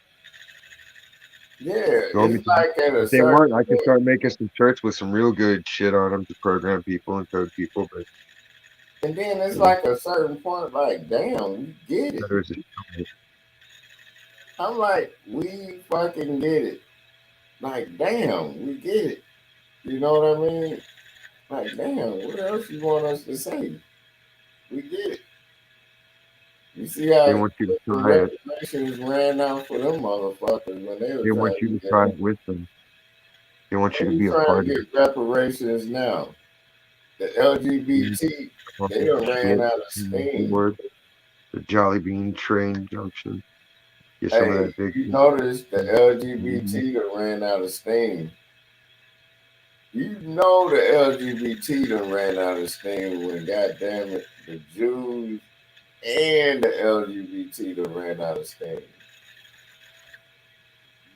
Yeah, You want me it's to? like at a If they certain want, I can point, start making some shirts with some real good shit on them to program people and code people. But and then it's you know, like a certain point, like, damn, we get it. better is it. I'm like, we fucking get it. Like, damn, we get it. You know what I mean? Like, damn, what else you want us to say? We get it. You see They how want you to the try it. reparations ran out for them motherfuckers when they were They want trying you to to get try it. it with them. They want you They to be be a trying to part of get reparations now. The it. LGBT, they done ran Shit. out of The steam. word. The Jolly Bean Train Junction. Get some of Hey, that big. you notice the Mhm. LGBT done ran out of steam. You know the LGBT done ran out of steam when, goddamn it, the Jews and the LGBT done ran out of steam.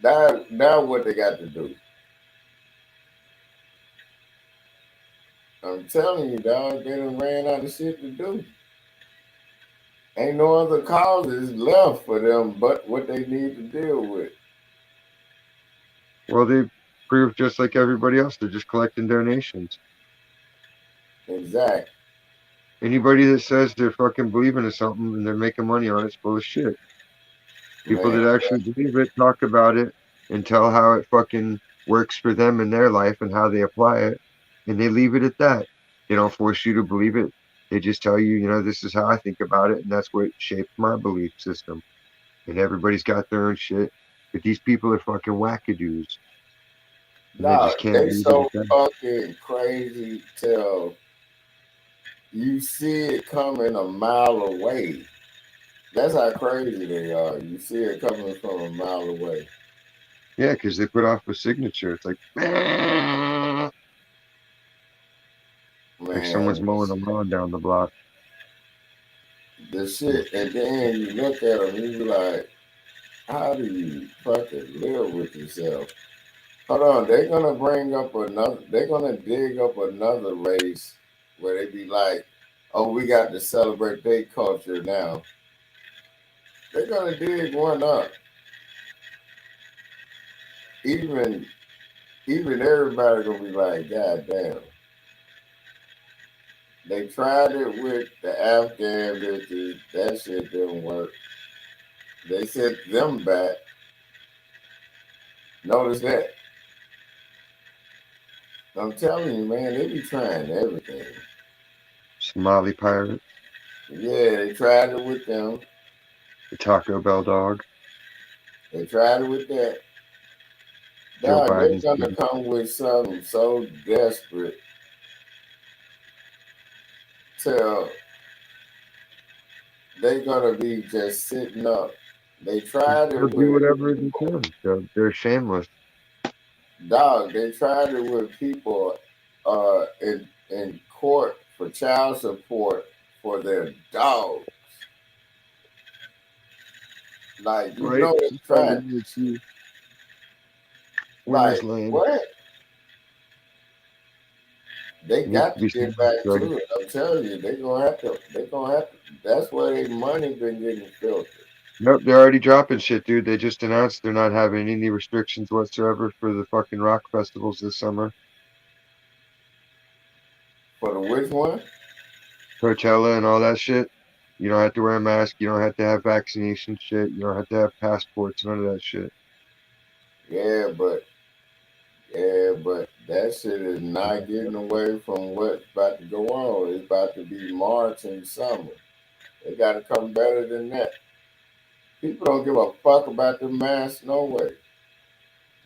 Now what they got to do? I'm telling you, dog, they done ran out of shit to do. Ain't no other causes left for them but what they need to deal with. Well, they proof just like everybody else. They're just collecting donations. Exactly. Anybody that says they're fucking believing in something and they're making money on it's full of shit. People Man, that actually believe it talk about it and tell how it fucking works for them in their life and how they apply it, and they leave it at that. They don't force you to believe it. They just tell you, this is how I think about it, and that's what shaped my belief system. And everybody's got their own shit, but these people are fucking wackadoos, and they dog, just can't they leave it so at that. fucking crazy till you see it coming a mile away. That's how crazy they are. You see it coming from a mile away. Yeah, because they put off a signature. It's like someone's Man, mowing a lawn down the block. the shit, and then you look at them, you be like, how do you fucking live with yourself? Hold on, they're gonna bring up another. They're gonna dig up another race where they be like, "Oh, we got to celebrate their culture now." They're gonna dig one up. Even even everybody gonna be like, "God damn!" They tried it with the Afghan bitches. That shit didn't work. They sent them back. Notice that. I'm telling you, man, they be trying everything. Somali pirate, Yeah, they tried it with them. the Taco Bell dog, They tried it with that. Joe Dog, they're Biden's gonna come with something so desperate till they're gonna be just sitting up. They tried they'll it do with whatever they people, can. They're shameless. dog. They tried it with people in court for child support for their dogs. Like you Right? know they Just trying to tried. make you Like winner's land. what? They It needs got to to be get something back good. to it. I'm telling you, they're gonna have to. They're gonna have to. That's where their money been getting filtered. Nope, they're already dropping shit, dude. They just announced they're not having any restrictions whatsoever for the fucking rock festivals this summer. For the which one? Coachella and all that shit. You don't have to wear a mask. You don't have to have vaccination shit. You don't have to have passports. None of that shit. Yeah, but that shit is not getting away from what's about to go on. It's about to be March and summer. They got to come better than that. People don't give a fuck about the mask, no way.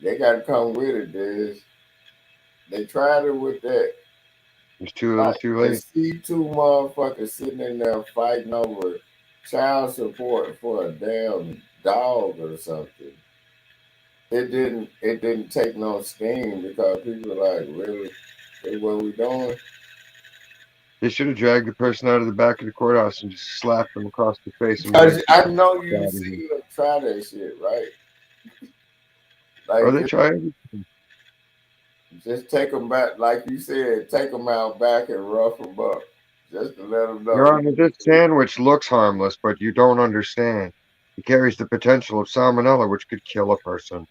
They got to come with it, Diz. They tried it with that. It's too little, Like too to late. see two motherfuckers sitting in there fighting over child support for a damn dog or something. It didn't take no steam because people are like, really? That's what we doing? They should have dragged the person out of the back of the courthouse and just slapped them across the face and been like, Because "Get I the know fuck you out of here." see them try that shit, right? Oh, Like they try everything. just take them back, like you said, take them out back and rough them up, just to let them Your know. Honor, this sandwich looks harmless, but you don't understand. It carries the potential of salmonella, which could kill a person.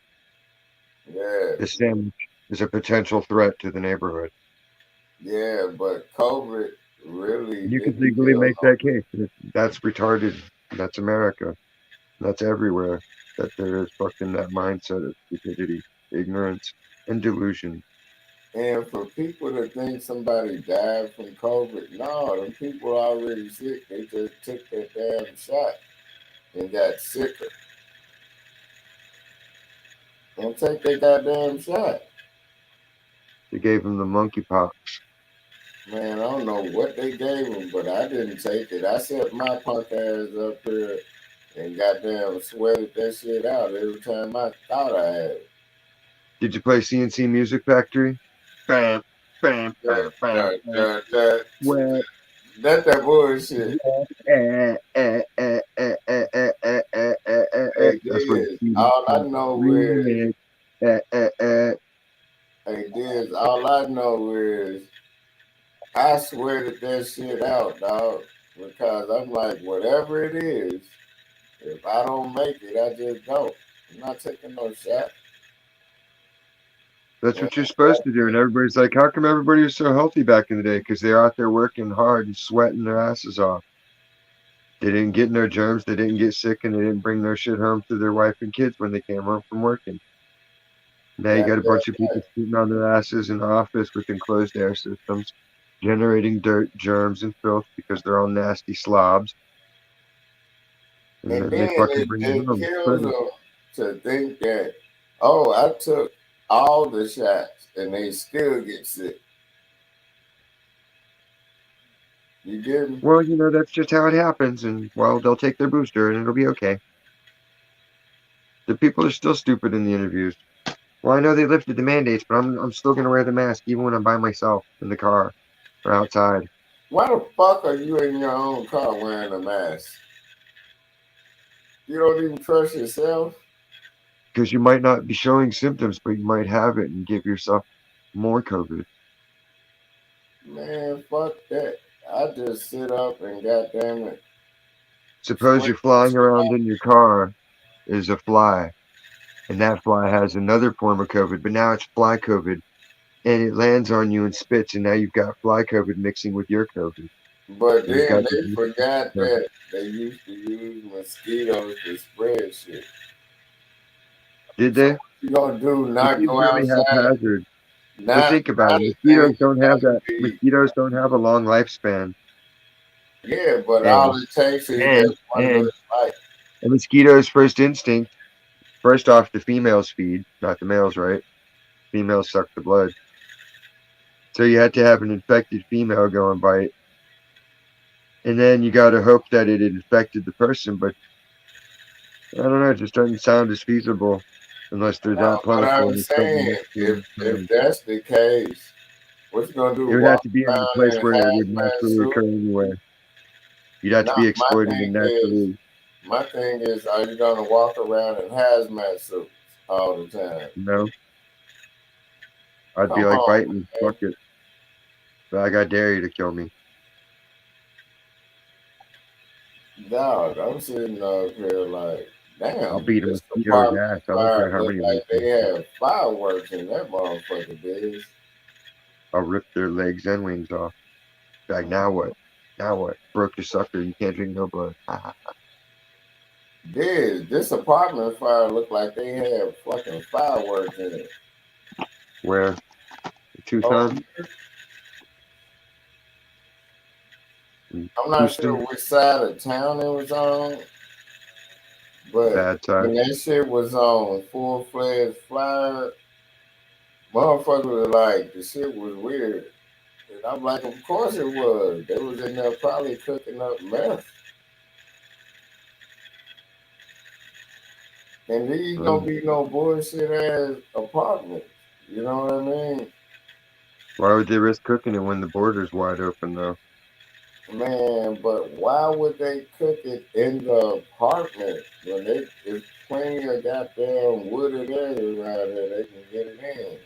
Yeah, This sandwich is a potential threat to the neighborhood. yeah, but COVID really You could didn't legally kill make that case. That's retarded. That's America. That's everywhere. That there is fucking that mindset of stupidity, ignorance, and delusion. And for people to think somebody died from COVID, no, them people already sick. They just took their damn shot and got sicker. Don't take their goddamn shot. They gave him the monkeypox. Man, I don't know what they gave them, but I didn't take it. I set my punk ass up here and goddamn sweated that shit out every time I thought I had it. Did you play CNC Music Factory? Bam, bam, bam, bam, bam. Well, That bullshit. Hey, That's what Diz, all I know is, remix. Eh, eh, eh. hey, Diz, all I know is I sweated that shit out, dog, because I'm like, whatever it is, if I don't make it, I just don't. I'm not taking no shot. That's what you're supposed to do. And everybody's like, how come everybody was so healthy back in the day? Because they're out there working hard and sweating their asses off. They didn't get no germs, they didn't get sick, and they didn't bring no shit home to their wife and kids when they came home from working. Now you got a bunch of people sitting on their asses in the office with enclosed air systems, generating dirt, germs, and filth because they're all nasty slobs. And And then they then fucking it, bring it it home. kills them to think that, oh, I took all the shots and they still get sick. You get me? Well, that's just how it happens. And, well, they'll take their booster and it'll be okay. The people are still stupid in the interviews. Well, I know they lifted the mandates, but I'm still going to wear the mask even when I'm by myself in the car or outside. Why the fuck are you in your own car wearing a mask? You don't even trust yourself? Because you might not be showing symptoms, but you might have it and give yourself more COVID. Man, fuck that. I just sit up and goddamn it. Suppose you're flying around in your car is a fly, and that fly has another form of COVID, but now it's fly COVID, and it lands on you and spits, and now you've got fly COVID mixing with your COVID. But And you've then got they forgot that they used to use mosquitoes to spread shit. Did they? What you gonna do? It Not seems go really outside? haphazard. But Not think about it. the thing Mosquitoes don't have got to that. be. Mosquitoes don't have a long lifespan, Yeah, but and all it takes is and just one and little bite. a mosquito's first instinct, first off, the females feed, not the males, right? Females suck the blood. So you had to have an infected female go and bite. And then you got to hope that it infected the person, but I don't know, it just doesn't sound as feasible unless they're No, that but plentiful I'm and it's something saying next to if them. that's the case, what you gonna do? It would have Walk to be in a around place in a where it would hazmat naturally suit? occur anyway. You'd have No, to be exploited and naturally. my thing is, are you gonna walk around in hazmat suits all the time? No, I'd be Come like on, biting. man. Fuck it. But I dare you to kill me. Dog, I'm sitting up here like, I'll damn, beat a this mosquito's apartment ass. I don't fire care how look many like weapons. they have fireworks in that motherfucker, bitch. I'll rip their legs and wings off. Like, now what? Now what? Broke your sucker. You can't drink no blood. This apartment fire look like they have fucking fireworks in it. Where? Oh, Tucson? I'm not sure Houston? which side of town it was on, but Bad time. when that shit was on full-fledged fire, motherfuckers were like, the shit was weird. And I'm like, of course it was. They was in there probably cooking up meth. And these don't be no bullshit ass apartments. You know what I mean? Why would they risk cooking it when the border's wide open, though? Man, but why would they cook it in the apartment when there's plenty of goddamn wooded areas around there they can get it in?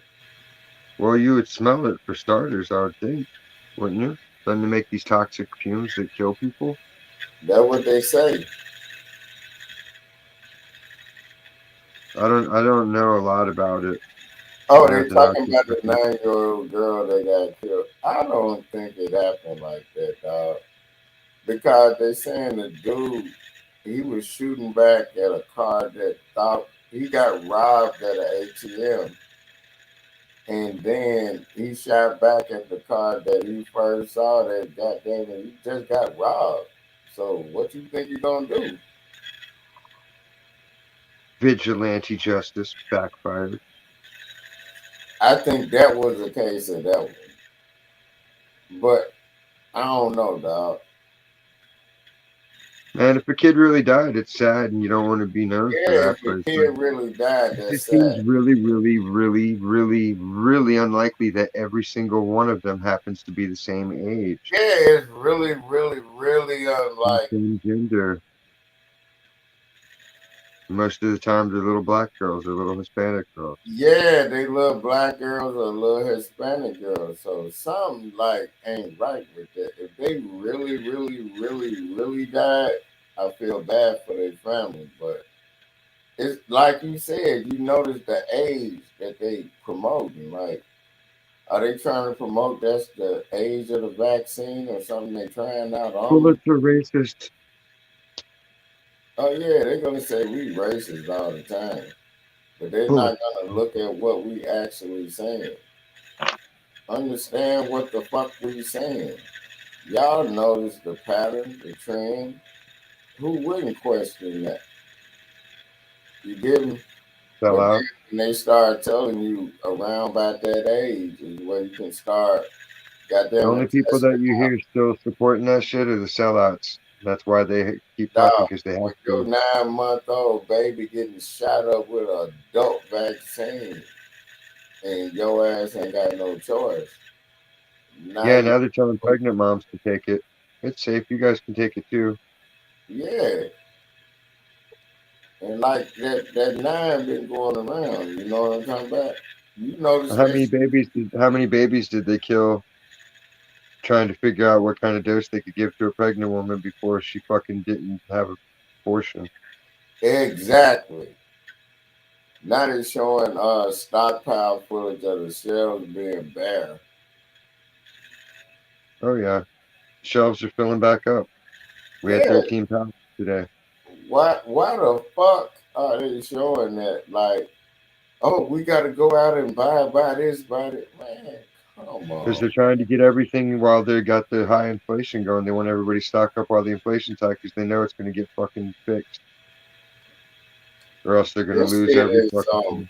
Well, you would smell it for starters, I would think, wouldn't you? Then to make these toxic fumes that kill people. That's what they say. I don't know a lot about it. Oh, I know they're that I talking could about the fucking 9-year-old girl that got killed. I don't think it happened like that, dog. Because they saying the dude, he was shooting back at a car that thought he got robbed at an ATM. And then he shot back at the car that he first saw that goddamn it, he just got robbed. So what you think you gonna do? vigilante justice backfired. I think that was the case of that one. But I don't know, dog. And if a kid really died, it's sad, and you don't want to be known for Yeah, that. if But the it's like, kid really died, it that's just seems sad. really, really, really, really, really unlikely that every single one of them happens to be the same age, Yeah, it's really, really, really and unlike. same gender. Most of the time, they're little black girls or little Hispanic girls. Yeah, they love black girls or little Hispanic girls. So something like ain't right with that. If they really, really, really, really died, I feel bad for their family. But it's like you said, you notice the age that they promoting. Like, are they trying to promote that's the age of the vaccine or something they trying out on? Bullets are racist. Oh yeah, they're gonna say we racist all the time, but they're not Bullets. gonna look at what we actually saying. Understand what the fuck we saying. Y'all notice the pattern, the trend. Who wouldn't question that? You get me? Sell But out. then when they start telling you around about that age is where you can start, The goddamn only it, people that testing you out. hear still supporting that shit are the sellouts. That's why they keep talking, Dog, because they have when your to. 9-month-old baby getting shot up with an adult vaccine and your ass ain't got no choice. Now Yeah, you, now they're telling pregnant moms to take it. It's safe. You guys can take it too. yeah. And like that nine been going around, you know what I'm talking about? You notice How that many shit. babies did they kill trying to figure out what kind of dose they could give to a pregnant woman before she fucking didn't have an abortion? Exactly. Now they're showing stockpile footage of the shelves being bare. Oh yeah, shelves are filling back up. We had Yeah. 13 pounds today. Why the fuck are they showing that? Like, oh, we gotta go out and buy this, buy that. Man, come Because on. they're trying to get everything while they got the high inflation going. They want everybody stocked up while the inflation's high because they know it's going to get fucking fixed, or else they're going to This lose shit every is fucking.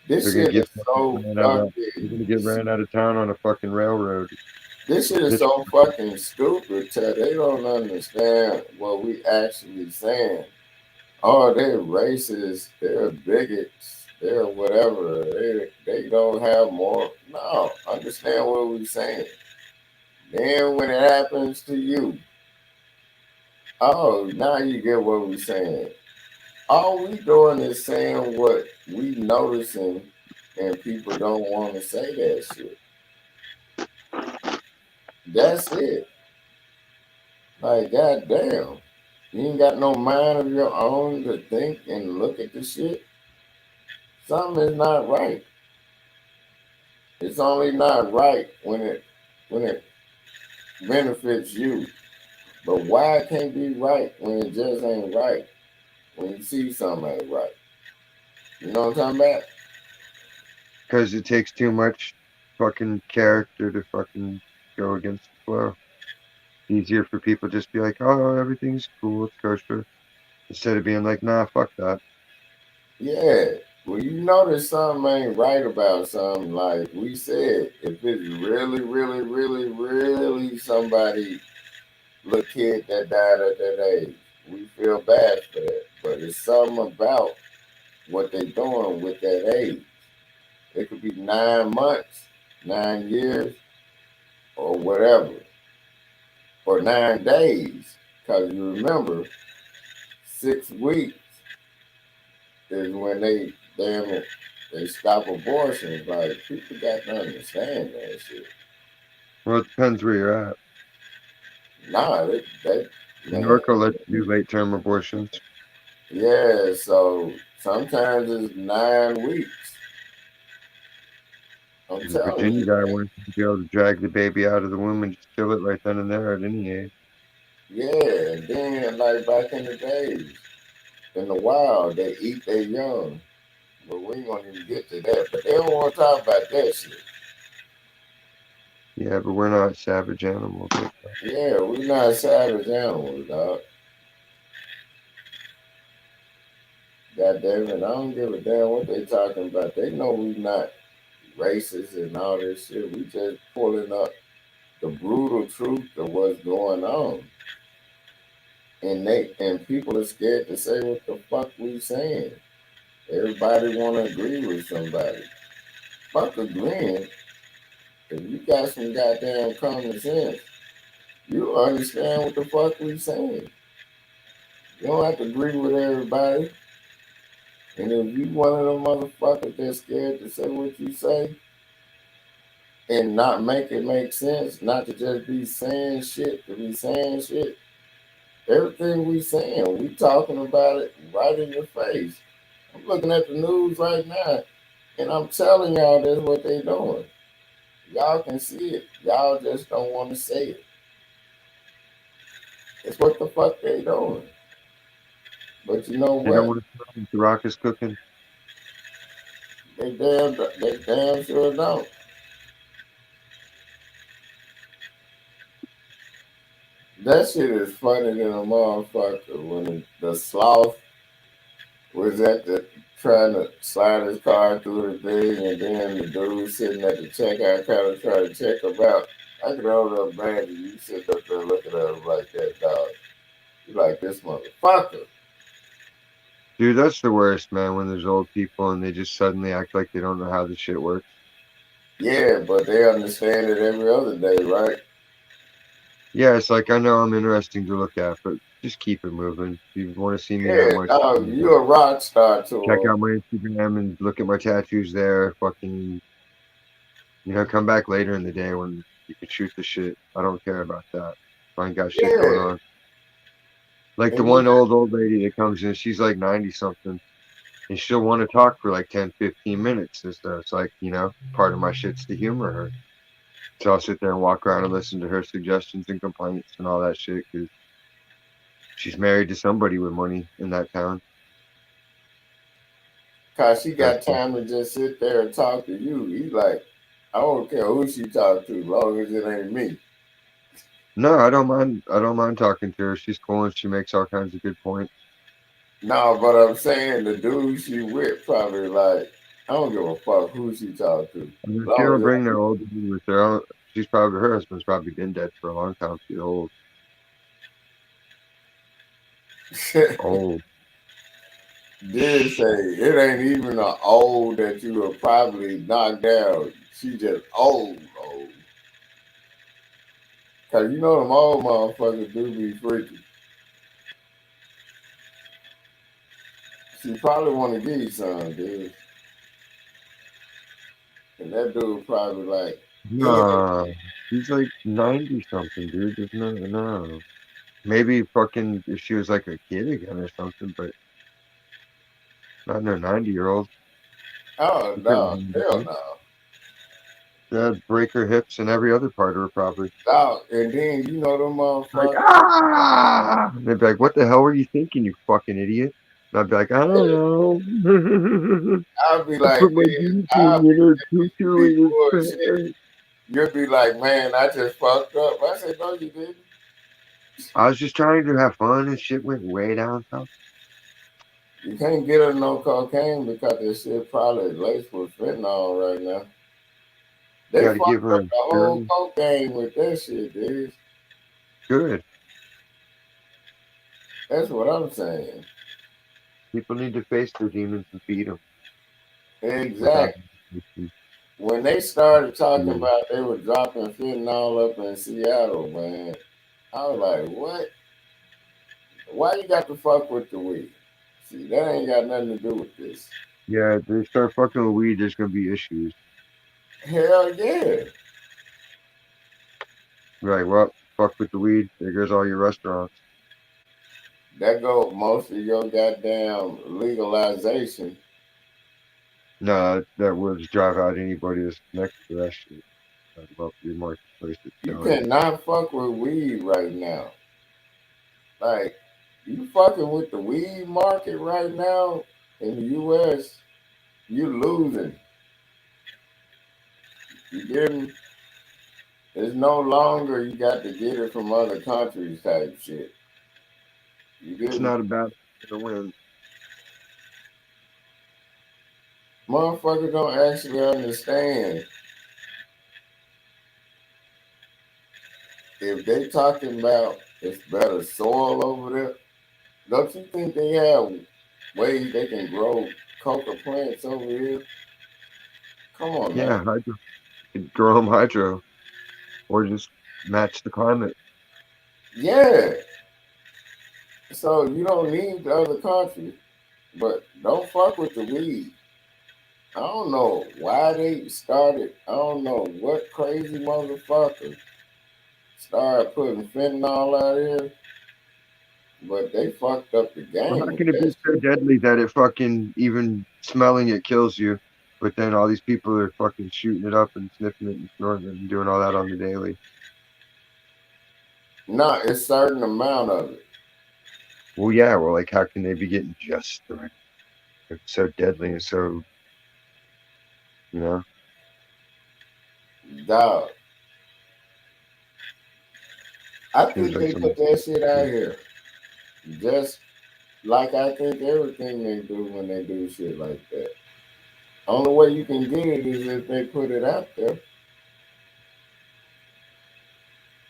this They're going to shit get is fucking so ran out of. They're fucking going to get ran out of town on a fucking railroad. this shit is This so fucking stupid Ted. They don't understand what we actually saying. Oh, they're racist, they're bigots, they're whatever. They don't have more. No, understand what we're saying. Then when it happens to you, oh, now you get what we're saying. All we doing is saying what we noticing, and people don't want to say that shit. That's it. Like, goddamn. You ain't got no mind of your own to think and look at the shit. Something is not right. It's only not right when it benefits you. But why it can't be right when it just ain't right? When you see something ain't right. You know what I'm talking about? because it takes too much fucking character to fucking go against the flow. Easier for people to just be like, oh, everything's cool, it's kosher, instead of being like, nah, fuck that. Yeah. Well, you notice something ain't right about something, like we said, if it's really, really, really, really somebody, little kid that died at that age, we feel bad for that. But it's something about what they doing with that age. It could be 9 months, 9 years, or whatever, or 9 days. Because you remember, 6 weeks is when they damn it, they stop abortions. Like, people got to understand that shit. Well, it depends where you're at. Nah, that New man. York will let you do late term abortions. Yeah, so sometimes it's 9 weeks. I'm The telling Virginia you, guy man. wants to be able to drag the baby out of the womb and just kill it right then and there at any age. Yeah, and then like back in the days, in the wild, they eat their young. But we ain't gonna even get to that. But they don't want to talk about that shit. Yeah, but we're not savage animals like that. Yeah, we not savage animals, dog. God damn it, I don't give a damn what they talking about. They know we not racist and all this shit. We just pulling up the brutal truth of what's going on. And people are scared to say what the fuck we saying. Everybody wanna agree with somebody. Fuck agreeing. If you got some goddamn common sense, you understand what the fuck we saying. You don't have to agree with everybody. And if you one of them motherfuckers that's scared to say what you say and not make it make sense, not to just be saying shit to be saying shit, Everything we saying, we talking about it right in your face. I'm looking at the news right now, and I'm telling y'all that's what they doing. Y'all can see it. Y'all just don't want to say it. It's what the fuck they doing. But you know They don't what? want to smell what the Rock is cooking. They damn sure don't. That shit is funny than a motherfucker when the sloth was at the trying to slide his car through the thing, and then the dude sitting at the checkout counter trying to check him out. I could hold up bad and you sit up there looking at him like that, dog. You like this motherfucker. Dude, that's the worst, man, when there's old people and they just suddenly act like they don't know how this shit works. Yeah, but they understand it every other day, right? Yeah, it's like, I know I'm interesting to look at, but just keep it moving. If you want to see me that Yeah, much, dog, you a rock star to check him. out my Instagram and look at my tattoos there. Fucking, come back later in the day when you can shoot the shit. I don't care about that. If I ain't got shit going Yeah, on. Like the and you one old lady that comes in, she's like 90 something, and she'll want to talk for like 10, 15 minutes and stuff. It's like, part of my shit's to humor her. So I'll sit there and walk around and listen to her suggestions and complaints and all that shit because she's married to somebody with money in that town. cause she That's got time to just sit there and talk to you. You like, I don't care who she talk to, as long as it ain't me. No, I don't mind. I don't mind talking to her. She's cool and she makes all kinds of good points. No, but I'm saying the dude she with probably like, I don't give a fuck who she talk to. I mean, As if she don't long bring their old dude with her, her husband's probably been dead for a long time. She's old. as Old. did say it ain't even a old that you will probably knock down. She just old, old. Cause you know them old motherfuckers do be freaky. She probably want to give you some, dude. And that dude probably like, yeah, Nah, she's like 90 something, dude. There's no. Maybe fucking if she was like a kid again or something, but not no 90-year-old. oh She couldn't no, handle hell it. no. That'd break her hips and every other part of her probably. Dog, and then you know them Like, motherfuckers. ah! And they'd be like, what the hell were you thinking, you fucking idiot? And I'd be like, I don't know. I'll be I like put my this. uniform I'll in her be, tutu be in his bullshit. pants. You'll be like, man, I just fucked up. I said, no, you didn't. I was just trying to have fun and shit went way down south. You can't get her no cocaine because this shit probably laced with fentanyl right now. They Gotta give fucked her up the whole insurance. cocaine with that shit, dude. Good. That's what I'm saying. People need to face their demons and feed them without. Exactly. When they started talking Yeah. about they were dropping fentanyl up in Seattle, man, I was like, what? Why you got to fuck with the weed? See, that ain't got nothing to do with this. Yeah, they start fucking with weed, there's gonna be issues. Hell yeah. Right, well, fuck with the weed, there goes all your restaurants. That go most of your goddamn legalization. No, that will just drive out anybody that's connected to that shit. Talk about free marketplace that's You selling it. cannot fuck with weed right now. Like, you fucking with the weed market right now in the US, you losing. You get me? It's no longer you got to get it from other countries type shit. You It's get me? not about the win. Motherfuckers don't actually understand. If they talking about it's better soil over there, don't you think they have ways they can grow coca plants over here? Come on now. Yeah, hydro. You could grow them hydro or just match the climate. Yeah. So you don't need the other country, but don't fuck with the weed. I don't know why they started. I don't know what crazy motherfucker started putting fentanyl out here. but they fucked up the Well, game how with can it be that so shit. deadly that it fucking even smelling it kills you? But then all these people are fucking shooting it up and sniffing it and snorting it and doing all that on the daily. No, it's certain amount of it. Well, yeah. Well, like, how can they be getting just the right? It's so deadly and so, you know, Dog. I seems think like they some. put that shit out here. Just like I think everything they do when they do shit like that. Only way you can get it is if they put it out there.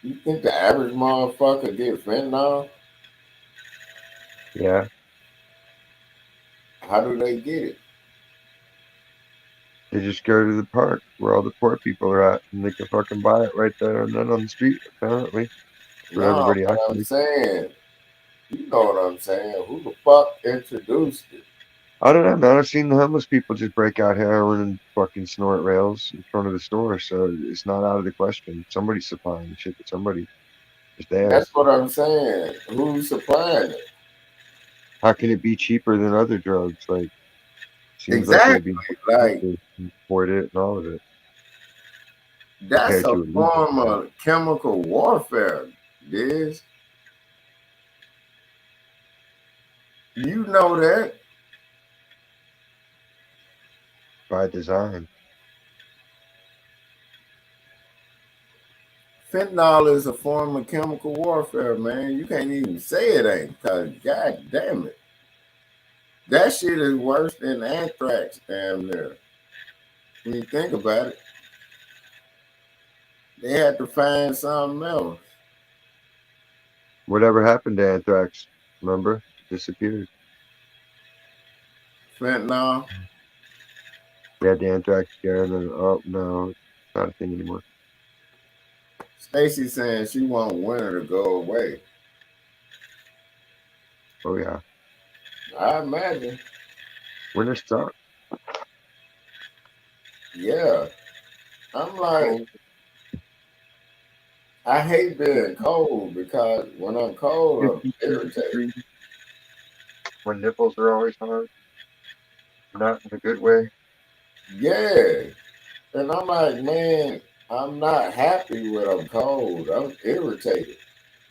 You think the average motherfucker get fentanyl? Yeah, How do they get it? they just go to the park where all the poor people are at, and they can fucking buy it right there and then on the street. Apparently, that's what No, everybody but acts I'm like. saying, you know what I'm saying. Who the fuck introduced it? I don't know, man. I've seen the homeless people just break out heroin and fucking snort rails in front of the store, so it's not out of the question. Somebody's supplying the shit to somebody. It's there. That's what I'm saying. Who's supplying it? How can it be cheaper than other drugs? Like, seems like it would Exactly. be more Like expensive to import it and all of it that's compared a to illegal form stuff. of chemical warfare. This you know that By design. fentanyl is a form of chemical warfare, man. You can't even say it ain't, cause god damn it, that shit is worse than anthrax. Damn near. When you think about it, they had to find something else. Whatever happened to anthrax? Remember? Disappeared. Fentanyl. We had the anthrax scare, and then, oh, no, it's not a thing anymore. Stacy saying she want winter to go away. Oh, yeah. I imagine. Winter sucks. Yeah. I'm like, Cold. I hate being cold because when I'm cold, I'm 52 irritated. degrees. My nipples are always hard. Not in a good way. Yeah. And I'm like, man, I'm not happy when I'm cold. I'm irritated.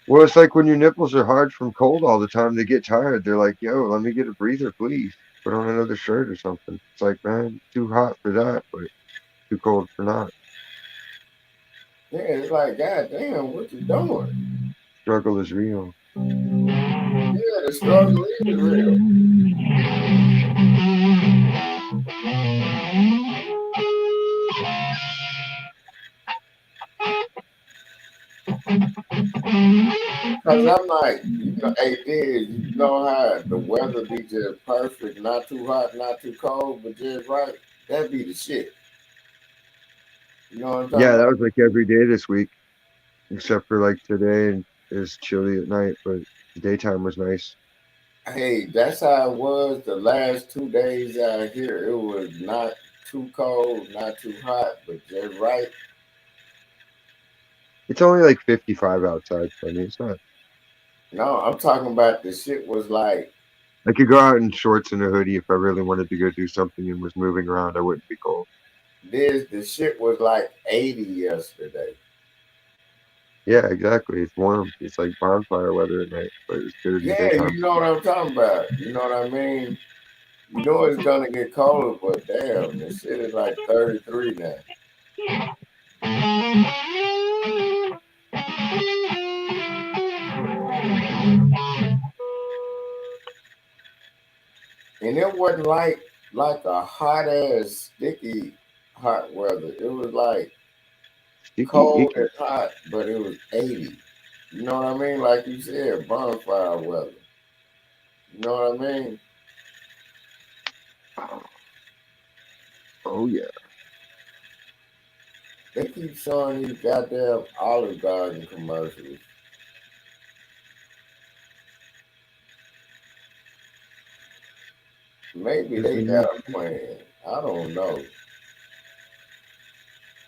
Well, it's like when your nipples are hard from cold all the time, they get tired. They're like, yo, let me get a breather, please. Put on another shirt or something. It's like, man, too hot for that, but too cold for not. Yeah, it's like, God damn, what you doing? Struggle is real. Yeah, the struggle is real. Cause I'm like, hey, dude, you know how the weather be just perfect, not too hot, not too cold, but just right. That'd be the shit. You know what I'm talking Yeah, that about? was like every day this week, except for like today and it's chilly at night, but the daytime was nice. Hey, that's how it was the last 2 days out here. It was not too cold, not too hot, but just right. It's only like 55 outside, so I mean, it's not. No, I'm talking about the shit was like I could go out in shorts and a hoodie if I really wanted to go do something and was moving around. I wouldn't be cold. this. The shit was like 80 yesterday. Yeah, exactly. It's warm. It's like bonfire weather at night, but it's good in the Yeah, daytime. you know what I'm talking about. You know what I mean? You know it's gonna get colder, but damn, the shit is like 33 now. And it wasn't like a hot ass sticky hot weather. It was like Sticky cold and icky. hot, but it was 80. You know what I mean? Like you said, bonfire weather. You know what I mean? Oh yeah. They keep showing these goddamn Olive Garden commercials. Maybe Is they the new got a plan. I don't know.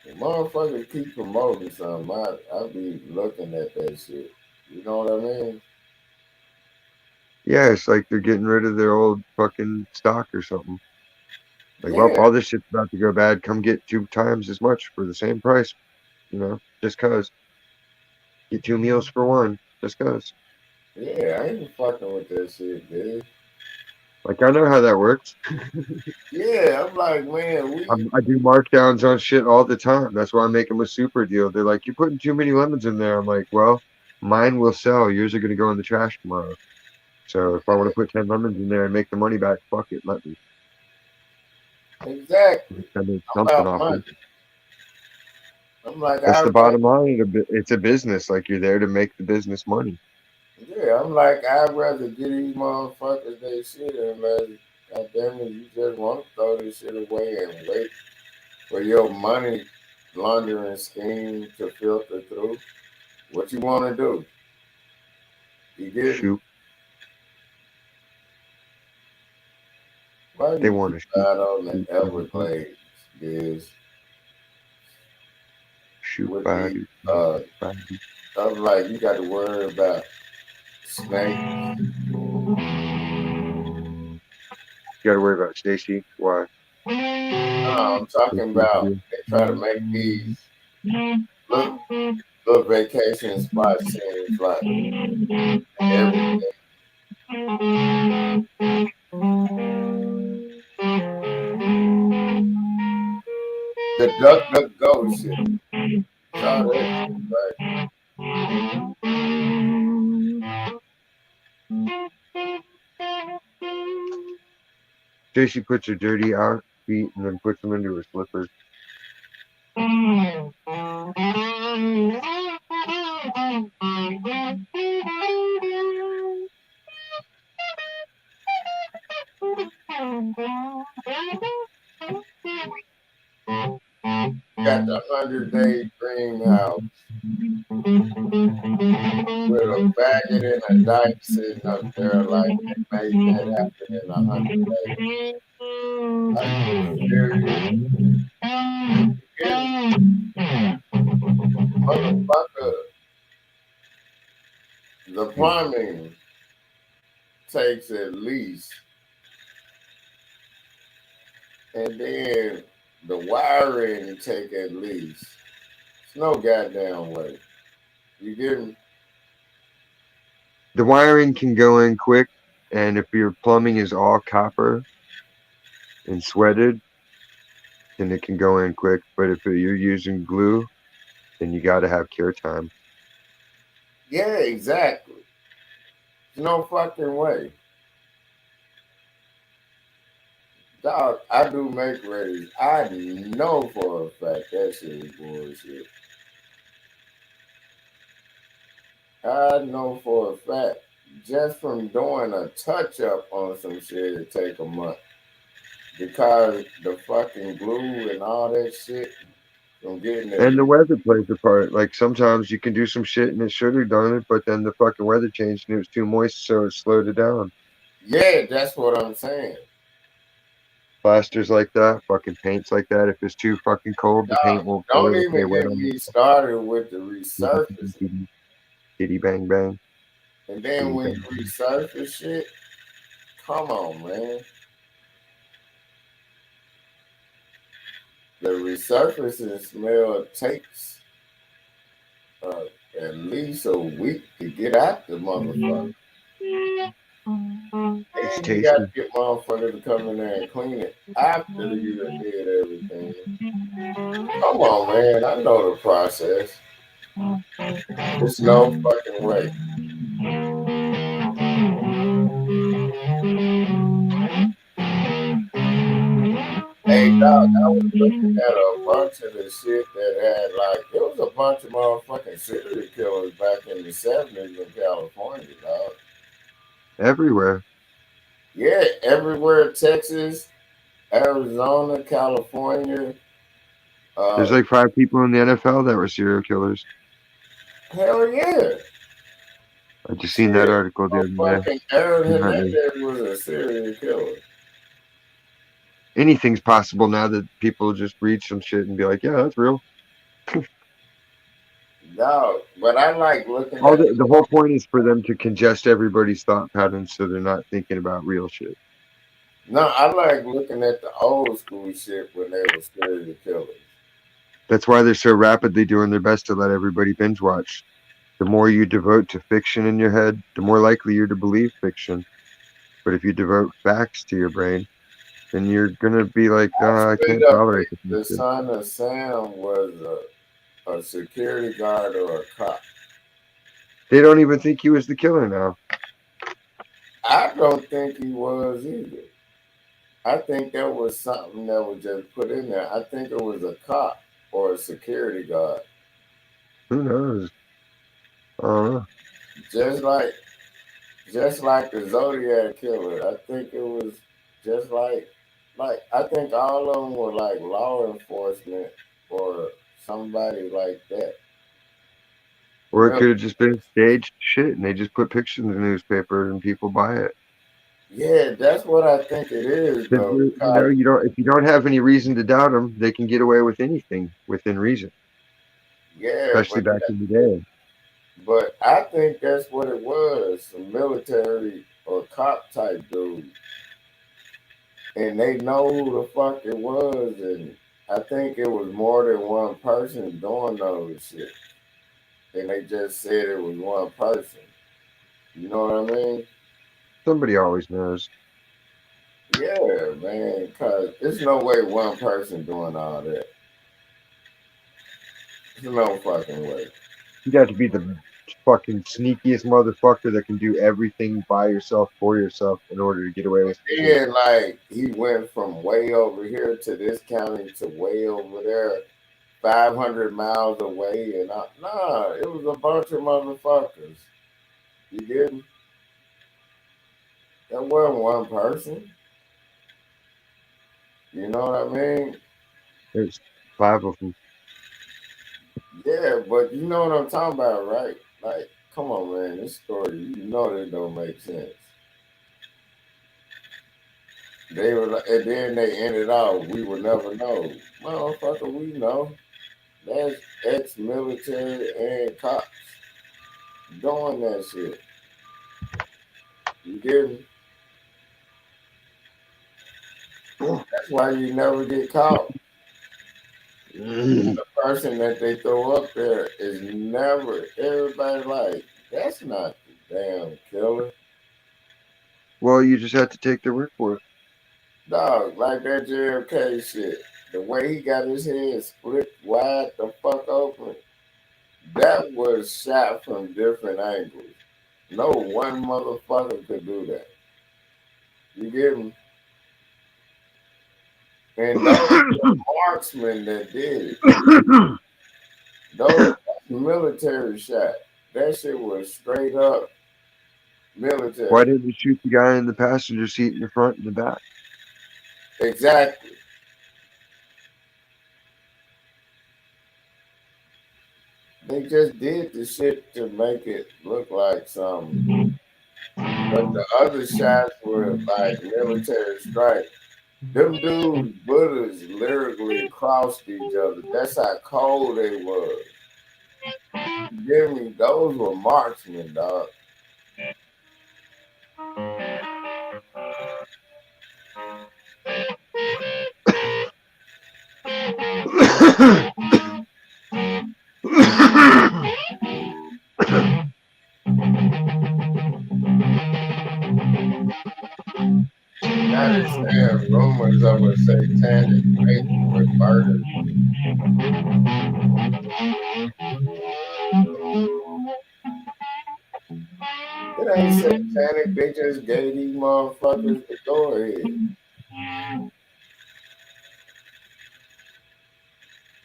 The motherfuckers keep promoting something. I be looking at that shit. You know what I mean? Yeah, it's like they're getting rid of their old fucking stock or something. Like, well, Yeah, all this shit's about to go bad. Come get 2 times as much for the same price. Just cause. Get 2 meals for one. Just cause. yeah, I ain't fucking with that shit, dude. Like, I know how that works. Yeah, I'm like, man, I do markdowns on shit all the time. That's why I make them a super deal. They're like, you're putting too many lemons in there. I'm like, well, mine will sell. Yours are going to go in the trash tomorrow. So if I want to put 10 lemons in there and make the money back, fuck it, let me. exactly. I make I'm something about off money. it. I'm like, That's I the rather, bottom line. It's a business. Like, you're there to make the business money. yeah, I'm like, I'd rather get these motherfuckers they shit unless, goddamn it, you just want to throw this shit away and wait for your money laundering scheme to filter through. What you want to do? You get me? Shoot. Why They you want keep to shoot. out on the Shoot, body, Everglades, is shoot, with the body, uh, body. I'm like, you got to worry about snake. You got to worry about Stacy. Why? No, I'm talking about they try to make these look little vacation spots seems like every the duck go shit. Saw that shit, right? Stacy puts her dirty out feet and then puts them into her slippers. Got the 100-day dream house with a faggot and a dyke sitting up there like they made that happen in 100 days. Are you serious? You get me? Motherfucker, the plumbing takes at least, and then the wiring take at least. It's no goddamn way. You get me? The wiring can go in quick, and if your plumbing is all copper and sweated, then it can go in quick. But if you're using glue, then you got to have cure time. Yeah, exactly. There's no fucking way. Dog, I do make ready. I know for a fact that shit is bullshit. I know for a fact just from doing a touch up on some shit it take a month because the fucking glue and all that shit from getting it. And the weather plays a part. Like sometimes you can do some shit and it should have done it, but then the fucking weather changed and it was too moist, so it slowed it down. Yeah, that's what I'm saying. Plasters like that, fucking paints like that. If it's too fucking cold, the Dog, paint won't don't color, stay even wet get on me started with the it. resurfacing. Kitty bang bang. And then Kitty when bang. you resurface shit, come on, man. The resurfacing smell takes uh, at least a week to get out the motherfucker. It's Then you got to tasty. get motherfucker to come in there and clean it after you done did everything. Come on, man. I know the process. There's no fucking way. Hey, dog, I was looking at a bunch of the shit that had like, there was a bunch of motherfucking serial killers back in the 70s in California, dog. Everywhere. Yeah, everywhere, Texas, Arizona, California. There's Uh, like 5 people in the NFL that were serial killers. hell yeah. I just seen that Shit. article the other day. Fucking Aaron Apparently, Hernandez was a serial killer. anything's possible now that people just read some shit and be like, yeah, that's real. No, but I like looking All at the whole point is for them to congest everybody's thought patterns so they're not thinking about real shit. no, I like looking at the old school shit when they were serial killers. That's why they're so rapidly doing their best to let everybody binge watch. The more you devote to fiction in your head, the more likely you're to believe fiction. But if you devote facts to your brain, then you're gonna be like, I I straight can't up tolerate think this the shit. son of Sam was a security guard or a cop. They don't even think he was the killer now. I don't think he was either. I think that was something that was just put in there. I think it was a cop or a security guard. Who knows? I don't know. Just like just like the Zodiac killer. I think it was just like I think all of them were like law enforcement or somebody like that. Or it Real, could have just been staged shit, and they just put pictures in the newspaper, and people buy it. yeah, that's what I think it is Because though. you know, you don't. If you don't have any reason to doubt them, they can get away with anything within reason. Yeah, Especially back in the day. but I think that's what it was, some military or cop type dude. And they know who the fuck it was, and I think it was more than one person doing those shit. And they just said it was one person. You know what I mean? Somebody always knows. Yeah, man, cause there's no way one person doing all that. There's no fucking way. You got to be the fucking sneakiest motherfucker that can do everything by yourself for yourself in order to get away with some shit. And like he went from way over here to this county to way over there 500 miles away, and nah, it was a bunch of motherfuckers. You get me? That wasn't one person. You know what I mean? There's five of them. Yeah, but you know what I'm talking about, right? Like, come on, man, this story, you know that don't make sense. They were, and then they ended out. We will never know, motherfucker. We know that's ex-military and cops doing that shit. You get me? That's why you never get caught. The person that they throw up there is never. Everybody like that's not the damn killer, Well, you just have to take their word for it. dog. Like that JFK shit. The way he got his head split wide the fuck open, that was shot from different angles. No one motherfucker could do that. You get me? And those marksmen that did it, those military shot. That shit was straight up Why military. didn't you shoot the guy in the passenger seat in the front and the back? Exactly. They just did the shit to make it look like something. But the other shots were like military strike. Them dudes' bullets literally crossed each other. That's how cold they was. You get me? Those were marksmen, dog. Now they're saying rumors of a satanic link with murder. It ain't satanic. They just gave these motherfuckers the go ahead.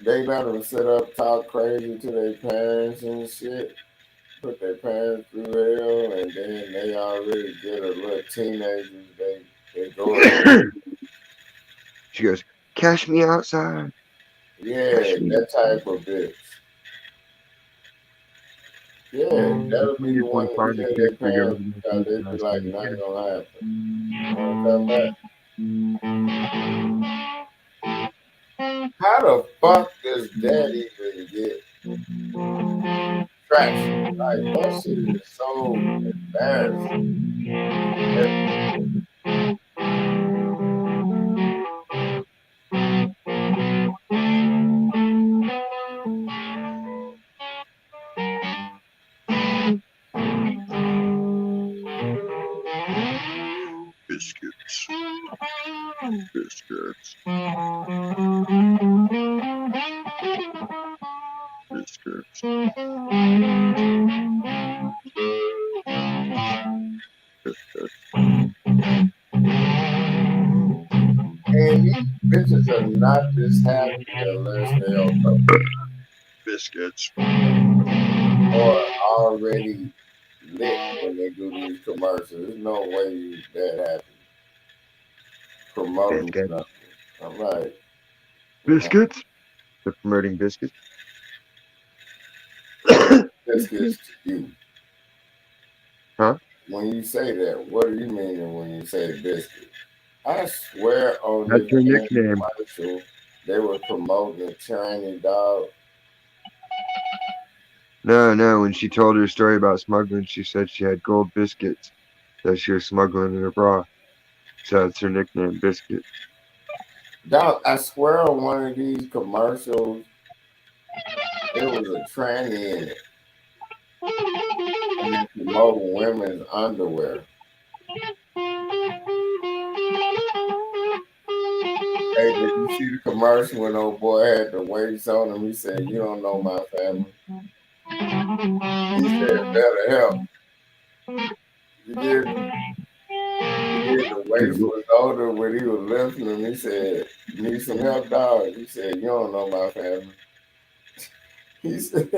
They let them sit up, talk crazy to their parents and shit, put their parents through hell, and then they already get a little teenagers. They go ahead. She goes, cash me outside. Yeah, Cash me that outside. type of bitch. Yeah, That's that'll when be you're the going one to to find a kill chick their where you're parents going because to they'd be last like, name nothing again. gonna happen. You want to come back? How the fuck does that even get? Traction. Like that shit is so embarrassing. Biscuits. Biscuits. Biscuits. And these bitches are not just happy unless they on cocaine Biscuits. or already lit when they do these commercials. There's no way that happy promoting Biscuits. something. I'm like, nah, Biscuits. They're promoting biscuits. biscuits to you. Huh? When you say that, what do you mean when you say biscuit? I swear on That's this her damn nickname. commercial, they were promoting a Chinese dog. No, no. When she told her story about smuggling, she said she had gold biscuits that she was smuggling in her bra. So that's her nickname, Biscuit. Dog, I swear on one of these commercials, there was a tranny in it, and they promoting women's underwear. Hey, did you see the commercial when old boy had the weights on him? He said, "You don't know my family." He said, "Better help." You did. He did. The weights was older when he was lifting them. He said, "Need some help, dog?" He said, "You don't know my family." He said,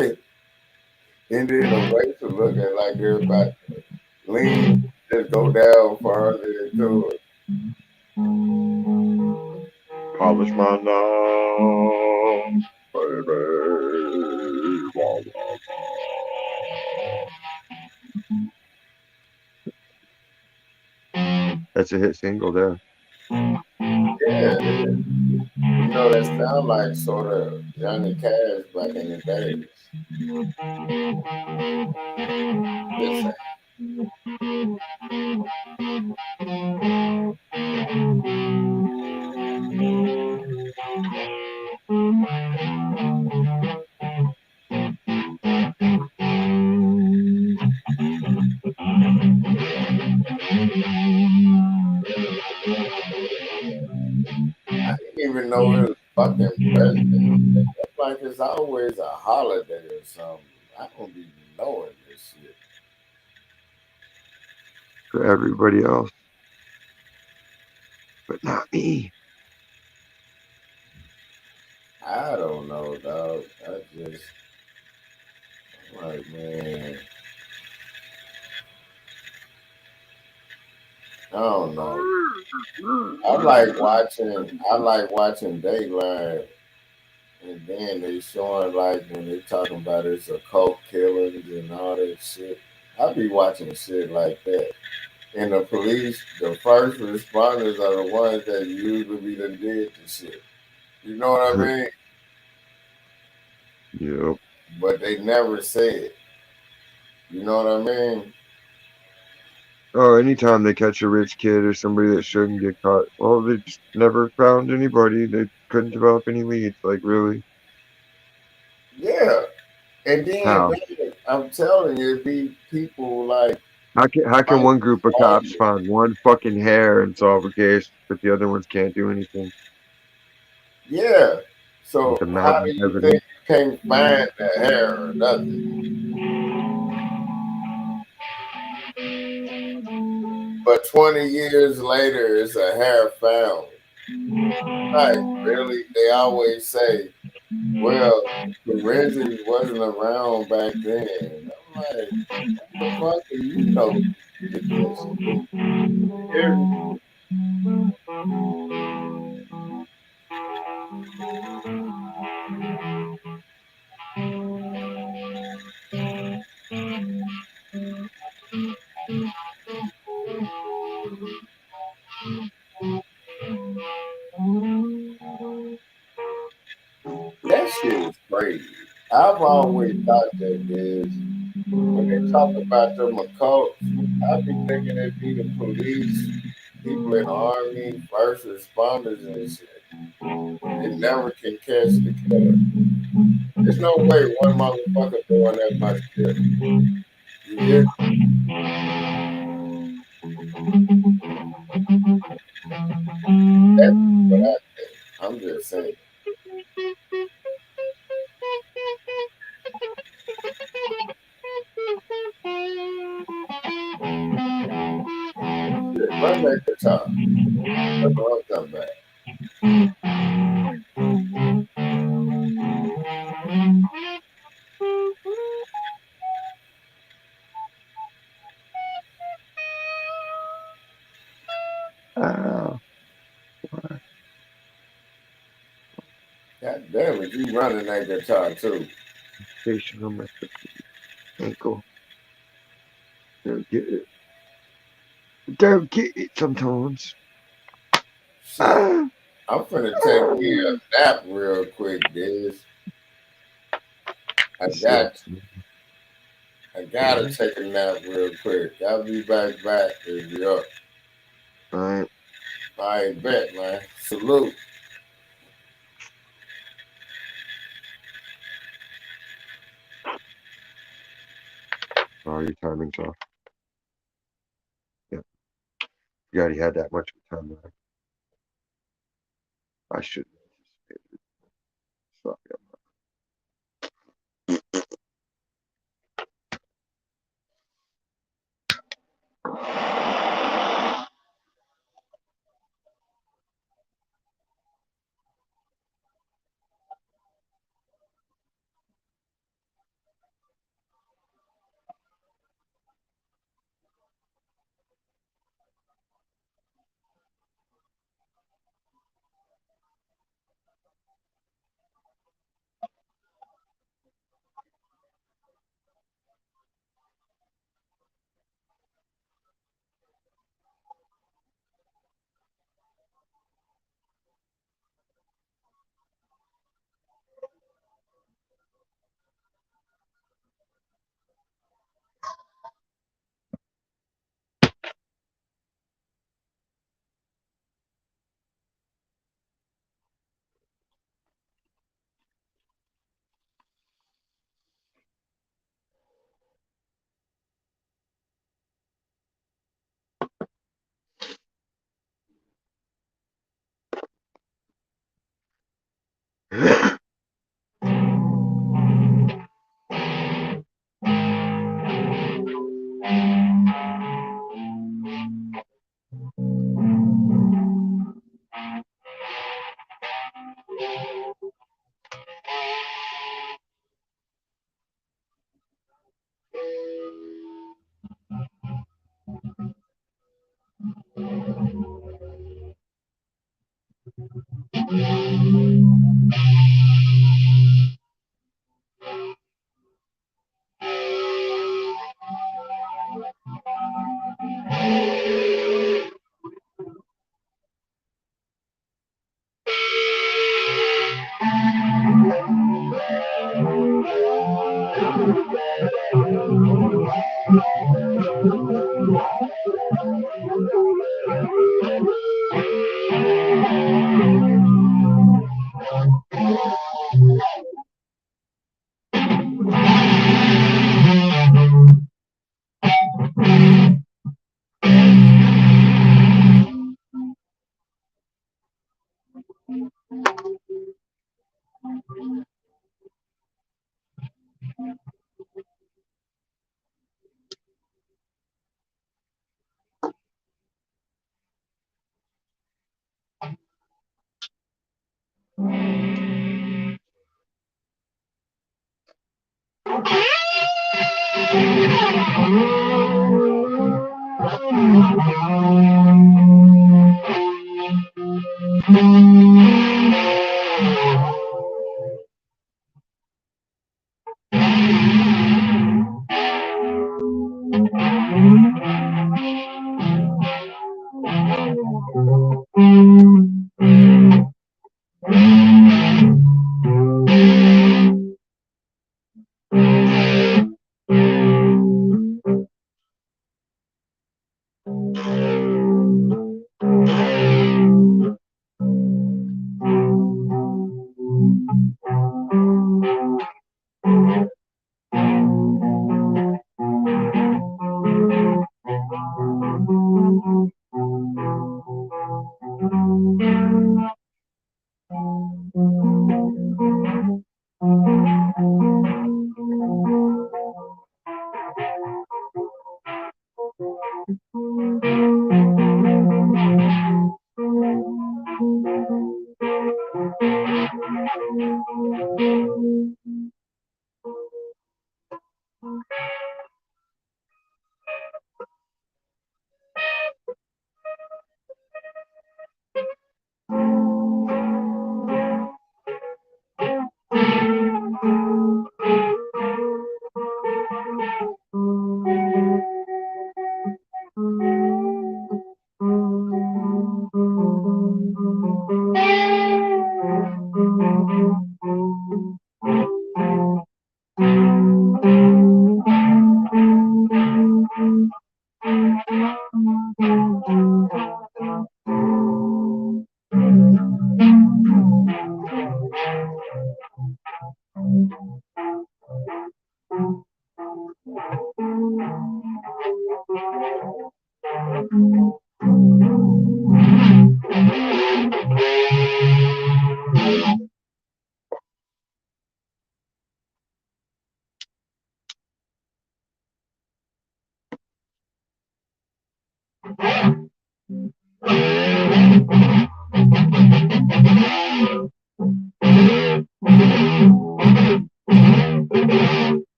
and then the weights were looking like they're about to lean, just go down farther into it. Polish my love, baby. Wah, wah. That's a hit single there. Yeah, it is. You know, that sound like sort of Johnny Cash back in the days. Just saying. I didn't even know it was fucking President's Day. That's like it's always a holiday or something. I don't be knowing this shit. For everybody else, but not me. I don't know, dog. I'm like, man, I don't know. I like watching Daylight, and then they showing like when they talking about it's a cult killings and all that shit. I be watching shit like that. And the police, the first responders are the ones that usually be the did the shit. You know what I mean? Yep. But they never say it. You know what I mean? Oh, anytime they catch a rich kid or somebody that shouldn't get caught, well, they just never found anybody. They couldn't develop any leads. Like, really? Yeah. And then, How? man, I'm telling you, it be people like How can Mike one group of cops Coleman. find one fucking hair and solve a case, but the other ones can't do anything Yeah. with So a how mountain do of you think evidence? you can't find the hair or nothing? But 20 years later, it's a hair found. Like, really? They always say, well, forensics wasn't around back then. I'm like, how the fuck do you know you did this? You hear me? That shit is crazy. I've always thought that is when they talk about them occults, I be thinking it'd be the police, people in the army, first responders and shit. They never can catch the killer. There's no way one motherfucker doing that much shit. You get that's what I think. I'm just saying. Shit, run that guitar. Let the come back. Oh, God damn it, you running that guitar too. station on my ankle. Don't get it. Don't get it sometimes. Shit. Ah. I'm finna take me a nap real quick, Diz. I Yeah. got you. I gotta take a nap real quick. I'll be back if you're up. All right. I bet, man. Salute. Oh, your timing's off. Yeah. You already had that much of a time lag. I should stop.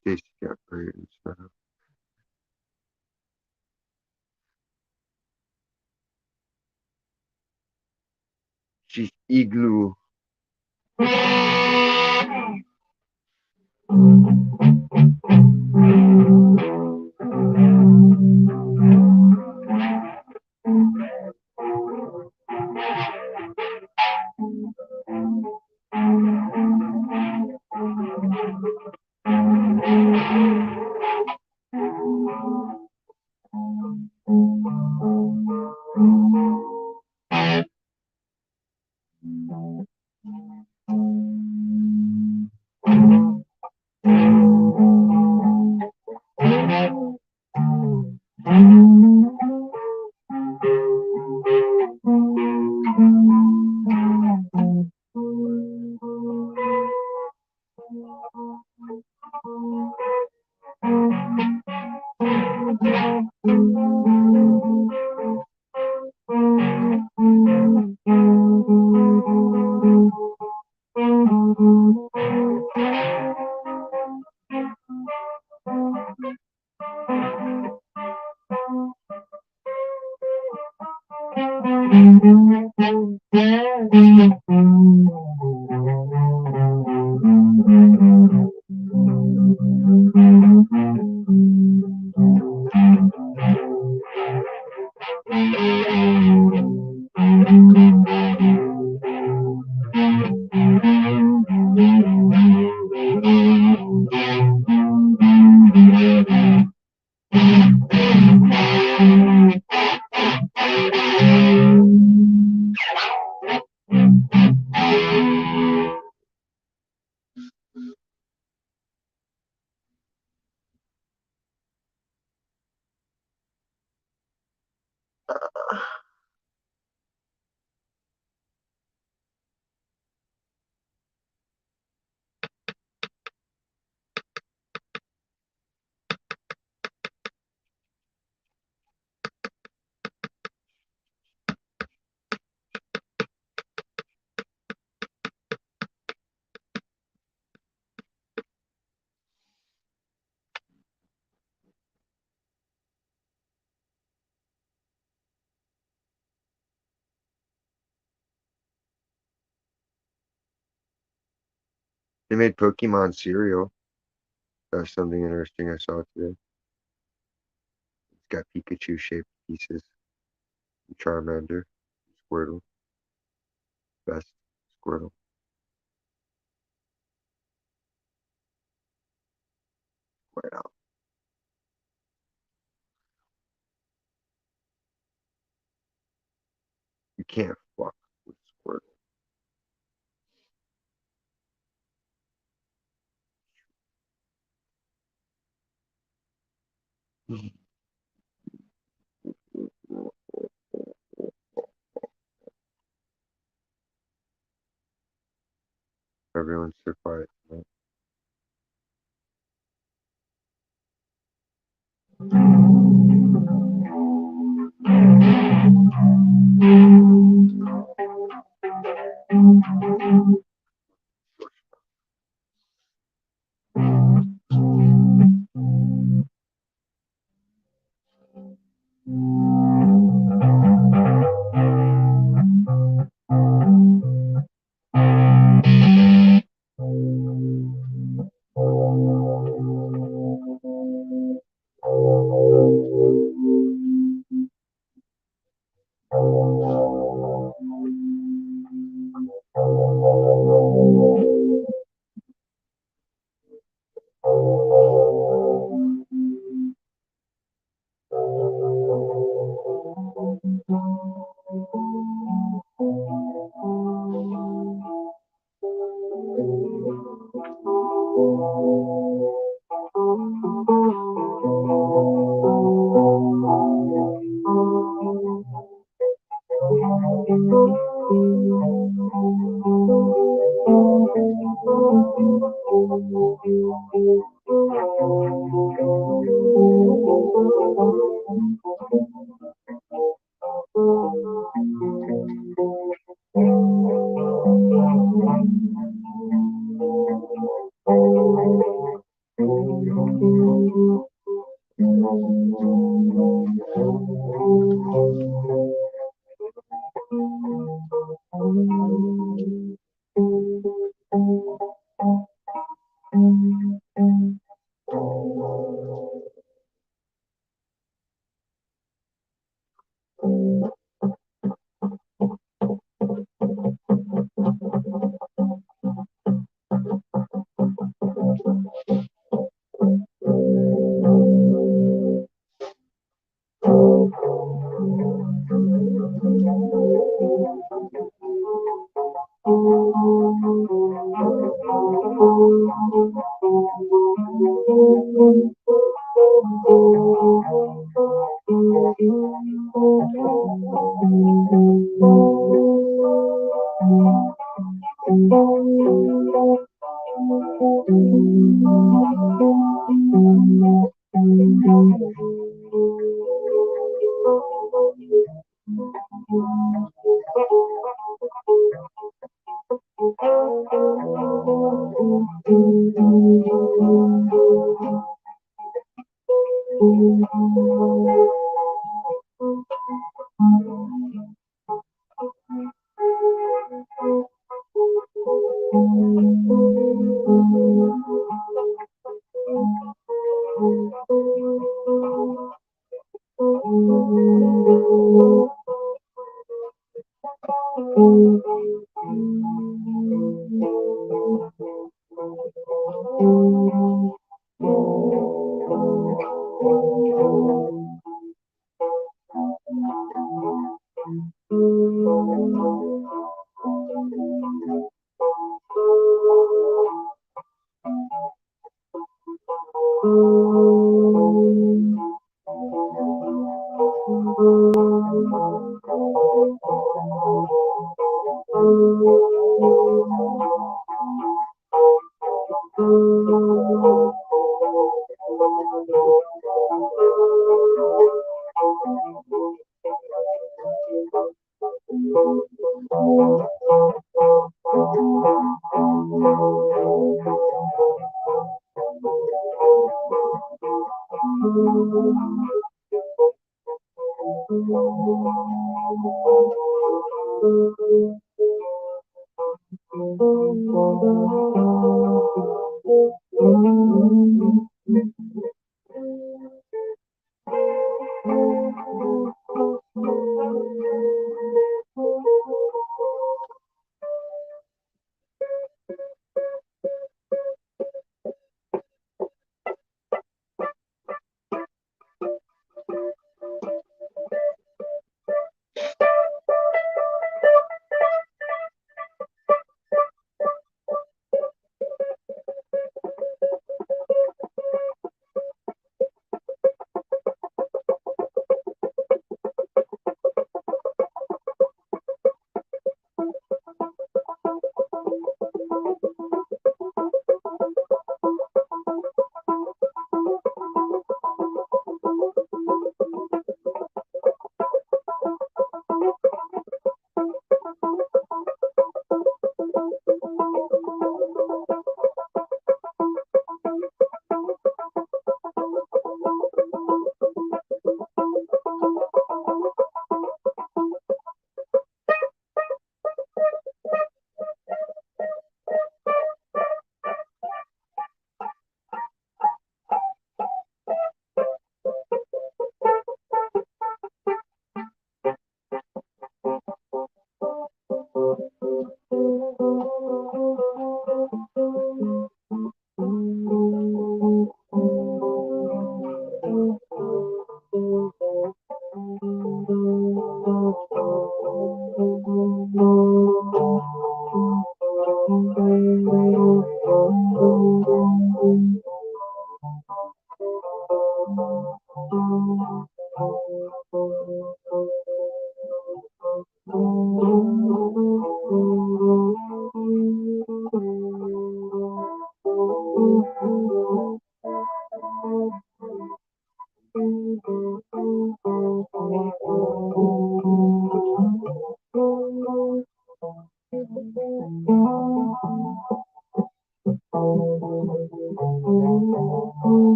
Stacy got buried and stuff. She's igloo. They made Pokemon cereal. That's something interesting I saw today. It's got Pikachu shaped pieces. Charmander, Squirtle, best Squirtle. Squirtle. You can't fuck with Squirtle. Everyone's so quiet tonight.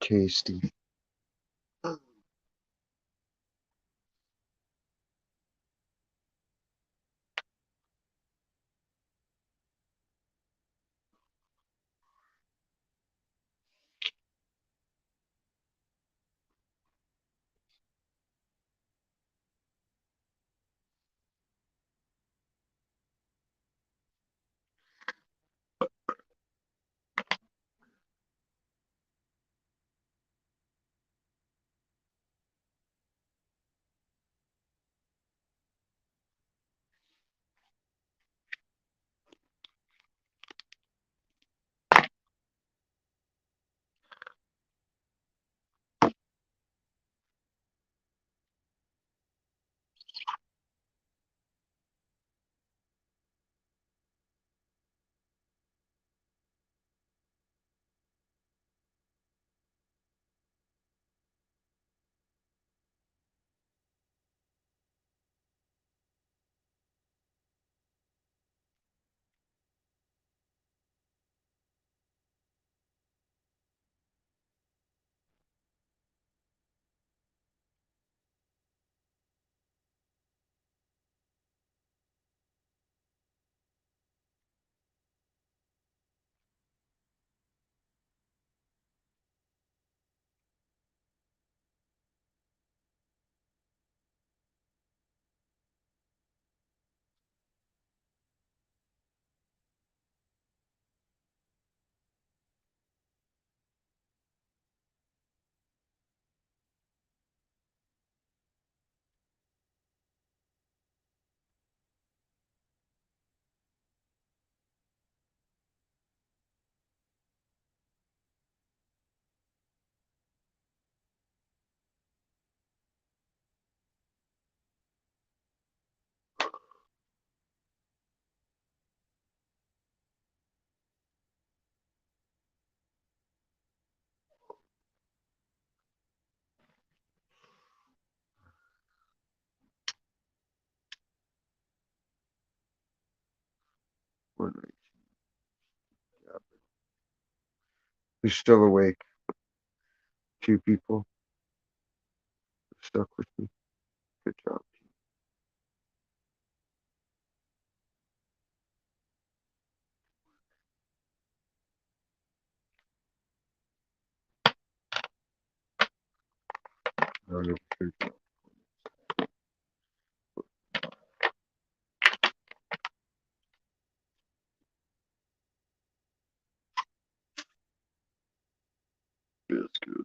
Tasty. One night. You're still awake. 2 people stuck with me. Good job. Round of applause. Feels good.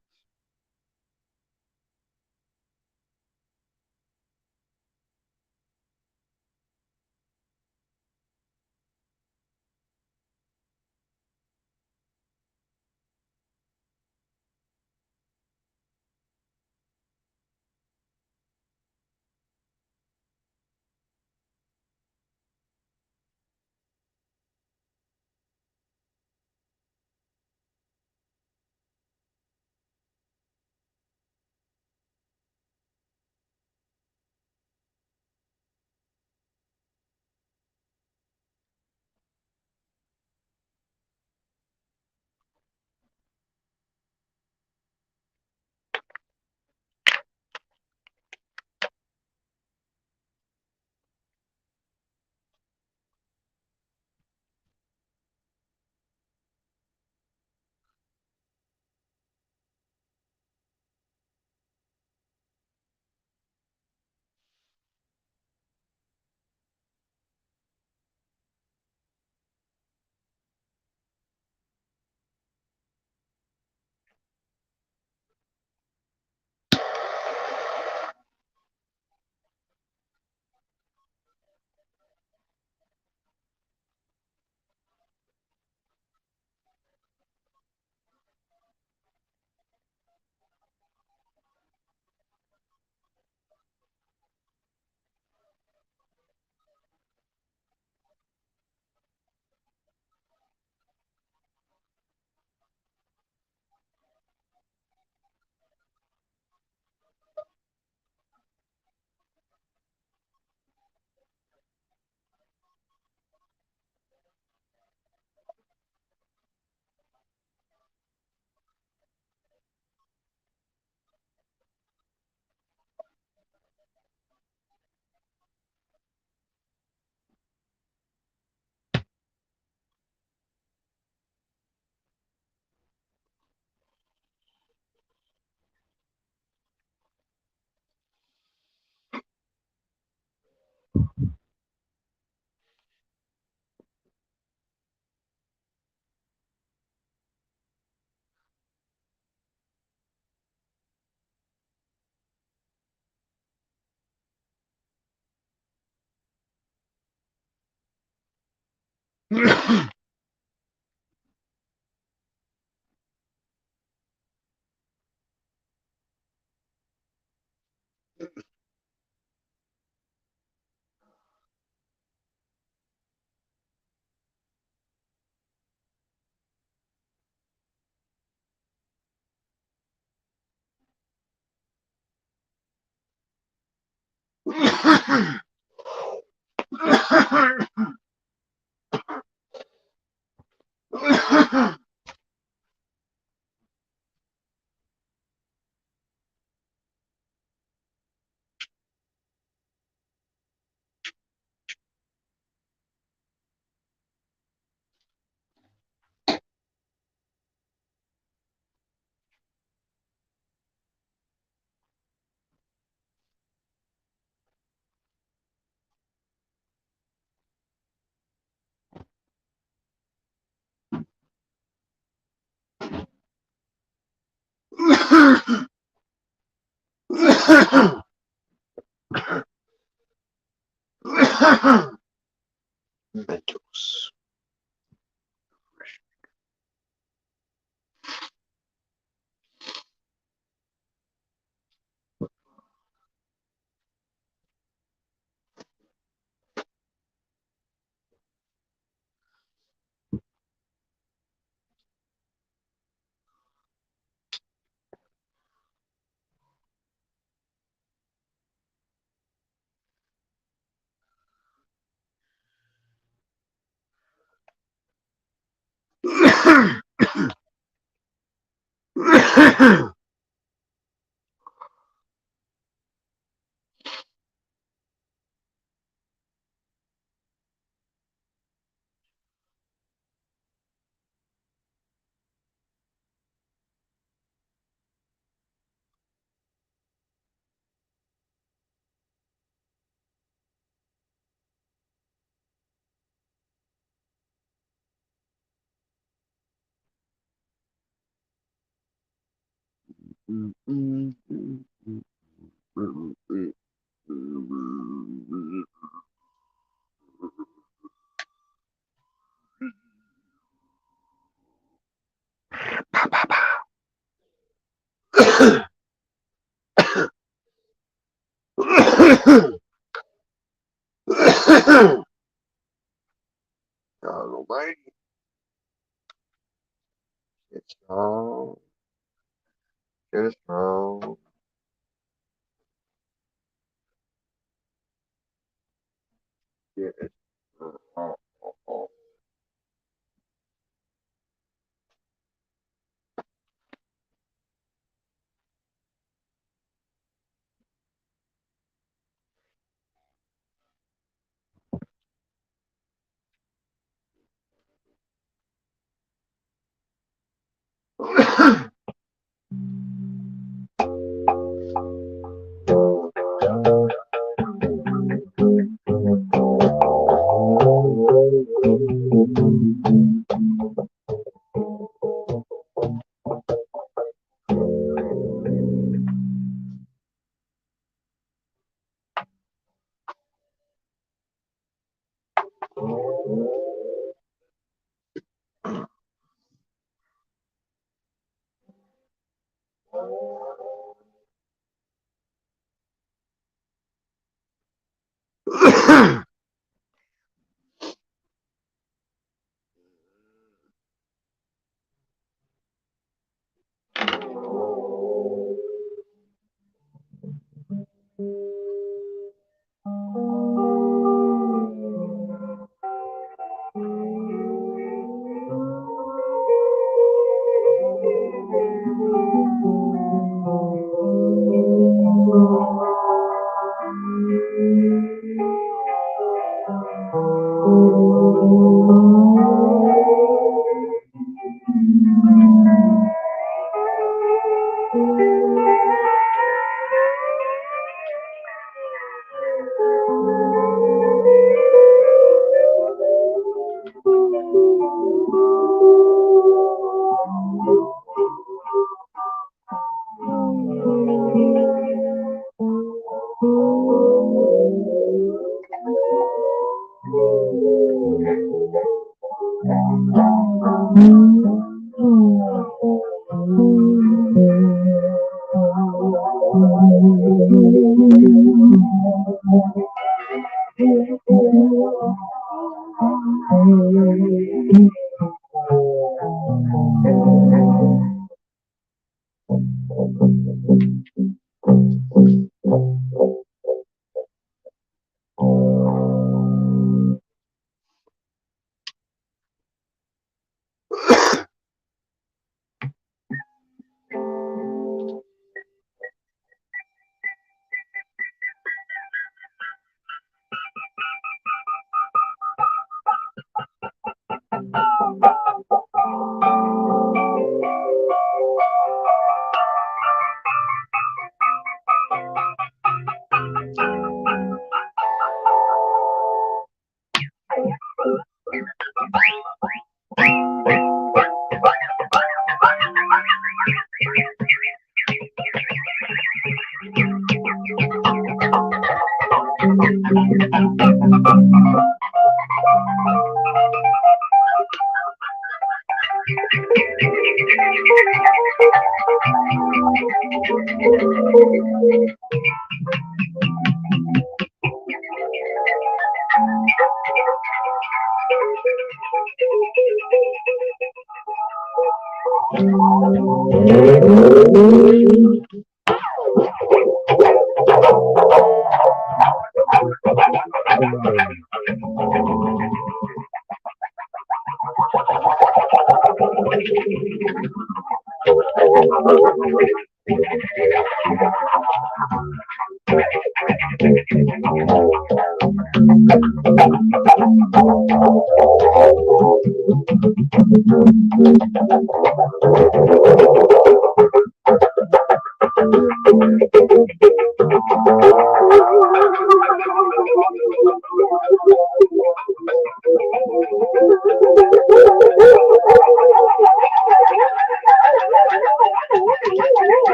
Mentos. God almighty. It's strong. It's strong. Yeah, it's strong.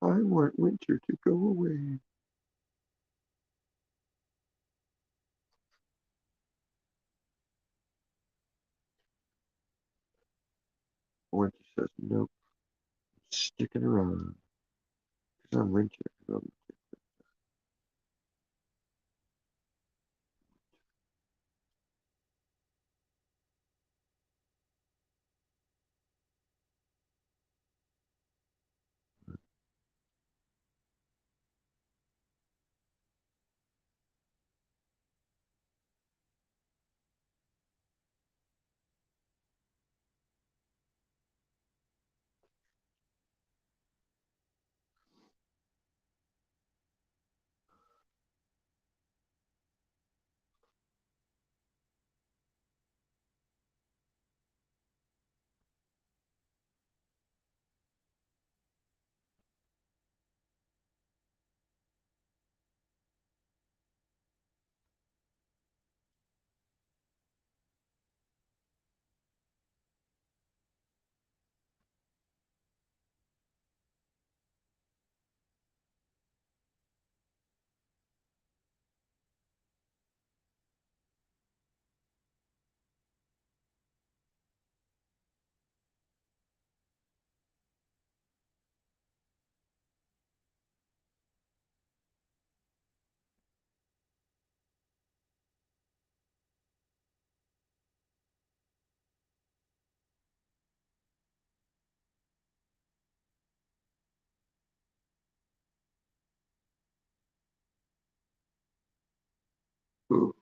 I want winter to go away. Winter says, nope, I'm sticking around. Because I'm winter. Ooh.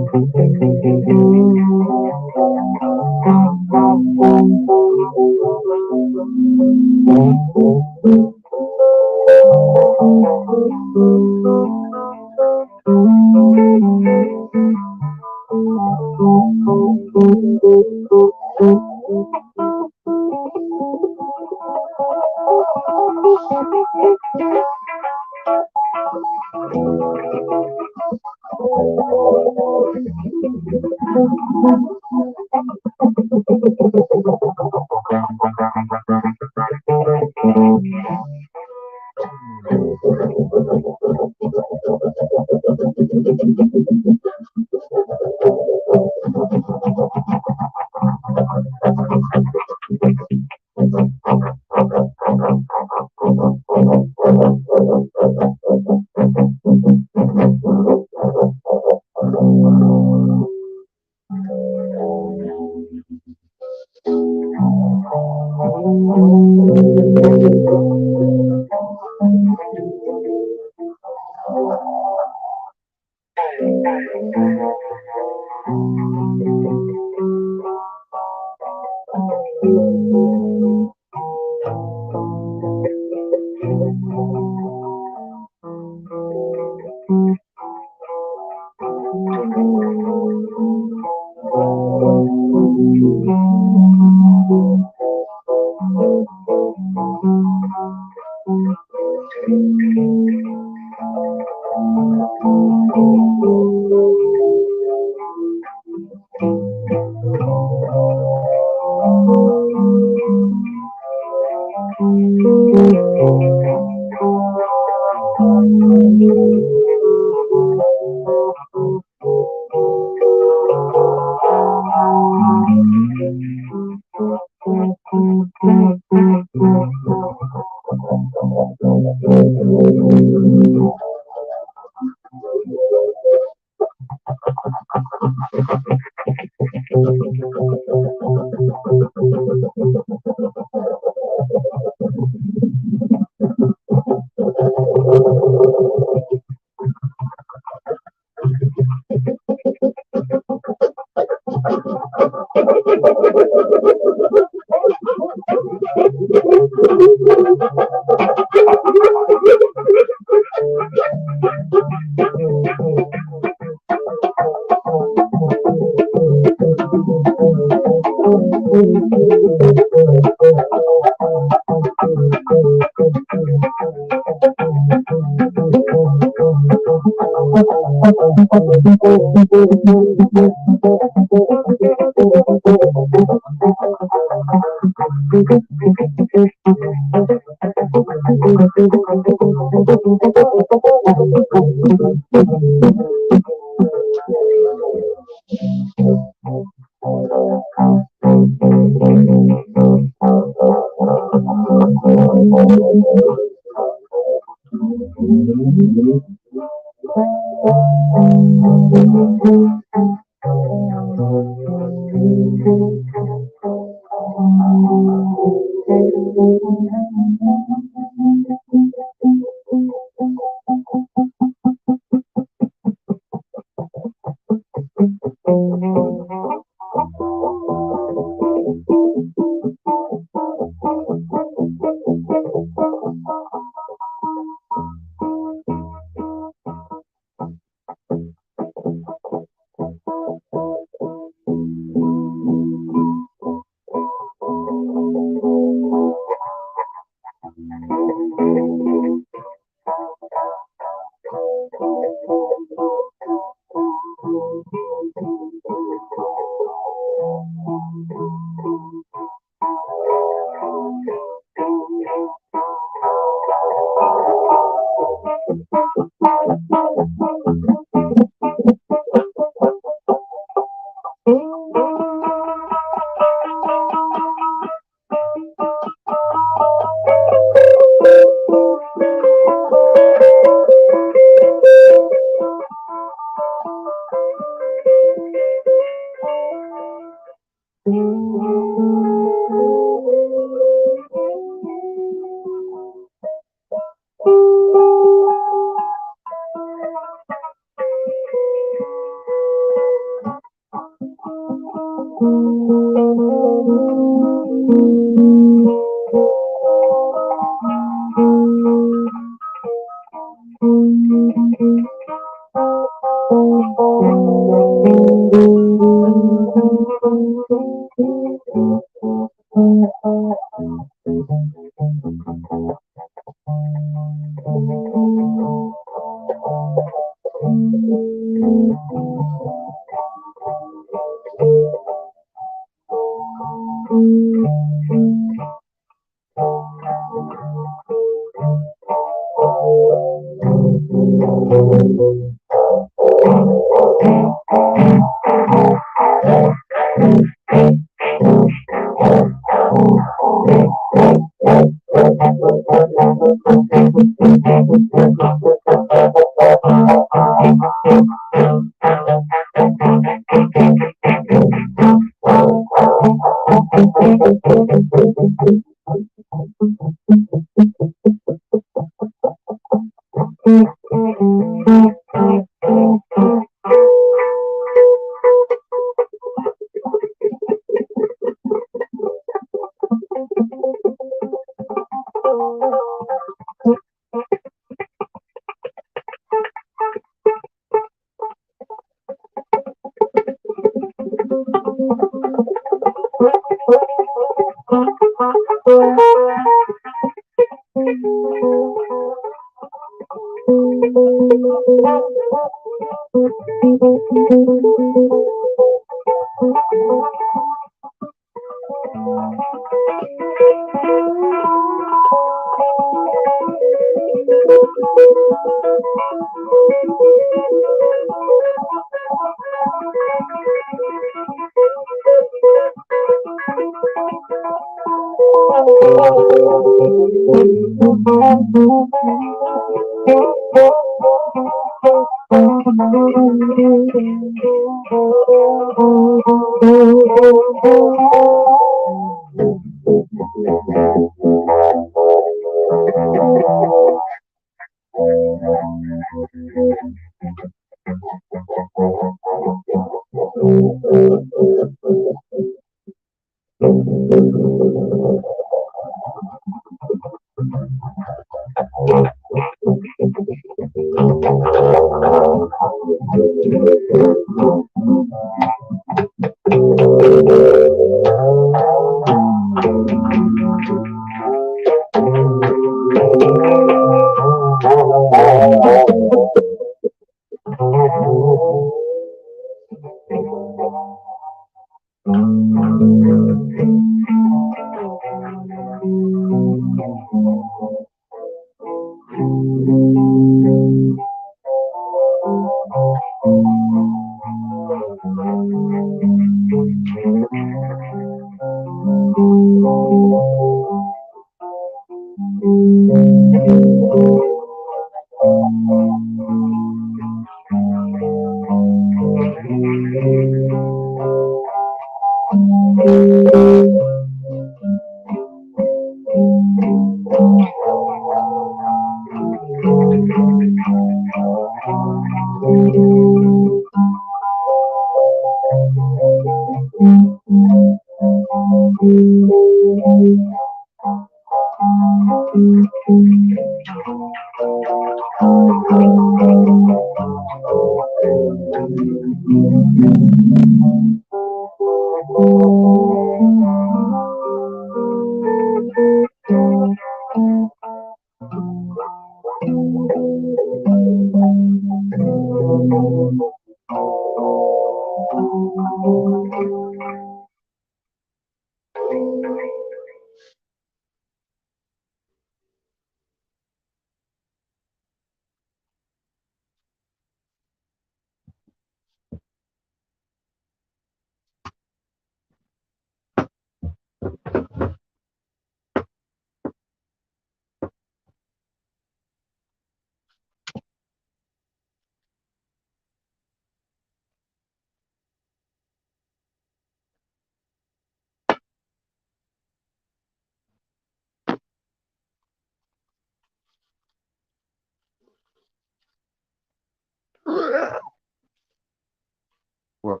Well,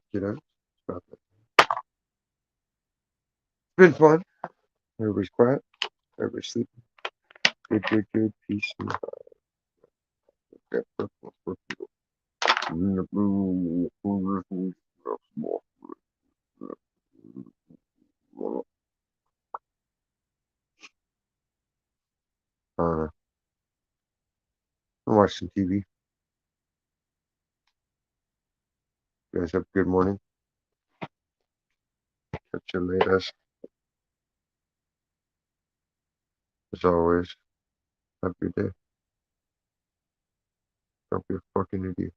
stop it. It's been fun. Everybody's quiet. Everybody's sleeping. Good, good, good. Peace and got purple, purple. In the blue, watch some TV. You guys have a good morning. Catch you later. As always, have a good day. Don't be a fucking idiot.